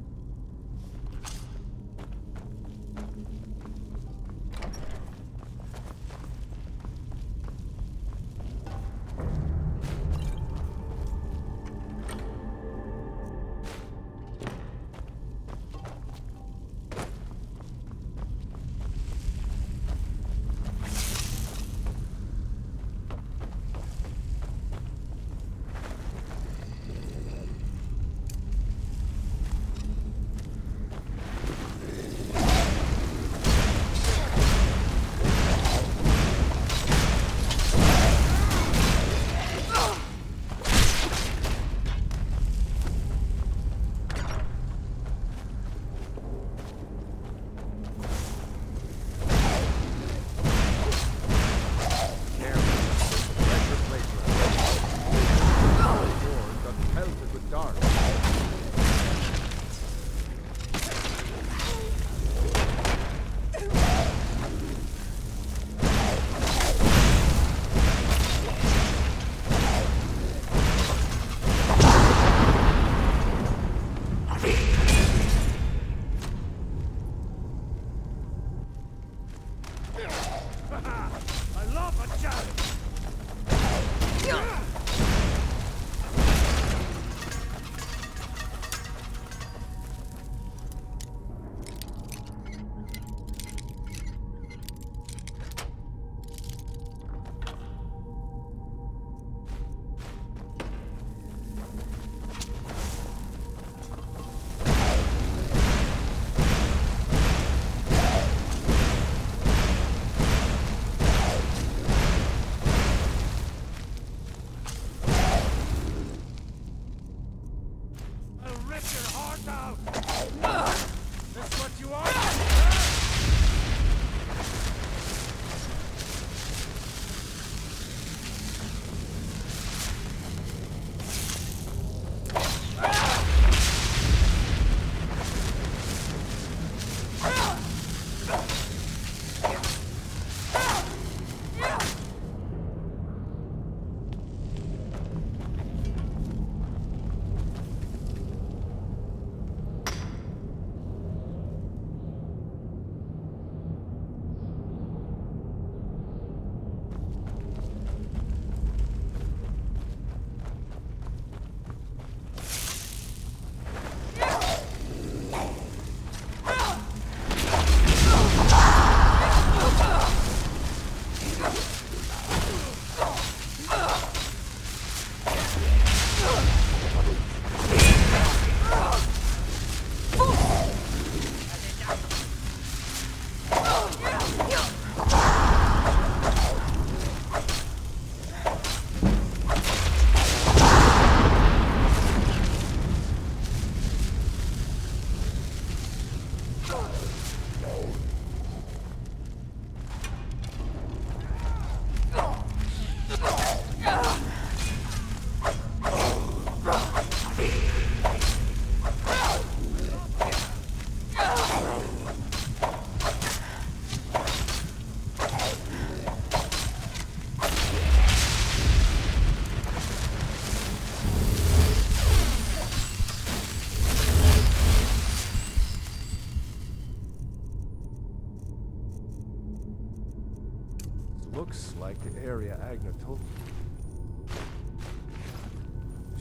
Looks like the area Agna told me.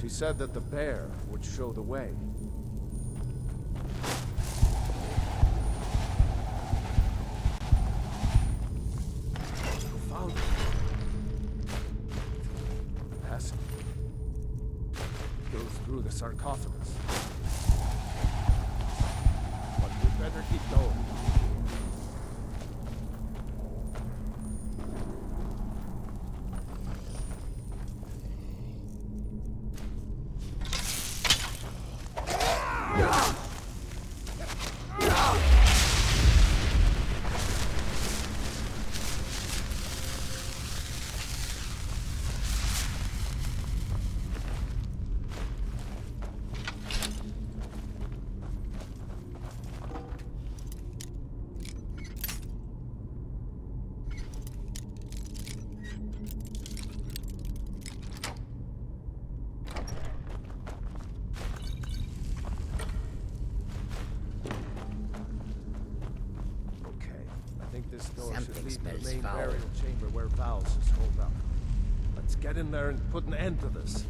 She said that the bear would show the way. Who found it? The passage goes through the sarcophagus. But we better keep going. This door should lead to the main burial chamber where Vows is holed up. Let's get in there and put an end to this.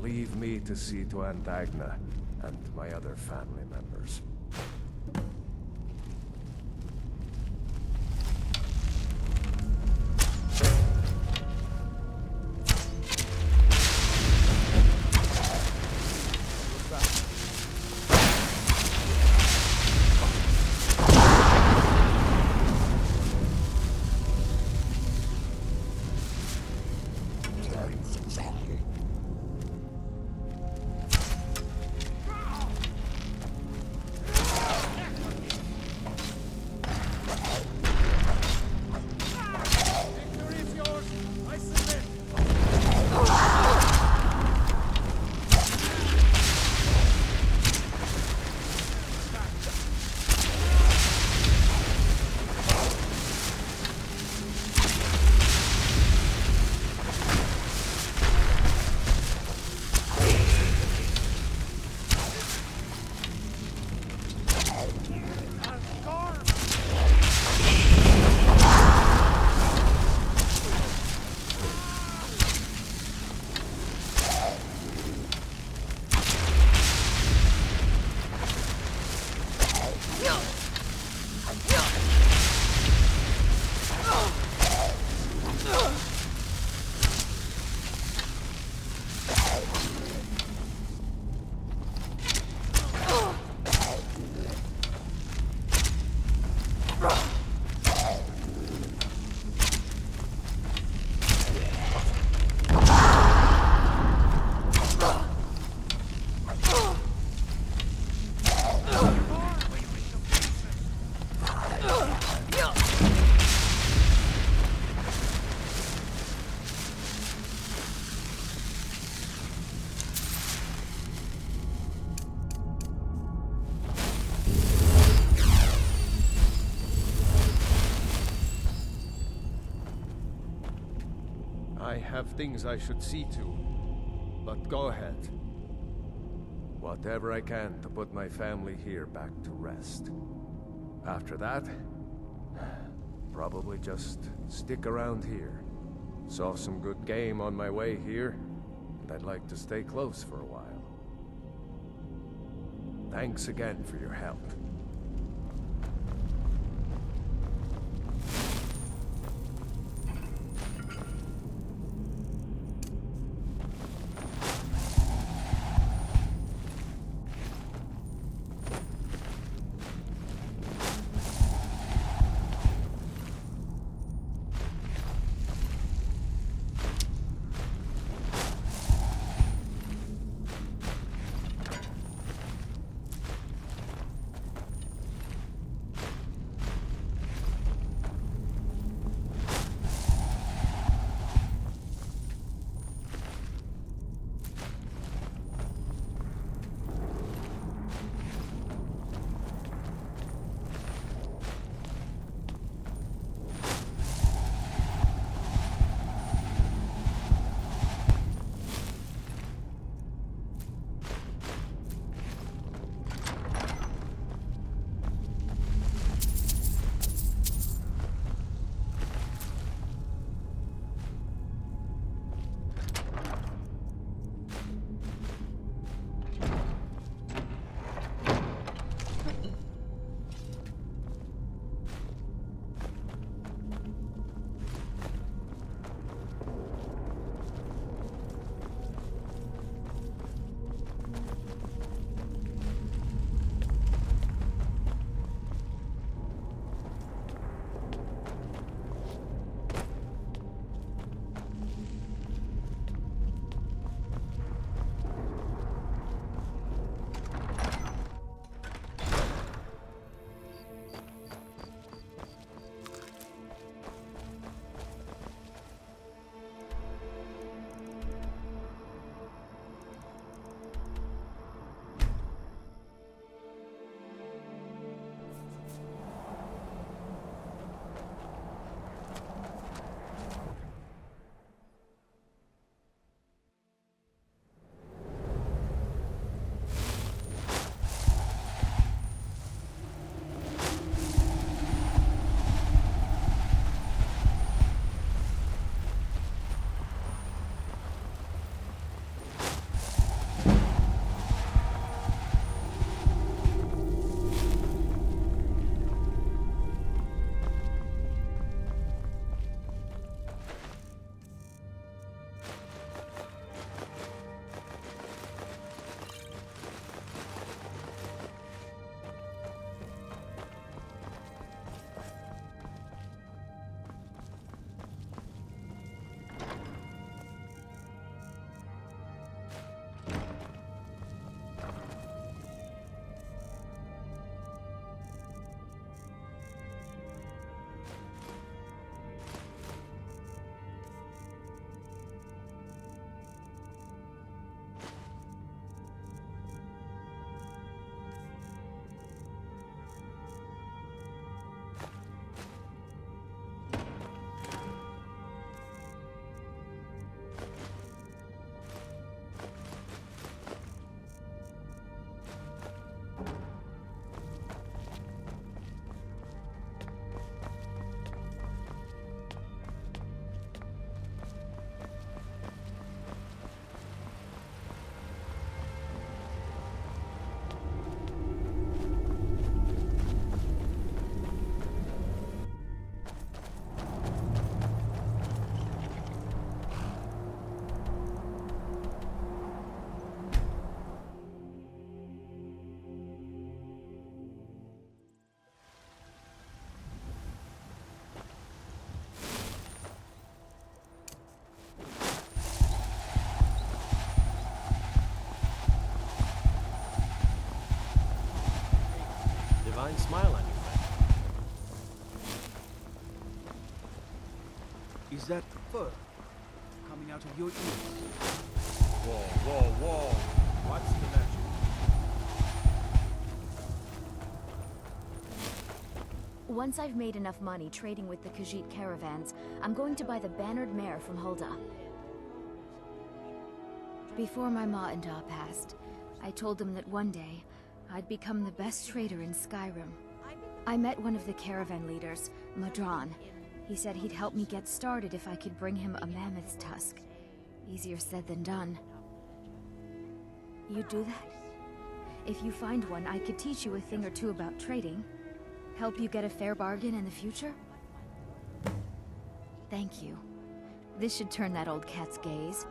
Leave me to see to Agna and my other family members. I have things I should see to, but go ahead. Whatever I can to put my family here back to rest. After that, probably just stick around here. Saw some good game on my way here, and I'd like to stay close for a while. Thanks again for your help. smile on your face. Is that fur coming out of your ears? Whoa, whoa, whoa! What's the matter? Once I've made enough money trading with the Khajiit caravans, I'm going to buy the bannered mare from Hulda. Before my ma and Da passed, I told them that one day, I'd become the best trader in Skyrim. I met one of the caravan leaders, Madran. He said he'd help me get started if I could bring him a mammoth's tusk. Easier said than done. You'd do that? If you find one, I could teach you a thing or two about trading. Help you get a fair bargain in the future? Thank you. This should turn that old cat's gaze.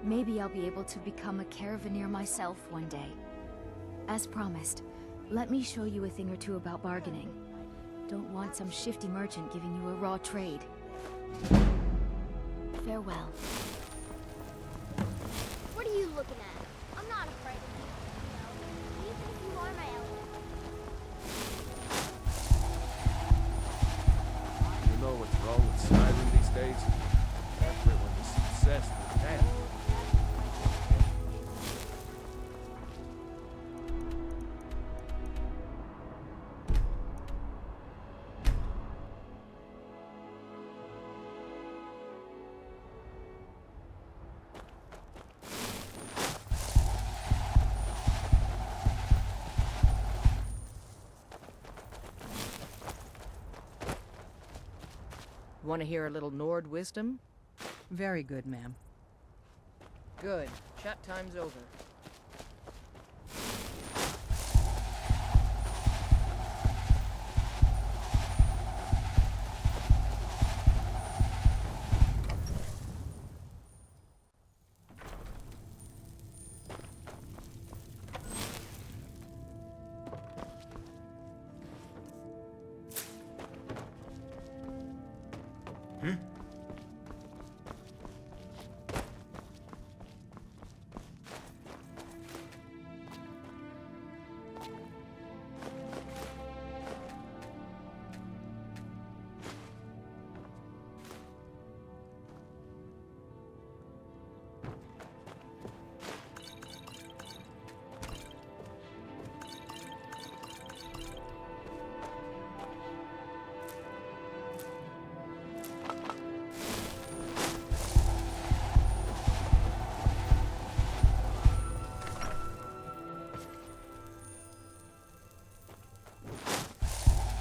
Maybe I'll be able to become a caravaneer myself one day. As promised, let me show you a thing or two about bargaining. Don't want some shifty merchant giving you a raw trade. Farewell. What are you looking at? I'm not afraid of you. No, even if you are my element. You know what's wrong with Skyrim these days? Everyone is obsessed with death. Want to hear a little Nord wisdom? Very good, ma'am. Good. Chat time's over.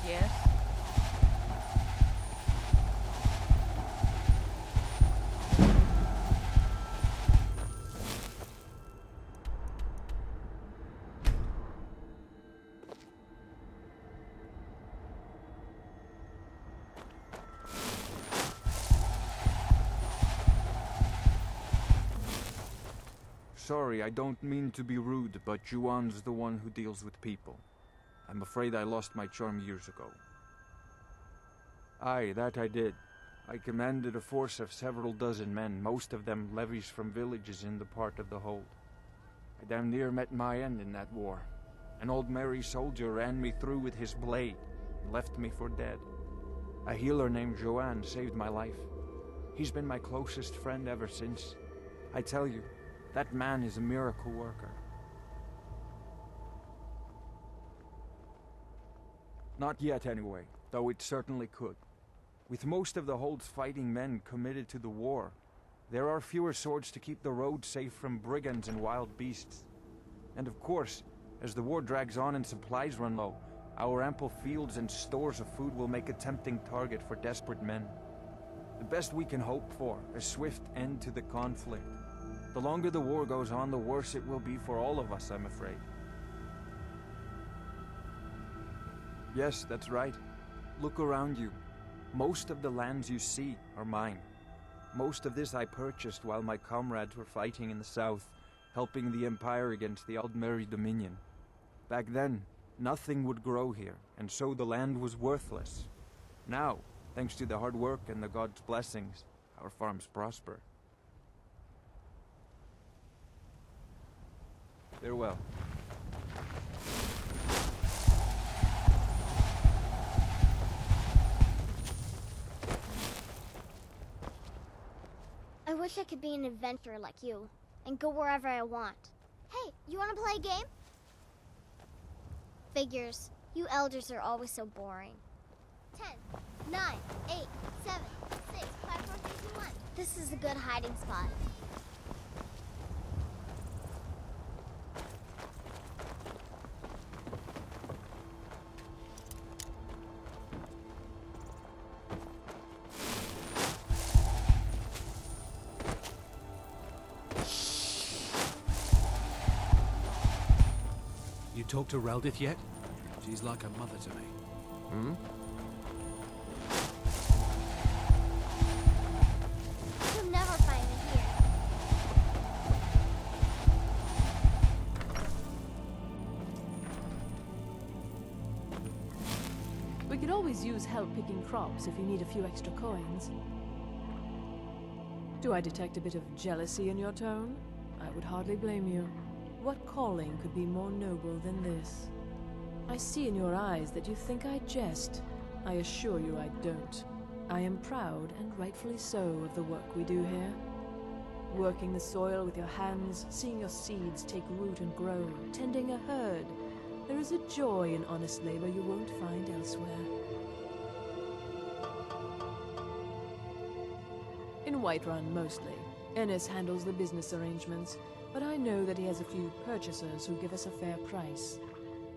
Yes? Sorry, I don't mean to be rude, but Juan's the one who deals with people. I'm afraid I lost my charm years ago. Aye, that I did. I commanded a force of several dozen men, most of them levies from villages in the part of the hold. I damn near met my end in that war. An old merry soldier ran me through with his blade and left me for dead. A healer named Joanne saved my life. He's been my closest friend ever since. I tell you, that man is a miracle worker. Not yet, anyway, though it certainly could. With most of the Hold's fighting men committed to the war, there are fewer swords to keep the road safe from brigands and wild beasts. And of course, as the war drags on and supplies run low, our ample fields and stores of food will make a tempting target for desperate men. The best we can hope for, a swift end to the conflict. The longer the war goes on, the worse it will be for all of us, I'm afraid. Yes, that's right. Look around you. Most of the lands you see are mine. Most of this I purchased while my comrades were fighting in the south, helping the Empire against the Aldmeri Dominion. Back then, nothing would grow here, and so the land was worthless. Now, thanks to the hard work and the gods' blessings, our farms prosper. Farewell. wish I could be an adventurer like you, and go wherever I want. Hey, you wanna play a game? Figures. You elders are always so boring. 10, 9, 8, 7, 6, 5, 4, 3, 2, 1. This is a good hiding spot. You talked to Raldith yet? She's like a mother to me. Hmm? You'll never find me here. We could always use help picking crops if you need a few extra coins. Do I detect a bit of jealousy in your tone? I would hardly blame you. What calling could be more noble than this? I see in your eyes that you think I jest. I assure you I don't. I am proud, and rightfully so, of the work we do here. Working the soil with your hands, seeing your seeds take root and grow, tending a herd. There is a joy in honest labor you won't find elsewhere. In Whiterun, mostly. Ennis handles the business arrangements, but I know that he has a few purchasers who give us a fair price.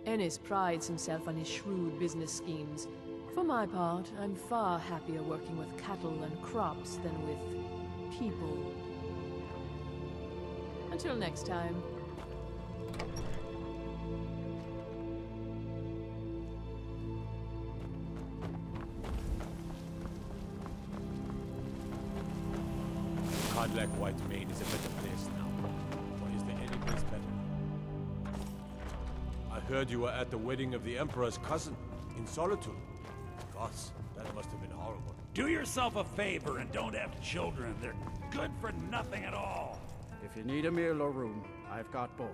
Ennis prides himself on his shrewd business schemes. For my part, I'm far happier working with cattle and crops than with people. Until next time. Like White Maid is a better place now. Or is there any place better? I heard you were at the wedding of the Emperor's cousin, in Solitude. Gosh, that must have been horrible. Do yourself a favor and don't have children. They're good for nothing at all. If you need a meal or room, I've got both.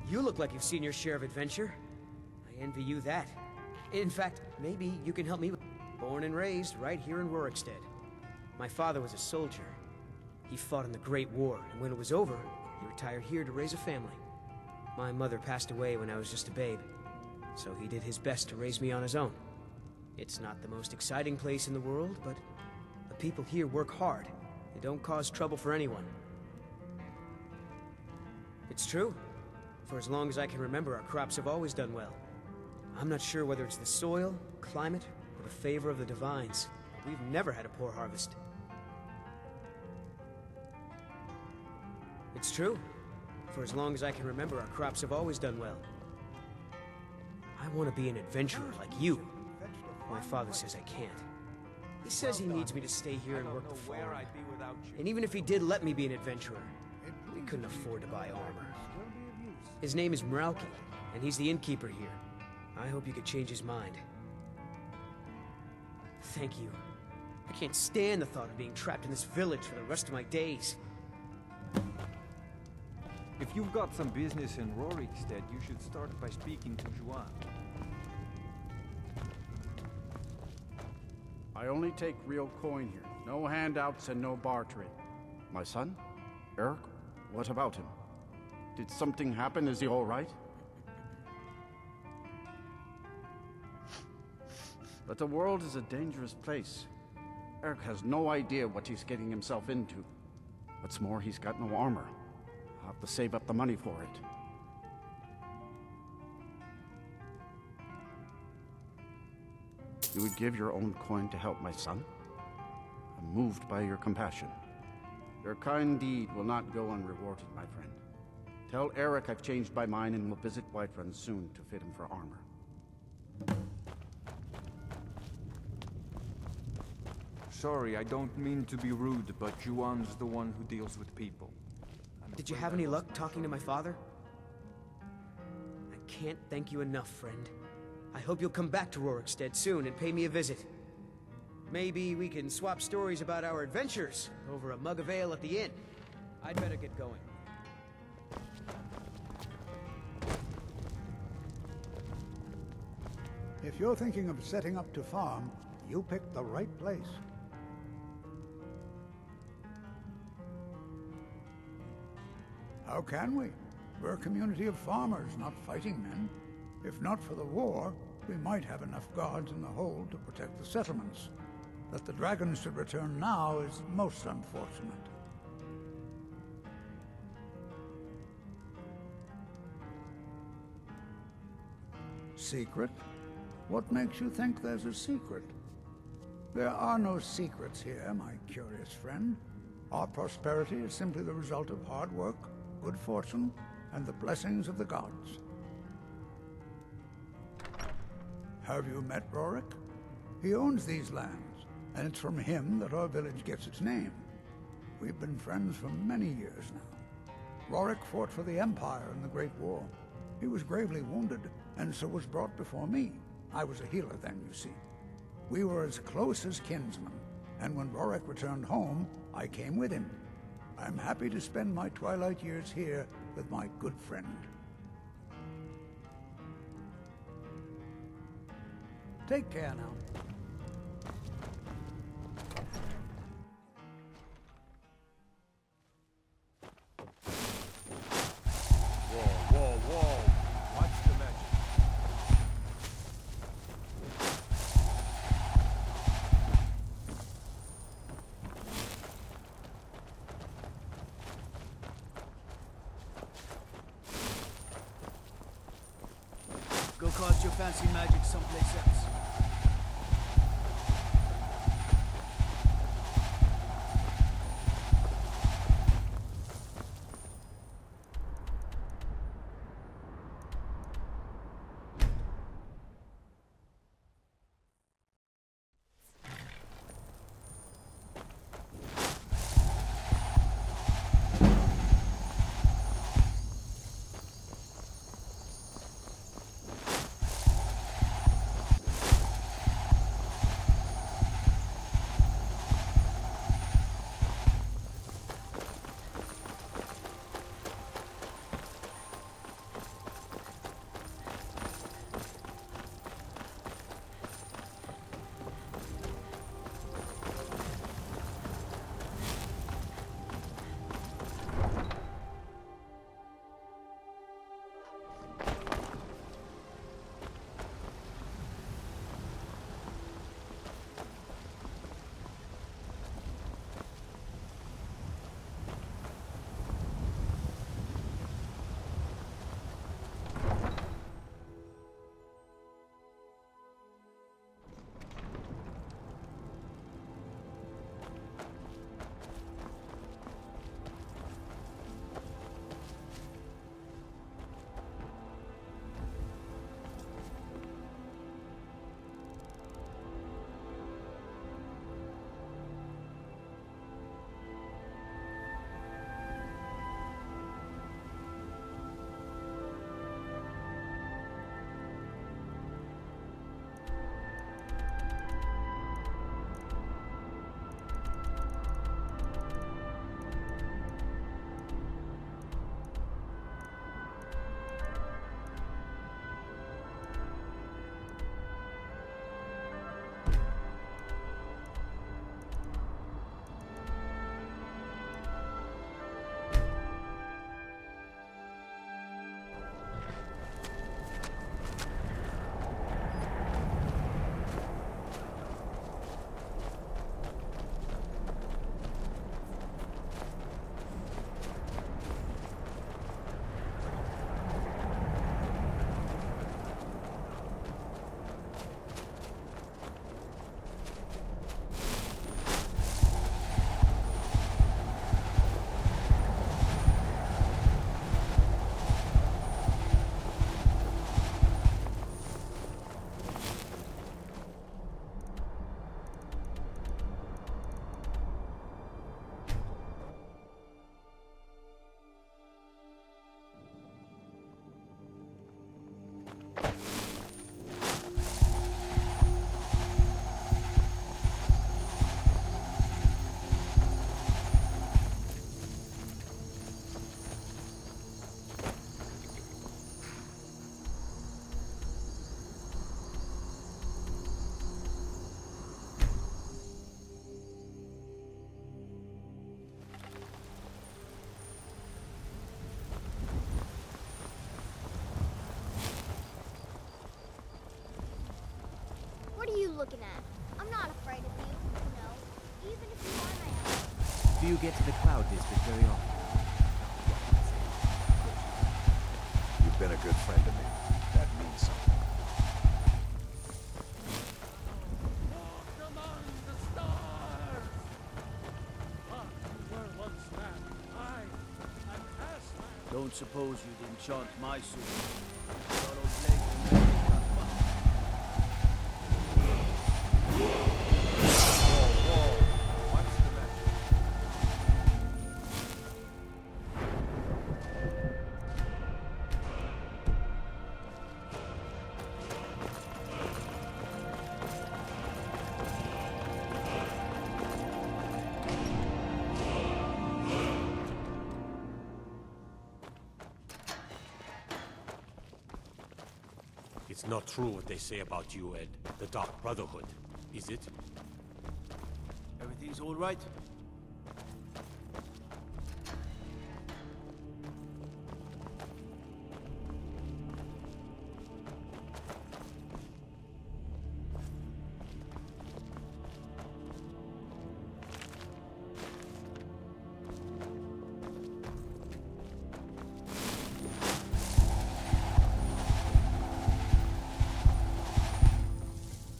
You look like you've seen your share of adventure. I envy you that. In fact, maybe you can help me. Born and raised right here in Rorikstead. My father was a soldier. He fought in the Great War, and when it was over, he retired here to raise a family. My mother passed away when I was just a babe, so he did his best to raise me on his own. It's not the most exciting place in the world, but the people here work hard. They don't cause trouble for anyone. It's true. For as long as I can remember, our crops have always done well. I'm not sure whether it's the soil, climate, the favor of the divines. We've never had a poor harvest. It's true. For as long as I can remember, our crops have always done well. I want to be an adventurer like you. My father says I can't. He says he needs me to stay here and work the farm. And even if he did let me be an adventurer, we couldn't afford to buy armor. His name is Mralki, and he's the innkeeper here. I hope you could change his mind. Thank you. I can't stand the thought of being trapped in this village for the rest of my days. If you've got some business in Rorikstead, you should start by speaking to Juan. I only take real coin here. No handouts and no bartering. My son? Erik? What about him? Did something happen? Is he all right? But the world is a dangerous place. Erik has no idea what he's getting himself into. What's more, he's got no armor. I'll have to save up the money for it. You would give your own coin to help my son? I'm moved by your compassion. Your kind deed will not go unrewarded, my friend. Tell Erik I've changed my mind and will visit Whiterun soon to fit him for armor. Sorry, I don't mean to be rude, but Juan's the one who deals with people. Did you have any luck talking to my father? I can't thank you enough, friend. I hope you'll come back to Rorikstead soon and pay me a visit. Maybe we can swap stories about our adventures over a mug of ale at the inn. I'd better get going. If you're thinking of setting up to farm, You picked the right place. How can we? We're a community of farmers, not fighting men. If not for the war, we might have enough guards in the hold to protect the settlements. That the dragons should return now is most unfortunate. Secret? What makes you think there's a secret? There are no secrets here, my curious friend. Our prosperity is simply the result of hard work, good fortune, and the blessings of the gods. Have you met Rorick? He owns these lands, and it's from him that our village gets its name. We've been friends for many years now. Rorick fought for the Empire in the Great War. He was gravely wounded, and so was brought before me. I was a healer then, you see. We were as close as kinsmen, and when Rorick returned home, I came with him. I'm happy to spend my twilight years here with my good friend. Take care now. Whoa. Watch the magic. Go cast your fancy magic someplace else. What are you looking at? I'm not afraid of you, even if you are my ally. Do you get to the Cloud District very often? You've been a good friend to me. That means something. Don't suppose you'd enchant my sword. It's not true what they say about you and the Dark Brotherhood, is it? Everything's all right?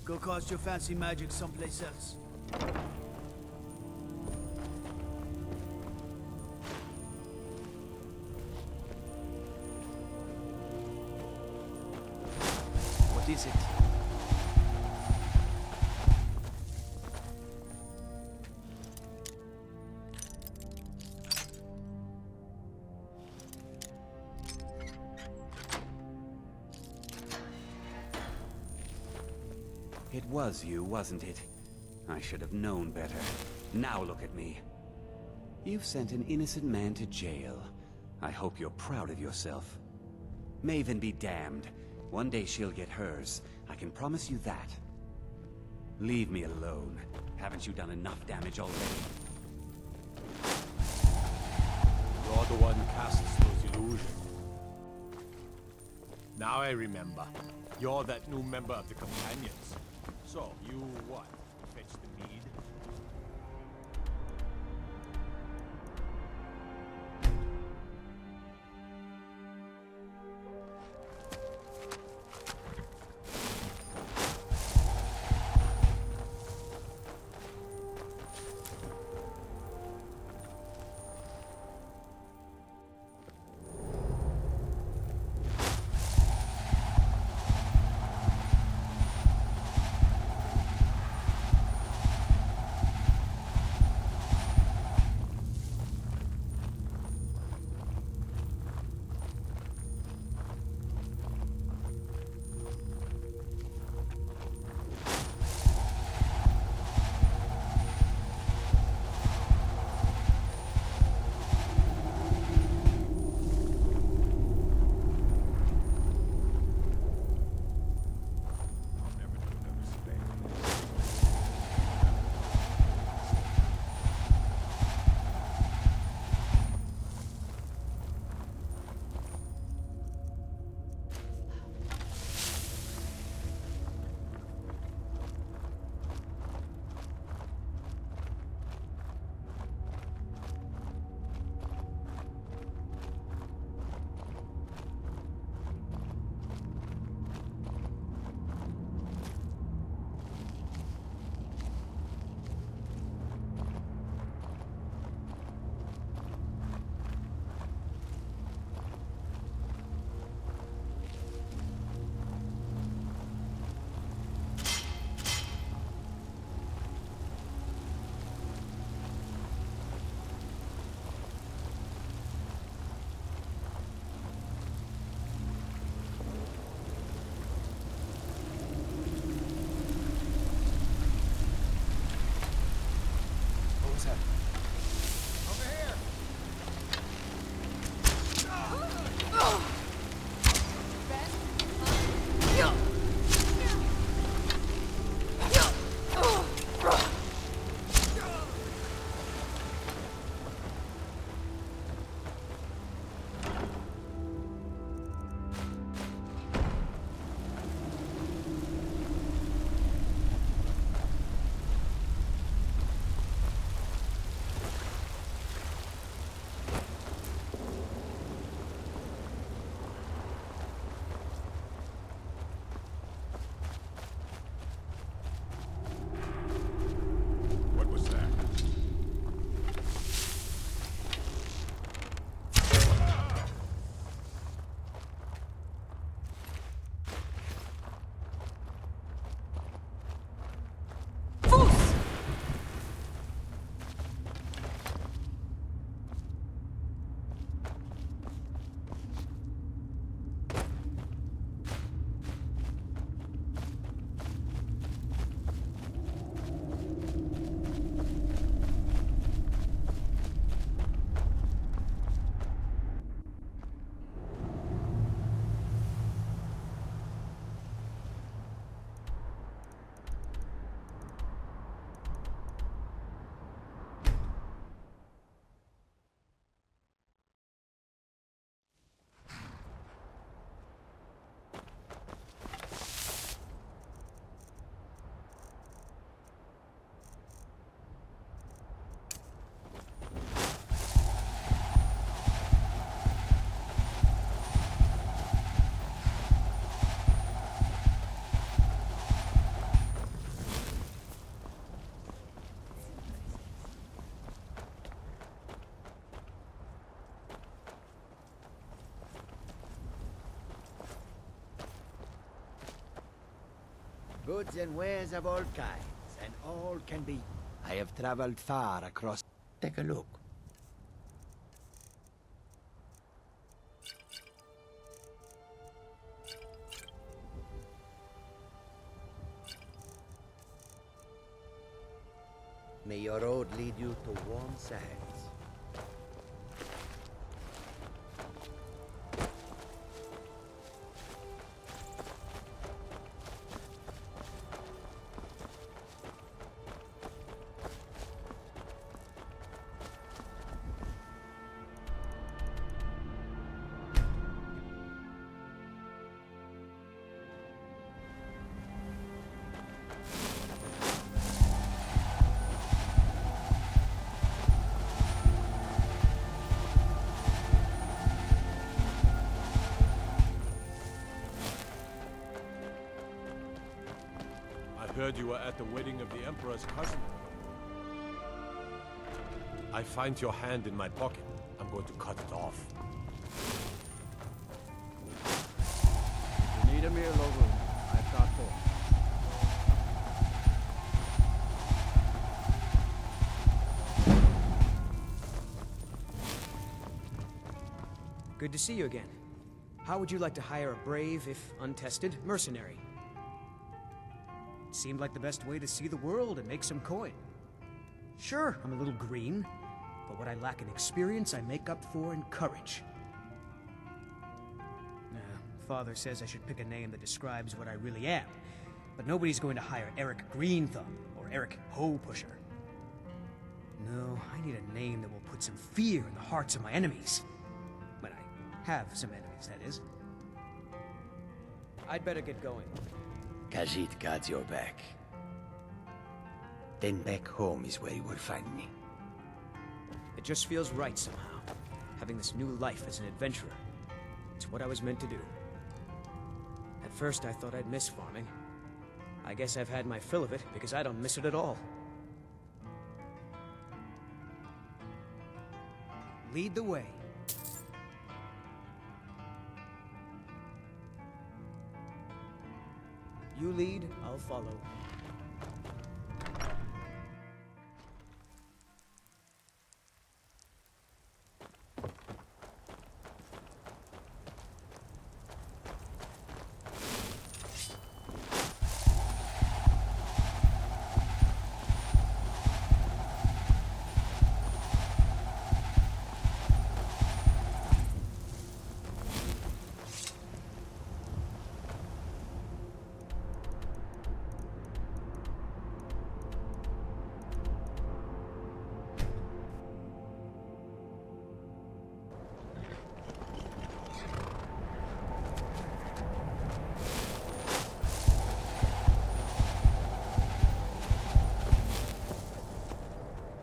Go cast your fancy magic someplace else. What is it? It was you, wasn't it? I should have known better. Now look at me. You've sent an innocent man to jail. I hope you're proud of yourself. Maven be damned. One day she'll get hers. I can promise you that. Leave me alone. Haven't you done enough damage already? You're the one who casts those illusions. Now I remember. You're that new member of the Companions. So, you what? Fetch the mead? Goods and wares of all kinds, and all can be... I have traveled far across... Take a look. May your road lead you to warm sands. Heard you were at the wedding of the Emperor's cousin. I find your hand in my pocket. I'm going to cut it off. If you need a meal over, I've got 4. Good to see you again. How would you like to hire a brave, if untested, mercenary? Seemed like the best way to see the world and make some coin. Sure, I'm a little green, but what I lack in experience, I make up for in courage. Father says I should pick a name that describes what I really am, but nobody's going to hire Erik Greenthumb or Erik Hoe Pusher. No, I need a name that will put some fear in the hearts of my enemies. When I have some enemies, that is. I'd better get going. Khajiit guards your back. Then back home is where you will find me. It just feels right somehow, having this new life as an adventurer. It's what I was meant to do. At first I thought I'd miss farming. I guess I've had my fill of it because I don't miss it at all. Lead the way. You lead, I'll follow.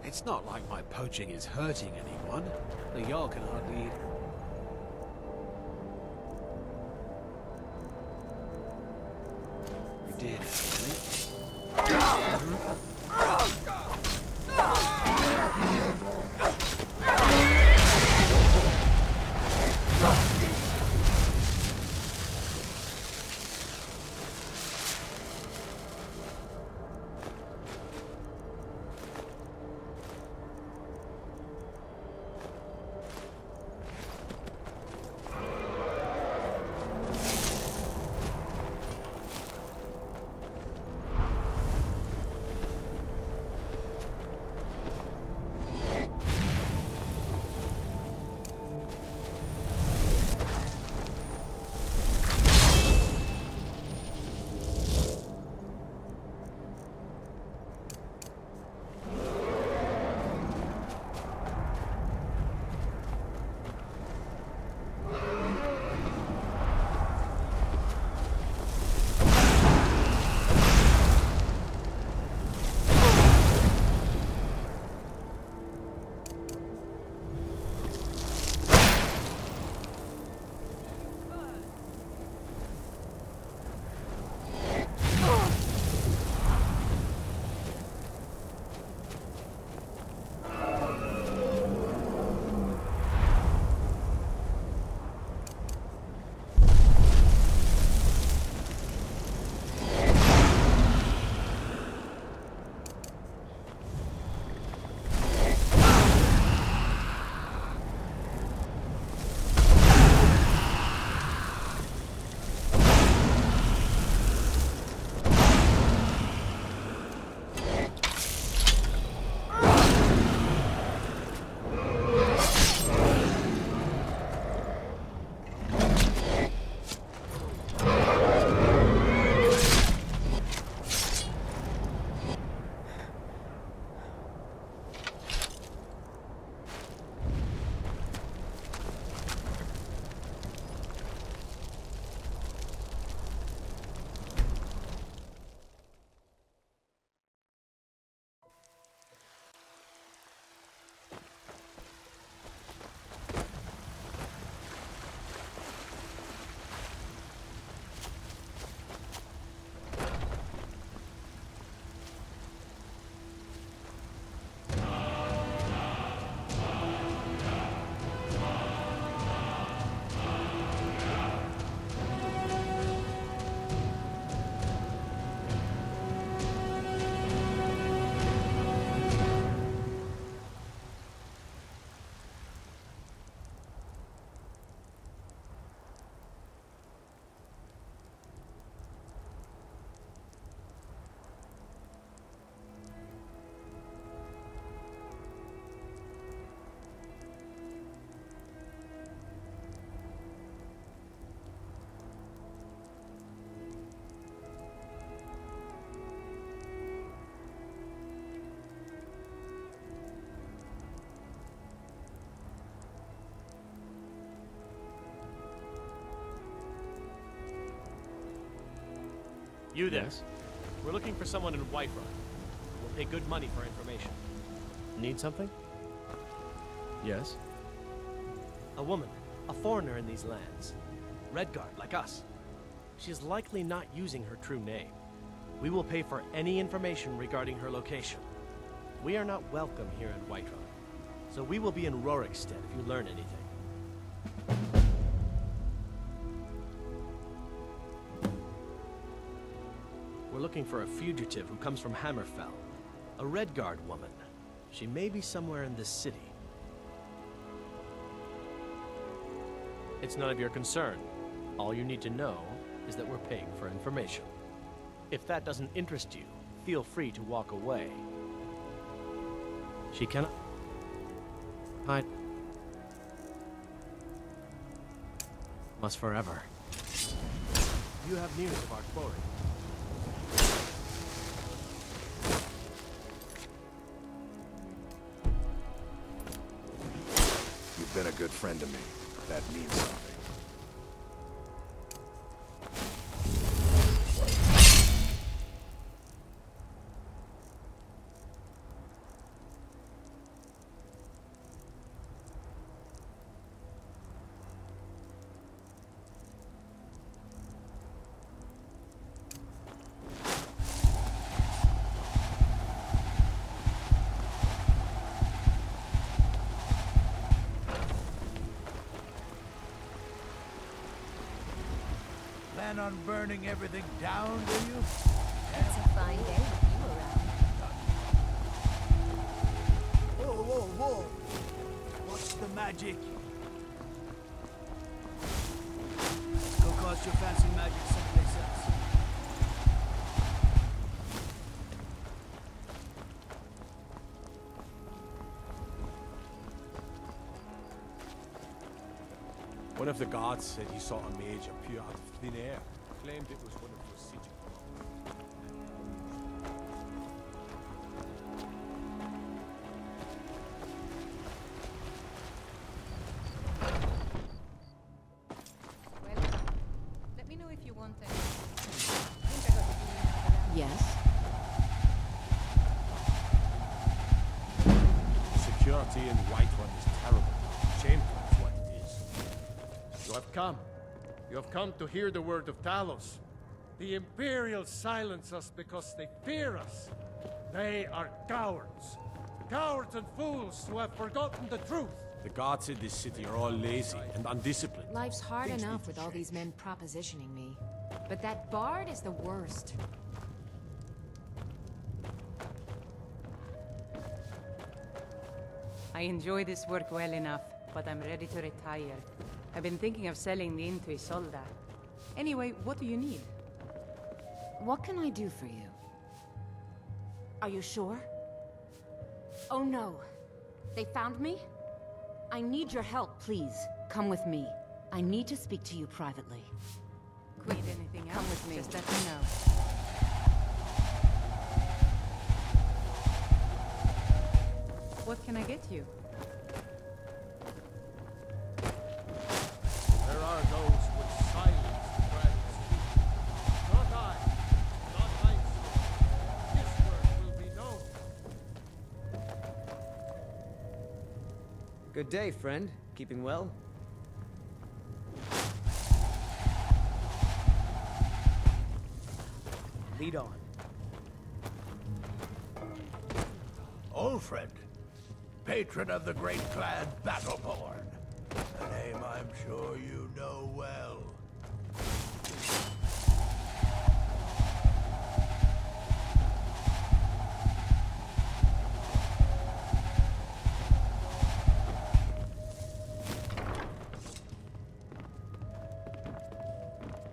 It's not like my poaching is hurting anyone. The Jarl can hardly eat. You did, You there. Yes? We're looking for someone in Whiterun. We'll pay good money for information. Need something? Yes? A woman. A foreigner in these lands. Redguard, like us. She is likely not using her true name. We will pay for any information regarding her location. We are not welcome here in Whiterun, so we will be in Rorikstead if you learn anything. We're looking for a fugitive who comes from Hammerfell. A Redguard woman. She may be somewhere in this city. It's none of your concern. All you need to know is that we're paying for information. If that doesn't interest you, feel free to walk away. She cannot hide us forever. You have news of our quarry. You've been a good friend to me. That means something. Plan on burning everything down, do you? It's a fine day with you around. Whoa, whoa, whoa! What's the magic? Go cast your fancy magic someplace else. One of the guards said he saw a mage appear out of thin air. Claimed it was one of your city. Well, let me know if you want it. Yes? Security in Whiterun is terrible. Shameful is what it is. You have come. You have come to hear the word of Talos. The Imperials silence us because they fear us. They are cowards. Cowards and fools who have forgotten the truth. The guards in this city are all lazy and undisciplined. Life's hard Things enough need with to all change. these men propositioning me. But that bard is the worst. I enjoy this work well enough, but I'm ready to retire. I've been thinking of selling the inn to Isolda. Anyway, what do you need? What can I do for you? Are you sure? Oh no. They found me? I need your help, please. Come with me. I need to speak to you privately. Need anything else? Come with me. Just let me know. What can I get you? There are those which silence the dragons. Not I. Not Heinz. This word will be known. Good day, friend. Keeping well? Lead on. Old friend. Patron of the great clan Battleborn. A name I'm sure you know well.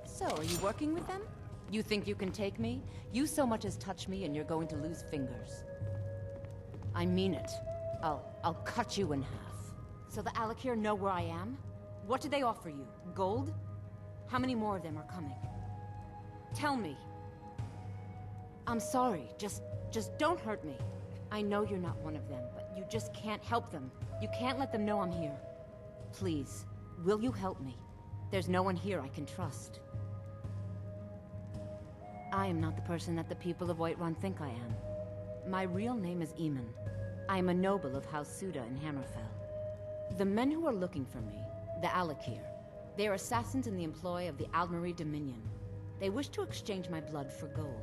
So, are you working with them? You think you can take me? You so much as touch me and you're going to lose fingers. I mean it. I'll cut you in half. So the Alik'r know where I am? What do they offer you? Gold? How many more of them are coming? Tell me. I'm sorry. Just don't hurt me. I know you're not one of them, but you just can't help them. You can't let them know I'm here. Please, will you help me? There's no one here I can trust. I am not the person that the people of Whiterun think I am. My real name is Eamon. I am a noble of House Suda in Hammerfell. The men who are looking for me, the Alik'r, they are assassins in the employ of the Aldmeri Dominion. They wish to exchange my blood for gold.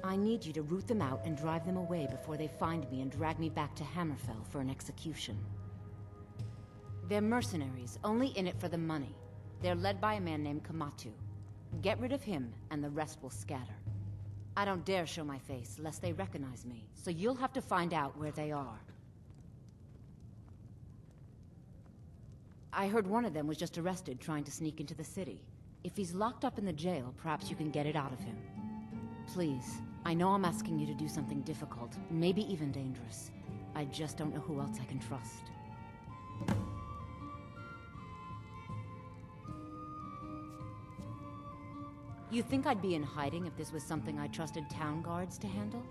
I need you to root them out and drive them away before they find me and drag me back to Hammerfell for an execution. They're mercenaries, only in it for the money. They're led by a man named Kamatu. Get rid of him, and the rest will scatter. I don't dare show my face, lest they recognize me, so you'll have to find out where they are. I heard one of them was just arrested trying to sneak into the city. If he's locked up in the jail, perhaps you can get it out of him. Please, I know I'm asking you to do something difficult, maybe even dangerous. I just don't know who else I can trust. You think I'd be in hiding if this was something I trusted town guards to handle?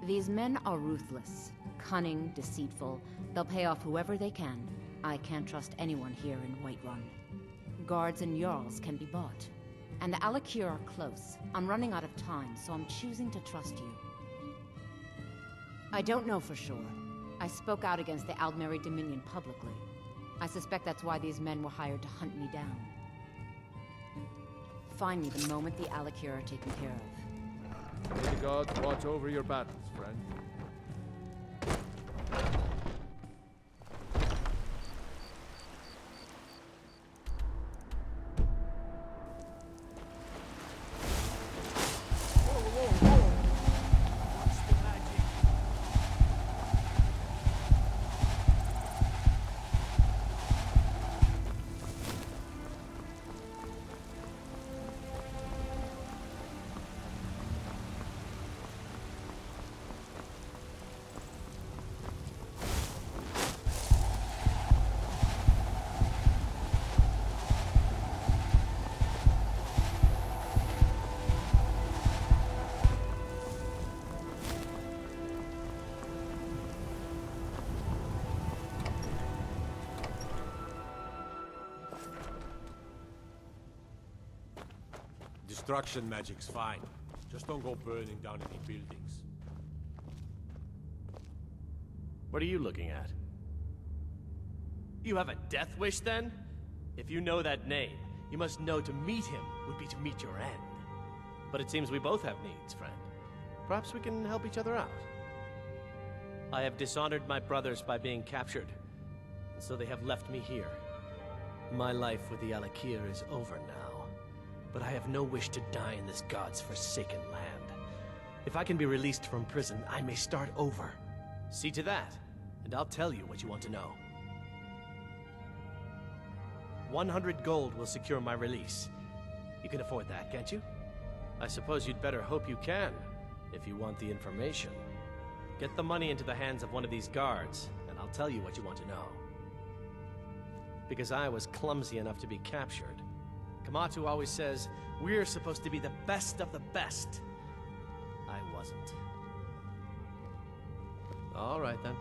These men are ruthless, cunning, deceitful. They'll pay off whoever they can. I can't trust anyone here in Whiterun. Guards and Jarls can be bought. And the Alik'r are close. I'm running out of time, so I'm choosing to trust you. I don't know for sure. I spoke out against the Aldmeri Dominion publicly. I suspect that's why these men were hired to hunt me down. Find me the moment the Alik'r are taken care of. May the gods watch over your battles, friend. Destruction magic's fine. Just don't go burning down any buildings. What are you looking at? You have a death wish, then? If you know that name, you must know to meet him would be to meet your end. But it seems we both have needs, friend. Perhaps we can help each other out. I have dishonored my brothers by being captured, and so they have left me here. My life with the Alik'r is over now, but I have no wish to die in this god's forsaken land. If I can be released from prison, I may start over. See to that, and I'll tell you what you want to know. 100 gold will secure my release. You can afford that, can't you? I suppose you'd better hope you can, if you want the information. Get the money into the hands of one of these guards, and I'll tell you what you want to know. Because I was clumsy enough to be captured. Kamatu always says, we're supposed to be the best of the best. I wasn't. All right, then.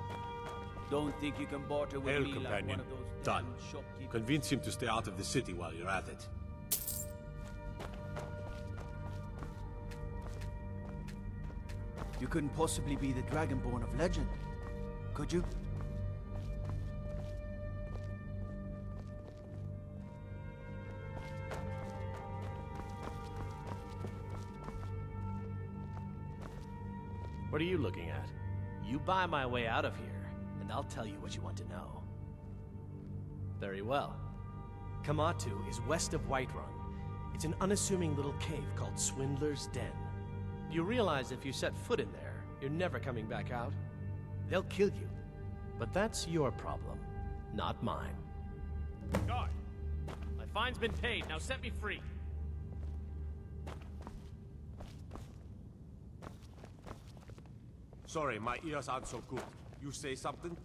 Don't think you can barter with Hail, me companion. like one of those Done. damn shopkeepers. Convince him to stay out of the city while you're at it. You couldn't possibly be the Dragonborn of legend, could you? What are you looking at? You buy my way out of here, and I'll tell you what you want to know. Very well. Kamatu is west of Whiterun. It's an unassuming little cave called Swindler's Den. You realize if you set foot in there, you're never coming back out? They'll kill you. But that's your problem, not mine. Guard! My fine's been paid, now set me free! Sorry, my ears aren't so good. You say something?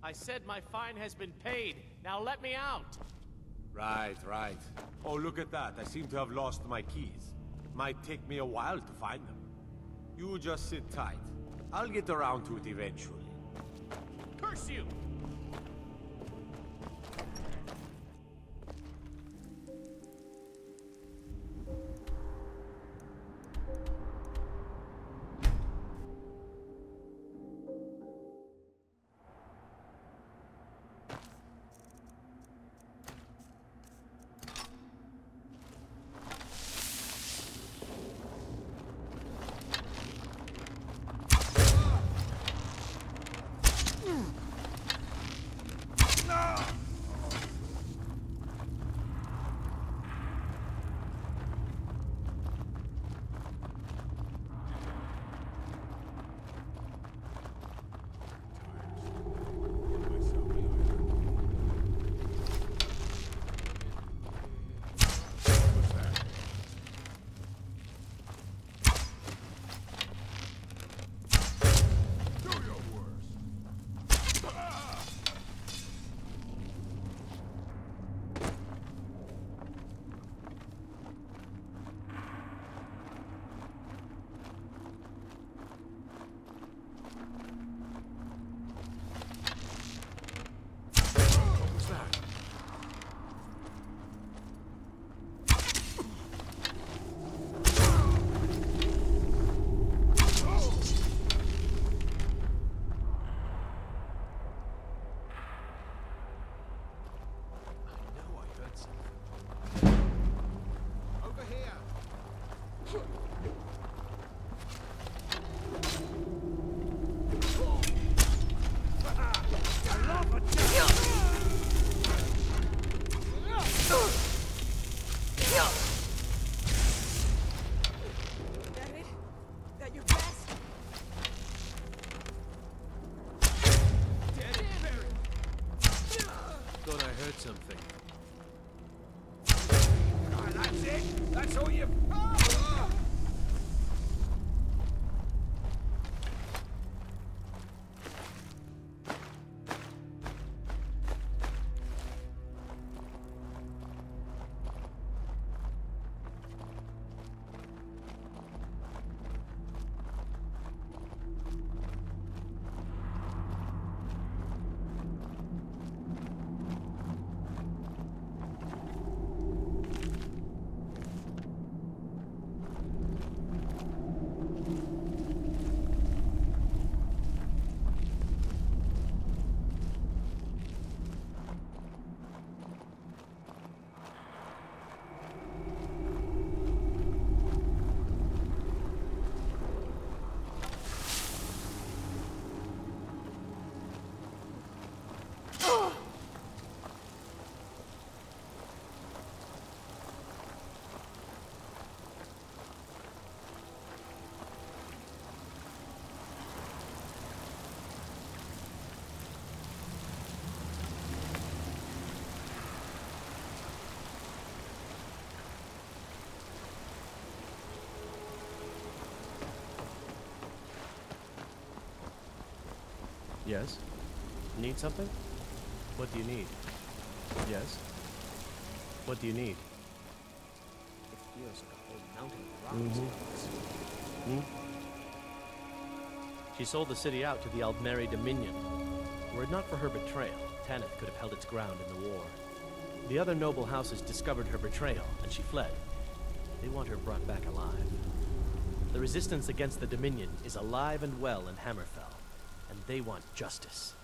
I said my fine has been paid. Now let me out! Right, right. Oh, look at that. I seem to have lost my keys. Might take me a while to find them. You just sit tight. I'll get around to it eventually. Curse you! so you... Yes? Need something? What do you need? Yes? What do you need? It feels like a whole mountain of rocks. She sold the city out to the Aldmeri Dominion. Were it not for her betrayal, Tanith could have held its ground in the war. The other noble houses discovered her betrayal, and she fled. They want her brought back alive. The resistance against the Dominion is alive and well in Hammerfell, and they want justice.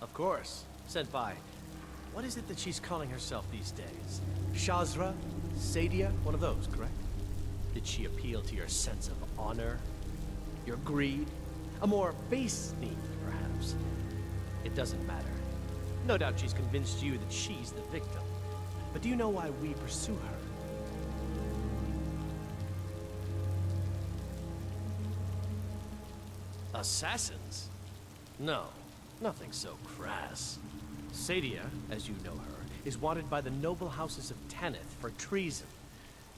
Of course. Senpai, what is it that she's calling herself these days? Shazra? Sadia? One of those, correct? Did she appeal to your sense of honor? Your greed? A more base theme, perhaps? It doesn't matter. No doubt she's convinced you that she's the victim. But do you know why we pursue her? Assassins? No, nothing so crass. Sadia, as you know her, is wanted by the noble houses of Tanith for treason.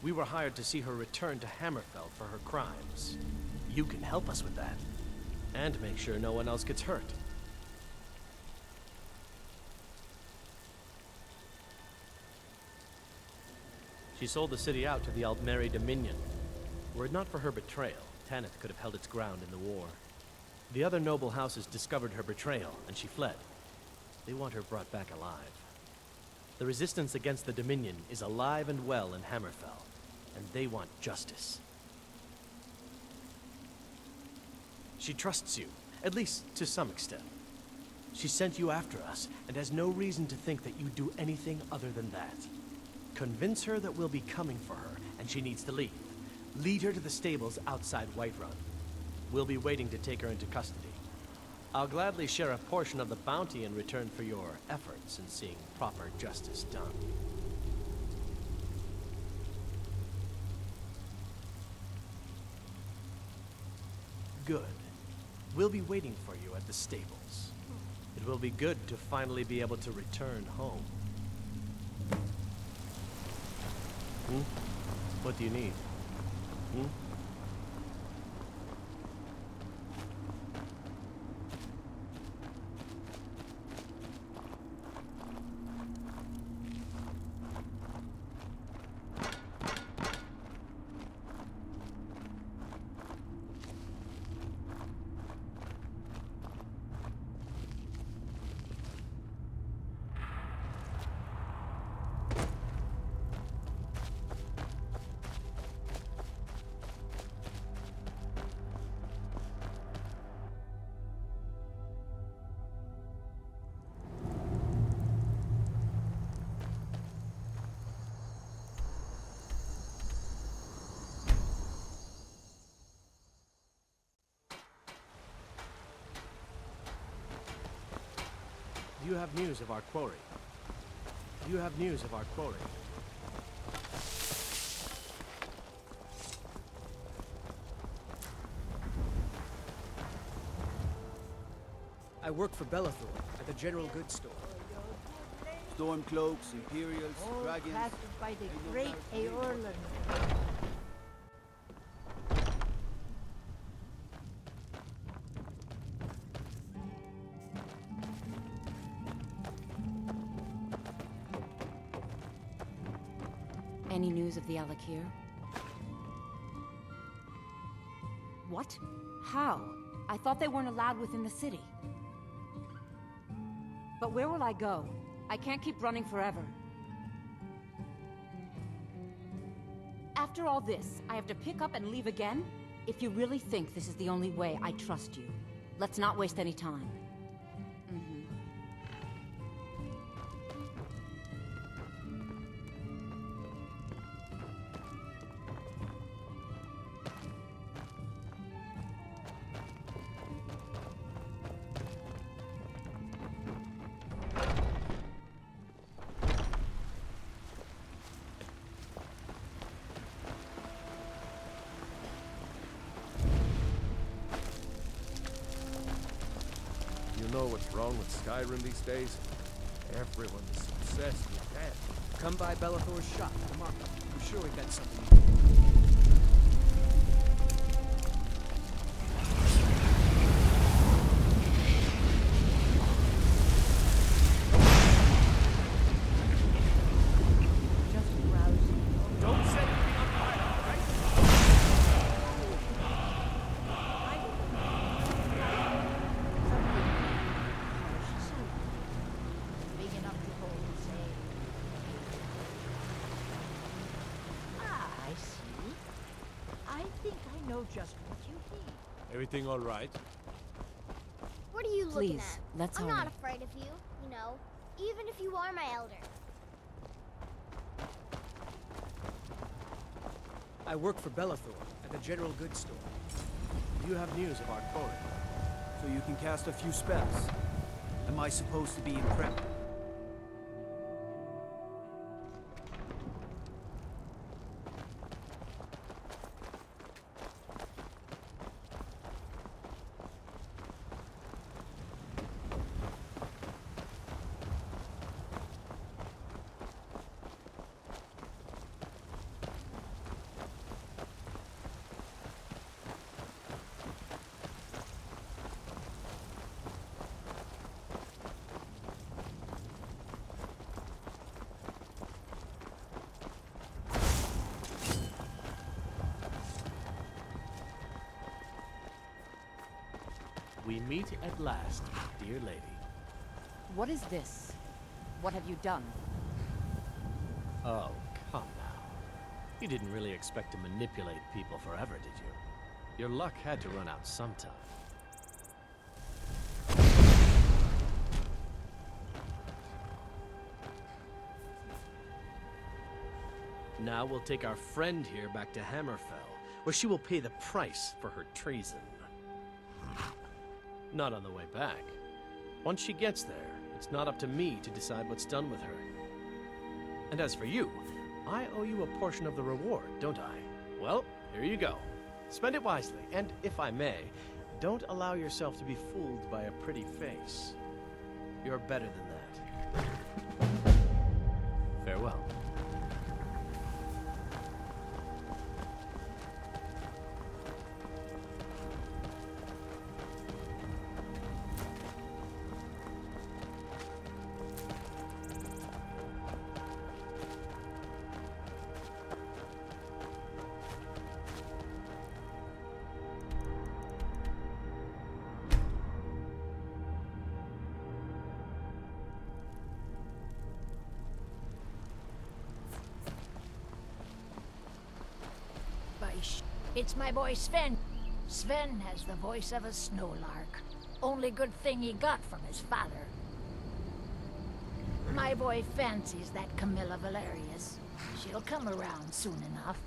We were hired to see her return to Hammerfell for her crimes. You can help us with that, and make sure no one else gets hurt. She sold the city out to the Aldmeri Dominion. Were it not for her betrayal, Tanith could have held its ground in the war. The other noble houses discovered her betrayal, and she fled. They want her brought back alive. The resistance against the Dominion is alive and well in Hammerfell, and they want justice. She trusts you, at least to some extent. She sent you after us, and has no reason to think that you do anything other than that. Convince her that we'll be coming for her, and she needs to leave. Lead her to the stables outside Whiterun. We'll be waiting to take her into custody. I'll gladly share a portion of the bounty in return for your efforts in seeing proper justice done. Good. We'll be waiting for you at the stables. It will be good to finally be able to return home. What do you need? Do you have news of our quarry? Do you have news of our quarry? I work for Bellathor at the general goods store. Stormcloaks, Imperials, All Dragons. crafted by the great Eorlan. Any news of the Alik'r? What? How? I thought they weren't allowed within the city. But where will I go? I can't keep running forever. After all this, I have to pick up and leave again? If you really think this is the only way, I trust you. Let's not waste any time. You know what's wrong with Skyrim these days? Everyone is obsessed with that. Come by Bellathor's shop tomorrow. I'm sure we've got something. Just what you need. Everything all right? What are you looking Please, at? let's I'm hurry. not afraid of you, you know, even if you are my elder. I work for Bellathor at the general goods store. You have news of our Thorin. So you can cast a few spells. Am I supposed to be impressed? We meet at last, dear lady. What is this? What have you done? Oh, come now. You didn't really expect to manipulate people forever, did you? Your luck had to run out sometime. Now we'll take our friend here back to Hammerfell, where she will pay the price for her treason. Not on the way back. Once she gets there, it's not up to me to decide what's done with her. And as for you, I owe you a portion of the reward, don't I? Well, here you go. Spend it wisely, and if I may, don't allow yourself to be fooled by a pretty face. You're better than that. Farewell. It's my boy Sven. Sven has the voice of a snowlark. Only good thing he got from his father. My boy fancies that Camilla Valerius. She'll come around soon enough.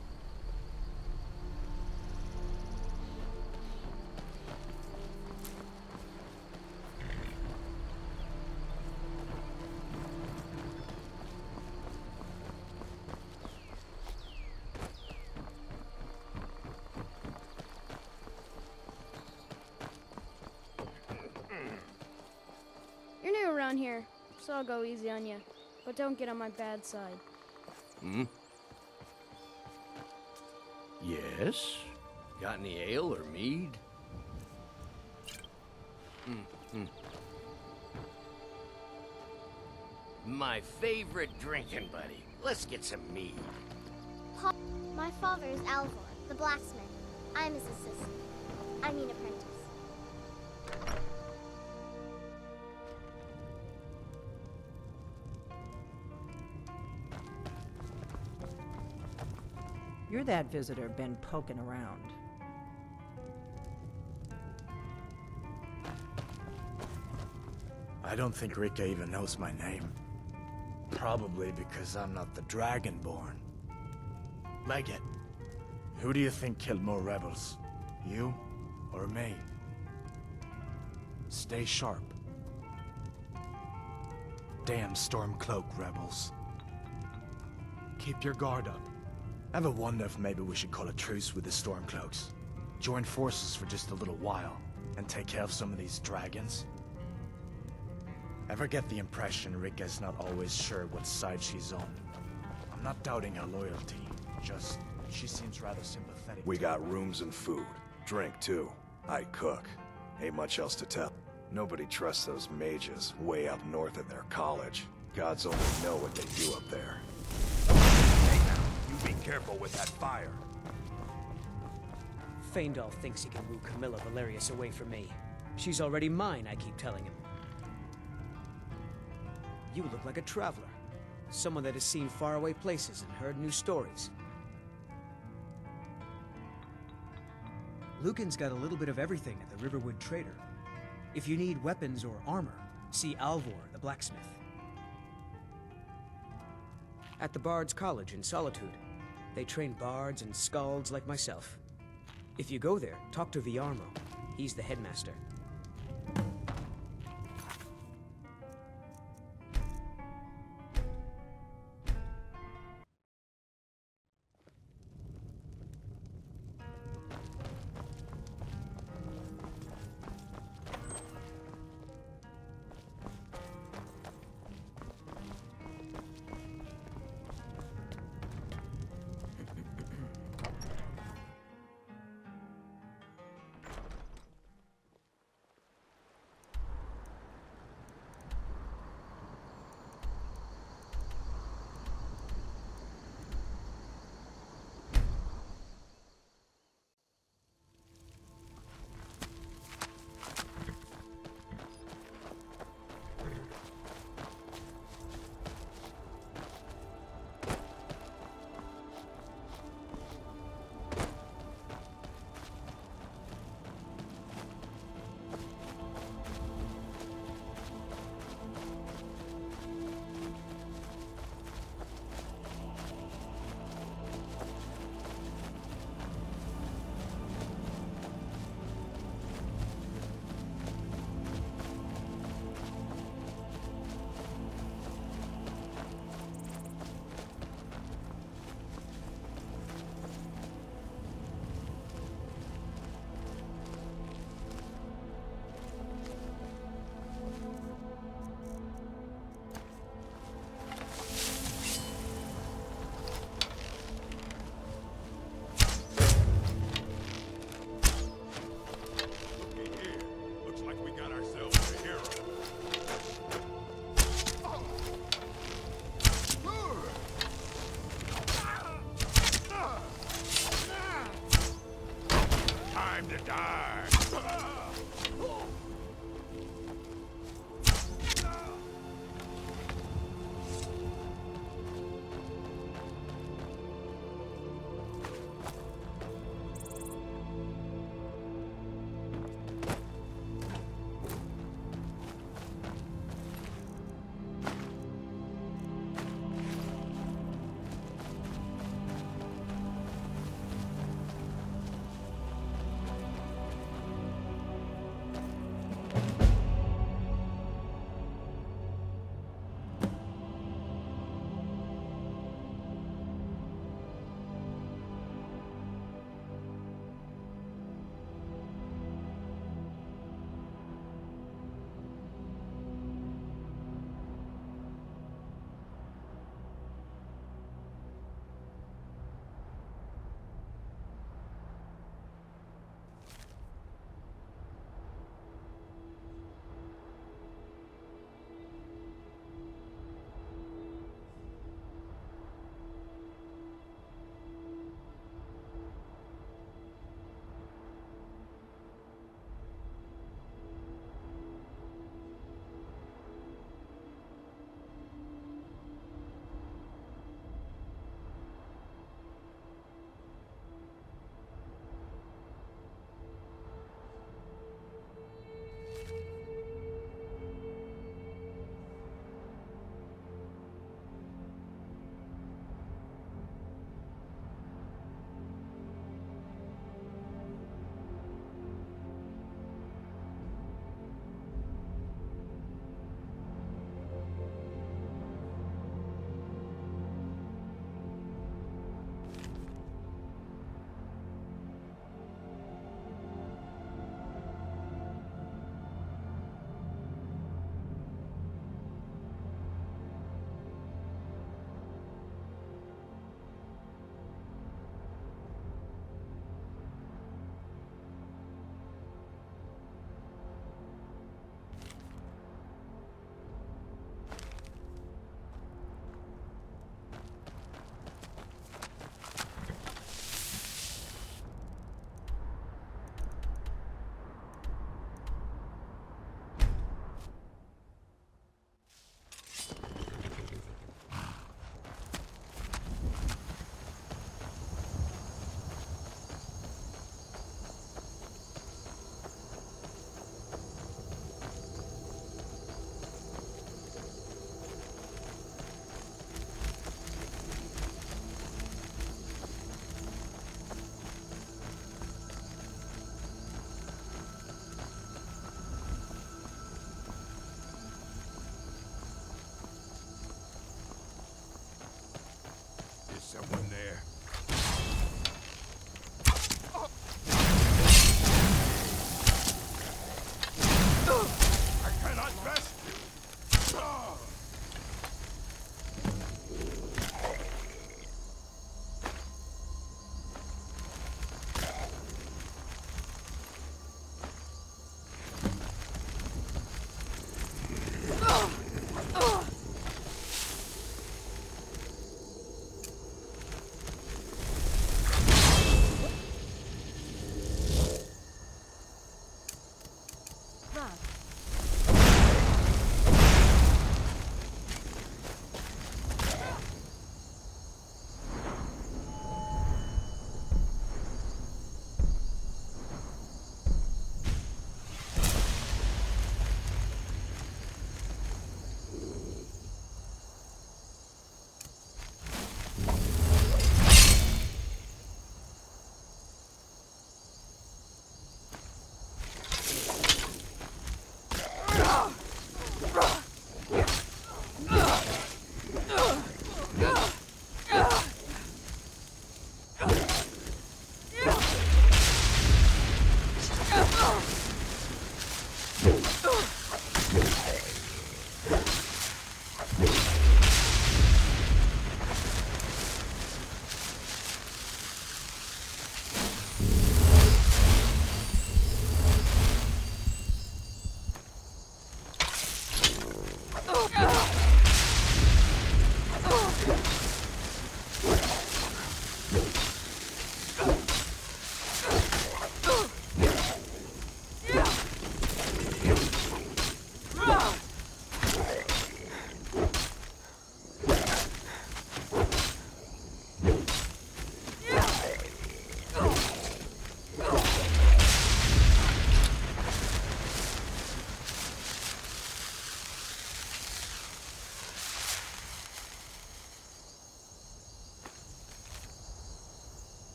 Here, so I'll go easy on you. but don't get on my bad side. Hmm? Yes? Got any ale or mead? My favorite drinking buddy. Let's get some mead. My father is Alvor, the blacksmith. I'm his assistant. I mean apprentice. You're that visitor been poking around. I don't think Rika even knows my name. Probably because I'm not the Dragonborn. Leggett, who do you think killed more rebels? You or me? Stay sharp. Damn Stormcloak rebels. Keep your guard up. Ever wonder if maybe we should call a truce with the Stormcloaks? Join forces for just a little while, and take care of some of these dragons? Ever get the impression Rika's not always sure what side she's on? I'm not doubting her loyalty, just she seems rather sympathetic. We got rooms and food. Drink, too. I cook. Ain't much else to tell. Nobody trusts those mages way up north at their college. Gods only know what they do up there. Hey now, you be careful with that fire. Feindal thinks he can woo Camilla Valerius away from me. She's already mine, I keep telling him. You look like a traveler. Someone that has seen faraway places and heard new stories. Lucan's got a little bit of everything at the Riverwood Trader. If you need weapons or armor, see Alvor, the blacksmith. At the Bard's College in Solitude, they train bards and skalds like myself. If you go there, talk to Viarmo. He's the headmaster.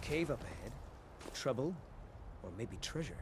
Cave up ahead. Trouble, or maybe treasure.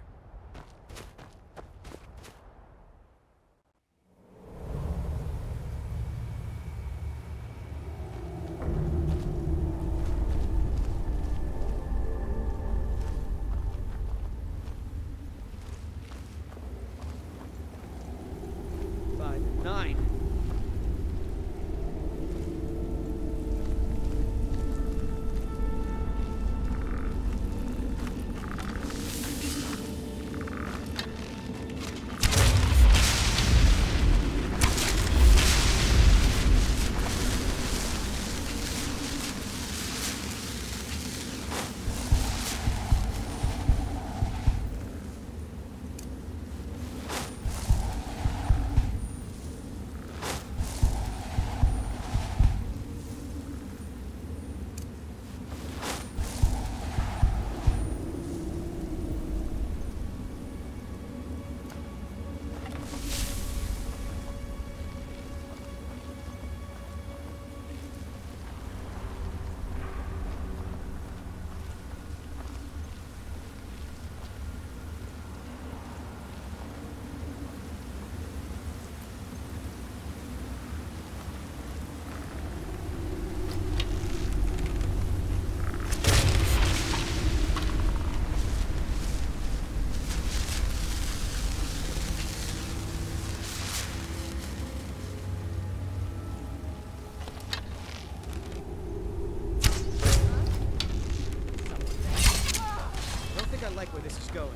Like where this is going.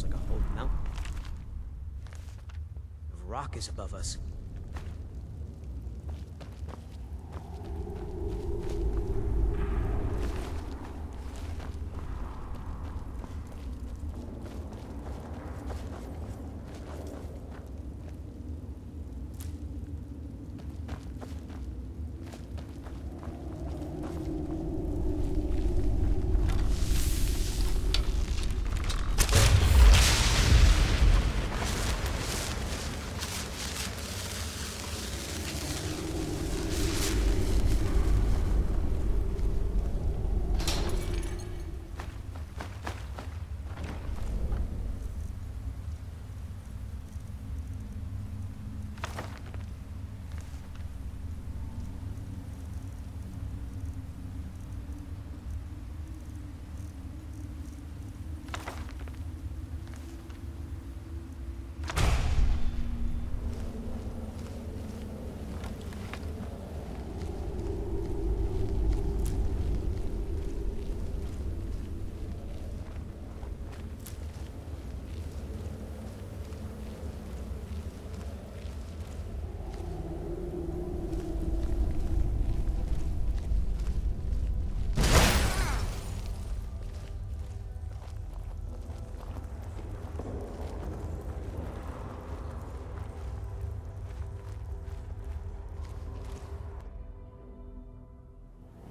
Like a whole mountain of rock is above us.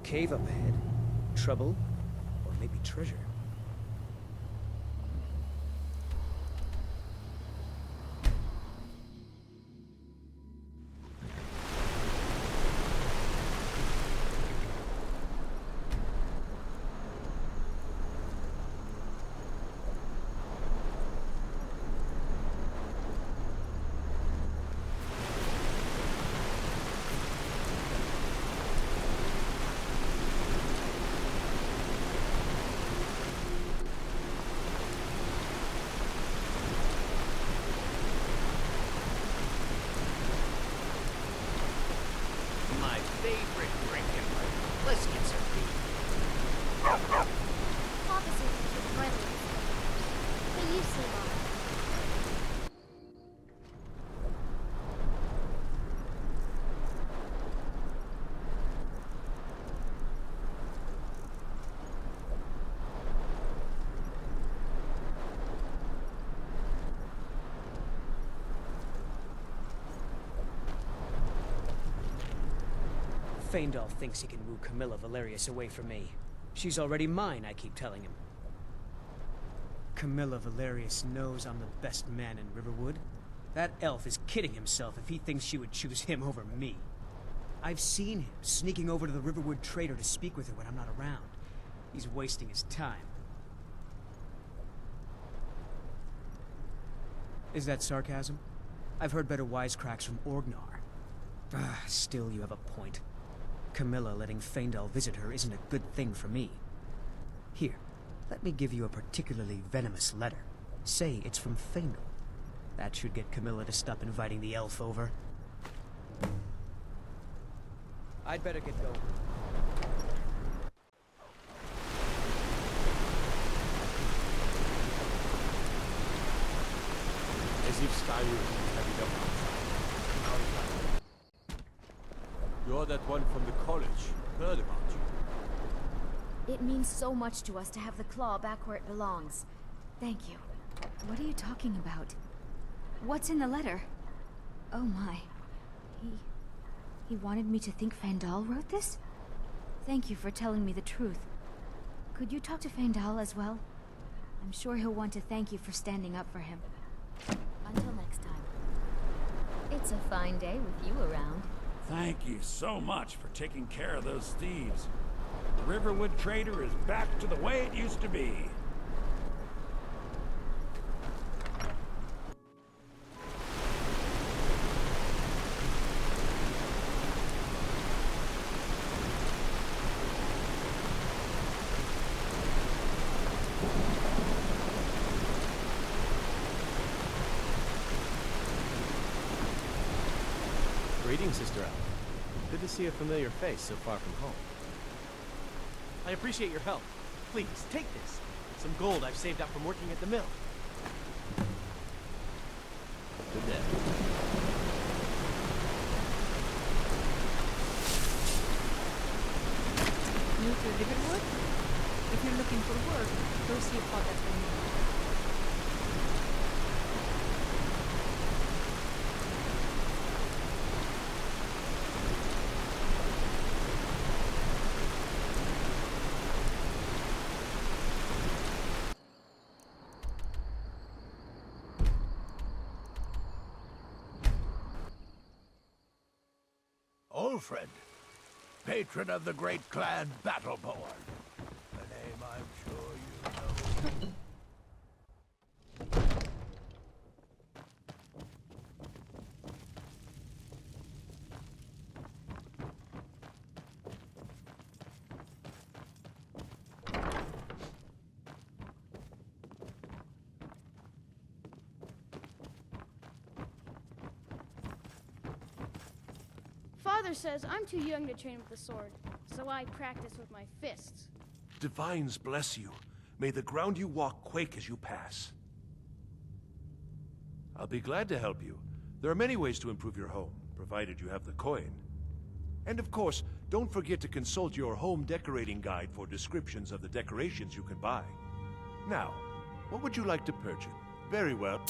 Cave up ahead. Trouble, or maybe treasure. Faendal thinks he can woo Camilla Valerius away from me. She's already mine, I keep telling him. Camilla Valerius knows I'm the best man in Riverwood. That elf is kidding himself if he thinks she would choose him over me. I've seen him sneaking over to the Riverwood trader to speak with her when I'm not around. He's wasting his time. Is that sarcasm? I've heard better wisecracks from Orgnar. Still, you have a point. Camilla letting Faendal visit her isn't a good thing for me. Here, let me give you a particularly venomous letter. Say it's from Faendal. That should get Camilla to stop inviting the elf over. I'd better get going. As if Skyrim is heavy up outside. You're that one from the college. Heard about you. It means so much to us to have the claw back where it belongs. Thank you. What are you talking about? What's in the letter? Oh my. He wanted me to think Faendal wrote this? Thank you for telling me the truth. Could you talk to Faendal as well? I'm sure he'll want to thank you for standing up for him. Until next time. It's a fine day with you around. Thank you so much for taking care of those thieves. The Riverwood trader is back to the way it used to be. Greetings, Sister Al. Good to see a familiar face so far from home. I appreciate your help. Please, take this. Some gold I've saved up from working at the mill. Good day. New to Riverwood? If you're looking for work, go see a pot that's been made. Old friend, patron of the great clan Battleborn. A name I'm sure you know. Father says I'm too young to train with the sword, so I practice with my fists. Divines bless you. May the ground you walk quake as you pass. I'll be glad to help you. There are many ways to improve your home, provided you have the coin. And of course, don't forget to consult your home decorating guide for descriptions of the decorations you can buy. Now, what would you like to purchase? Very well.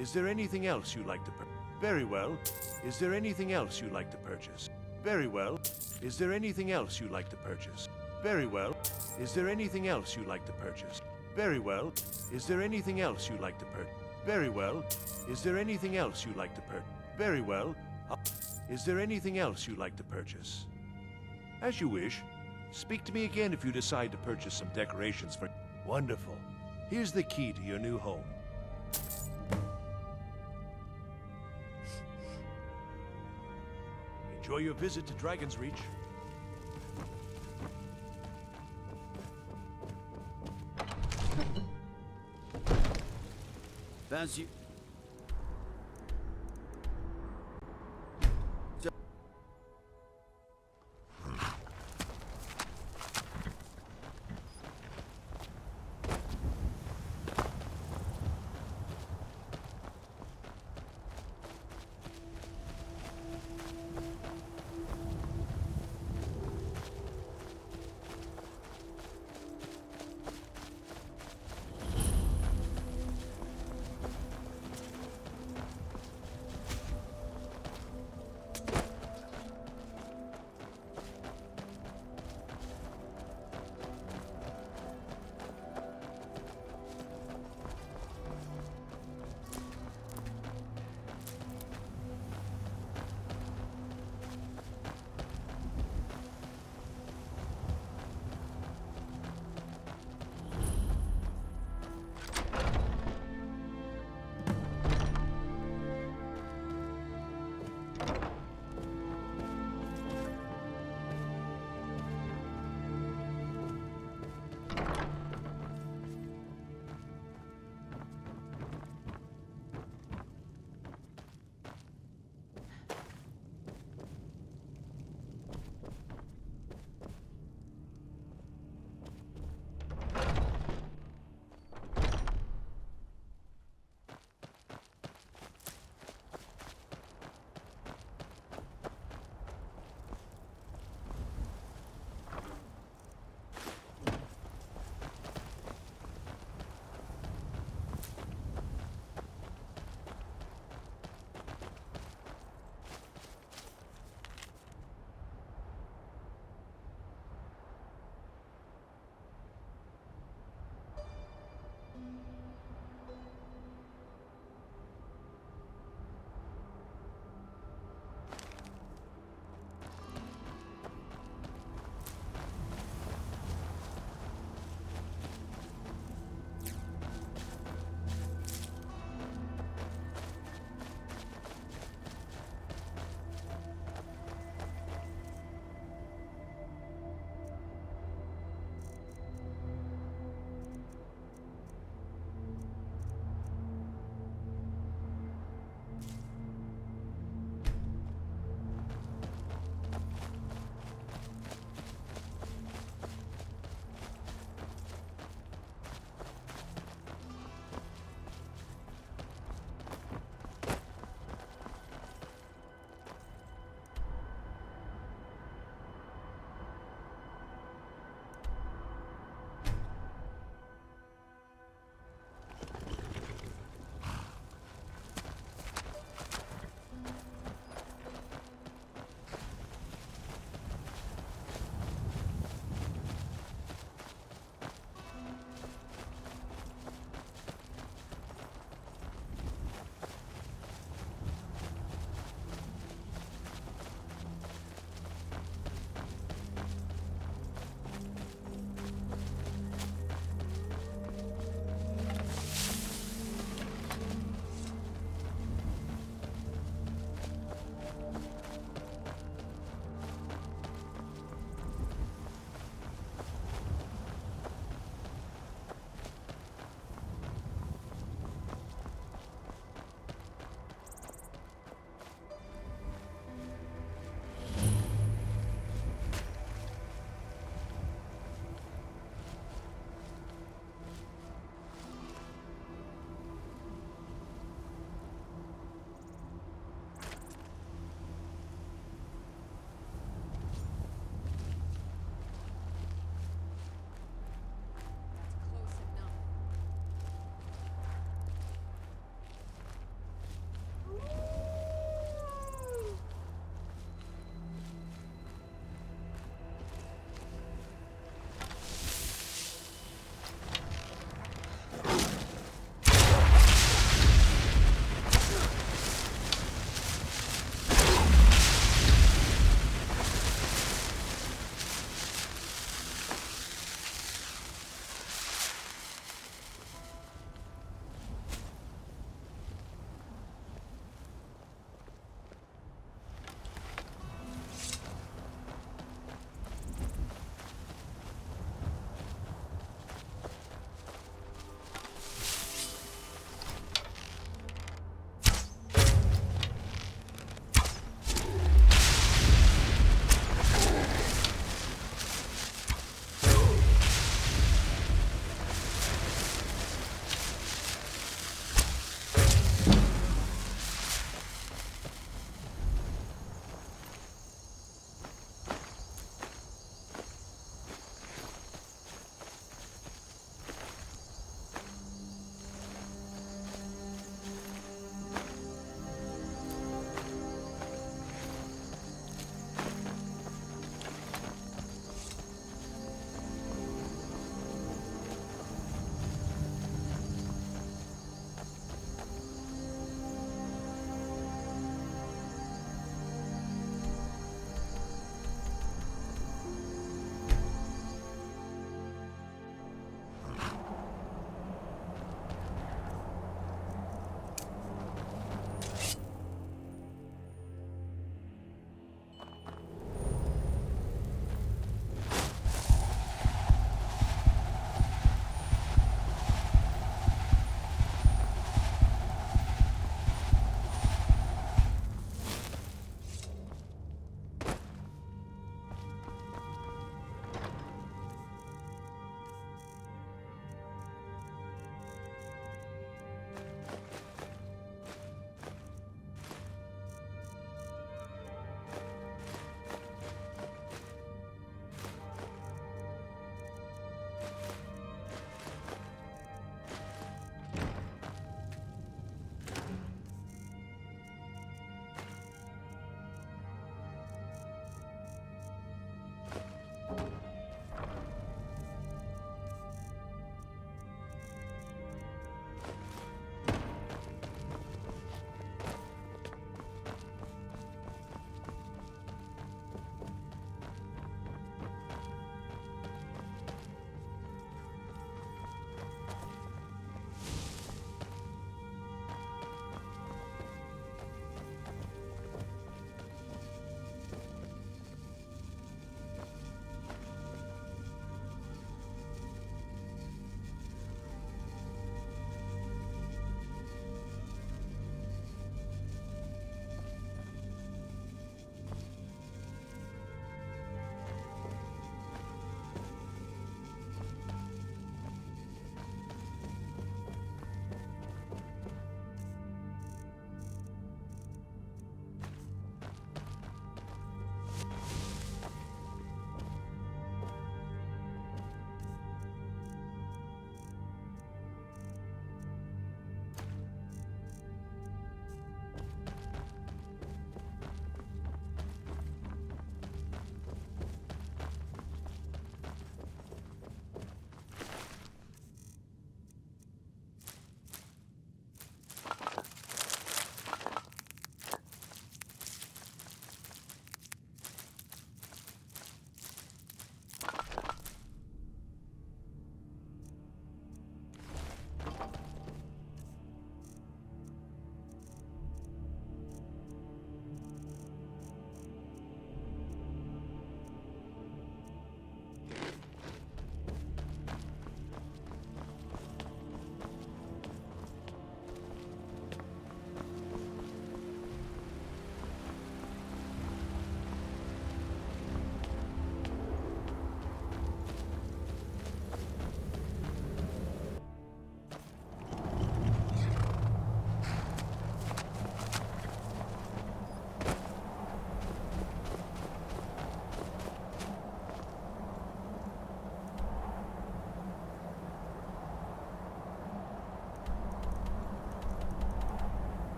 Is there anything else you'd like to purchase? Very well. Is there anything else you'd like to purchase? Very well. Is there anything else you'd like to purchase? Very well. Is there anything else you'd like to purchase? Very well. Is there anything else you'd like to purchase? Very well. Is there anything else you'd like to purchase? Very well. Is there anything else you'd like to purchase? As you wish. Speak to me again if you decide to purchase some decorations for... Wonderful. Here's the key to your new home. Enjoy your visit to Dragon's Reach. Fancy.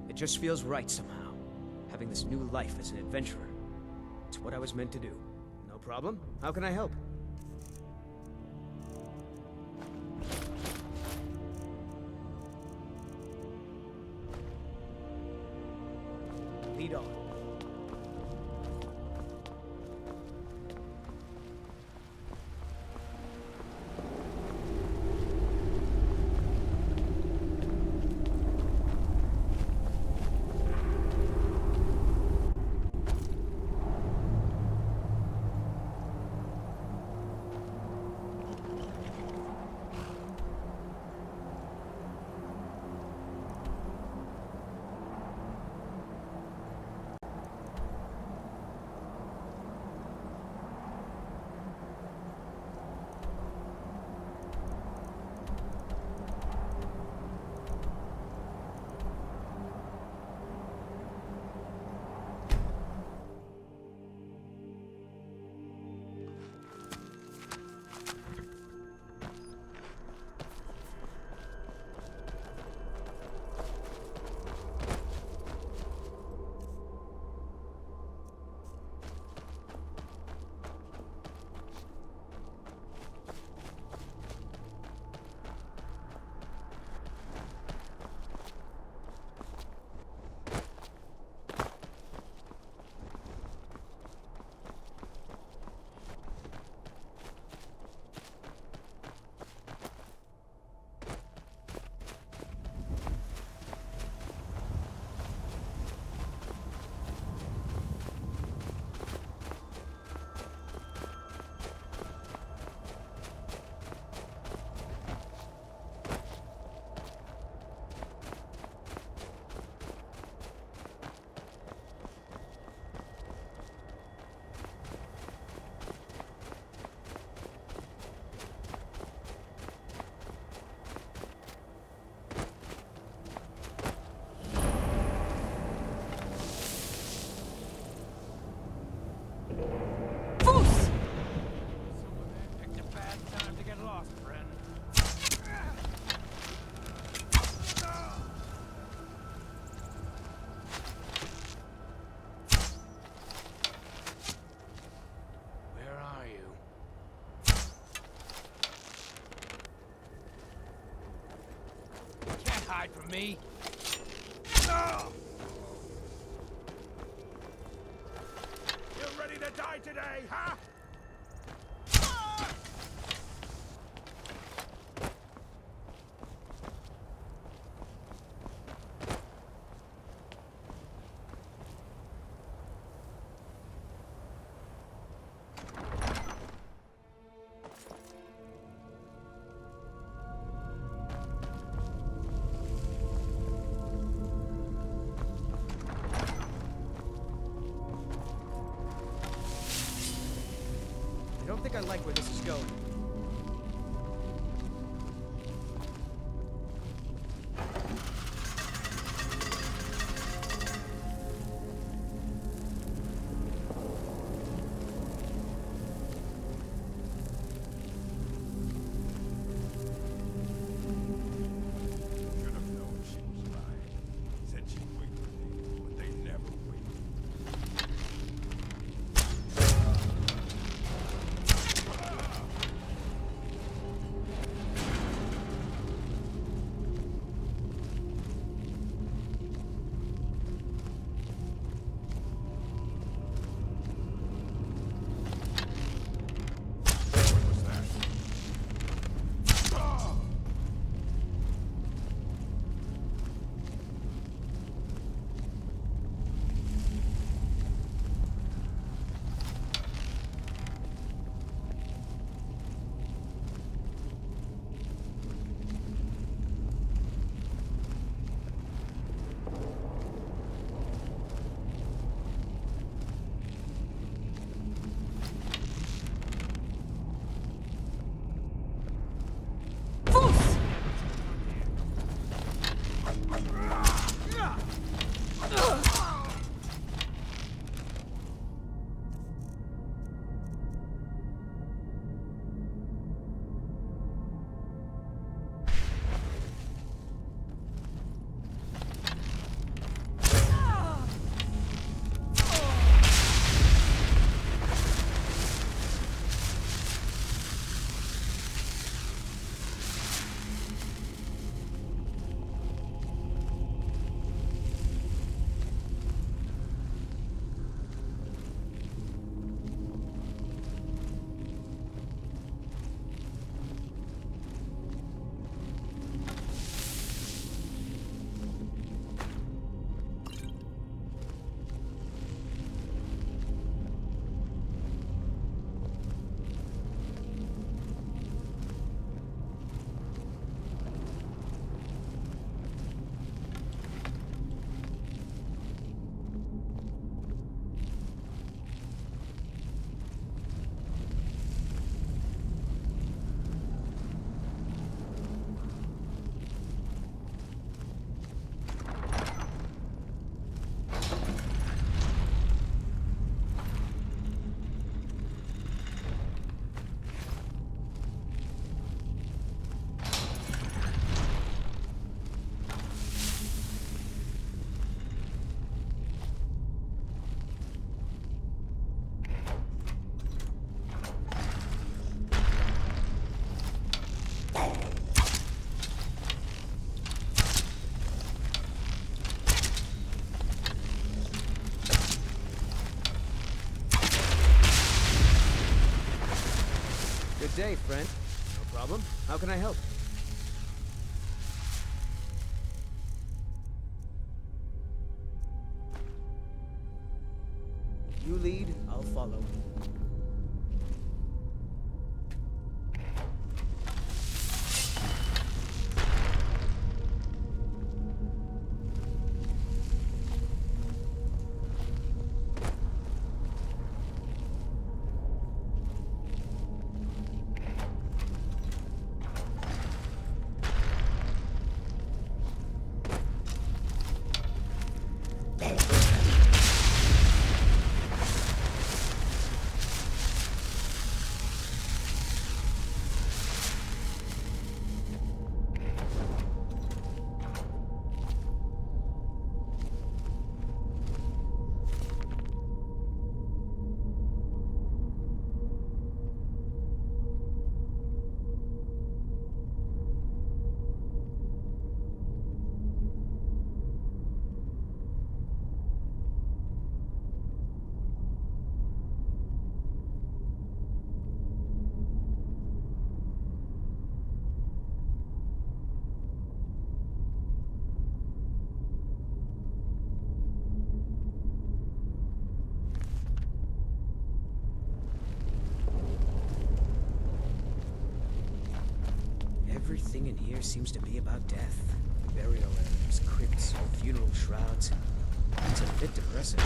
It just feels right somehow, having this new life as an adventurer. It's what I was meant to do. No problem. How can I help? Lead on. Hide from me. You ready to die today, huh? I don't think I like where this is going. day, friend. No problem. How can I help? You lead, I'll follow. Everything in here seems to be about death. Burial areas, crypts, funeral shrouds. It's a bit depressing.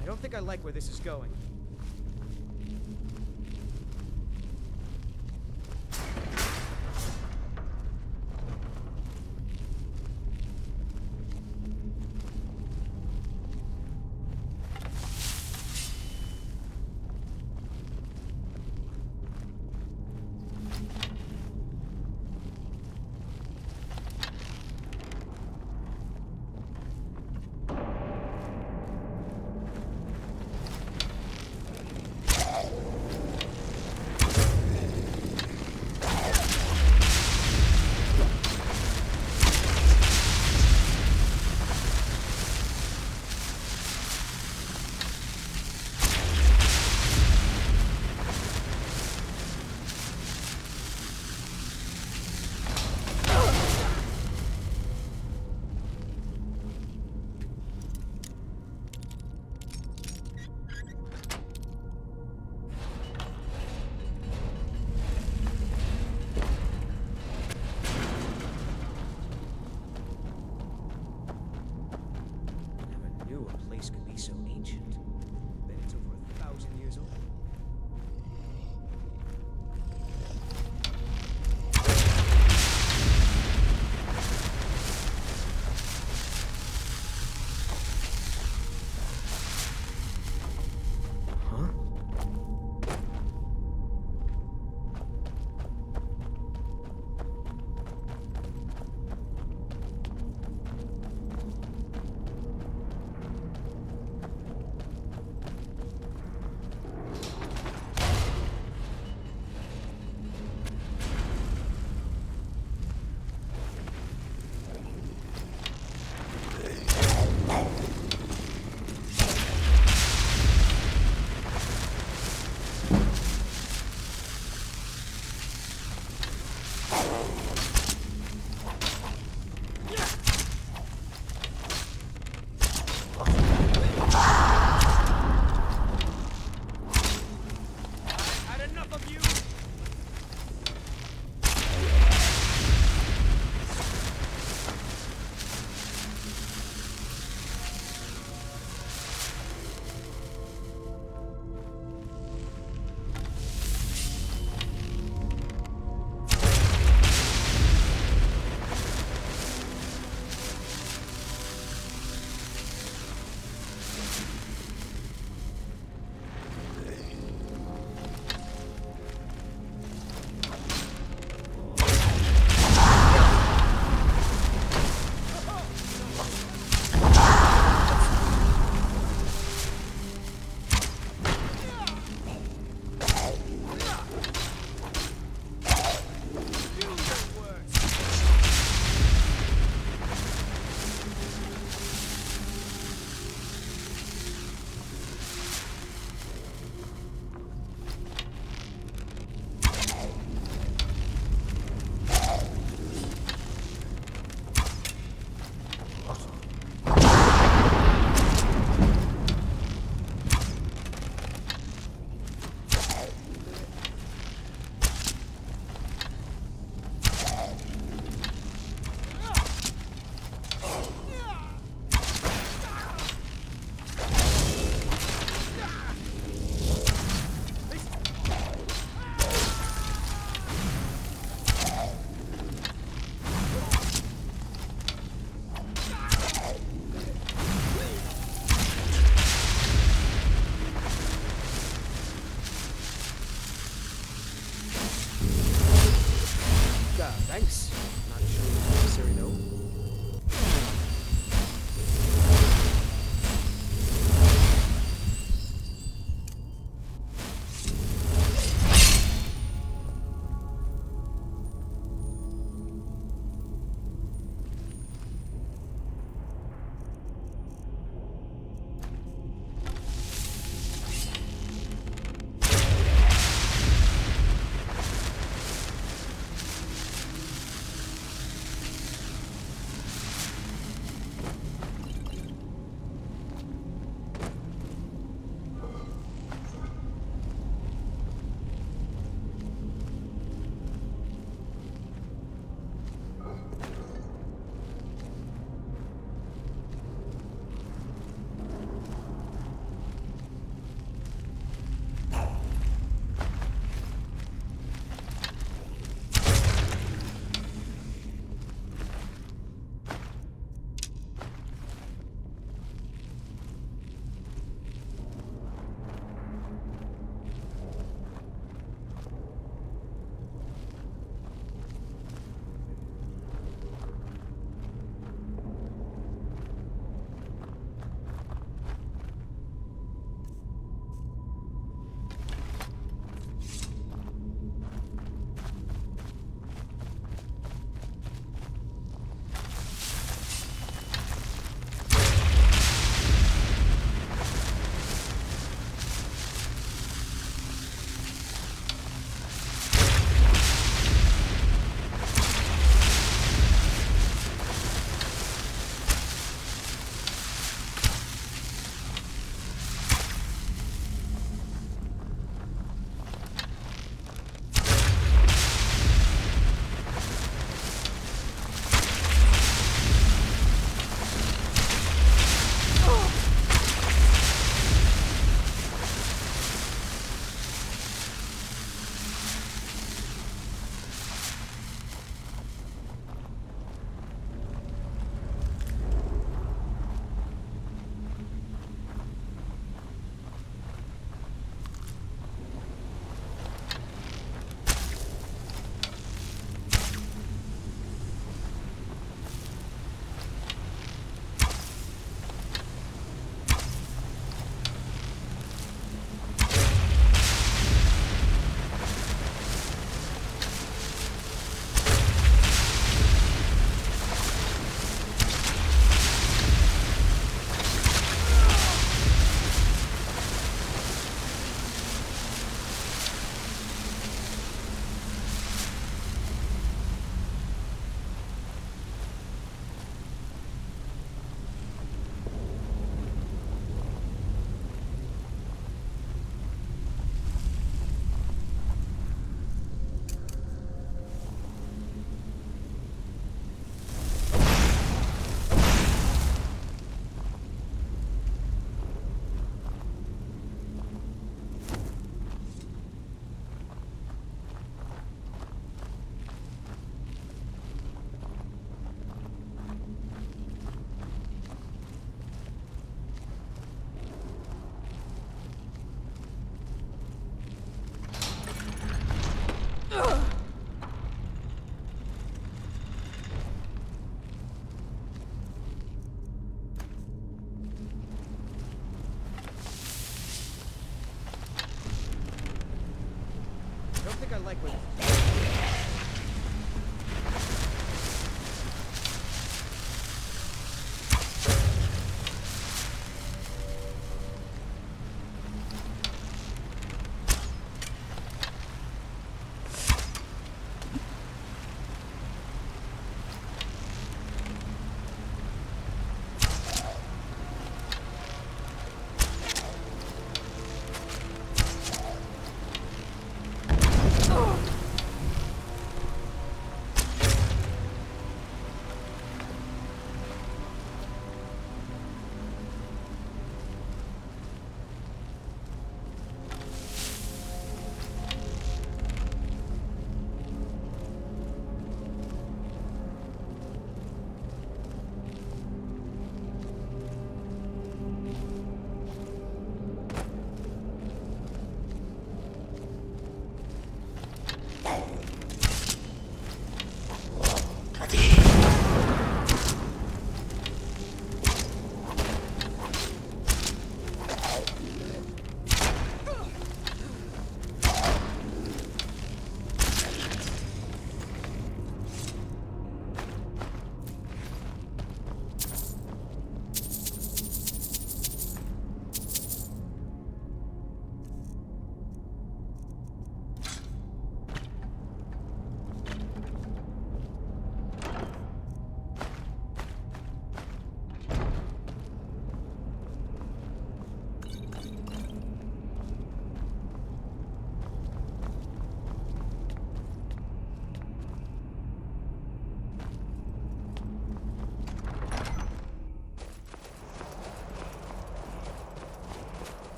I don't think I like where this is going. Thanks. Not sure it was necessary, though. like when...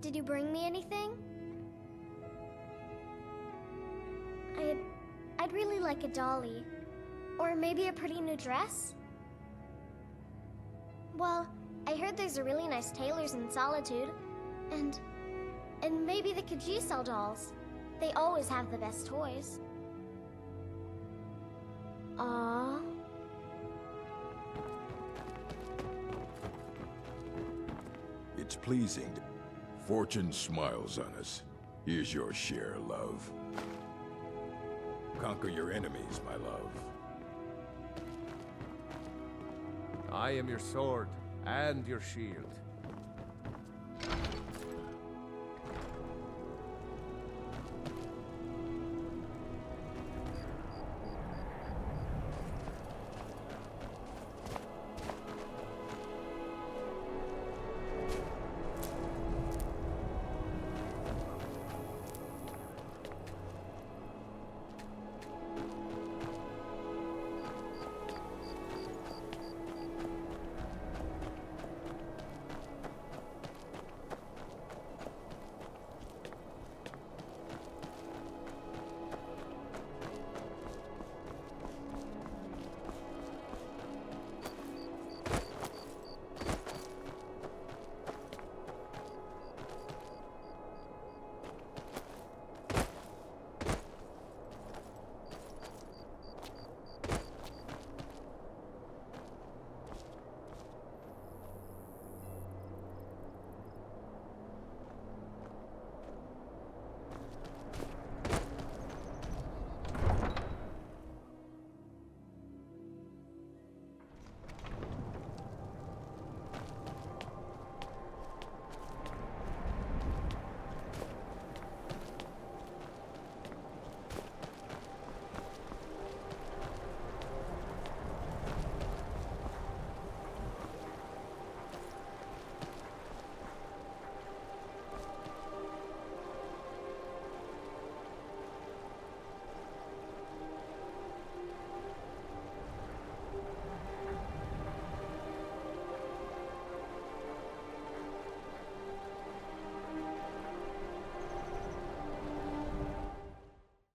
Did you bring me anything? I'd really like a dolly. Or maybe a pretty new dress? Well, I heard there's a really nice tailor's in Solitude. And maybe the Kagrenzel dolls. They always have the best toys. Aww. It's pleasing. Fortune smiles on us. Here's your share, love. Conquer your enemies, my love. I am your sword and your shield.